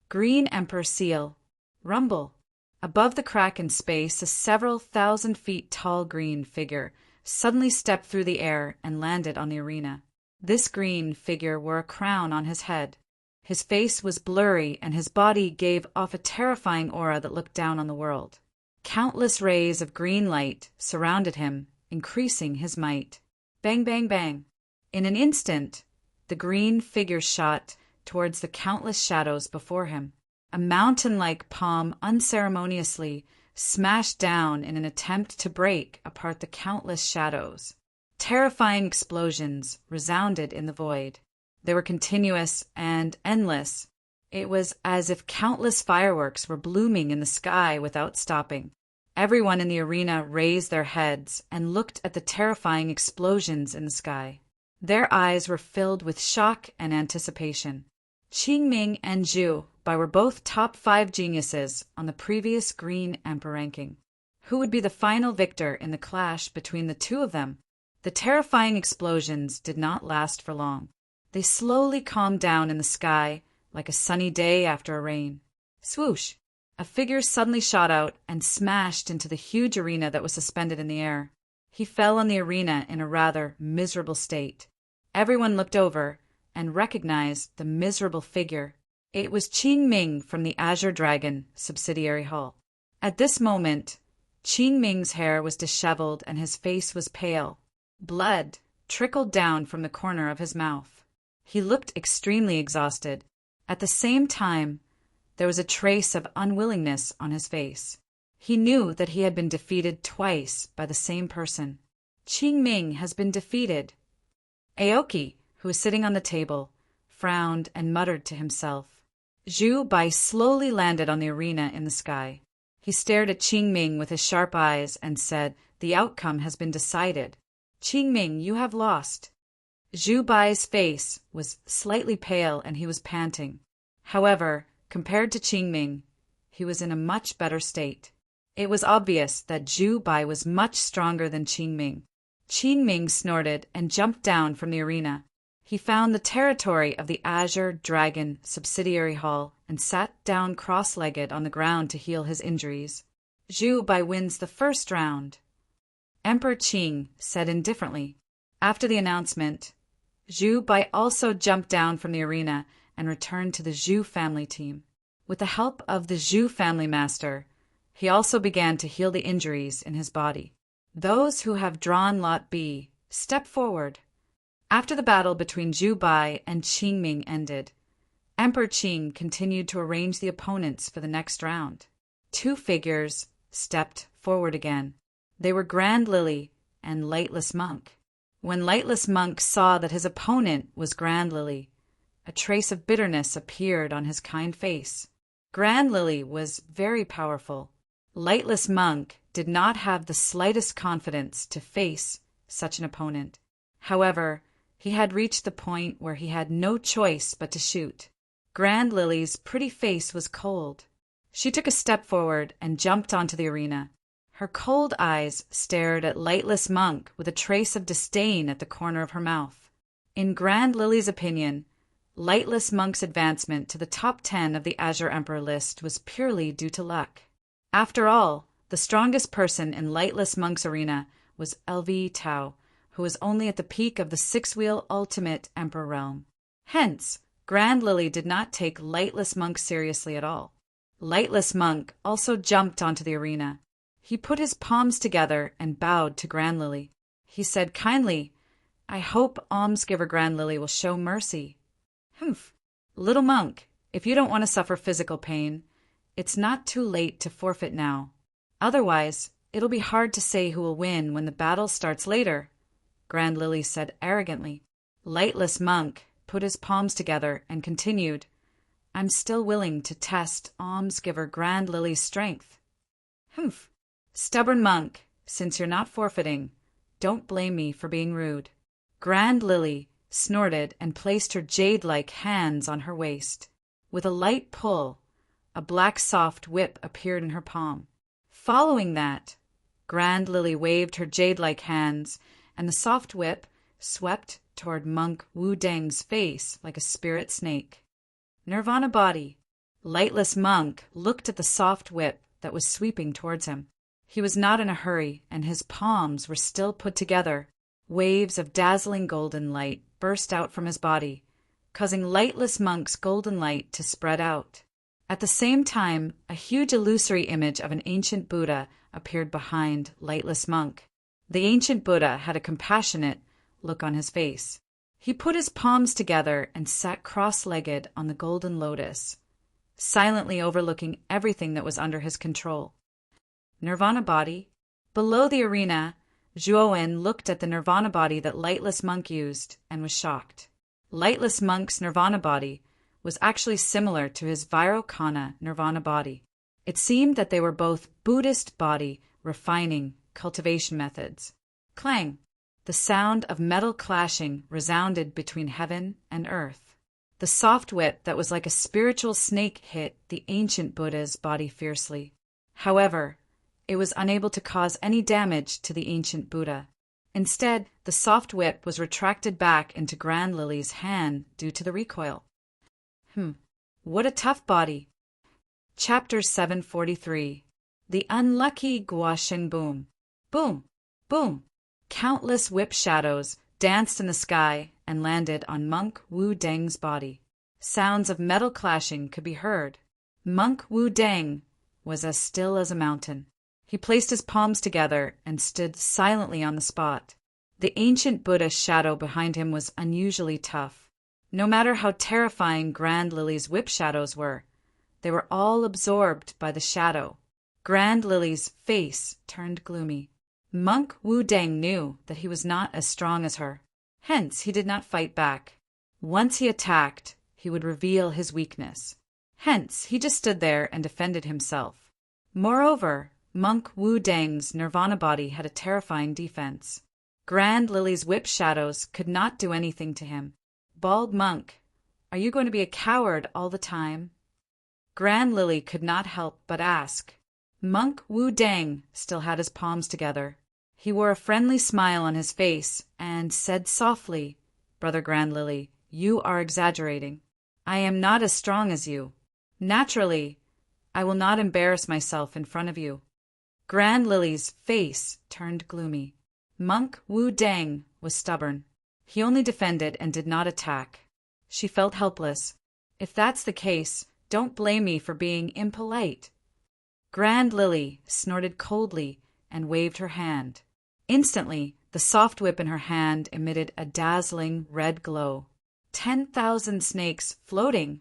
Green Emperor Seal. Rumble. Above the crack in space, a several thousand feet tall green figure suddenly stepped through the air and landed on the arena. This green figure wore a crown on his head. His face was blurry and his body gave off a terrifying aura that looked down on the world. Countless rays of green light surrounded him, increasing his might. Bang, bang, bang. In an instant, the the green figure shot towards the countless shadows before him. A mountain-like palm unceremoniously smashed down in an attempt to break apart the countless shadows. Terrifying explosions resounded in the void. They were continuous and endless. It was as if countless fireworks were blooming in the sky without stopping. Everyone in the arena raised their heads and looked at the terrifying explosions in the sky. Their eyes were filled with shock and anticipation. Qingming and Zhu Bai were both top 5 geniuses on the previous Green Emperor ranking. Who would be the final victor in the clash between the two of them? The terrifying explosions did not last for long. They slowly calmed down in the sky like a sunny day after a rain. Swoosh! A figure suddenly shot out and smashed into the huge arena that was suspended in the air. He fell on the arena in a rather miserable state. Everyone looked over and recognized the miserable figure. It was Qingming from the Azure Dragon subsidiary hall. At this moment, Qingming's hair was disheveled and his face was pale. Blood trickled down from the corner of his mouth. He looked extremely exhausted. At the same time, there was a trace of unwillingness on his face. He knew that he had been defeated twice by the same person. Qingming has been defeated. Aoki, who was sitting on the table, frowned and muttered to himself. Zhu Bai slowly landed on the arena in the sky. He stared at Qingming with his sharp eyes and said, "The outcome has been decided. Qingming, you have lost." Zhu Bai's face was slightly pale and he was panting. However, compared to Qingming, he was in a much better state. It was obvious that Zhu Bai was much stronger than Qingming. Qingming snorted and jumped down from the arena. He found the territory of the Azure Dragon subsidiary hall and sat down cross-legged on the ground to heal his injuries. Zhu Bai wins the first round. Emperor Qing said indifferently. After the announcement, Zhu Bai also jumped down from the arena and returned to the Zhu family team. With the help of the Zhu family master, he also began to heal the injuries in his body. Those who have drawn Lot B, step forward. After the battle between Zhu Bai and Qingming ended, Emperor Qing continued to arrange the opponents for the next round. 2 figures stepped forward again. They were Grand Lily and Lightless Monk. When Lightless Monk saw that his opponent was Grand Lily, a trace of bitterness appeared on his kind face. Grand Lily was very powerful. Lightless Monk did not have the slightest confidence to face such an opponent. However, he had reached the point where he had no choice but to shoot. Grand Lily's pretty face was cold. She took a step forward and jumped onto the arena. Her cold eyes stared at Lightless Monk with a trace of disdain at the corner of her mouth. In Grand Lily's opinion, Lightless Monk's advancement to the top 10 of the Azure Emperor list was purely due to luck. After all, the strongest person in Lightless Monk's arena was LV Tao, who was only at the peak of the 6-wheel ultimate Emperor realm. Hence, Grand Lily did not take Lightless Monk seriously at all. Lightless Monk also jumped onto the arena. He put his palms together and bowed to Grand Lily. He said kindly, "I hope almsgiver Grand Lily will show mercy." "Humph. Little monk, if you don't want to suffer physical pain, it's not too late to forfeit now. Otherwise, it'll be hard to say who will win when the battle starts later," Grand Lily said arrogantly. Lightless Monk put his palms together and continued, "I'm still willing to test almsgiver Grand Lily's strength." "Humph. Stubborn monk, since you're not forfeiting, don't blame me for being rude." Grand Lily snorted and placed her jade-like hands on her waist. With a light pull, a black soft whip appeared in her palm. Following that, Grand Lily waved her jade-like hands, and the soft whip swept toward Monk Wu Deng's face like a spirit snake. Nirvana body. Lightless Monk looked at the soft whip that was sweeping towards him. He was not in a hurry, and his palms were still put together. Waves of dazzling golden light burst out from his body, causing Lightless Monk's golden light to spread out. At the same time, a huge illusory image of an ancient Buddha appeared behind Lightless Monk. The ancient Buddha had a compassionate look on his face. He put his palms together and sat cross-legged on the golden lotus, silently overlooking everything that was under his control. Nirvana body. Below the arena, Zhuowen looked at the nirvana body that Lightless Monk used and was shocked. Lightless Monk's nirvana body was actually similar to his Vairocana nirvana body. It seemed that they were both Buddhist body refining cultivation methods. Clang! The sound of metal clashing resounded between heaven and earth. The soft whip that was like a spiritual snake hit the ancient Buddha's body fiercely. However, it was unable to cause any damage to the ancient Buddha. Instead, the soft whip was retracted back into Grand Lily's hand due to the recoil. What a tough body. Chapter 743. The Unlucky Guoshen Boom. Boom! Boom! Countless whip shadows danced in the sky and landed on Monk Wu Deng's body. Sounds of metal clashing could be heard. Monk Wu Deng was as still as a mountain. He placed his palms together and stood silently on the spot. The ancient Buddha's shadow behind him was unusually tough. No matter how terrifying Grand Lily's whip shadows were, they were all absorbed by the shadow. Grand Lily's face turned gloomy. Monk Wu Deng knew that he was not as strong as her. Hence, he did not fight back. Once he attacked, he would reveal his weakness. Hence, he just stood there and defended himself. Moreover, Monk Wu Deng's nirvana body had a terrifying defense. Grand Lily's whip shadows could not do anything to him. Bald Monk, are you going to be a coward all the time? Grand Lily could not help but ask. Monk Wu Deng still had his palms together. He wore a friendly smile on his face and said softly, Brother Grand Lily, you are exaggerating. I am not as strong as you. Naturally, I will not embarrass myself in front of you. Grand Lily's face turned gloomy. Monk Wu Deng was stubborn. He only defended and did not attack. She felt helpless. If that's the case, don't blame me for being impolite. Grand Lily snorted coldly and waved her hand. Instantly, the soft whip in her hand emitted a dazzling red glow. 10,000 snakes floating.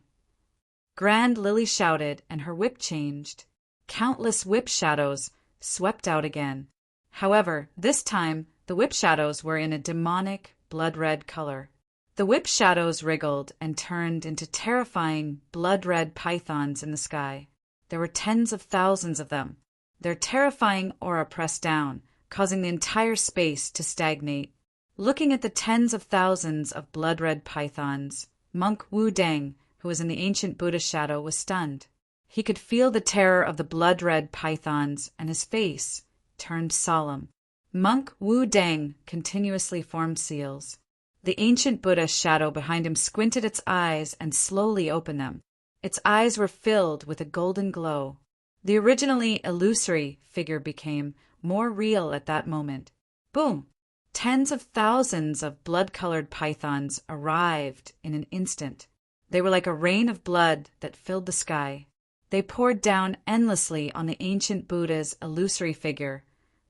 Grand Lily shouted, and her whip changed. Countless whip shadows swept out again. However, this time, the whip shadows were in a demonic, blood-red color. The whip shadows wriggled and turned into terrifying, blood-red pythons in the sky. There were tens of thousands of them. Their terrifying aura pressed down, causing the entire space to stagnate. Looking at the tens of thousands of blood-red pythons, Monk Wu Deng, who was in the ancient Buddha's shadow, was stunned. He could feel the terror of the blood-red pythons, and his face turned solemn. Monk Wu Deng continuously formed seals. The ancient Buddha's shadow behind him squinted its eyes and slowly opened them. Its eyes were filled with a golden glow. The originally illusory figure became more real at that moment. Boom! Tens of thousands of blood-colored pythons arrived in an instant. They were like a rain of blood that filled the sky. They poured down endlessly on the ancient Buddha's illusory figure,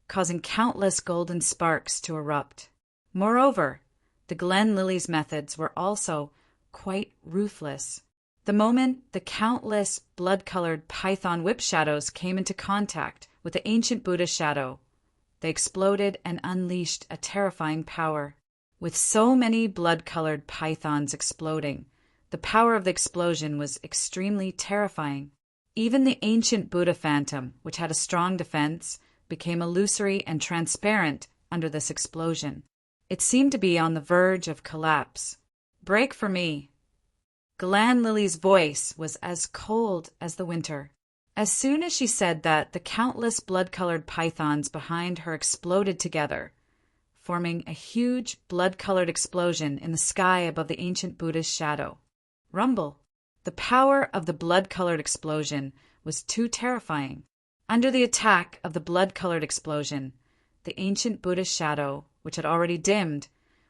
causing countless golden sparks to erupt. Moreover, the Glen Lily's methods were also quite ruthless. The moment the countless blood-colored python whip shadows came into contact with the ancient Buddha's shadow, they exploded and unleashed a terrifying power. With so many blood-colored pythons exploding, the power of the explosion was extremely terrifying. Even the ancient Buddha phantom, which had a strong defense, became illusory and transparent under this explosion. It seemed to be on the verge of collapse. Break for me. Glen Lily's voice was as cold as the winter. As soon as she said that, the countless blood-colored pythons behind her exploded together, forming a huge blood-colored explosion in the sky above the ancient Buddha's shadow. Rumble. The power of the blood-colored explosion was too terrifying. Under the attack of the blood-colored explosion, the ancient Buddha's shadow, which had already dimmed,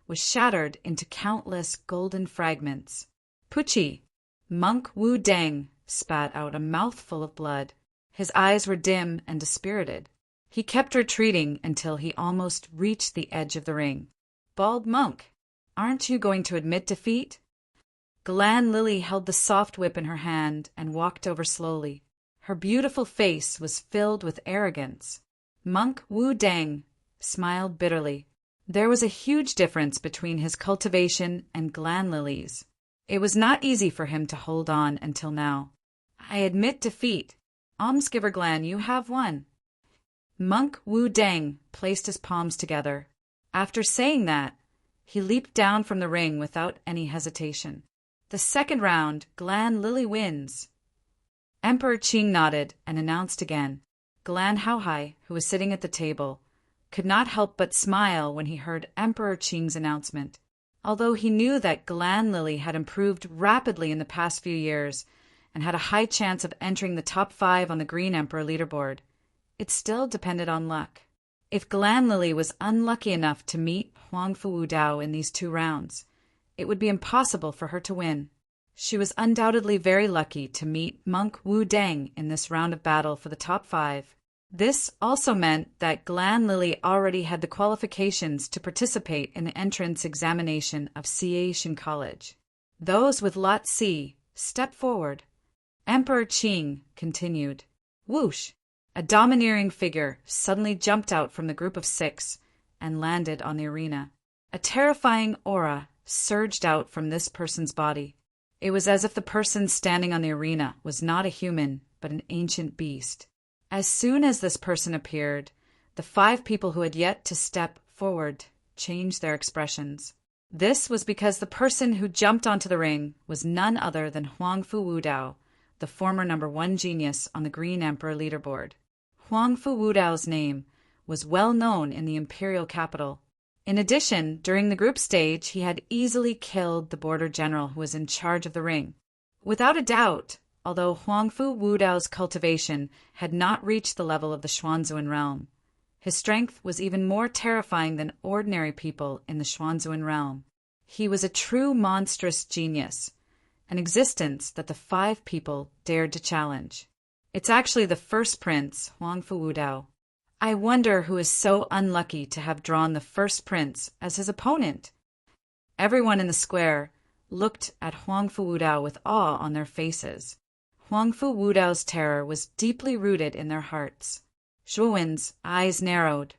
was shattered into countless golden fragments. Puchi! Monk Wu Deng spat out a mouthful of blood. His eyes were dim and dispirited. He kept retreating until he almost reached the edge of the ring. Bald Monk! Aren't you going to admit defeat? Glan Lily held the soft whip in her hand and walked over slowly. Her beautiful face was filled with arrogance. Monk Wu Dang smiled bitterly. There was a huge difference between his cultivation and Glan Lily's. It was not easy for him to hold on until now. I admit defeat. Almsgiver Glan, you have won. Monk Wu Dang placed his palms together. After saying that, he leaped down from the ring without any hesitation. The second round, Glan Lily wins. Emperor Qing nodded and announced again. Glan Haohai, who was sitting at the table, could not help but smile when he heard Emperor Qing's announcement. Although he knew that Glan Lily had improved rapidly in the past few years and had a high chance of entering the top 5 on the Green Emperor leaderboard, it still depended on luck. If Glan Lily was unlucky enough to meet Huangfu Wudao in these 2 rounds, it would be impossible for her to win. She was undoubtedly very lucky to meet Monk Wu Dang in this round of battle for the top 5. This also meant that Glan Lily already had the qualifications to participate in the entrance examination of Seation College. Those with Lot C stepped forward. Emperor Qing continued. Whoosh! A domineering figure suddenly jumped out from the group of 6 and landed on the arena. A terrifying aura surged out from this person's body. It was as if the person standing on the arena was not a human, but an ancient beast. As soon as this person appeared, the 5 people who had yet to step forward changed their expressions. This was because the person who jumped onto the ring was none other than Huangfu Wudao, the former number 1 genius on the Green Emperor leaderboard. Huangfu Wudao's name was well known in the imperial capital. In addition, during the group stage, he had easily killed the border general who was in charge of the ring. Without a doubt, although Huangfu Wudao's cultivation had not reached the level of the Xuanzuan realm, his strength was even more terrifying than ordinary people in the Xuanzuan realm. He was a true monstrous genius, an existence that the 5 people dared to challenge. It's actually the first prince, Huangfu Wudao. I wonder who is so unlucky to have drawn the first prince as his opponent. Everyone in the square looked at Huangfu Wudao with awe on their faces. Huangfu Wudao's terror was deeply rooted in their hearts. Zhuowen's eyes narrowed.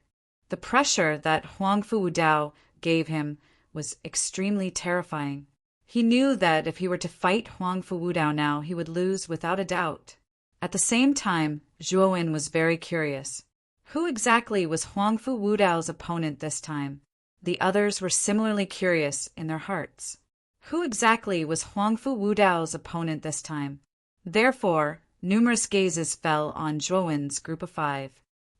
The pressure that Huangfu Wudao gave him was extremely terrifying. He knew that if he were to fight Huangfu Wudao now, he would lose without a doubt. At the same time, Zhuowen was very curious. Who exactly was Huangfu Wudao's opponent this time? The others were similarly curious in their hearts. Who exactly was Huangfu Wudao's opponent this time? Therefore, numerous gazes fell on Zhuowen's group of 5.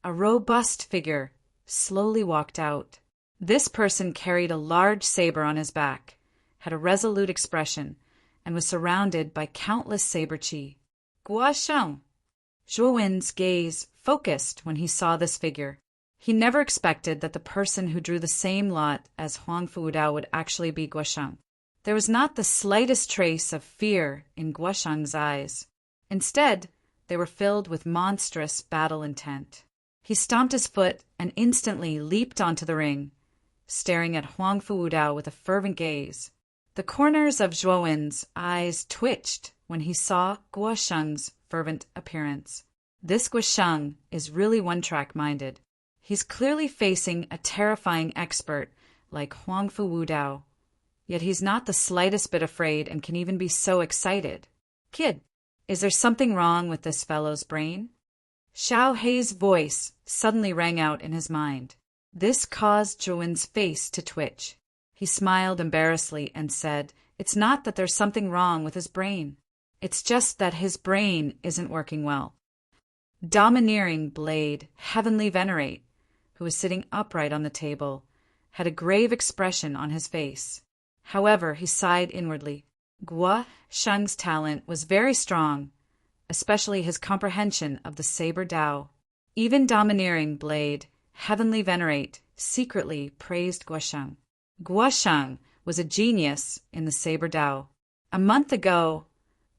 A robust figure slowly walked out. This person carried a large saber on his back, had a resolute expression, and was surrounded by countless saber chi. Guo Sheng! Zhuowen's gaze focused when he saw this figure. He never expected that the person who drew the same lot as Huangfu Wudao would actually be Guo Sheng. There was not the slightest trace of fear in Guo Sheng's eyes. Instead, they were filled with monstrous battle intent. He stomped his foot and instantly leaped onto the ring, staring at Huangfu Wudao with a fervent gaze. The corners of Zhuowen's eyes twitched when he saw Guo Sheng's fervent appearance. This Guo Sheng is really one-track-minded. He's clearly facing a terrifying expert like Huangfu Wudao. Yet he's not the slightest bit afraid and can even be so excited. Kid, is there something wrong with this fellow's brain? Xiao Hei's voice suddenly rang out in his mind. This caused Zhuowen's face to twitch. He smiled embarrassedly and said, "It's not that there's something wrong with his brain. It's just that his brain isn't working well." Domineering Blade, Heavenly Venerate, who was sitting upright on the table, had a grave expression on his face. However, he sighed inwardly. Guo Sheng's talent was very strong, especially his comprehension of the Saber Tao. Even Domineering Blade, Heavenly Venerate, secretly praised Guo Sheng. Guo Sheng was a genius in the Saber Tao. A month ago,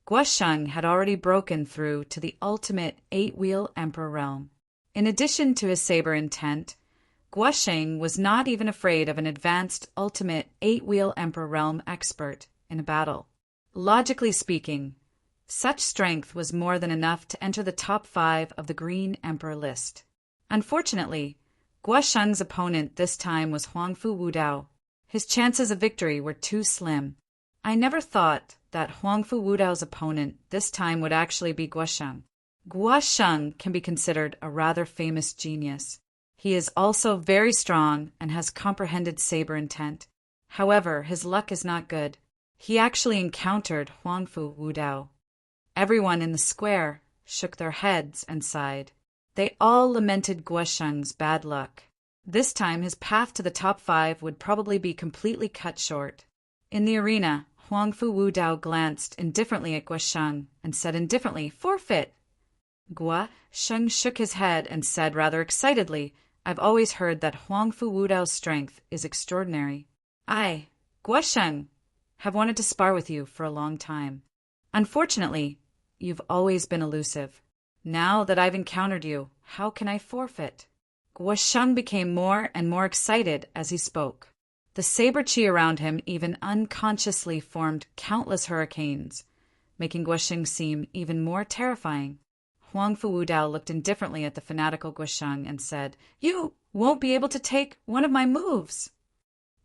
Guo Sheng had already broken through to the ultimate 8-wheel emperor realm. In addition to his saber intent, Guosheng was not even afraid of an advanced ultimate 8-wheel Emperor realm expert in a battle. Logically speaking, such strength was more than enough to enter the top 5 of the Green Emperor list. Unfortunately, Guosheng's opponent this time was Huangfu Wudao. His chances of victory were too slim. I never thought that Huangfu Wudao's opponent this time would actually be Guosheng. Guosheng can be considered a rather famous genius. He is also very strong and has comprehended saber intent. However, his luck is not good. He actually encountered Huangfu Wudao. Everyone in the square shook their heads and sighed. They all lamented Guosheng's bad luck. This time his path to the top 5 would probably be completely cut short. In the arena, Huangfu Wudao glanced indifferently at Guosheng and said indifferently, "Forfeit." Guosheng shook his head and said rather excitedly, "I've always heard that Huangfu Wudao's strength is extraordinary. I, Guosheng, have wanted to spar with you for a long time. Unfortunately, you've always been elusive. Now that I've encountered you, how can I forfeit?" Guosheng became more and more excited as he spoke. The saber chi around him even unconsciously formed countless hurricanes, making Guosheng seem even more terrifying. Huangfu Wudao looked indifferently at the fanatical Guosheng and said, "You won't be able to take one of my moves."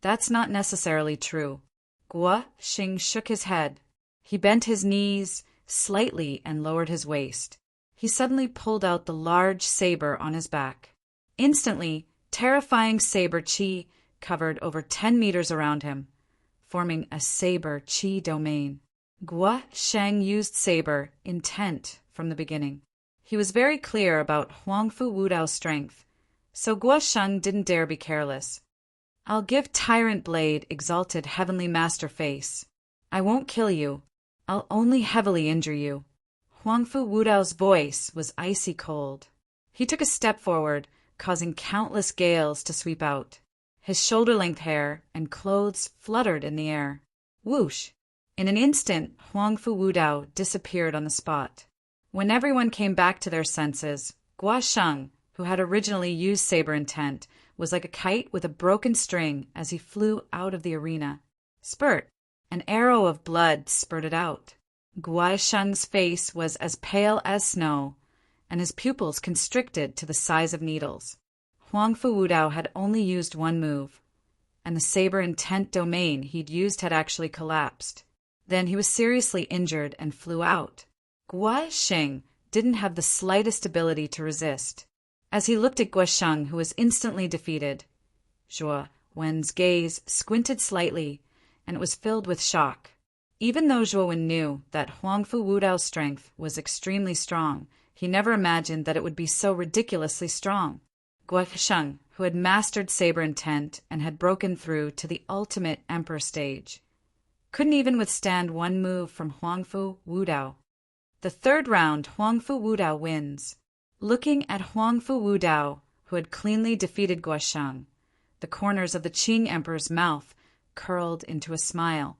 "That's not necessarily true." Guosheng shook his head. He bent his knees slightly and lowered his waist. He suddenly pulled out the large saber on his back. Instantly, terrifying saber chi covered over 10 meters around him, forming a saber chi domain. Guosheng used saber intent from the beginning. He was very clear about Huangfu Wudao's strength, so Guosheng didn't dare be careless. "I'll give Tyrant Blade exalted heavenly master face. I won't kill you. I'll only heavily injure you." Huangfu Wudao's voice was icy cold. He took a step forward, causing countless gales to sweep out. His shoulder-length hair and clothes fluttered in the air. Whoosh! In an instant, Huangfu Wudao disappeared on the spot. When everyone came back to their senses, Guosheng, who had originally used saber intent, was like a kite with a broken string as he flew out of the arena. Spurt! An arrow of blood spurted out. Guosheng's face was as pale as snow, and his pupils constricted to the size of needles. Huangfu Wudao had only used one move, and the saber intent domain he'd used had actually collapsed. Then he was seriously injured and flew out. Guosheng didn't have the slightest ability to resist. As he looked at Guosheng, who was instantly defeated, Zhuo Wen's gaze squinted slightly, and it was filled with shock. Even though Zhuo Wen knew that Huangfu Wudao's strength was extremely strong, he never imagined that it would be so ridiculously strong. Guosheng, who had mastered saber intent and had broken through to the ultimate emperor stage, couldn't even withstand one move from Huangfu Wudao. The third round, Huangfu Wudao wins. Looking at Huangfu Wudao, who had cleanly defeated Guosheng, the corners of the Qing emperor's mouth curled into a smile.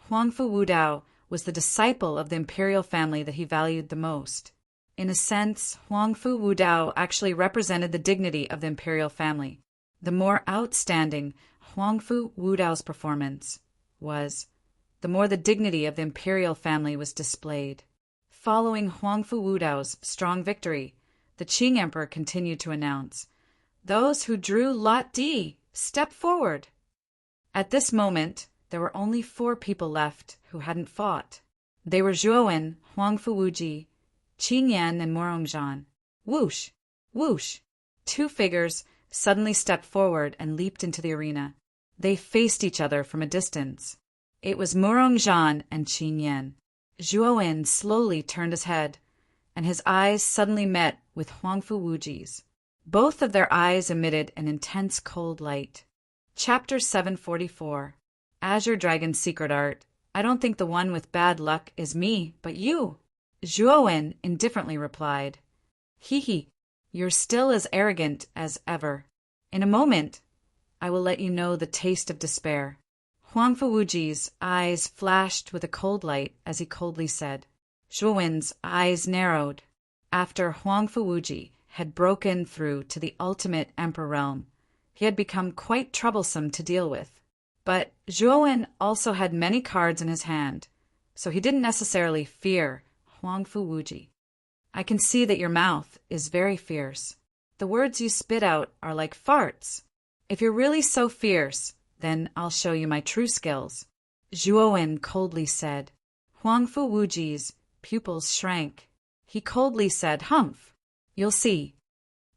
Huangfu Wudao was the disciple of the imperial family that he valued the most. In a sense, Huangfu Wudao actually represented the dignity of the imperial family. The more outstanding Huangfu Wudao's performance was, the more the dignity of the imperial family was displayed. Following Huangfu Wudao's strong victory, the Qing emperor continued to announce, "Those who drew Lot D, step forward." At this moment, there were only 4 people left who hadn't fought. They were Zhuo Wen, Huangfu Wuji, Qing Yan, and Morongjaan. Whoosh! Whoosh! 2 figures suddenly stepped forward and leaped into the arena. They faced each other from a distance. It was Morongjaan and Qing Yan. Zhuo Wen slowly turned his head, and his eyes suddenly met with Huangfu Wuji's. Both of their eyes emitted an intense cold light. Chapter 744. Azure Dragon's Secret Art. "I don't think the one with bad luck is me, but you," Zhuo Wen indifferently replied. "Hee, you're still as arrogant as ever. In a moment, I will let you know the taste of despair." Huangfu Wuji's eyes flashed with a cold light as he coldly said. Zhuo Wen's eyes narrowed. After Huangfu Wuji had broken through to the ultimate emperor realm, He had become quite troublesome to deal with. But Zhuowen also had many cards in his hand, so he didn't necessarily fear Huangfu Wuji. I can see that your mouth is very fierce. The words you spit out are like farts. If you're really so fierce, then I'll show you my true skills, Zhuowen coldly said. Huangfu Wuji's pupils shrank. He coldly said, "Humph! You'll see."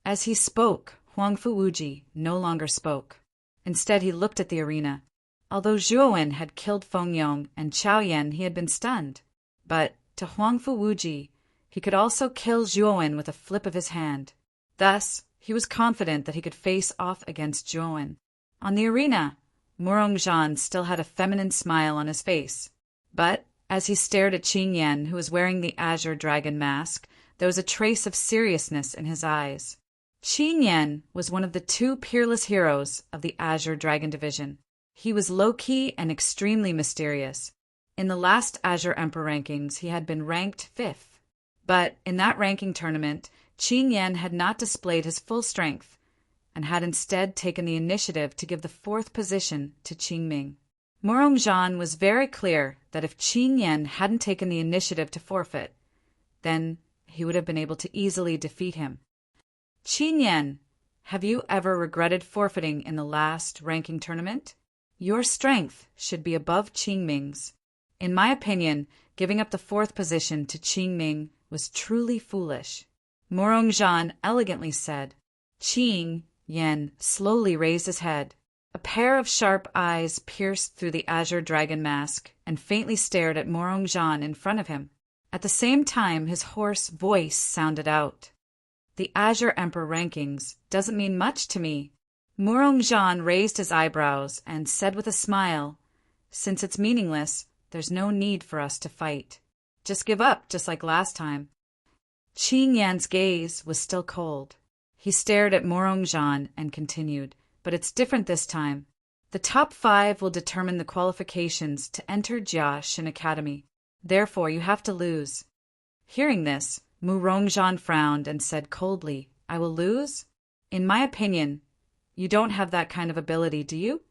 As he spoke, Huangfu Wuji no longer spoke. Instead, he looked at the arena. Although Zhuowen had killed Feng Yong and Chao Yan, he had been stunned. But to Huangfu Wuji, he could also kill Zhuowen with a flip of his hand. Thus, he was confident that he could face off against Zhuowen. On the arena, Murongzhan still had a feminine smile on his face. But as he stared at Qin Yan, who was wearing the azure dragon mask, there was a trace of seriousness in his eyes. Qin Yan was one of the two peerless heroes of the Azure Dragon Division. He was low-key and extremely mysterious. In the last Azure Emperor rankings, he had been ranked 5th. But in that ranking tournament, Qin Yan had not displayed his full strength, and had instead taken the initiative to give the 4th position to Qin Ming. Murongzhan was very clear that if Qin Yan hadn't taken the initiative to forfeit, then he would have been able to easily defeat him. Qin Yan, have you ever regretted forfeiting in the last ranking tournament? Your strength should be above Qin Ming's. In my opinion, giving up the 4th position to Qin Ming was truly foolish, Murongzhan elegantly said. Qin Yan slowly raised his head. A pair of sharp eyes pierced through the azure dragon mask and faintly stared at Murongzhan in front of him. At the same time, his hoarse voice sounded out. The Azure Emperor rankings doesn't mean much to me. Murongzhan raised his eyebrows and said with a smile, "Since it's meaningless, there's no need for us to fight. Just give up, just like last time." Qin Yan's gaze was still cold. He stared at Murongzhan and continued, "But it's different this time. The top 5 will determine the qualifications to enter Jiaxin Academy. Therefore, you have to lose." Hearing this, Murongzhan frowned and said coldly, "I will lose? In my opinion, you don't have that kind of ability, do you?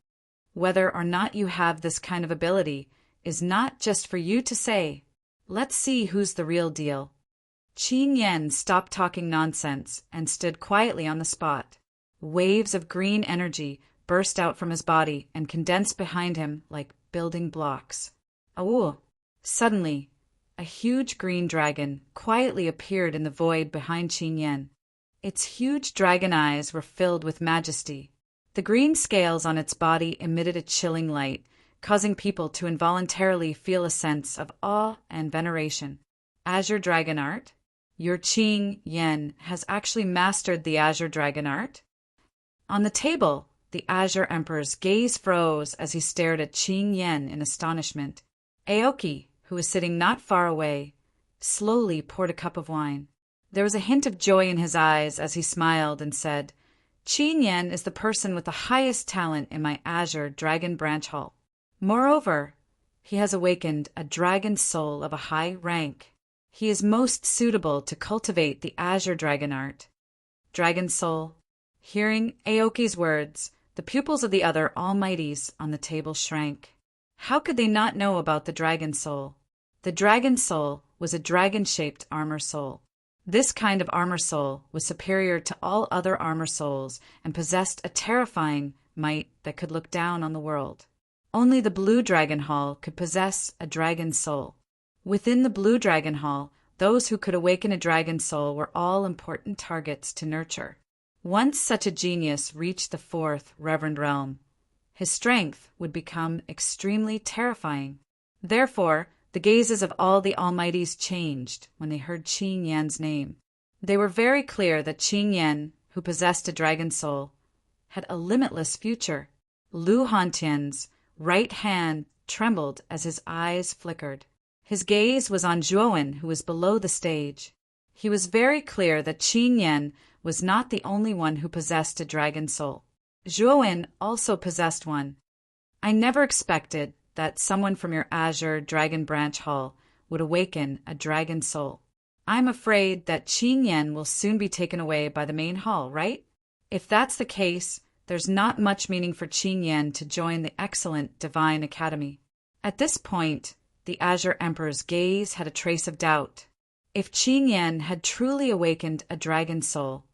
Whether or not you have this kind of ability is not just for you to say. Let's see who's the real deal." Qin Yan stopped talking nonsense and stood quietly on the spot. Waves of green energy burst out from his body and condensed behind him like building blocks. Awoo! Suddenly, a huge green dragon quietly appeared in the void behind Qin Yan. Its huge dragon eyes were filled with majesty. The green scales on its body emitted a chilling light, causing people to involuntarily feel a sense of awe and veneration. Azure Dragon Art? Your Qin Yan has actually mastered the Azure Dragon Art? On the table, the Azure Emperor's gaze froze as he stared at Qin Yan in astonishment. Aoki, who was sitting not far away, slowly poured a cup of wine. There was a hint of joy in his eyes as he smiled and said, "Qin Yan is the person with the highest talent in my Azure Dragon Branch Hall. Moreover, he has awakened a dragon soul of a high rank. He is most suitable to cultivate the Azure Dragon Art." Dragon soul. Hearing Aoki's words, the pupils of the other almighties on the table shrank. How could they not know about the dragon soul? The dragon soul was a dragon-shaped armor soul. This kind of armor soul was superior to all other armor souls and possessed a terrifying might that could look down on the world. Only the Blue Dragon Hall could possess a dragon soul. Within the Blue Dragon Hall, those who could awaken a dragon soul were all important targets to nurture. Once such a genius reached the 4th Reverend Realm, his strength would become extremely terrifying. Therefore, the gazes of all the Almighties changed when they heard Qin Yan's name. They were very clear that Qin Yan, who possessed a dragon soul, had a limitless future. Lu Hantian's right hand trembled as his eyes flickered. His gaze was on Zhuowen, who was below the stage. He was very clear that Qin Yan was not the only one who possessed a dragon soul. Zhuowen also possessed one. I never expected that someone from your Azure Dragon Branch Hall would awaken a dragon soul. I'm afraid that Qin Yan will soon be taken away by the main hall, right? If that's the case, there's not much meaning for Qin Yan to join the excellent Divine Academy. At this point, the Azure Emperor's gaze had a trace of doubt. If Qin Yan had truly awakened a dragon soul,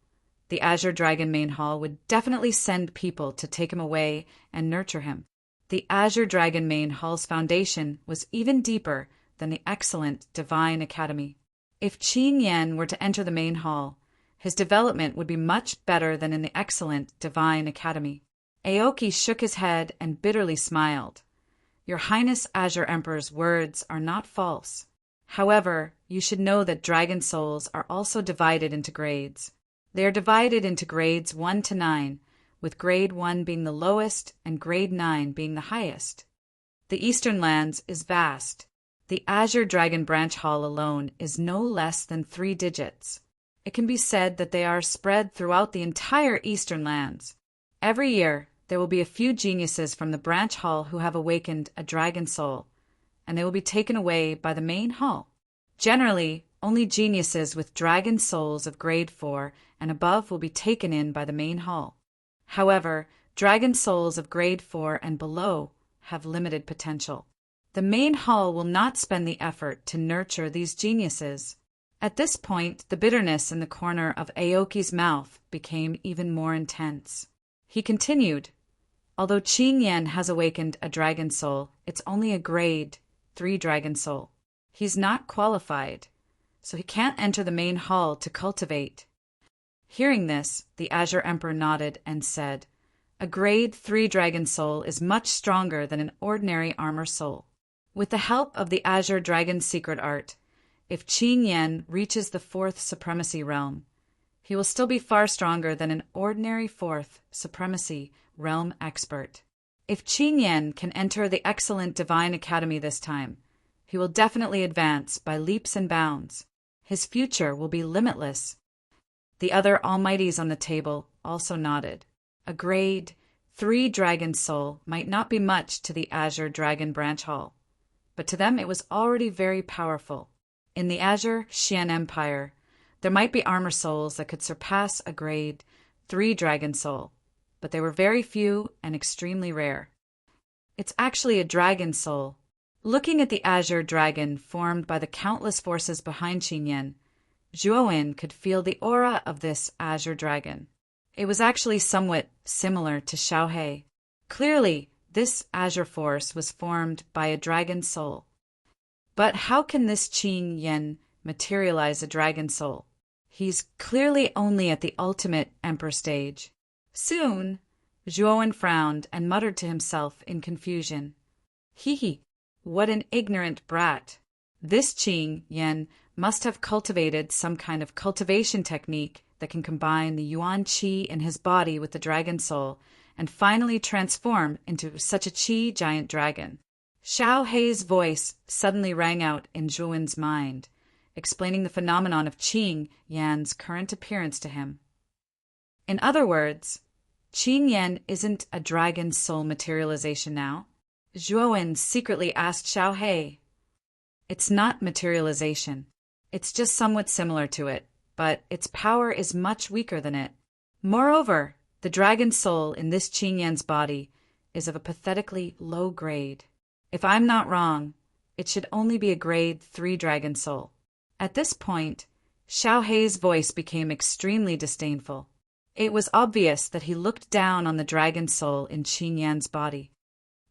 the Azure Dragon Main Hall would definitely send people to take him away and nurture him. The Azure Dragon Main Hall's foundation was even deeper than the excellent Divine Academy. If Qin Yan were to enter the main hall, his development would be much better than in the excellent Divine Academy. Aoki shook his head and bitterly smiled. Your Highness Azure Emperor's words are not false. However, you should know that dragon souls are also divided into grades. They are divided into grades 1 to 9, with grade 1 being the lowest and grade 9 being the highest. The Eastern Lands is vast. The Azure Dragon Branch Hall alone is no less than 3 digits. It can be said that they are spread throughout the entire Eastern Lands. Every year, there will be a few geniuses from the branch hall who have awakened a dragon soul, and they will be taken away by the main hall. Generally, only geniuses with dragon souls of grade 4 and above will be taken in by the main hall. However, dragon souls of grade 4 and below have limited potential. The main hall will not spend the effort to nurture these geniuses. At this point, the bitterness in the corner of Aoki's mouth became even more intense. He continued, although Qin Yan has awakened a dragon soul, it's only a grade 3 dragon soul. He's not qualified, so he can't enter the main hall to cultivate. Hearing this, the Azure Emperor nodded and said, a grade 3 dragon soul is much stronger than an ordinary armor soul. With the help of the Azure Dragon's secret art, if Qin Yan reaches the 4th supremacy realm, he will still be far stronger than an ordinary 4th supremacy realm expert. If Qin Yan can enter the excellent Divine Academy this time, he will definitely advance by leaps and bounds. His future will be limitless. The other almighties on the table also nodded. A grade 3 dragon soul might not be much to the Azure Dragon Branch Hall, but to them it was already very powerful. In the Azure Xian Empire, there might be armor souls that could surpass a grade 3 dragon soul, but they were very few and extremely rare. It's actually a dragon soul. Looking at the Azure Dragon formed by the countless forces behind Qin Yan, Zhuowen could feel the aura of this Azure Dragon. It was actually somewhat similar to Xiaohe. Clearly, this Azure force was formed by a dragon soul. But how can this Qin Yan materialize a dragon soul? He's clearly only at the ultimate Emperor stage. Soon, Zhuowen frowned and muttered to himself in confusion. Hee, what an ignorant brat. This Qin Yan must have cultivated some kind of cultivation technique that can combine the Yuan Qi in his body with the dragon soul and finally transform into such a Qi giant dragon. Xiao Hei's voice suddenly rang out in Zhuowen's mind, explaining the phenomenon of Qin Yan's current appearance to him. In other words, Qin Yan isn't a dragon soul materialization now. Zhuowen secretly asked Xiao Hei. It's not materialization. It's just somewhat similar to it, but its power is much weaker than it. Moreover, the dragon soul in this Qin Yan's body is of a pathetically low grade. If I'm not wrong, it should only be a grade 3 dragon soul. At this point, Xiao Hei's voice became extremely disdainful. It was obvious that he looked down on the dragon soul in Qin Yan's body.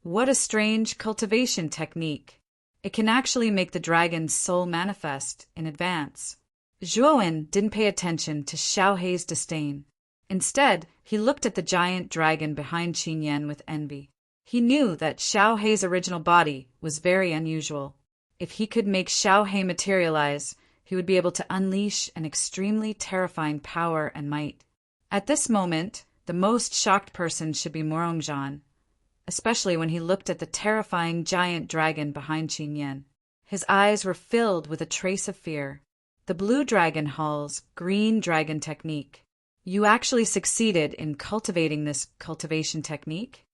What a strange cultivation technique. It can actually make the dragon's soul manifest in advance. Zhuowen didn't pay attention to Xiao Hei's disdain. Instead, he looked at the giant dragon behind Qin Yan with envy. He knew that Xiao Hei's original body was very unusual. If he could make Xiao Hei materialize, he would be able to unleash an extremely terrifying power and might. At this moment, the most shocked person should be Morongzhan, especially when he looked at the terrifying giant dragon behind Qin Yan. His eyes were filled with a trace of fear. The Blue Dragon Hall's Green Dragon Technique. You actually succeeded in cultivating this cultivation technique?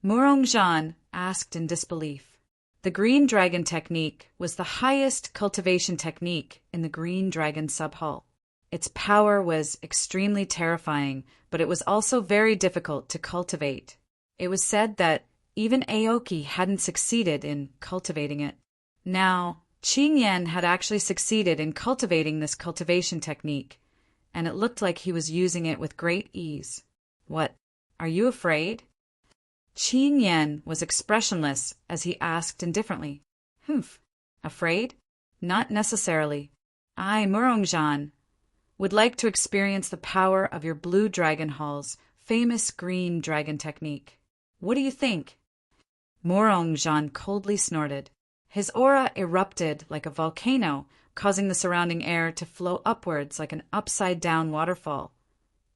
Morongzhan asked in disbelief. The Green Dragon Technique was the highest cultivation technique in the Green Dragon Subhall. Its power was extremely terrifying, but it was also very difficult to cultivate. It was said that even Aoki hadn't succeeded in cultivating it. Now, Qin Yan had actually succeeded in cultivating this cultivation technique, and it looked like he was using it with great ease. What? Are you afraid? Qin Yan was expressionless as he asked indifferently. Humph. Afraid? Not necessarily. I, Murongzhan, would like to experience the power of your Blue Dragon Hall's famous green dragon technique. What do you think? Murongzhan coldly snorted. His aura erupted like a volcano, causing the surrounding air to flow upwards like an upside-down waterfall,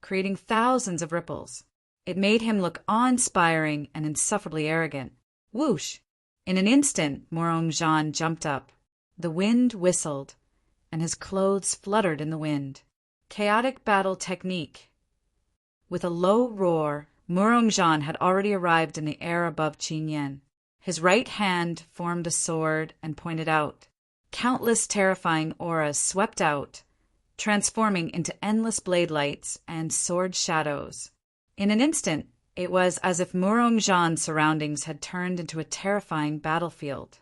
creating thousands of ripples. It made him look awe-inspiring and insufferably arrogant. Whoosh! In an instant, Murongzhan jumped up. The wind whistled, and his clothes fluttered in the wind. Chaotic battle technique. With a low roar, Murongzhan had already arrived in the air above Qin Yan. His right hand formed a sword and pointed out. Countless terrifying auras swept out, transforming into endless blade lights and sword shadows. In an instant, it was as if Murongzhan's surroundings had turned into a terrifying battlefield.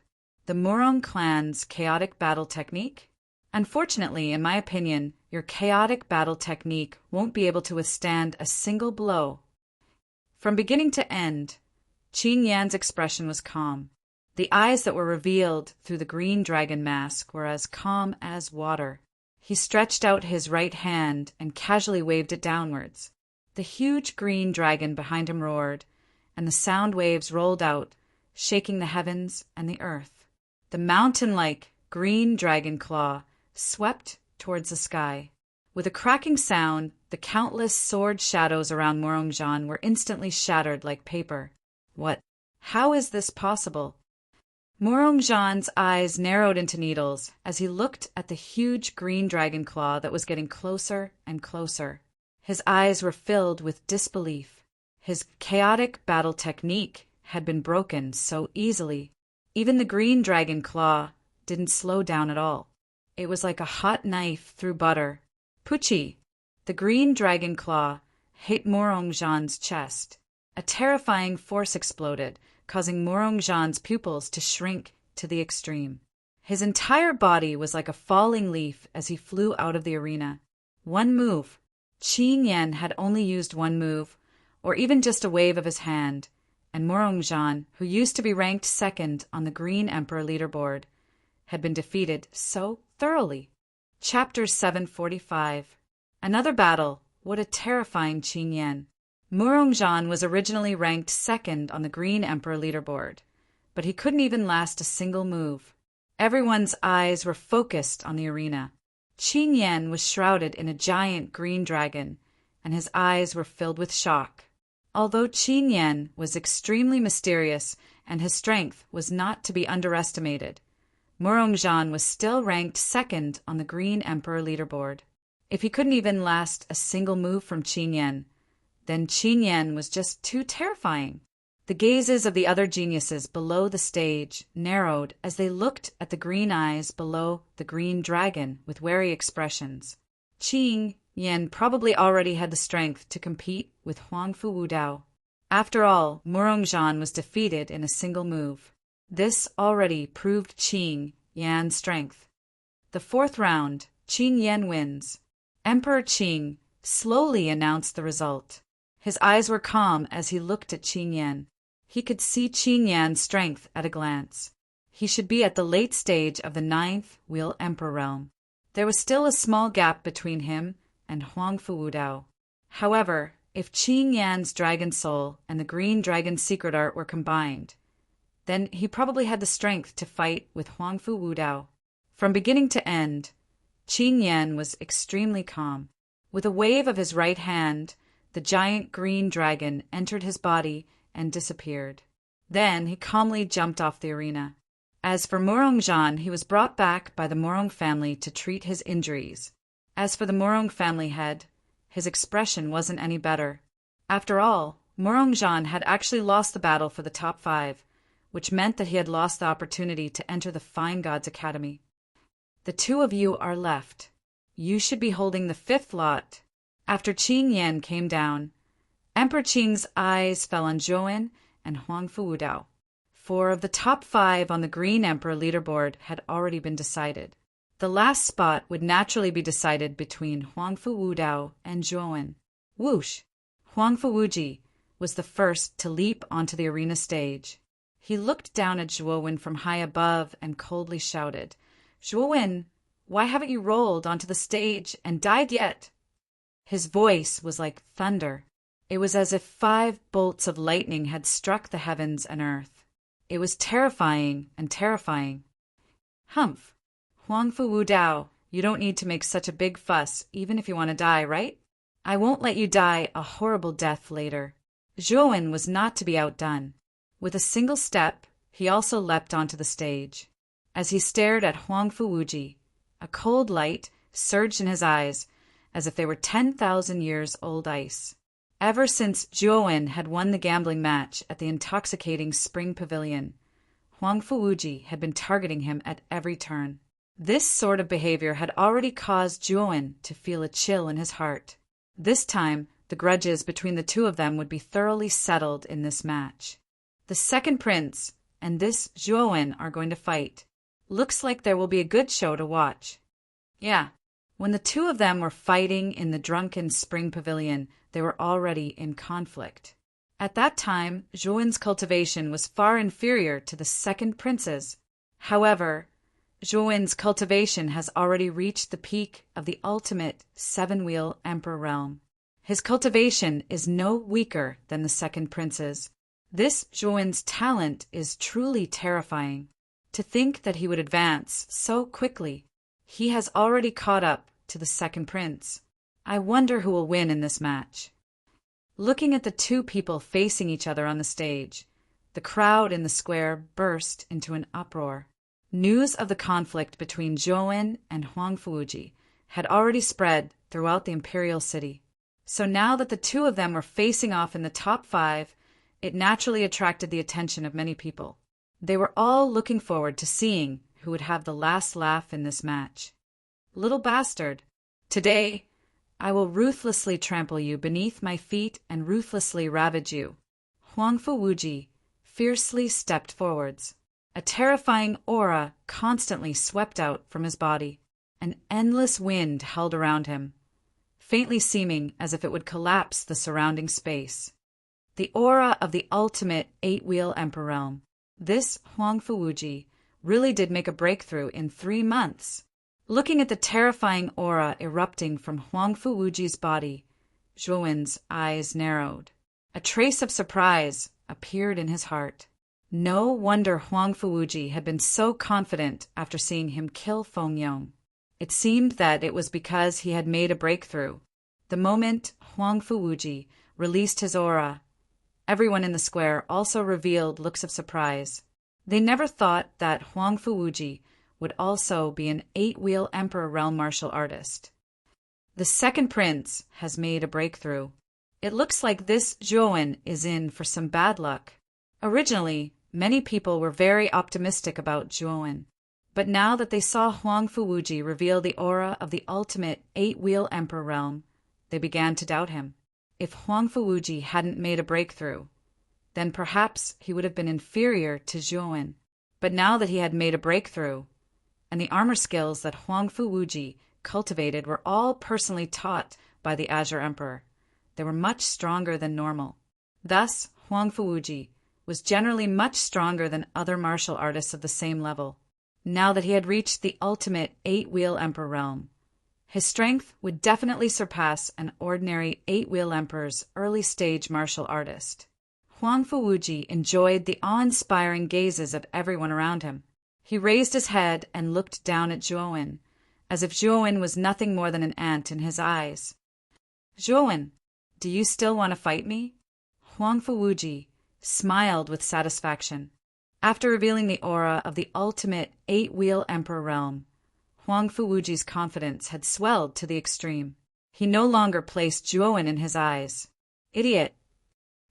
The Murong clan's chaotic battle technique? Unfortunately, in my opinion, your chaotic battle technique won't be able to withstand a single blow. From beginning to end, Qin Yan's expression was calm. The eyes that were revealed through the green dragon mask were as calm as water. He stretched out his right hand and casually waved it downwards. The huge green dragon behind him roared, and the sound waves rolled out, shaking the heavens and the earth. The mountain-like green dragon claw swept towards the sky. With a cracking sound, the countless sword shadows around Murongzhan were instantly shattered like paper. What? How is this possible? Murongzhan's eyes narrowed into needles as he looked at the huge green dragon claw that was getting closer and closer. His eyes were filled with disbelief. His chaotic battle technique had been broken so easily. Even the green dragon claw didn't slow down at all. It was like a hot knife through butter. Puchi! The green dragon claw hit Murongzhan's chest. A terrifying force exploded, causing Murongzhan's pupils to shrink to the extreme. His entire body was like a falling leaf as he flew out of the arena. One move. Qin Yan had only used one move, or even just a wave of his hand, and Murongzhan, who used to be ranked second on the Green Emperor leaderboard, had been defeated so thoroughly. Chapter 745. Another battle. What a terrifying Qin Yan. Murongzhan was originally ranked second on the Green Emperor leaderboard, but he couldn't even last a single move. Everyone's eyes were focused on the arena. Qin Yan was shrouded in a giant green dragon, and his eyes were filled with shock. Although Qin Yan was extremely mysterious and his strength was not to be underestimated, Murongzhan was still ranked second on the Green Emperor leaderboard. If he couldn't even last a single move from Qin Yan, then Qin Yan was just too terrifying. The gazes of the other geniuses below the stage narrowed as they looked at the green eyes below the green dragon with wary expressions. Qin Yan probably already had the strength to compete with Huangfu Wudao. After all, Murongzhan was defeated in a single move. This already proved Qin Yan's strength. The fourth round, Qin Yan wins. Emperor Qin slowly announced the result. His eyes were calm as he looked at Qin Yan. He could see Qin Yan's strength at a glance. He should be at the late stage of the ninth Wheel Emperor realm. There was still a small gap between him and Huangfu Wudao. However, if Qin Yan's dragon soul and the green dragon's secret art were combined, then he probably had the strength to fight with Huangfu Wudao. From beginning to end, Qin Yan was extremely calm. With a wave of his right hand, the giant green dragon entered his body and disappeared. Then he calmly jumped off the arena. As for Murongzhan, he was brought back by the Murong family to treat his injuries. As for the Murong family head, his expression wasn't any better. After all, Murongzhan had actually lost the battle for the top 5, which meant that he had lost the opportunity to enter the Fine Gods Academy. The two of you are left. you should be holding the fifth lot. After Qing Yan came down, Emperor Qing's eyes fell on Zhou and Huang Fuwudao. 4 of the top 5 on the Green Emperor leaderboard had already been decided. The last spot would naturally be decided between Huang Fuwudao and Zhou. Whoosh! Huang Fuwuji was the first to leap onto the arena stage. He looked down at Zhou from high above and coldly shouted, "Zhou, why haven't you rolled onto the stage and died yet?" His voice was like thunder. It was as if 5 bolts of lightning had struck the heavens and earth. It was terrifying and terrifying. Humph! Huang Fuwudao, you don't need to make such a big fuss even if you want to die, right? I won't let you die a horrible death later. Zhou was not to be outdone. With a single step, he also leapt onto the stage. As he stared at Huang Fuwuji, a cold light surged in his eyes as if they were 10,000 years old ice. Ever since Zhou had won the gambling match at the intoxicating Spring Pavilion, Huang Fuwuji had been targeting him at every turn. This sort of behavior had already caused Zhou to feel a chill in his heart. This time, the grudges between the two of them would be thoroughly settled in this match. The second prince and this Zhou are going to fight. Looks like there will be a good show to watch. Yeah, when the two of them were fighting in the drunken Spring Pavilion, they were already in conflict. At that time, Zhou's cultivation was far inferior to the second prince's. However, Zhou's cultivation has already reached the peak of the ultimate 7-wheel emperor realm. His cultivation is no weaker than the second prince's. This Zhou's talent is truly terrifying. To think that he would advance so quickly. He has already caught up to the second prince. I wonder who will win in this match. Looking at the two people facing each other on the stage, the crowd in the square burst into an uproar. News of the conflict between Zhou and Huang Fuwuji had already spread throughout the imperial city. So now that the two of them were facing off in the top 5, it naturally attracted the attention of many people. They were all looking forward to seeing who would have the last laugh in this match. Little bastard, today I will ruthlessly trample you beneath my feet and ruthlessly ravage you. Huang Fuwuji fiercely stepped forwards. A terrifying aura constantly swept out from his body. An endless wind held around him, faintly seeming as if it would collapse the surrounding space. The aura of the ultimate 8-wheel emperor realm. This Huang Fuwuji really did make a breakthrough in 3 months. Looking at the terrifying aura erupting from Huang Fuwuji's body, Zhou's eyes narrowed. A trace of surprise appeared in his heart. No wonder Huang Fuwuji had been so confident after seeing him kill Feng Yong. It seemed that it was because he had made a breakthrough. The moment Huang Fuwuji released his aura, everyone in the square also revealed looks of surprise. They never thought that Huang Fuwuji would also be an 8-wheel emperor realm martial artist. The second prince has made a breakthrough. It looks like this Zhou is in for some bad luck. Originally, many people were very optimistic about Zhou, but now that they saw Huang Fuwuji reveal the aura of the ultimate 8-wheel emperor realm, they began to doubt him. If Huang Fuwuji hadn't made a breakthrough, then perhaps he would have been inferior to Zhou. But now that he had made a breakthrough, and the armor skills that Huang Fuwuji cultivated were all personally taught by the Azure Emperor, they were much stronger than normal. Thus, Huang Fuwuji was generally much stronger than other martial artists of the same level. Now that he had reached the ultimate 8-wheel emperor realm, his strength would definitely surpass an ordinary 8-wheel emperor's early-stage martial artist. Huang Fuwuji enjoyed the awe-inspiring gazes of everyone around him. He raised his head and looked down at Zhou, as if Zhou was nothing more than an ant in his eyes. "Zhou, do you still want to fight me?" Huang Fuwuji smiled with satisfaction. After revealing the aura of the ultimate 8-wheel emperor realm, Huang Fuwuji's confidence had swelled to the extreme. He no longer placed Zhou in his eyes. Idiot!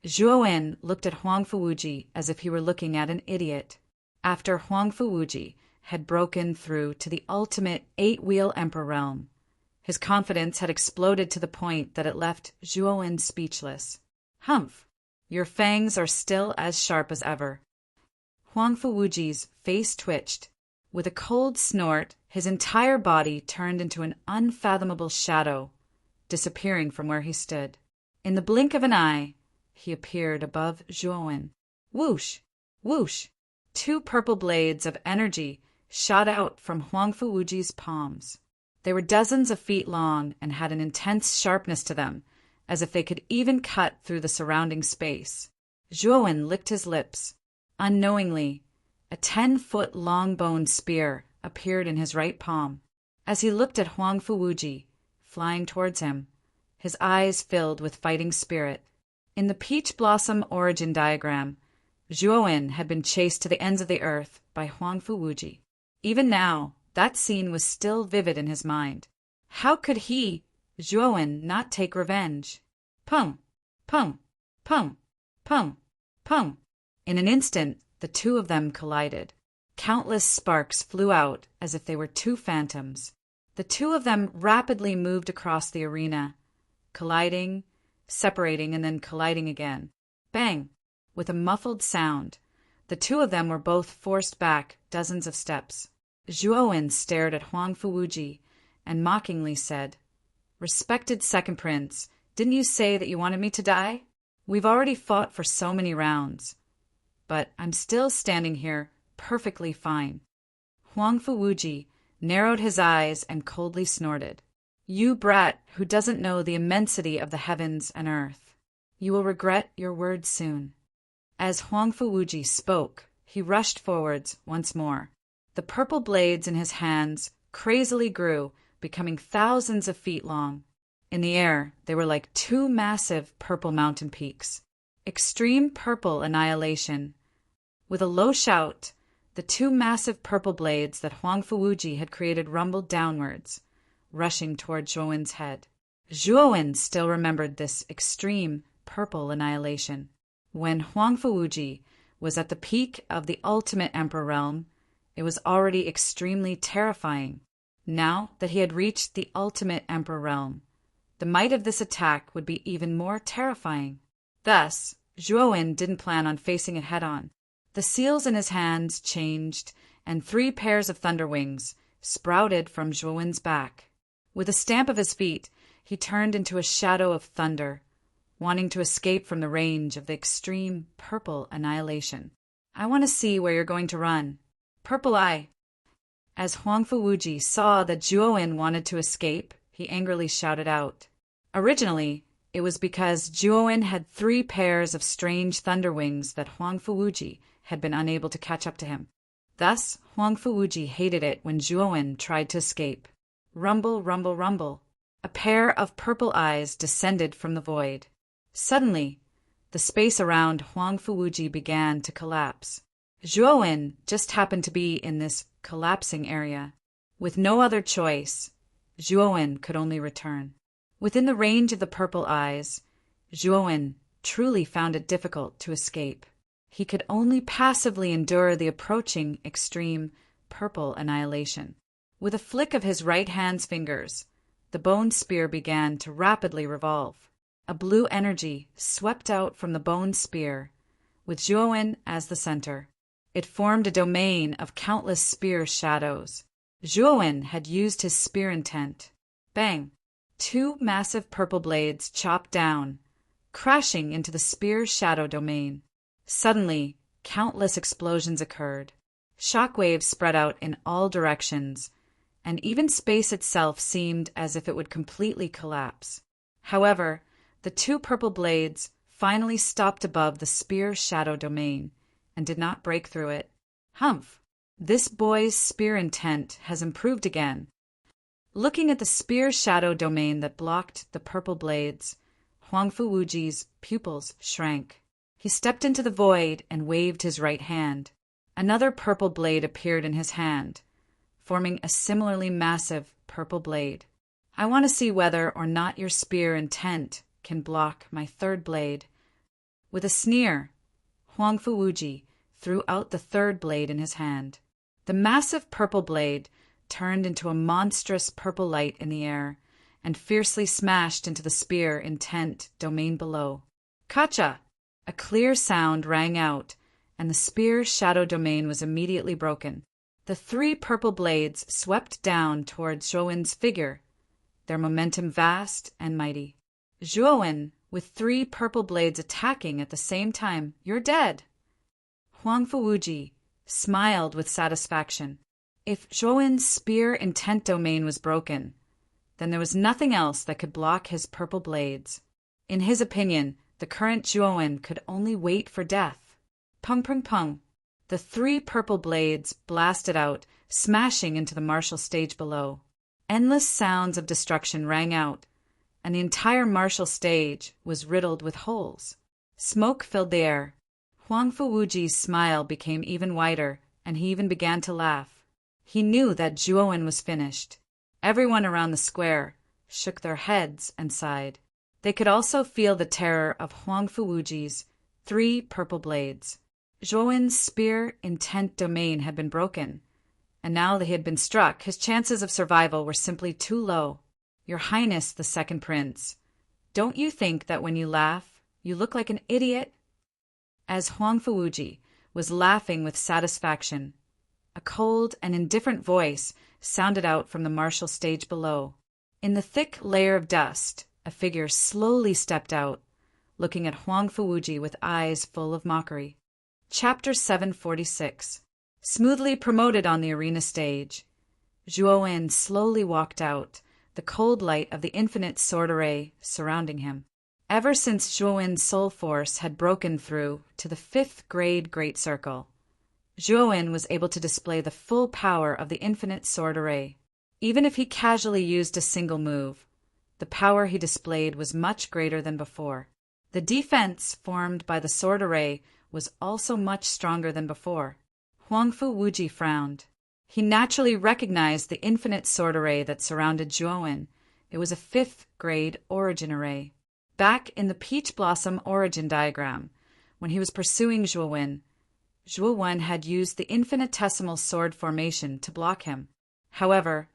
Zhou looked at Huang Fuwuji as if he were looking at an idiot. After Huang Fuwuji had broken through to the ultimate 8-wheel emperor realm, His confidence had exploded to the point that it left Zhuo speechless. Humph! Your fangs are still as sharp as ever. Huang Fuwuji's face twitched. With a cold snort, his entire body turned into an unfathomable shadow, disappearing from where he stood. In the blink of an eye, he appeared above Zhuo. Whoosh! Whoosh! 2 purple blades of energy shot out from Huang Fuwuji's palms. They were dozens of feet long and had an intense sharpness to them, as if they could even cut through the surrounding space. Zhuo licked his lips. Unknowingly, a 10-foot long-boned spear appeared in his right palm. As he looked at Huang Fuwuji, flying towards him, his eyes filled with fighting spirit. In the peach blossom origin diagram, Zhuo had been chased to the ends of the earth by Huang Fuwuji. Even now, that scene was still vivid in his mind. How could he, Zhuo, not take revenge? Pum! Pum! Pum! Pum! Pum! In an instant, the two of them collided. Countless sparks flew out as if they were 2 phantoms. The two of them rapidly moved across the arena, colliding, separating, and then colliding again. Bang! With a muffled sound, the two of them were both forced back dozens of steps. Zhuo stared at Huang Fuwuji and mockingly said, "Respected Second Prince, didn't you say that you wanted me to die? We've already fought for so many rounds, but I'm still standing here perfectly fine." Huang Fuwuji narrowed his eyes and coldly snorted. "You brat who doesn't know the immensity of the heavens and earth. You will regret your words soon." As Huang Fuwuji spoke, he rushed forwards once more. The purple blades in his hands crazily grew, becoming thousands of feet long. In the air, they were like 2 massive purple mountain peaks. Extreme purple annihilation. With a low shout, the 2 massive purple blades that Huang Fuwuji had created rumbled downwards, rushing toward Zhuowen's head. Zhuowen still remembered this extreme purple annihilation. When Huang Fuwuji was at the peak of the ultimate emperor realm, it was already extremely terrifying. Now that he had reached the ultimate emperor realm, the might of this attack would be even more terrifying. Thus, Zhuo didn't plan on facing it head-on. The seals in his hands changed, and 3 pairs of thunder wings sprouted from Zhuowen's back. With a stamp of his feet, he turned into a shadow of thunder, wanting to escape from the range of the extreme purple annihilation. "I want to see where you're going to run. Purple Eye!" As Huang Fuwuji saw that Zhuo wanted to escape, he angrily shouted out. Originally, it was because Zhuo had 3 pairs of strange thunder wings that Huang Fuwuji had been unable to catch up to him. Thus, Huang Fuwuji hated it when Zhuo tried to escape. Rumble, rumble, rumble. A pair of purple eyes descended from the void. Suddenly, the space around Huang Fuwuji began to collapse. Zhuo just happened to be in this collapsing area. With no other choice, Zhuo could only return. Within the range of the purple eyes, Zhuo truly found it difficult to escape. He could only passively endure the approaching extreme purple annihilation. With a flick of his right hand's fingers, the bone spear began to rapidly revolve. A blue energy swept out from the bone spear, with Zhuo as the center. It formed a domain of countless spear shadows. Zhuo had used his spear intent. Bang! 2 massive purple blades chopped down, crashing into the spear shadow domain. Suddenly, countless explosions occurred. Shockwaves spread out in all directions, and even space itself seemed as if it would completely collapse. However, the 2 purple blades finally stopped above the spear shadow domain and did not break through it. Humph! This boy's spear intent has improved again. Looking at the spear shadow domain that blocked the purple blades, Huang Fuwuji's pupils shrank. He stepped into the void and waved his right hand. Another purple blade appeared in his hand, forming a similarly massive purple blade. "I want to see whether or not your spear intent can block my 3rd blade." With a sneer, Huang Fuwuji threw out the 3rd blade in his hand. The massive purple blade turned into a monstrous purple light in the air and fiercely smashed into the spear intent domain below. Kacha! A clear sound rang out, and the spear's shadow domain was immediately broken. The 3 purple blades swept down towards Zhuowen's figure, their momentum vast and mighty. Zhuowen, with 3 purple blades attacking at the same time, you're dead! Huang Fuwuji smiled with satisfaction. If Zhuowen's spear intent domain was broken, then there was nothing else that could block his purple blades. In his opinion, the current Zhuowen could only wait for death. Pung pung pung. The 3 purple blades blasted out, smashing into the martial stage below. Endless sounds of destruction rang out, and the entire martial stage was riddled with holes. Smoke filled the air. Huang Fuwuji's smile became even wider, and he even began to laugh. He knew that Zhuowen was finished. Everyone around the square shook their heads and sighed. They could also feel the terror of Huang Fuwuji's 3 purple blades. Zhuowen's spear intent domain had been broken, and now that he had been struck, his chances of survival were simply too low. Your Highness, the second prince, don't you think that when you laugh, you look like an idiot? As Huang Fuwuji was laughing with satisfaction, a cold and indifferent voice sounded out from the martial stage below. In the thick layer of dust, a figure slowly stepped out, looking at Huang Fuwuji with eyes full of mockery. Chapter 746. Smoothly promoted on the arena stage, Zhuowen slowly walked out, the cold light of the infinite sword array surrounding him. Ever since Zhuowen's soul force had broken through to the 5th grade Great Circle, Zhuowen was able to display the full power of the infinite sword array. Even if he casually used a single move, the power he displayed was much greater than before. The defense formed by the sword array was also much stronger than before. Huang Fuwuji frowned. He naturally recognized the infinite sword array that surrounded Zhuowen. It was a 5th grade origin array. Back in the Peach Blossom origin diagram, when he was pursuing Zhuowen had used the infinitesimal sword formation to block him. However,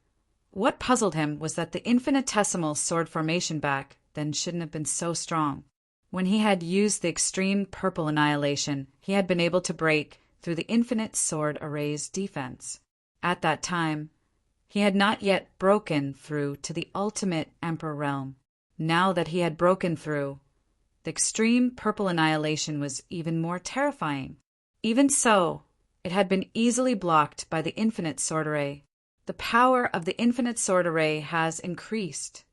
what puzzled him was that the infinitesimal sword formation back then shouldn't have been so strong. When he had used the extreme purple annihilation, he had been able to break through the infinite sword array's defense. At that time, he had not yet broken through to the ultimate Emperor realm. Now that he had broken through, the extreme purple annihilation was even more terrifying. Even so, it had been easily blocked by the infinite sword array. The power of the infinite sword array has increased.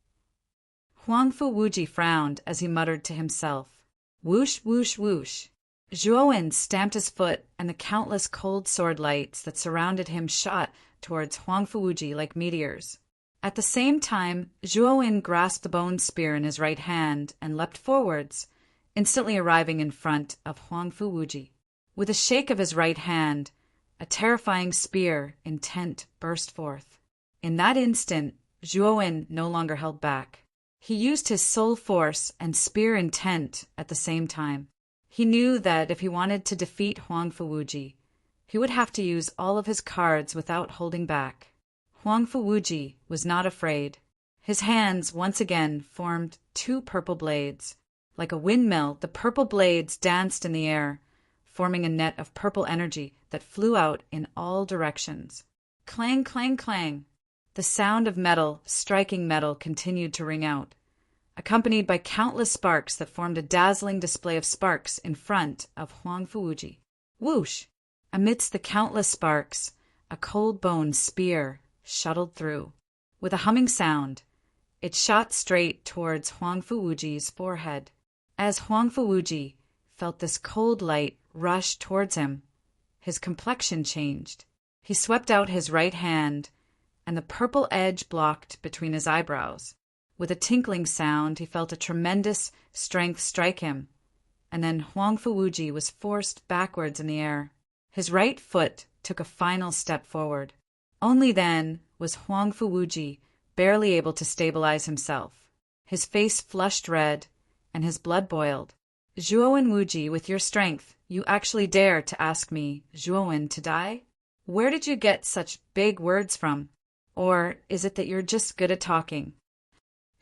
Huang Fuwuji frowned as he muttered to himself. Whoosh, whoosh, whoosh. Zhuowen stamped his foot, and the countless cold sword lights that surrounded him shot towards Huang Fuwuji like meteors. At the same time, Zhuowen grasped the bone spear in his right hand and leapt forwards, instantly arriving in front of Huang Fuwuji. With a shake of his right hand, a terrifying spear intent burst forth. In that instant, Zhuowen no longer held back. He used his soul force and spear intent at the same time. He knew that if he wanted to defeat Huang Fuwuji, he would have to use all of his cards without holding back. Huang Fuwuji was not afraid. His hands once again formed 2 purple blades. Like a windmill, the purple blades danced in the air, forming a net of purple energy that flew out in all directions. Clang, clang, clang. The sound of metal striking metal continued to ring out, accompanied by countless sparks that formed a dazzling display of sparks in front of Huang Fuwuji. Whoosh! Amidst the countless sparks, a cold bone spear shuttled through. With a humming sound, it shot straight towards Huang Fuwuji's forehead. As Huang Fuwuji felt this cold light rush towards him, his complexion changed. He swept out his right hand, and the purple edge blocked between his eyebrows. With a tinkling sound, he felt a tremendous strength strike him, and then Huang Fuwuji was forced backwards in the air. His right foot took a final step forward. Only then was Huang Fuwuji barely able to stabilize himself. His face flushed red, and his blood boiled. Zhuowen Wuji, with your strength, you actually dare to ask me, Zhuowen, to die? Where did you get such big words from? Or is it that you're just good at talking?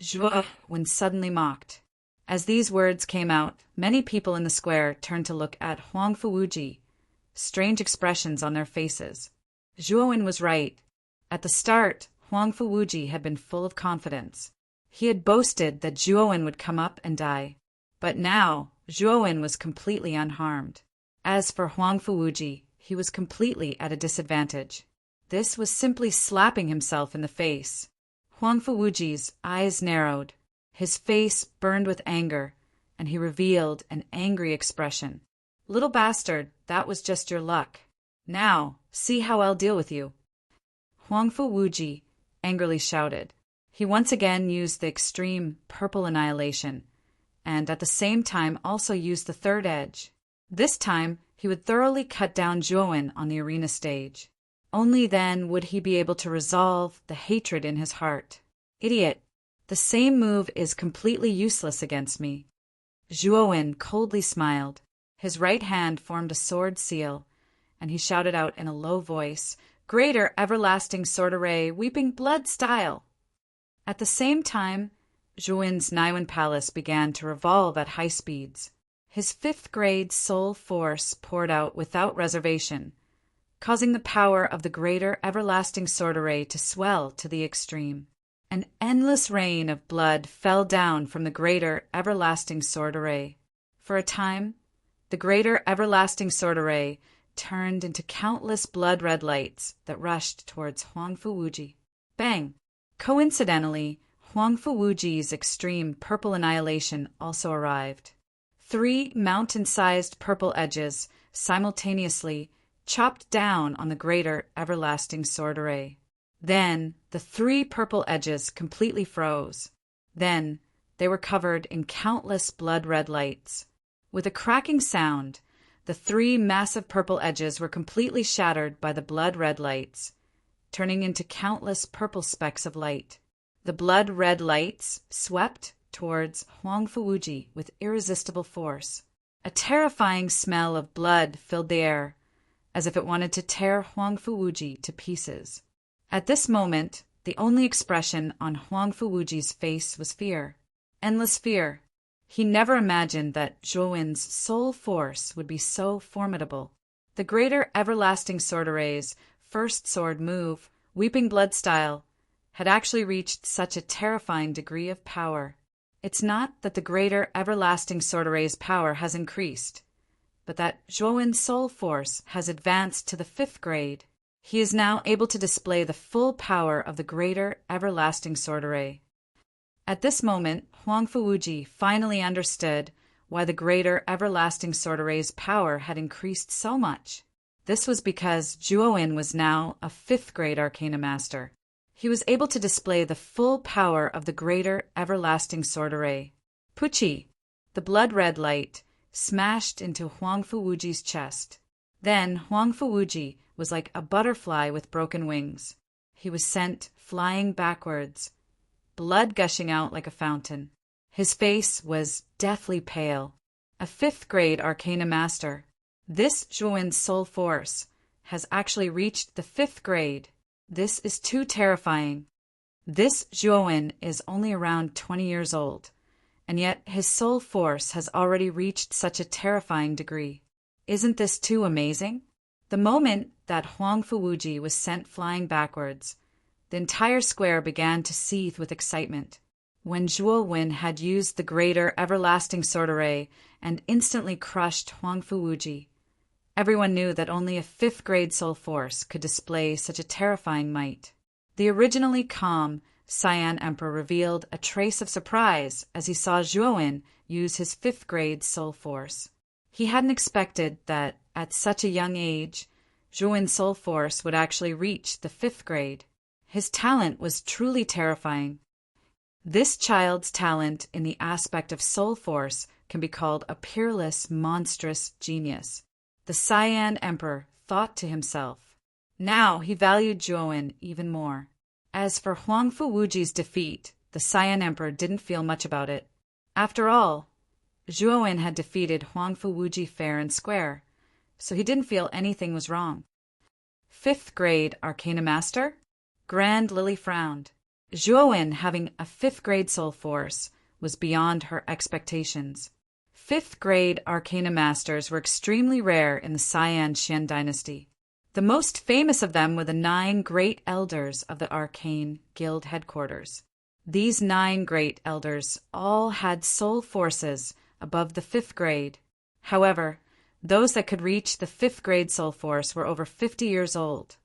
Zhuo Wen suddenly mocked. As these words came out, many people in the square turned to look at Huang Fuwuji, strange expressions on their faces. Zhuo Wen was right. At the start, Huang Fuwuji had been full of confidence. He had boasted that Zhuo Wen would come up and die. But now, Zhuo Wen was completely unharmed. As for Huang Fuwuji, he was completely at a disadvantage. This was simply slapping himself in the face. Huang Fuwuji's eyes narrowed. His face burned with anger, and he revealed an angry expression. "Little bastard, that was just your luck. Now, see how I'll deal with you." Huang Fuwuji angrily shouted. He once again used the extreme purple annihilation, and at the same time also used the third edge. This time, he would thoroughly cut down Zhuo Wen on the arena stage. Only then would he be able to resolve the hatred in his heart. "Idiot! The same move is completely useless against me." Zhuo Wen coldly smiled. His right hand formed a sword seal, and he shouted out in a low voice, "Greater everlasting sword array, weeping blood style!" At the same time, Zhuo Wen's Naiwen Palace began to revolve at high speeds. His fifth-grade soul force poured out without reservation, causing the power of the greater everlasting sword array to swell to the extreme. An endless rain of blood fell down from the greater everlasting sword array. For a time, the greater everlasting sword array turned into countless blood-red lights that rushed towards Huang Fuwuji. Bang! Coincidentally, Huang Fuwuji's extreme purple annihilation also arrived. 3 mountain-sized purple edges simultaneously chopped down on the greater everlasting sword array. Then the 3 purple edges completely froze. Then they were covered in countless blood-red lights. With a cracking sound, the 3 massive purple edges were completely shattered by the blood-red lights, turning into countless purple specks of light. The blood-red lights swept towards Huang Fuwuji with irresistible force. A terrifying smell of blood filled the air, as if it wanted to tear Huang Fuwuji to pieces. At this moment, the only expression on Huang Fuwuji's face was fear. Endless fear. He never imagined that Zhuo Wen's soul force would be so formidable. The greater everlasting sword array's first sword move, weeping blood style, had actually reached such a terrifying degree of power. It's not that the greater everlasting sword array's power has increased, but that Zhuo Wen's soul force has advanced to the 5th grade. He is now able to display the full power of the greater everlasting sword array. At this moment, Huang Fuwuji finally understood why the greater everlasting sword array's power had increased so much. This was because Zhuo Wen was now a 5th grade Arcana Master. He was able to display the full power of the greater everlasting sword array. Puchi, the blood-red light, smashed into Huang Fuwuji's chest. Then Huang Fuwuji was like a butterfly with broken wings. He was sent flying backwards, blood gushing out like a fountain. His face was deathly pale. A 5th grade Arcana Master. This Zhuo Wen's soul force has actually reached the 5th grade. This is too terrifying. This Zhuo Wen is only around 20 years old, and yet his soul force has already reached such a terrifying degree. Isn't this too amazing? The moment that Huang Fuwuji was sent flying backwards, the entire square began to seethe with excitement. When Zhuo Wen had used the greater everlasting sword array and instantly crushed Huang Fuwuji, everyone knew that only a 5th grade soul force could display such a terrifying might. The originally calm Cyan Emperor revealed a trace of surprise as he saw Zhuo Wen use his 5th grade soul force. He hadn't expected that, at such a young age, Zhuo Wen's soul force would actually reach the 5th grade. His talent was truly terrifying. This child's talent in the aspect of soul force can be called a peerless, monstrous genius. The Cyan Emperor thought to himself. Now he valued Zhuo Wen even more. As for Huang Fuwuji's defeat, the Cyan Emperor didn't feel much about it. After all, Zhuo Wen had defeated Huang Fuwuji fair and square, so he didn't feel anything was wrong. 5th grade Arcana Master? Grand Lily frowned. Zhuowen, having a 5th grade soul force, was beyond her expectations. 5th grade Arcana Masters were extremely rare in the Cyan Xian dynasty. The most famous of them were the 9 Great Elders of the Arcane Guild headquarters. These 9 Great Elders all had soul forces above the 5th grade. However, those that could reach the 5th grade soul force were over 50 years old.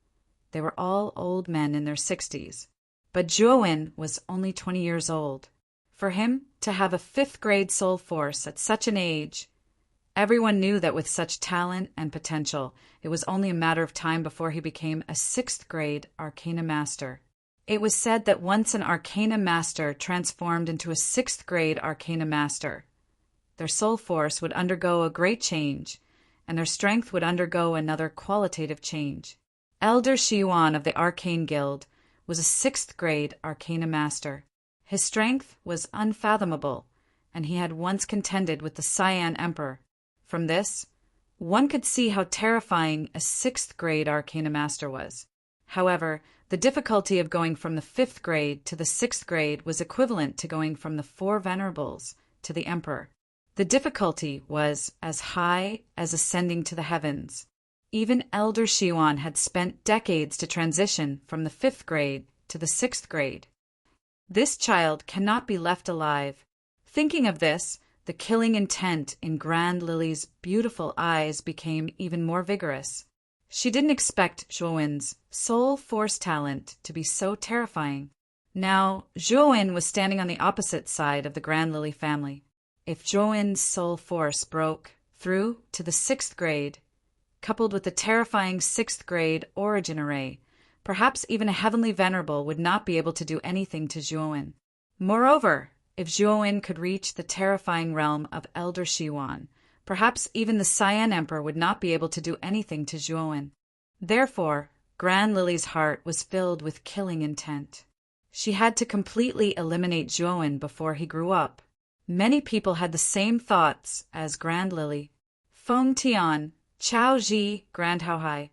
They were all old men in their 60s. But Zhuowen was only 20 years old. For him to have a 5th grade soul force at such an age, everyone knew that with such talent and potential, it was only a matter of time before he became a 6th grade Arcana Master. It was said that once an Arcana Master transformed into a 6th grade Arcana Master, their soul force would undergo a great change, and their strength would undergo another qualitative change. Elder Shiyuan of the Arcane Guild was a 6th grade Arcana Master. His strength was unfathomable, and he had once contended with the Cyan Emperor. From this, one could see how terrifying a 6th grade Arcana Master was. However, the difficulty of going from the 5th grade to the 6th grade was equivalent to going from the 4 Venerables to the Emperor. The difficulty was as high as ascending to the heavens. Even Elder Shiyuan had spent decades to transition from the 5th grade to the 6th grade. This child cannot be left alive. Thinking of this, the killing intent in Grand Lily's beautiful eyes became even more vigorous. She didn't expect Zhuowen's soul force talent to be so terrifying. Now, Zhuowen was standing on the opposite side of the Grand Lily family. If Zhuowen's soul force broke through to the 6th grade, coupled with the terrifying 6th grade origin array, perhaps even a heavenly venerable would not be able to do anything to Zhuowen. Moreover, if Zhuowen could reach the terrifying realm of Elder Shiyuan, perhaps even the Cyan Emperor would not be able to do anything to Zhuowen. Therefore, Grand Lily's heart was filled with killing intent. She had to completely eliminate Zhuowen before he grew up. Many people had the same thoughts as Grand Lily. Feng Tian, Chao Ji, Grand Haohai,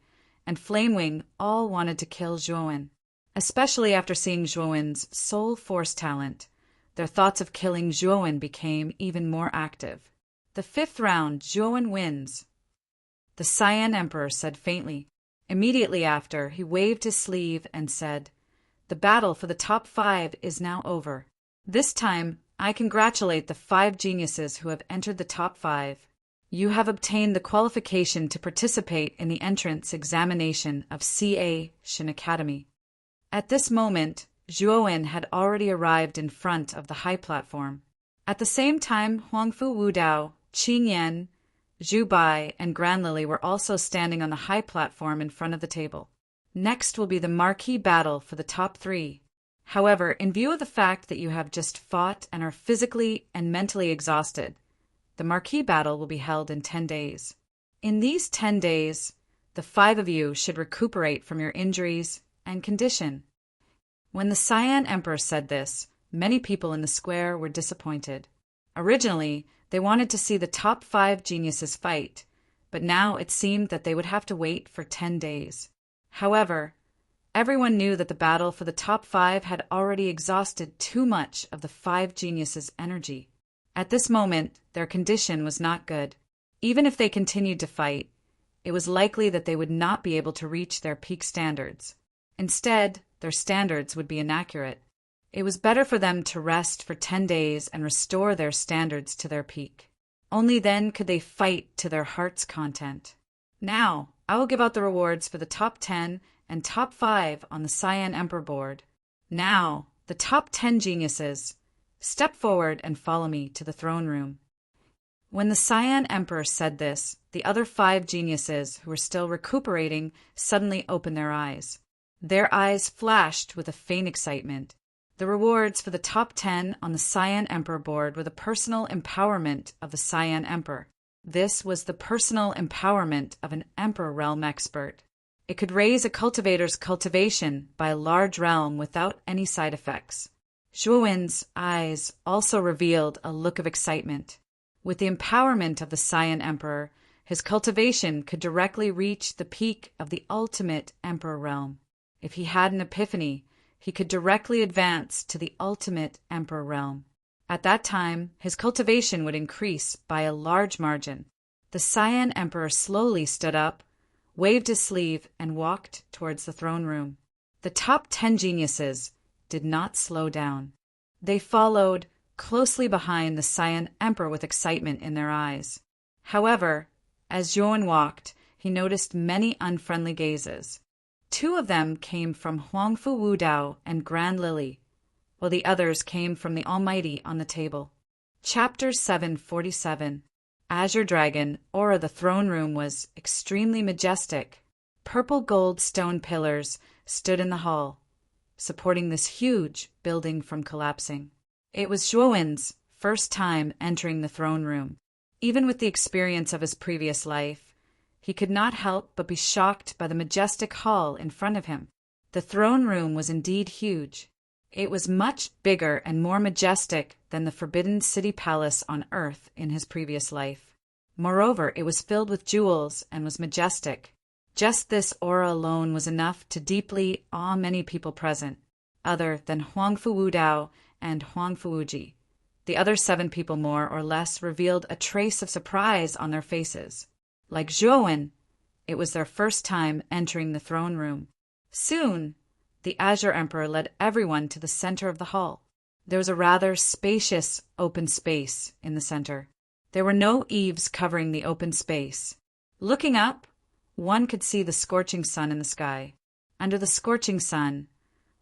and Flamewing all wanted to kill Zhuowen. Especially after seeing Zhuowen's soul force talent, their thoughts of killing Zhuowen became even more active. The 5th round, Zhuowen wins, the Cyan Emperor said faintly. Immediately after, he waved his sleeve and said, "The battle for the top 5 is now over. This time, I congratulate the 5 geniuses who have entered the top 5. You have obtained the qualification to participate in the entrance examination of CA Shin Academy." At this moment, Zhuowen had already arrived in front of the high platform. At the same time, Huangfu Wudao, Qing Yan, Zhu Bai, and Grand Lily were also standing on the high platform in front of the table. Next will be the marquee battle for the top 3. However, in view of the fact that you have just fought and are physically and mentally exhausted, the marquee battle will be held in 10 days. In these 10 days, the 5 of you should recuperate from your injuries and condition. When the Cyan Emperor said this, many people in the square were disappointed. Originally, they wanted to see the top 5 geniuses fight, but now it seemed that they would have to wait for 10 days. However, everyone knew that the battle for the top 5 had already exhausted too much of the 5 geniuses' energy. At this moment, their condition was not good. Even if they continued to fight, it was likely that they would not be able to reach their peak standards. Instead, their standards would be inaccurate. It was better for them to rest for 10 days and restore their standards to their peak. Only then could they fight to their heart's content. Now, I will give out the rewards for the top 10 and top 5 on the Cyan Emperor board. Now, the top 10 geniuses, step forward and follow me to the throne room. When the Cyan Emperor said this, the other 5 geniuses who were still recuperating suddenly opened their eyes. Their eyes flashed with a faint excitement. The rewards for the top 10 on the Cyan Emperor board were the personal empowerment of the Cyan Emperor. This was the personal empowerment of an Emperor realm expert. It could raise a cultivator's cultivation by a large realm without any side effects. Zhuowen's eyes also revealed a look of excitement. With the empowerment of the Cyan Emperor, his cultivation could directly reach the peak of the ultimate Emperor realm. If he had an epiphany, he could directly advance to the ultimate emperor realm. At that time, his cultivation would increase by a large margin. The Cyan Emperor slowly stood up, waved his sleeve, and walked towards the throne room. The top 10 geniuses did not slow down. They followed closely behind the Cyan Emperor with excitement in their eyes. However, as Zhuan walked, he noticed many unfriendly gazes. 2 of them came from Huangfu Wudao and Grand Lily, while the others came from the Almighty on the table. Chapter 747. Azure Dragon, or the throne room, was extremely majestic. Purple gold stone pillars stood in the hall, supporting this huge building from collapsing. It was Zhuowen's first time entering the throne room. Even with the experience of his previous life, he could not help but be shocked by the majestic hall in front of him. The throne room was indeed huge. It was much bigger and more majestic than the Forbidden City Palace on Earth in his previous life. Moreover, it was filled with jewels and was majestic. Just this aura alone was enough to deeply awe many people present, other than Huangfu Wudao and Huangfu Wuji. The other 7 people more or less revealed a trace of surprise on their faces. Like Zhuowen, it was their first time entering the throne room. Soon, the Azure Emperor led everyone to the center of the hall. There was a rather spacious open space in the center. There were no eaves covering the open space. Looking up, one could see the scorching sun in the sky. Under the scorching sun,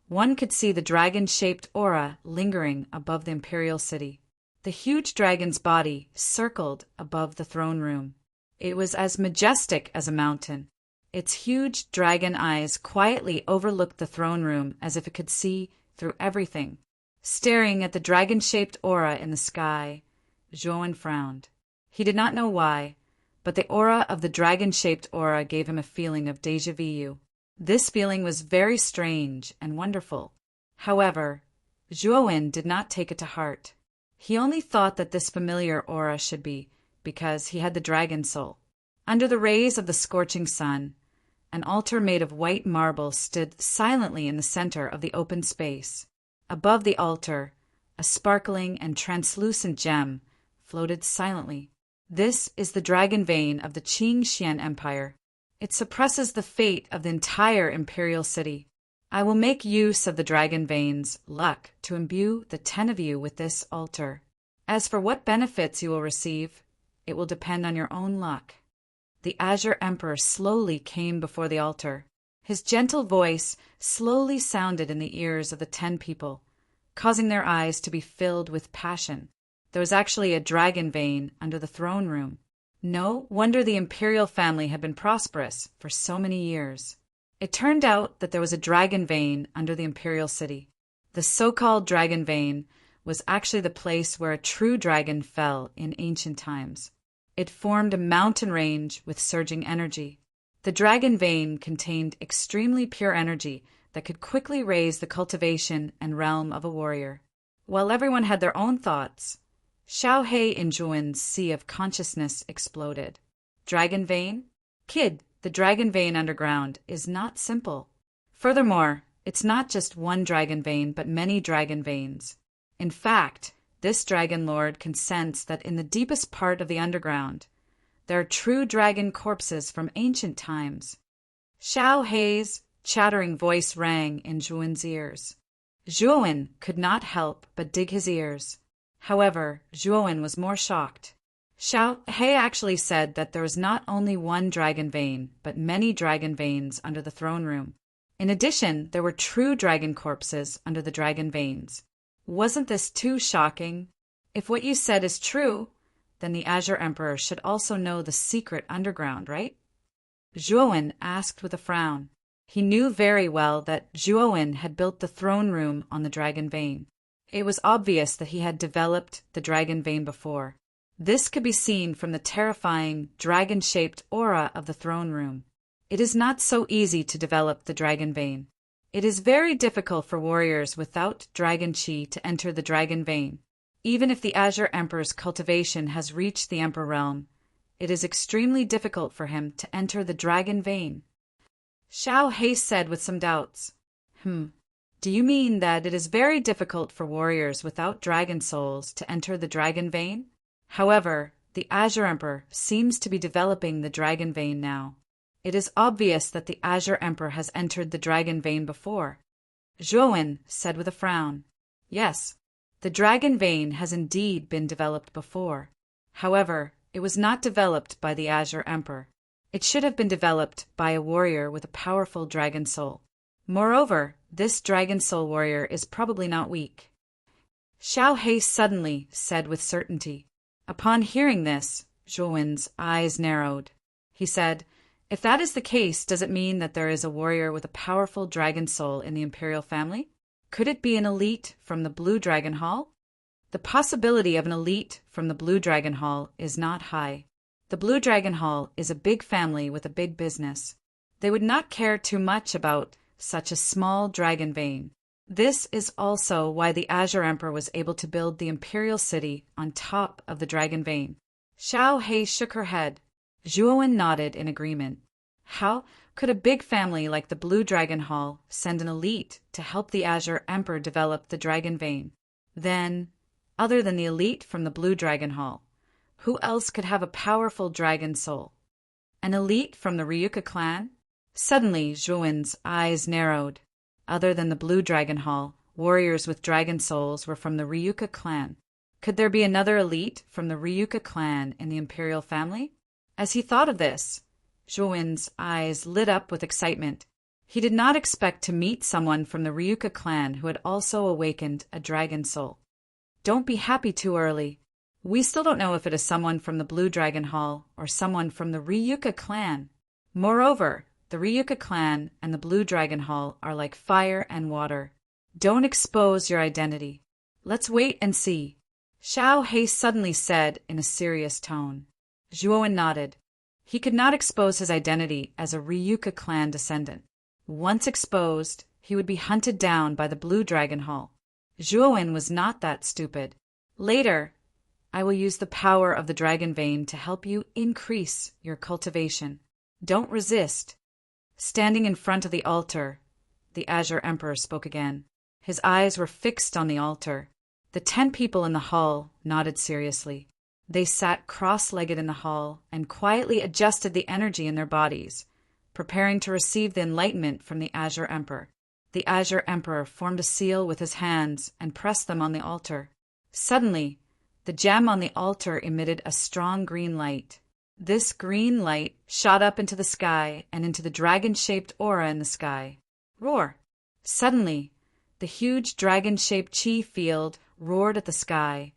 one could see the dragon-shaped aura lingering above the imperial city. The huge dragon's body circled above the throne room. It was as majestic as a mountain. Its huge dragon eyes quietly overlooked the throne room as if it could see through everything. Staring at the dragon-shaped aura in the sky, Zhuowen frowned. He did not know why, but the aura of the dragon-shaped aura gave him a feeling of déjà vu. This feeling was very strange and wonderful. However, Zhuowen did not take it to heart. He only thought that this familiar aura should be, because he had the dragon soul. Under the rays of the scorching sun, an altar made of white marble stood silently in the center of the open space. Above the altar, a sparkling and translucent gem floated silently. This is the dragon vein of the Qing Xian Empire. It suppresses the fate of the entire imperial city. I will make use of the dragon vein's luck to imbue the 10 of you with this altar. As for what benefits you will receive, it will depend on your own luck. The Azure Emperor slowly came before the altar. His gentle voice slowly sounded in the ears of the 10 people, causing their eyes to be filled with passion. There was actually a dragon vein under the throne room. No wonder the imperial family had been prosperous for so many years. It turned out that there was a dragon vein under the imperial city. The so-called dragon vein was actually the place where a true dragon fell in ancient times. It formed a mountain range with surging energy. The dragon vein contained extremely pure energy that could quickly raise the cultivation and realm of a warrior. While everyone had their own thoughts, Xiao Hei in Zhuowen's sea of consciousness exploded. Dragon vein? Kid, the dragon vein underground is not simple. Furthermore, it's not just one dragon vein, but many dragon veins. In fact, this dragon lord can sense that in the deepest part of the underground, there are true dragon corpses from ancient times. Xiao Hei's chattering voice rang in Zhuowen's ears. Zhuowen could not help but dig his ears. However, Zhuowen was more shocked. Xiao Hei actually said that there was not only one dragon vein, but many dragon veins under the throne room. In addition, there were true dragon corpses under the dragon veins. Wasn't this too shocking? If what you said is true, then the Azure Emperor should also know the secret underground, right? Zhuowen asked with a frown. He knew very well that Zhuowen had built the throne room on the dragon vein. It was obvious that he had developed the dragon vein before. This could be seen from the terrifying dragon-shaped aura of the throne room. It is not so easy to develop the dragon vein. It is very difficult for warriors without dragon chi to enter the dragon vein. Even if the Azure Emperor's cultivation has reached the Emperor realm, it is extremely difficult for him to enter the dragon vein. Xiao Hei said with some doubts. Do you mean that it is very difficult for warriors without dragon souls to enter the dragon vein? However, the Azure Emperor seems to be developing the dragon vein now. It is obvious that the Azure Emperor has entered the dragon vein before. Zhuowen said with a frown. Yes, the dragon vein has indeed been developed before. However, it was not developed by the Azure Emperor. It should have been developed by a warrior with a powerful dragon soul. Moreover, this dragon soul warrior is probably not weak. Xiao He suddenly said with certainty. Upon hearing this, Zhuowen's eyes narrowed. He said, "If that is the case, does it mean that there is a warrior with a powerful dragon soul in the imperial family? Could it be an elite from the Blue Dragon Hall?" The possibility of an elite from the Blue Dragon Hall is not high. The Blue Dragon Hall is a big family with a big business. They would not care too much about such a small dragon vein. This is also why the Azure Emperor was able to build the imperial city on top of the dragon vein. Xiao He shook her head. Zhuowen nodded in agreement. How could a big family like the Blue Dragon Hall send an elite to help the Azure Emperor develop the dragon vein? Then, other than the elite from the Blue Dragon Hall, who else could have a powerful dragon soul? An elite from the Ryuka clan? Suddenly, Zhuowen's eyes narrowed. Other than the Blue Dragon Hall, warriors with dragon souls were from the Ryuka clan. Could there be another elite from the Ryuka clan in the imperial family? As he thought of this, Zhuowen's eyes lit up with excitement. He did not expect to meet someone from the Ryuka clan who had also awakened a dragon soul. Don't be happy too early. We still don't know if it is someone from the Blue Dragon Hall or someone from the Ryuka clan. Moreover, the Ryuka clan and the Blue Dragon Hall are like fire and water. Don't expose your identity. Let's wait and see. Xiao He suddenly said in a serious tone. Zhuowen nodded. He could not expose his identity as a Ryuka clan descendant. Once exposed, he would be hunted down by the Blue Dragon Hall. Zhuowen was not that stupid. Later, I will use the power of the dragon vein to help you increase your cultivation. Don't resist. Standing in front of the altar, the Azure Emperor spoke again. His eyes were fixed on the altar. The 10 people in the hall nodded seriously. They sat cross-legged in the hall and quietly adjusted the energy in their bodies, preparing to receive the enlightenment from the Azure Emperor. The Azure Emperor formed a seal with his hands and pressed them on the altar. Suddenly, the gem on the altar emitted a strong green light. This green light shot up into the sky and into the dragon-shaped aura in the sky. Roar! Suddenly, the huge dragon-shaped chi field roared at the sky,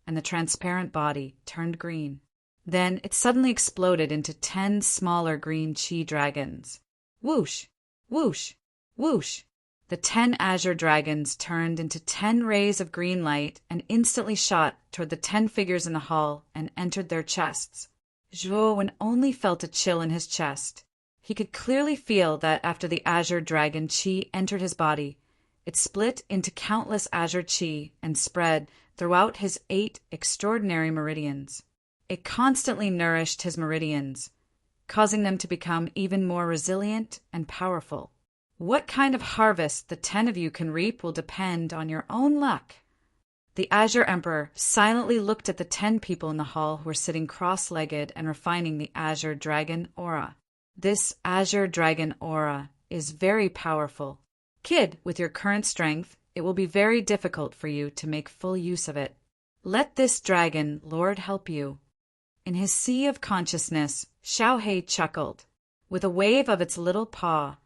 and the transparent body turned green. Then it suddenly exploded into 10 smaller green chi dragons. Whoosh! Whoosh! Whoosh! The 10 azure dragons turned into 10 rays of green light and instantly shot toward the 10 figures in the hall and entered their chests. Zhuowen only felt a chill in his chest. He could clearly feel that after the azure dragon chi entered his body, it split into countless azure chi and spread throughout his 8 extraordinary meridians. It constantly nourished his meridians, causing them to become even more resilient and powerful. What kind of harvest the 10 of you can reap will depend on your own luck. The Azure Emperor silently looked at the 10 people in the hall who were sitting cross-legged and refining the Azure Dragon Aura. This Azure Dragon Aura is very powerful. Kid, with your current strength, it will be very difficult for you to make full use of it. Let this dragon lord help you. In his sea of consciousness, Xiao He chuckled. With a wave of its little paw,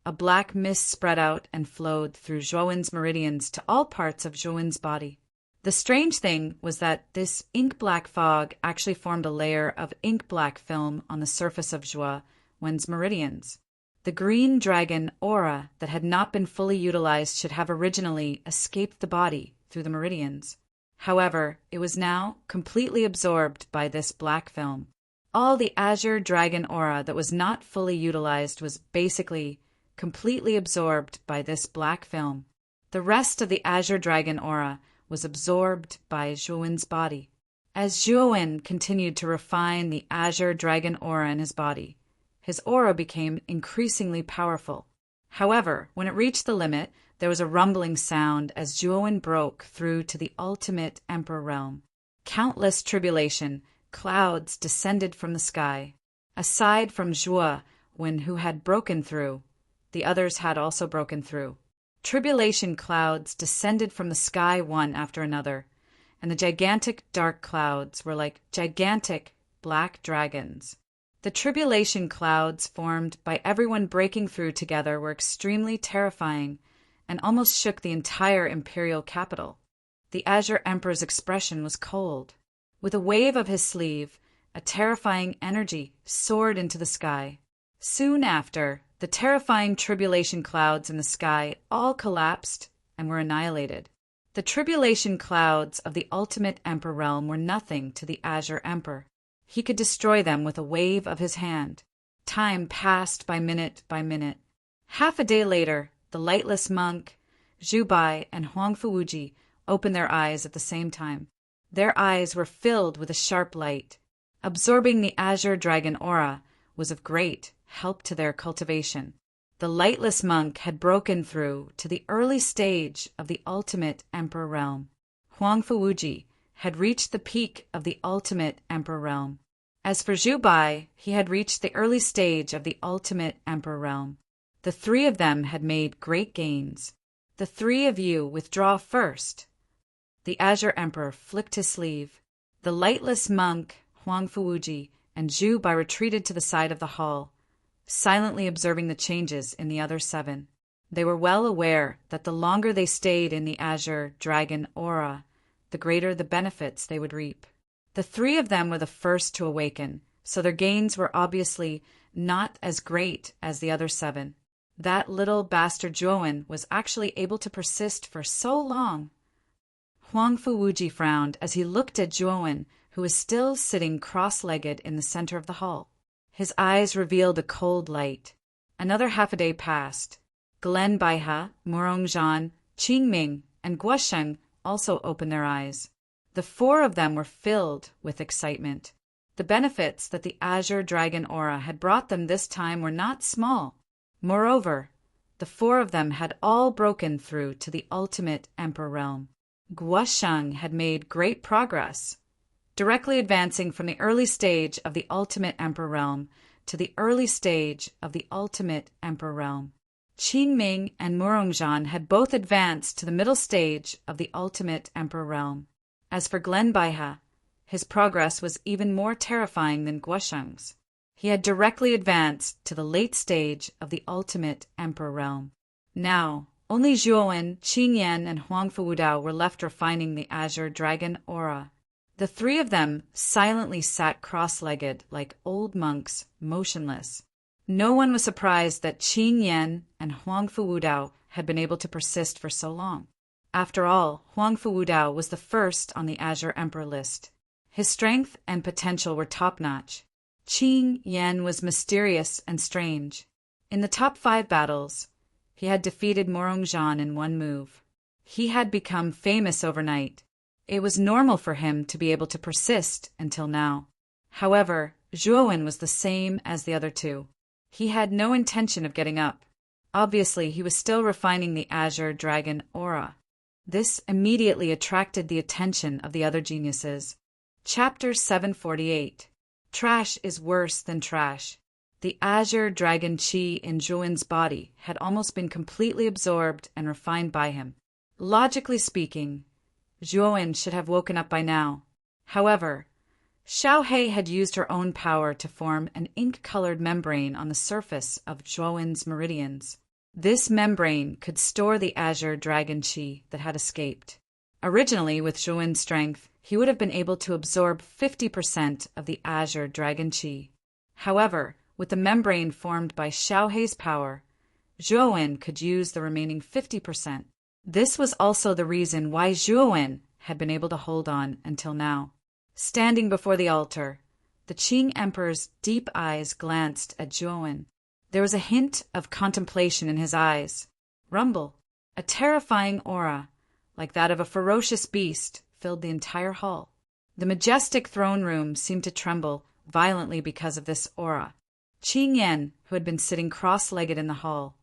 a black mist spread out and flowed through Zhuowen's meridians to all parts of Zhuowen's body. The strange thing was that this ink-black fog actually formed a layer of ink-black film on the surface of Zhuowen's meridians. The green dragon aura that had not been fully utilized should have originally escaped the body through the meridians. However, it was now completely absorbed by this black film. All the azure dragon aura that was not fully utilized was basically completely absorbed by this black film. The rest of the azure dragon aura was absorbed by Zhuowen's body. As Zhuowen continued to refine the azure dragon aura in his body, his aura became increasingly powerful. However, when it reached the limit, there was a rumbling sound as Zhuowen broke through to the ultimate emperor realm. Countless tribulation clouds descended from the sky. Aside from Zhuowen, who had broken through, the others had also broken through. Tribulation clouds descended from the sky one after another, and the gigantic dark clouds were like gigantic black dragons. The tribulation clouds formed by everyone breaking through together were extremely terrifying and almost shook the entire imperial capital. The Azure Emperor's expression was cold. With a wave of his sleeve, a terrifying energy soared into the sky. Soon after, the terrifying tribulation clouds in the sky all collapsed and were annihilated. The tribulation clouds of the ultimate emperor realm were nothing to the Azure Emperor. He could destroy them with a wave of his hand. Time passed by minute by minute. Half a day later, the lightless monk, Zhu Bai, and Huang Fuwuji opened their eyes at the same time. Their eyes were filled with a sharp light. Absorbing the azure dragon aura was of great help to their cultivation. The lightless monk had broken through to the early stage of the ultimate emperor realm. Huang Fuwuji had reached the peak of the ultimate emperor realm. As for Zhu Bai, he had reached the early stage of the ultimate emperor realm. The three of them had made great gains. The three of you withdraw first. The Azure Emperor flicked his sleeve. The lightless monk, Huang Fuwuji, and Zhu Bai retreated to the side of the hall, silently observing the changes in the other seven. They were well aware that the longer they stayed in the Azure Dragon aura, the greater the benefits they would reap. The three of them were the first to awaken, so their gains were obviously not as great as the other seven. That little bastard Zhuowen was actually able to persist for so long. Huang Fuwuji frowned as he looked at Zhuowen, who was still sitting cross-legged in the center of the hall. His eyes revealed a cold light. Another half a day passed. Glen Baihe, Morongzhan, Qingming, and Guosheng also opened their eyes. The four of them were filled with excitement. The benefits that the Azure Dragon aura had brought them this time were not small. Moreover, the four of them had all broken through to the ultimate emperor realm. Guosheng had made great progress, directly advancing from the early stage of the ultimate emperor realm to the early stage of the ultimate emperor realm. Qingming and Morongzhan had both advanced to the middle stage of the ultimate emperor realm. As for Glen Baihe, his progress was even more terrifying than Guosheng's. He had directly advanced to the late stage of the ultimate emperor realm. Now, only Zhuowen, Qingyan, and Huang Fuwudao were left refining the Azure Dragon aura. The three of them silently sat cross-legged like old monks, motionless. No one was surprised that Qingyan and Huang Fuwudao had been able to persist for so long. After all, Huang Fuwudao was the first on the Azure Emperor list. His strength and potential were top-notch. Qingyan was mysterious and strange. In the top 5 battles, he had defeated Morongzhan in one move. He had become famous overnight. It was normal for him to be able to persist until now. However, Zhuowen was the same as the other two. He had no intention of getting up. Obviously, he was still refining the Azure Dragon aura. This immediately attracted the attention of the other geniuses. Chapter 748. Trash is worse than trash. The Azure Dragon Qi in Zhuowen's body had almost been completely absorbed and refined by him. Logically speaking, Zhuowen should have woken up by now. However, Xiaohe had used her own power to form an ink-colored membrane on the surface of Zhuowen's meridians. This membrane could store the Azure Dragon Qi that had escaped. Originally, with Zhuowen's strength, he would have been able to absorb 50% of the Azure Dragon Qi. However, with the membrane formed by Xiaohe's power, Zhuowen could use the remaining 50%. This was also the reason why Zhuowen had been able to hold on until now. Standing before the altar, the Qing Emperor's deep eyes glanced at Zhuowen. There was a hint of contemplation in his eyes. Rumble, a terrifying aura, like that of a ferocious beast, filled the entire hall. The majestic throne room seemed to tremble violently because of this aura. Qingyan, who had been sitting cross-legged in the hall,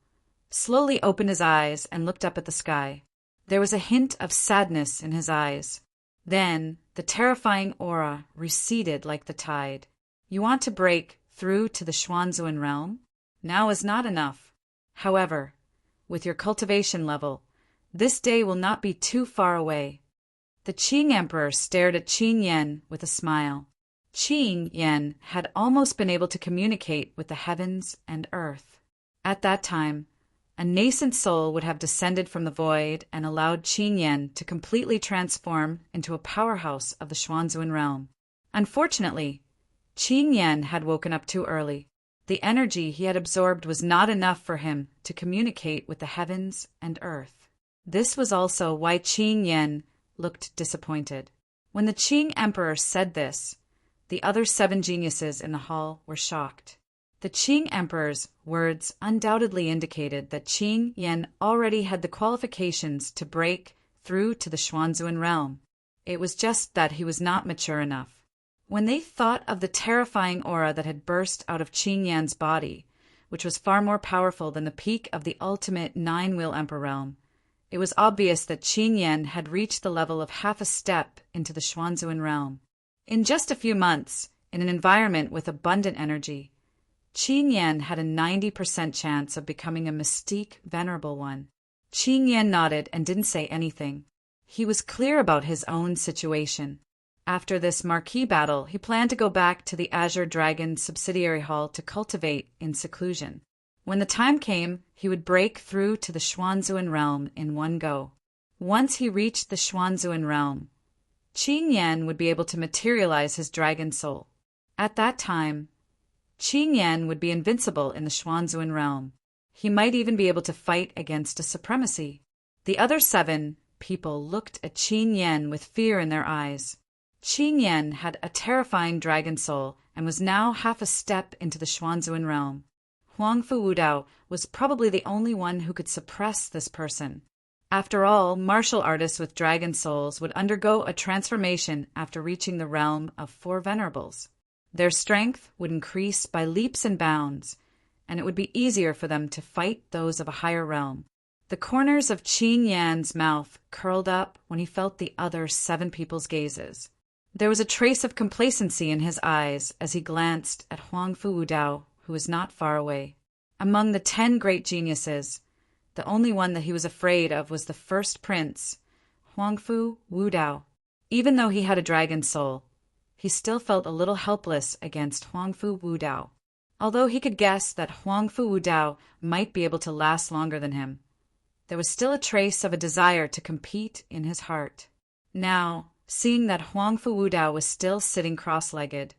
slowly opened his eyes and looked up at the sky. There was a hint of sadness in his eyes. Then the terrifying aura receded like the tide. You want to break through to the Xuanzuan realm? Now is not enough. However, with your cultivation level, this day will not be too far away. The Qing Emperor stared at Qin Yan with a smile. Qin Yan had almost been able to communicate with the heavens and earth. At that time, a nascent soul would have descended from the void and allowed Qin Yan to completely transform into a powerhouse of the Xuanzuan realm. Unfortunately, Qin Yan had woken up too early. The energy he had absorbed was not enough for him to communicate with the heavens and earth. This was also why Qin Yan looked disappointed. When the Qing Emperor said this, the other 7 geniuses in the hall were shocked. The Qing Emperor's words undoubtedly indicated that Qin Yan already had the qualifications to break through to the Xuanzuan realm. It was just that he was not mature enough. When they thought of the terrifying aura that had burst out of Qin Yan's body, which was far more powerful than the peak of the ultimate 9-wheel emperor realm, it was obvious that Qin Yan had reached the level of half a step into the Xuanzuan realm. In just a few months, in an environment with abundant energy, Qin Yan had a 90% chance of becoming a mystique venerable one. Qin Yan nodded and didn't say anything. He was clear about his own situation. After this marquee battle, he planned to go back to the Azure Dragon subsidiary hall to cultivate in seclusion. When the time came, he would break through to the Xuanzuan realm in one go. Once he reached the Xuanzuan realm, Qin Yan would be able to materialize his dragon soul. At that time, Qin Yan would be invincible in the Xuanzuan realm. He might even be able to fight against a supremacy. The other 7 people looked at Qin Yan with fear in their eyes. Qin Yan had a terrifying dragon soul and was now half a step into the Xuanzuan realm. Huangfu Wudao was probably the only one who could suppress this person. After all, martial artists with dragon souls would undergo a transformation after reaching the realm of 4 venerables. Their strength would increase by leaps and bounds, and it would be easier for them to fight those of a higher realm. The corners of Qin Yan's mouth curled up when he felt the other 7 people's gazes. There was a trace of complacency in his eyes as he glanced at Huangfu Wudao, who was not far away. Among the 10 great geniuses, the only one that he was afraid of was the first prince, Huangfu Wudao. Even though he had a dragon soul, he still felt a little helpless against Huangfu Wudao. Although he could guess that Huangfu Wudao might be able to last longer than him, there was still a trace of a desire to compete in his heart. Now, seeing that Huangfu Wudao was still sitting cross-legged,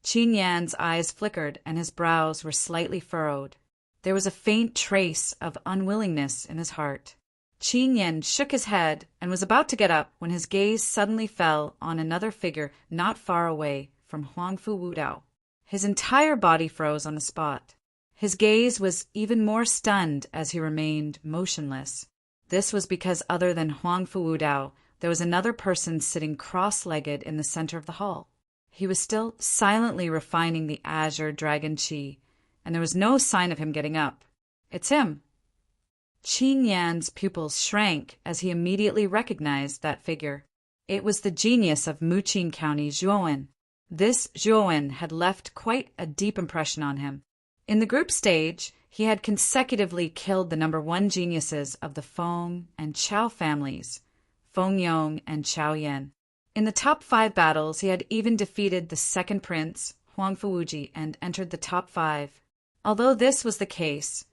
Qin Yan's eyes flickered and his brows were slightly furrowed. There was a faint trace of unwillingness in his heart. Qin Yan shook his head and was about to get up when his gaze suddenly fell on another figure not far away from Huangfu Wudao. His entire body froze on the spot. His gaze was even more stunned as he remained motionless. This was because other than Huangfu Wudao, there was another person sitting cross-legged in the center of the hall. He was still silently refining the Azure Dragon Qi, and there was no sign of him getting up. It's him. Qin Yan's pupils shrank as he immediately recognized that figure. It was the genius of Muqing County, Zhuowen. This Zhuowen had left quite a deep impression on him. In the group stage, he had consecutively killed the number 1 geniuses of the Feng and Chao families, Feng Yong and Chao Yan. In the top 5 battles, he had even defeated the second prince, Huangfu Wuji, and entered the top 5. Although this was the case,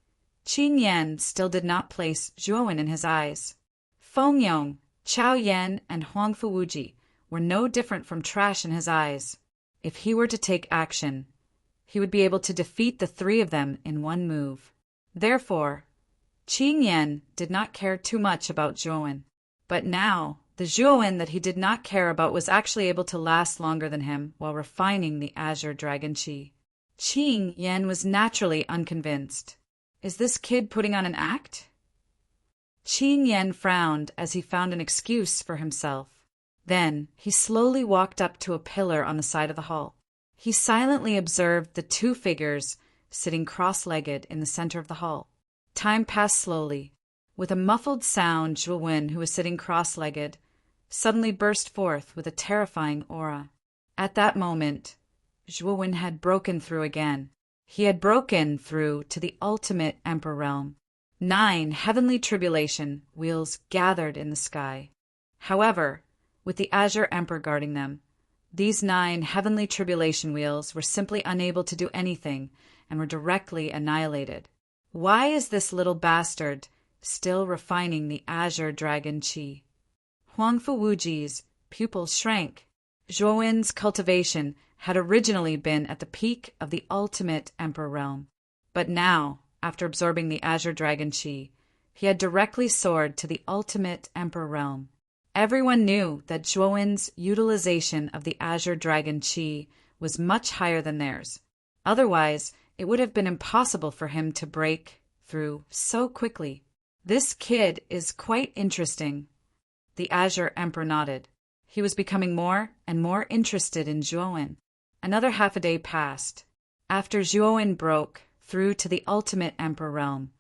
Qin Yan still did not place Zhuowen in his eyes. Feng Yong, Chao Yan, and Huangfu Wuji were no different from trash in his eyes. If he were to take action, he would be able to defeat the 3 of them in one move. Therefore, Qin Yan did not care too much about Zhuowen. But now, the Zhuowen that he did not care about was actually able to last longer than him while refining the Azure Dragon Qi. Qin Yan was naturally unconvinced. Is this kid putting on an act? Qin Yan frowned as he found an excuse for himself. Then he slowly walked up to a pillar on the side of the hall. He silently observed the 2 figures sitting cross-legged in the center of the hall. Time passed slowly. With a muffled sound, Zhuo-wen, who was sitting cross-legged, suddenly burst forth with a terrifying aura. At that moment, Zhuo-wen had broken through again. He had broken through to the ultimate Emperor realm. 9 heavenly tribulation wheels gathered in the sky. However, with the Azure Emperor guarding them, these 9 heavenly tribulation wheels were simply unable to do anything and were directly annihilated. Why is this little bastard still refining the Azure Dragon Qi? Huangfu Wuji's pupils shrank. Zhuo-wen's cultivation had originally been at the peak of the ultimate Emperor realm, but now, after absorbing the Azure Dragon Qi, he had directly soared to the ultimate Emperor realm. Everyone knew that Zhuo-wen's utilization of the Azure Dragon Qi was much higher than theirs. Otherwise, it would have been impossible for him to break through so quickly. This kid is quite interesting. The Azure Emperor nodded. He was becoming more and more interested in Zhuo-wen. Another half a day passed. After Zhuo-wen broke through to the ultimate Emperor realm,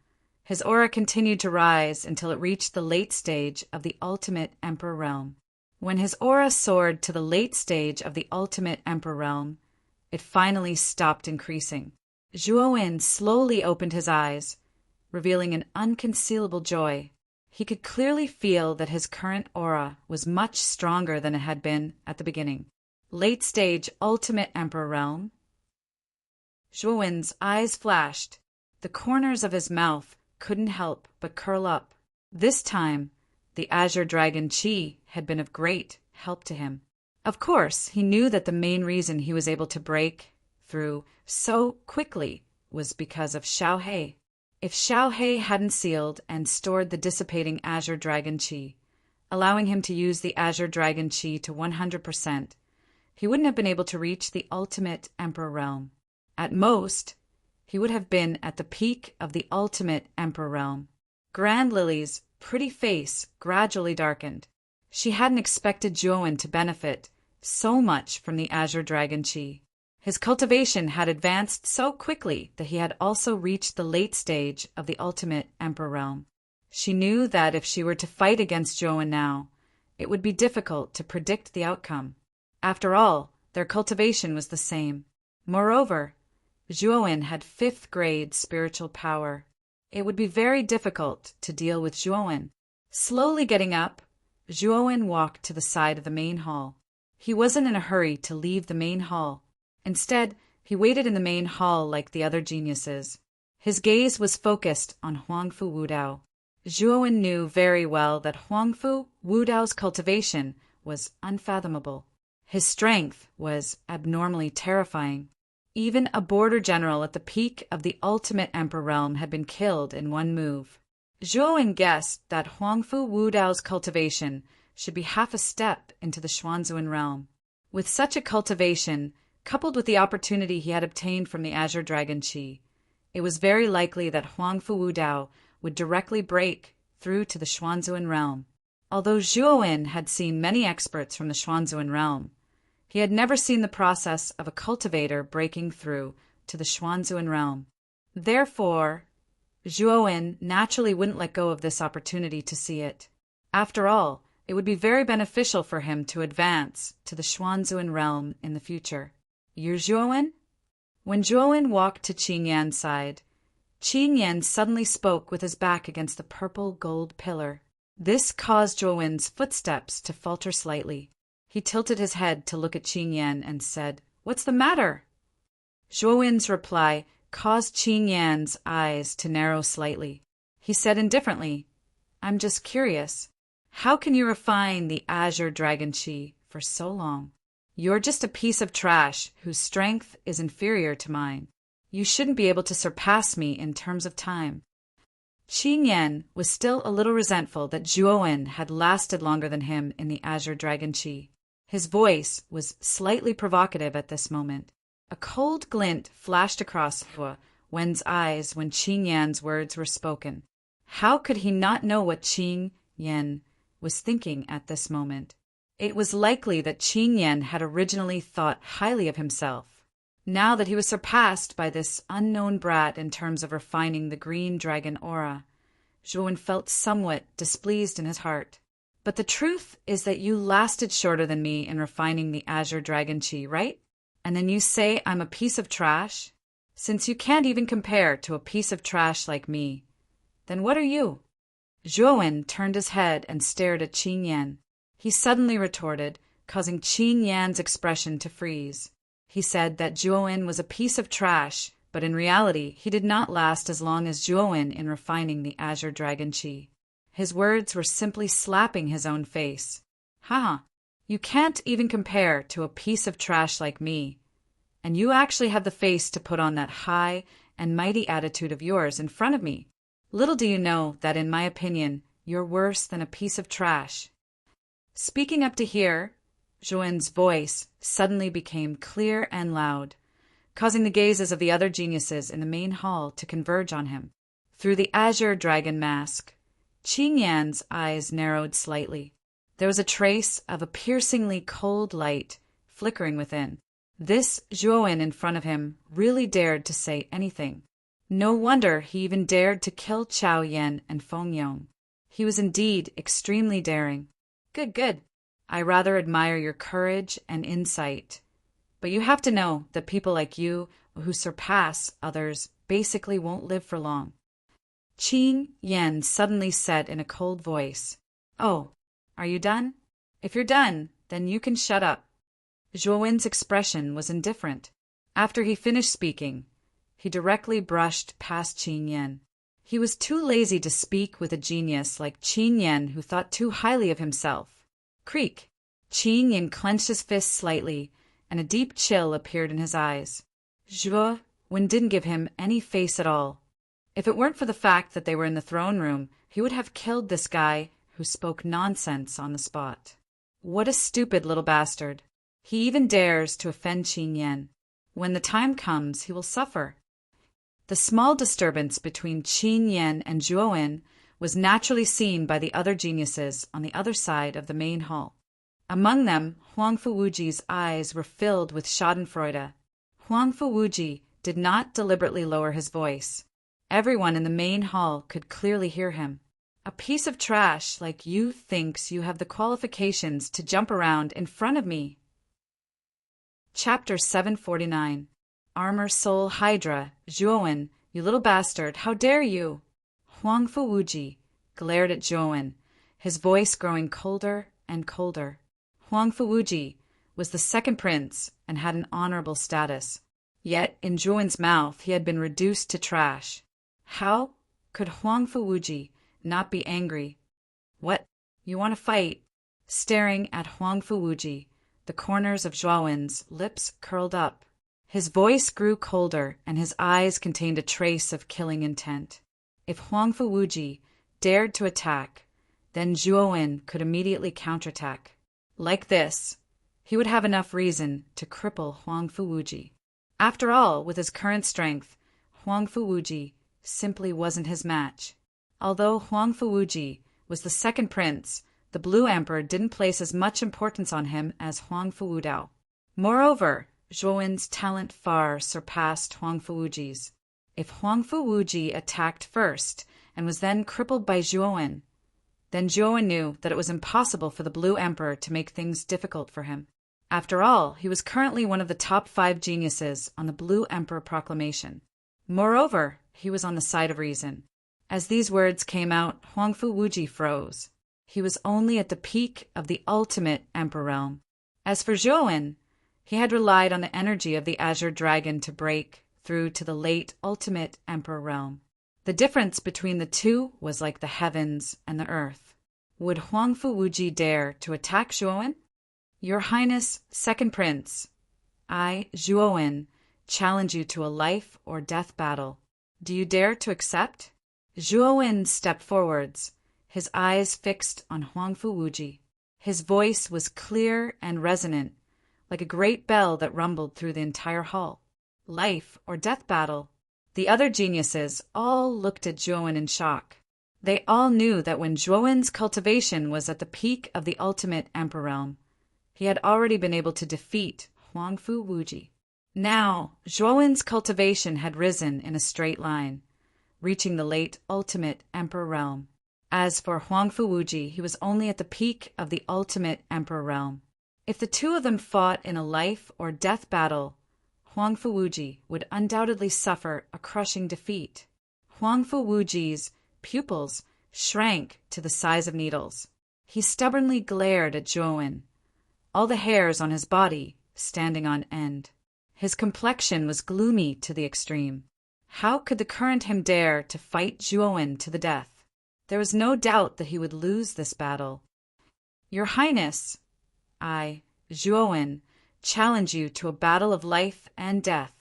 his aura continued to rise until it reached the late stage of the ultimate Emperor realm. When his aura soared to the late stage of the ultimate Emperor realm, it finally stopped increasing. Zhuo-wen slowly opened his eyes, revealing an unconcealable joy. He could clearly feel that his current aura was much stronger than it had been at the beginning. Late stage ultimate Emperor realm. Zhuo-wen's eyes flashed. The corners of his mouth couldn't help but curl up. This time, the Azure Dragon Qi had been of great help to him. Of course, he knew that the main reason he was able to break through so quickly was because of Xiaohe. If Xiaohe hadn't sealed and stored the dissipating Azure Dragon Qi, allowing him to use the Azure Dragon Qi to 100%, he wouldn't have been able to reach the ultimate Emperor realm. At most, he would have been at the peak of the ultimate Emperor realm. Grand Lily's pretty face gradually darkened. She hadn't expected Zhuo-wen to benefit so much from the Azure Dragon Qi. His cultivation had advanced so quickly that he had also reached the late stage of the ultimate Emperor realm. She knew that if she were to fight against Zhuo-wen now, it would be difficult to predict the outcome. After all, their cultivation was the same. Moreover, Zhuo-wen had 5th grade spiritual power. It would be very difficult to deal with Zhuo-wen. Slowly getting up, Zhuo-wen walked to the side of the main hall. He wasn't in a hurry to leave the main hall. Instead, he waited in the main hall like the other geniuses. His gaze was focused on Huangfu Wudao. Zhuo-wen knew very well that Huangfu Wudao's cultivation was unfathomable. His strength was abnormally terrifying. Even a border general at the peak of the ultimate Emperor realm had been killed in one move. Zhuo-wen guessed that Huangfu Wudao's cultivation should be half a step into the Xuanzuan realm. With such a cultivation, coupled with the opportunity he had obtained from the Azure Dragon Qi, it was very likely that Huangfu Wudao would directly break through to the Xuanzuan realm. Although Zhuo-wen had seen many experts from the Xuanzuan realm, he had never seen the process of a cultivator breaking through to the Xuanzuan realm. Therefore, Zhuo-wen naturally wouldn't let go of this opportunity to see it. After all, it would be very beneficial for him to advance to the Xuanzuan realm in the future. You're Zhuo-wen? When Zhuo-wen walked to Qin Yan's side, Qin Yan suddenly spoke with his back against the purple gold pillar. This caused Zhuo-wen's footsteps to falter slightly. He tilted his head to look at Qin Yan and said, "What's the matter?" Zhuo-wen's reply caused Qin Yan's eyes to narrow slightly. He said indifferently, "I'm just curious. How can you refine the Azure Dragon Qi for so long? You're just a piece of trash whose strength is inferior to mine. You shouldn't be able to surpass me in terms of time." Qin Yan was still a little resentful that Zhuo-wen had lasted longer than him in the Azure Dragon Qi. His voice was slightly provocative at this moment. A cold glint flashed across Zhuo-wen's eyes when Qin Yan's words were spoken. How could he not know what Qin Yan was thinking at this moment? It was likely that Qin Yan had originally thought highly of himself. Now that he was surpassed by this unknown brat in terms of refining the green dragon aura, Zhuowen felt somewhat displeased in his heart. But the truth is that you lasted shorter than me in refining the azure dragon chi, right? And then you say I'm a piece of trash? Since you can't even compare to a piece of trash like me, then what are you? Zhuowen turned his head and stared at Qin Yan. He suddenly retorted, causing Qin Yan's expression to freeze. He said that Zhuowen was a piece of trash, but in reality he did not last as long as Zhuowen in refining the azure dragon chi. His words were simply slapping his own face. Haha, you can't even compare to a piece of trash like me. And you actually have the face to put on that high and mighty attitude of yours in front of me. Little do you know that, in my opinion, you're worse than a piece of trash. Speaking up to here, Zhuowen's voice suddenly became clear and loud, causing the gazes of the other geniuses in the main hall to converge on him. Through the azure dragon mask, Qin Yan's eyes narrowed slightly. There was a trace of a piercingly cold light flickering within. This Zhuowen in front of him really dared to say anything. No wonder he even dared to kill Chao Yan and Feng Yong. He was indeed extremely daring. Good, good. I rather admire your courage and insight. But you have to know that people like you, who surpass others, basically won't live for long. Qin Yan suddenly said in a cold voice, "Oh, are you done? If you're done, then you can shut up." Zhuowen's expression was indifferent. After he finished speaking, he directly brushed past Qin Yan. He was too lazy to speak with a genius like Qin Yan who thought too highly of himself. Creak! Qin Yan clenched his fist slightly, and a deep chill appeared in his eyes. Zhuowen didn't give him any face at all. If it weren't for the fact that they were in the throne room, he would have killed this guy who spoke nonsense on the spot. What a stupid little bastard. He even dares to offend Qin Yan. When the time comes, he will suffer. The small disturbance between Qin Yan and Zhuowen was naturally seen by the other geniuses on the other side of the main hall. Among them, Huang Fuwuji's eyes were filled with schadenfreude. Huang Fuwuji did not deliberately lower his voice. Everyone in the main hall could clearly hear him. A piece of trash like you thinks you have the qualifications to jump around in front of me. Chapter 749. Armor Soul Hydra, Zhuowen, you little bastard, how dare you? Huang Fuwuji glared at Zhuowen, his voice growing colder and colder. Huang Fuwuji was the second prince and had an honorable status. Yet in Zhuowen's mouth he had been reduced to trash. How could Huang Fuwuji not be angry? What? You want to fight? Staring at Huang Fuwuji, the corners of Zhuowen's lips curled up. His voice grew colder, and his eyes contained a trace of killing intent. If Huang Fuwuji dared to attack, then Zhuowen could immediately counterattack. Like this, he would have enough reason to cripple Huang Fuwuji. After all, with his current strength, Huang Fuwuji simply wasn't his match. Although Huang Fuwuji was the second prince, the Blue Emperor didn't place as much importance on him as Huang Fuwudao. Moreover, Zhuowen's talent far surpassed Huang Fuwuji's. If Huang Fuwuji attacked first and was then crippled by Zhuowen, then Zhuowen knew that it was impossible for the Blue Emperor to make things difficult for him. After all, he was currently one of the top 5 geniuses on the Blue Emperor proclamation. Moreover, he was on the side of reason. As these words came out, Huang Fuwuji froze. He was only at the peak of the ultimate Emperor realm. As for Zhuowen, he had relied on the energy of the Azure Dragon to break through to the late ultimate Emperor realm. The difference between the two was like the heavens and the earth. Would Huang Fuwuji dare to attack Zhuowen? Your Highness, Second Prince, I, Zhuowen, challenge you to a life or death battle. Do you dare to accept? Zhuowen stepped forwards, his eyes fixed on Huang Fuwuji. His voice was clear and resonant, like a great bell that rumbled through the entire hall. Life or death battle? The other geniuses all looked at Zhuowen in shock. They all knew that when Zhuowen's cultivation was at the peak of the ultimate Emperor realm, he had already been able to defeat Huang Fuwuji. Now, Zhuowen's cultivation had risen in a straight line, reaching the late ultimate emperor realm. As for Huangfu Wuji, he was only at the peak of the ultimate emperor realm. If the two of them fought in a life or death battle, Huangfu Wuji would undoubtedly suffer a crushing defeat. Huangfu Wuji's pupils shrank to the size of needles. He stubbornly glared at Zhuowen, all the hairs on his body standing on end. His complexion was gloomy to the extreme. How could the current him dare to fight Zhuowen to the death? There was no doubt that he would lose this battle. Your Highness, I, Zhuowen, challenge you to a battle of life and death.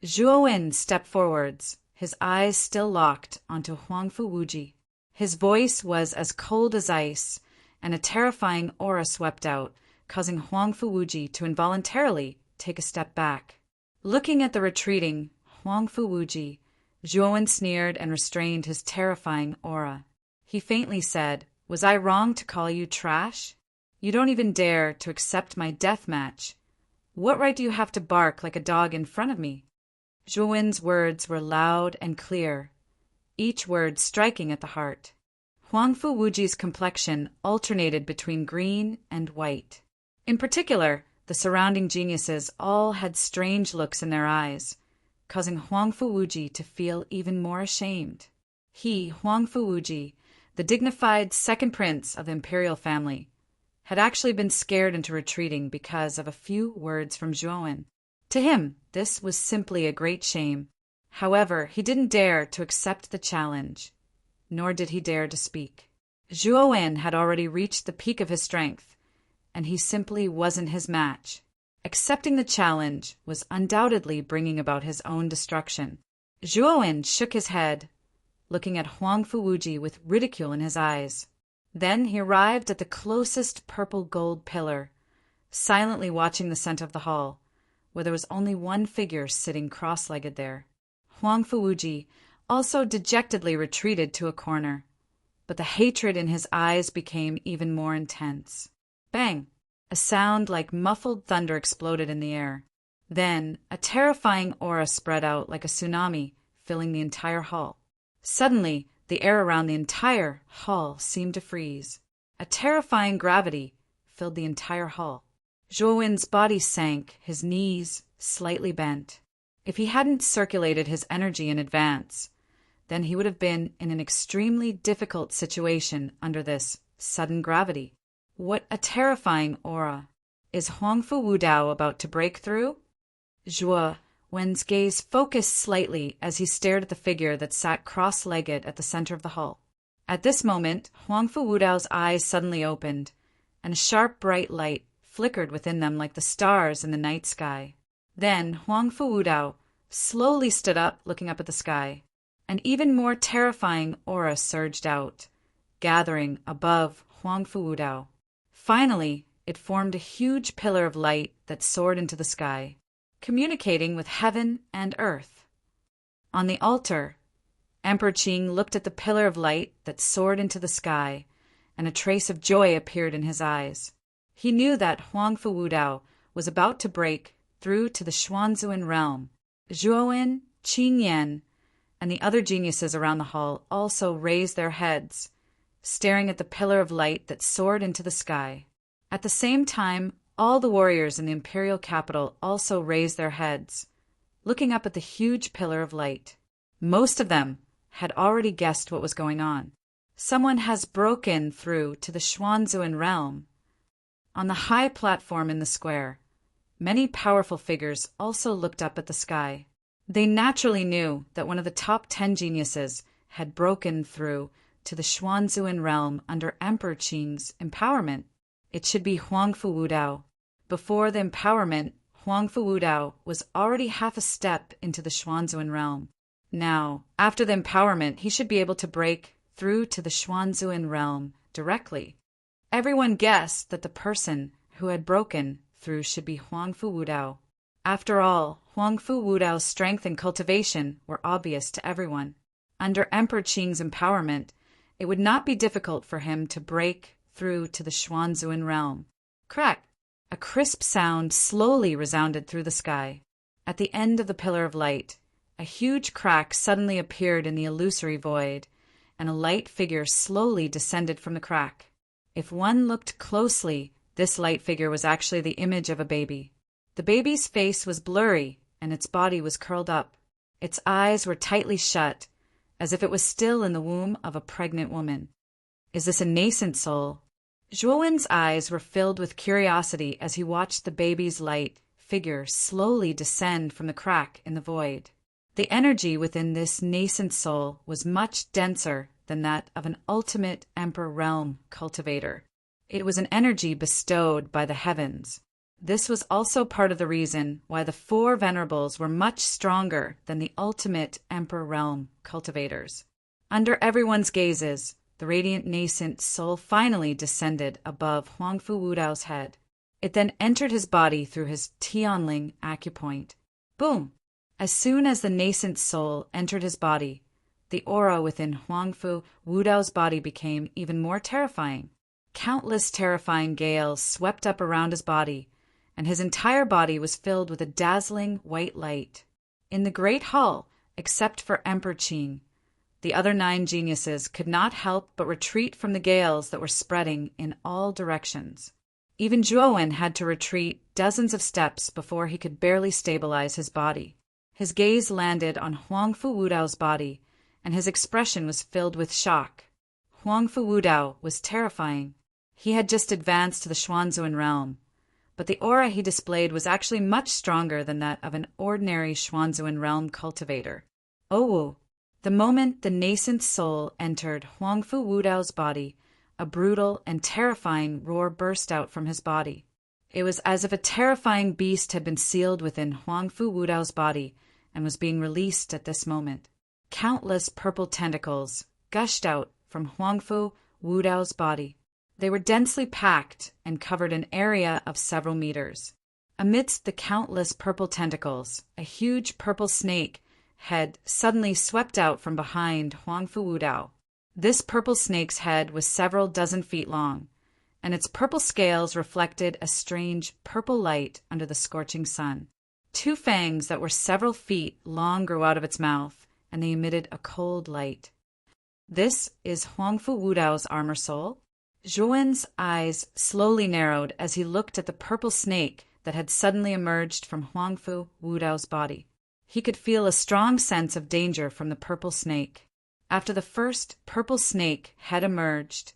Zhuowen stepped forwards, his eyes still locked onto Huangfu Wuji. His voice was as cold as ice, and a terrifying aura swept out, causing Huangfu Wuji to involuntarily take a step back. Looking at the retreating Huangfu Wuji, Zhuowen sneered and restrained his terrifying aura. He faintly said, "Was I wrong to call you trash? You don't even dare to accept my death match. What right do you have to bark like a dog in front of me?" Zhuowen's words were loud and clear, each word striking at the heart. Huangfu Wuji's complexion alternated between green and white. In particular, the surrounding geniuses all had strange looks in their eyes, causing Huangfu Wuji to feel even more ashamed. He, Huangfu Wuji, the dignified second prince of the imperial family, had actually been scared into retreating because of a few words from Zhuowen. To him, this was simply a great shame. However, he didn't dare to accept the challenge, nor did he dare to speak. Zhuowen had already reached the peak of his strength, and he simply wasn't his match. Accepting the challenge was undoubtedly bringing about his own destruction. Zhuowen shook his head, looking at Huangfu Wuji with ridicule in his eyes. Then he arrived at the closest purple gold pillar, silently watching the center of the hall, where there was only one figure sitting cross-legged there. Huangfu Wuji also dejectedly retreated to a corner, but the hatred in his eyes became even more intense. Bang! A sound like muffled thunder exploded in the air. Then, a terrifying aura spread out like a tsunami, filling the entire hall. Suddenly, the air around the entire hall seemed to freeze. A terrifying gravity filled the entire hall. Zhuowen's body sank, his knees slightly bent. If he hadn't circulated his energy in advance, then he would have been in an extremely difficult situation under this sudden gravity. What a terrifying aura! Is Huangfu Wudao about to break through? Zhuowen's gaze focused slightly as he stared at the figure that sat cross-legged at the center of the hall. At this moment, Huangfu Wudao's eyes suddenly opened, and a sharp bright light flickered within them like the stars in the night sky. Then Huangfu Wudao slowly stood up, looking up at the sky. An even more terrifying aura surged out, gathering above Huangfu Wudao. Finally, it formed a huge pillar of light that soared into the sky, communicating with heaven and earth. On the altar, Emperor Qing looked at the pillar of light that soared into the sky, and a trace of joy appeared in his eyes. He knew that Huangfu Wudao was about to break through to the Xuanzuan realm. Zhuowen, Qing Yan, and the other geniuses around the hall also raised their heads, staring at the pillar of light that soared into the sky. At the same time, all the warriors in the imperial capital also raised their heads, looking up at the huge pillar of light. Most of them had already guessed what was going on. Someone has broken through to the Xuanzuan realm. On the high platform in the square, many powerful figures also looked up at the sky. They naturally knew that one of the top 10 geniuses had broken through to the Xuanzuan realm under Emperor Qing's empowerment. It should be Huangfu Wudao. Before the empowerment, Huangfu Wudao was already half a step into the Xuanzuan realm. Now, after the empowerment, he should be able to break through to the Xuanzuan realm directly. Everyone guessed that the person who had broken through should be Huangfu Wudao. After all, Huangfu Wudao's strength and cultivation were obvious to everyone. Under Emperor Qing's empowerment, it would not be difficult for him to break through to the Xuanzuan realm. Crack! A crisp sound slowly resounded through the sky. At the end of the pillar of light, a huge crack suddenly appeared in the illusory void, and a light figure slowly descended from the crack. If one looked closely, this light figure was actually the image of a baby. The baby's face was blurry, and its body was curled up. Its eyes were tightly shut, as if it was still in the womb of a pregnant woman. Is this a nascent soul? Zhuowen's eyes were filled with curiosity as he watched the baby's light figure slowly descend from the crack in the void. The energy within this nascent soul was much denser than that of an ultimate Emperor realm cultivator. It was an energy bestowed by the heavens. This was also part of the reason why the four venerables were much stronger than the ultimate Emperor realm cultivators. Under everyone's gazes, the radiant nascent soul finally descended above Huangfu Wudao's head. It then entered his body through his Tianling acupoint. Boom! As soon as the nascent soul entered his body, the aura within Huangfu Wudao's body became even more terrifying. Countless terrifying gales swept up around his body, and his entire body was filled with a dazzling white light. In the great hall, except for Emperor Qing, the other 9 geniuses could not help but retreat from the gales that were spreading in all directions. Even Zhuowen had to retreat dozens of steps before he could barely stabilize his body. His gaze landed on Huangfu Wudao's body, and his expression was filled with shock. Huangfu Wudao was terrifying. He had just advanced to the Xuanzuan realm, but the aura he displayed was actually much stronger than that of an ordinary Xuanzuan realm cultivator. Owu! The moment the nascent soul entered Huangfu Wudao's body, a brutal and terrifying roar burst out from his body. It was as if a terrifying beast had been sealed within Huangfu Wudao's body and was being released at this moment. Countless purple tentacles gushed out from Huangfu Wudao's body. They were densely packed and covered an area of several meters. Amidst the countless purple tentacles, a huge purple snake head suddenly swept out from behind Huangfu Wudao. This purple snake's head was several dozen feet long, and its purple scales reflected a strange purple light under the scorching sun. 2 fangs that were several feet long grew out of its mouth, and they emitted a cold light. This is Huangfu Wudao's armor soul? Zhuowen's eyes slowly narrowed as he looked at the purple snake that had suddenly emerged from Huangfu Wudao's body. He could feel a strong sense of danger from the purple snake. After the first purple snake had emerged,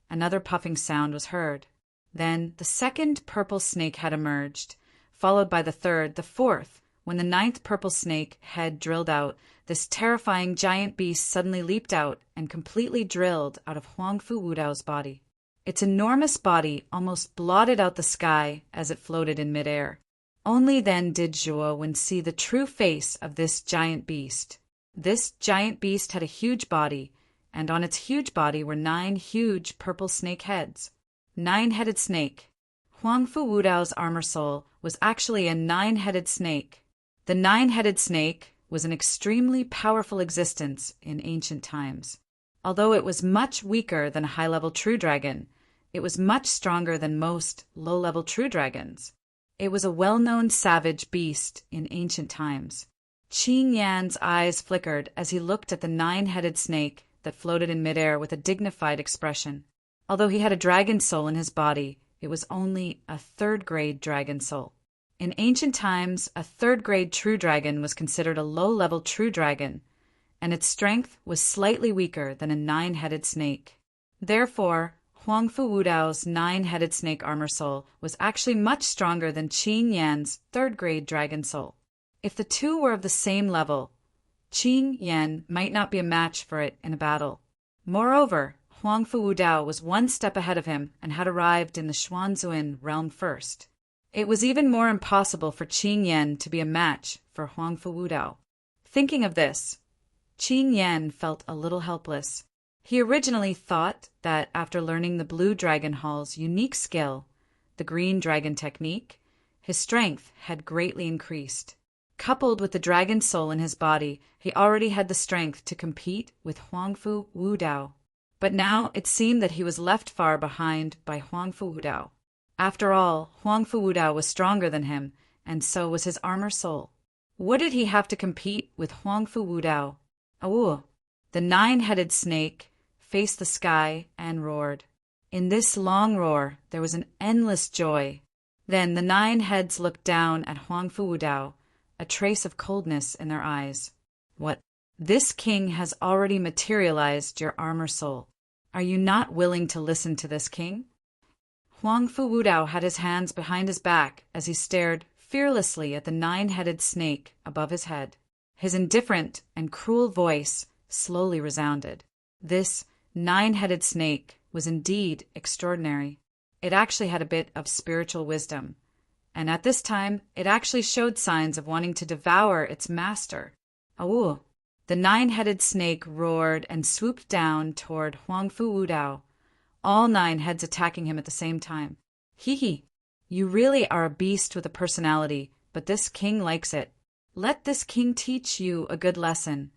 another puffing sound was heard. Then the second purple snake had emerged, followed by the third, the fourth. When the 9th purple snake head drilled out, this terrifying giant beast suddenly leaped out and completely drilled out of Huangfu Wudao's body. Its enormous body almost blotted out the sky as it floated in midair. Only then did Zhuowen see the true face of this giant beast. This giant beast had a huge body, and on its huge body were 9 huge purple snake heads. 9-headed snake. Huangfu Wudao's armor soul was actually a 9-headed snake. The 9-headed snake was an extremely powerful existence in ancient times. Although it was much weaker than a high-level true dragon, it was much stronger than most low-level true dragons. It was a well-known savage beast in ancient times. Qing Yan's eyes flickered as he looked at the 9-headed snake that floated in midair with a dignified expression. Although he had a dragon soul in his body, it was only a 3rd-grade dragon soul. In ancient times, a 3rd-grade true dragon was considered a low-level true dragon, and its strength was slightly weaker than a 9-headed snake. Therefore, Huangfu Wudao's 9-headed snake armor soul was actually much stronger than Qing Yan's 3rd-grade dragon soul. If the two were of the same level, Qing Yan might not be a match for it in a battle. Moreover, Huangfu Wudao was 1 step ahead of him and had arrived in the Xuanzuan realm first. It was even more impossible for Qing Yan to be a match for Huangfu Wudao. Thinking of this, Qing Yan felt a little helpless. He originally thought that after learning the Blue Dragon Hall's unique skill, the Green Dragon Technique, his strength had greatly increased. Coupled with the dragon soul in his body, he already had the strength to compete with Huangfu Wudao. But now it seemed that he was left far behind by Huangfu Wudao. After all, Huangfu Wudao was stronger than him, and so was his armor soul. What did he have to compete with Huang Fu Wudao? Awoo! The nine-headed snake faced the sky and roared. In this long roar, there was an endless joy. Then the 9 heads looked down at Huang Fu Wudao, a trace of coldness in their eyes. What? This king has already materialized your armor soul. Are you not willing to listen to this king? Huang Fu Wudao had his hands behind his back as he stared fearlessly at the 9-headed snake above his head. His indifferent and cruel voice slowly resounded. This 9-headed snake was indeed extraordinary. It actually had a bit of spiritual wisdom, and at this time it actually showed signs of wanting to devour its master. Awoo! The 9-headed snake roared and swooped down toward Huang Fu Wudao, all 9 heads attacking him at the same time. Hee, you really are a beast with a personality, but this king likes it. Let this king teach you a good lesson.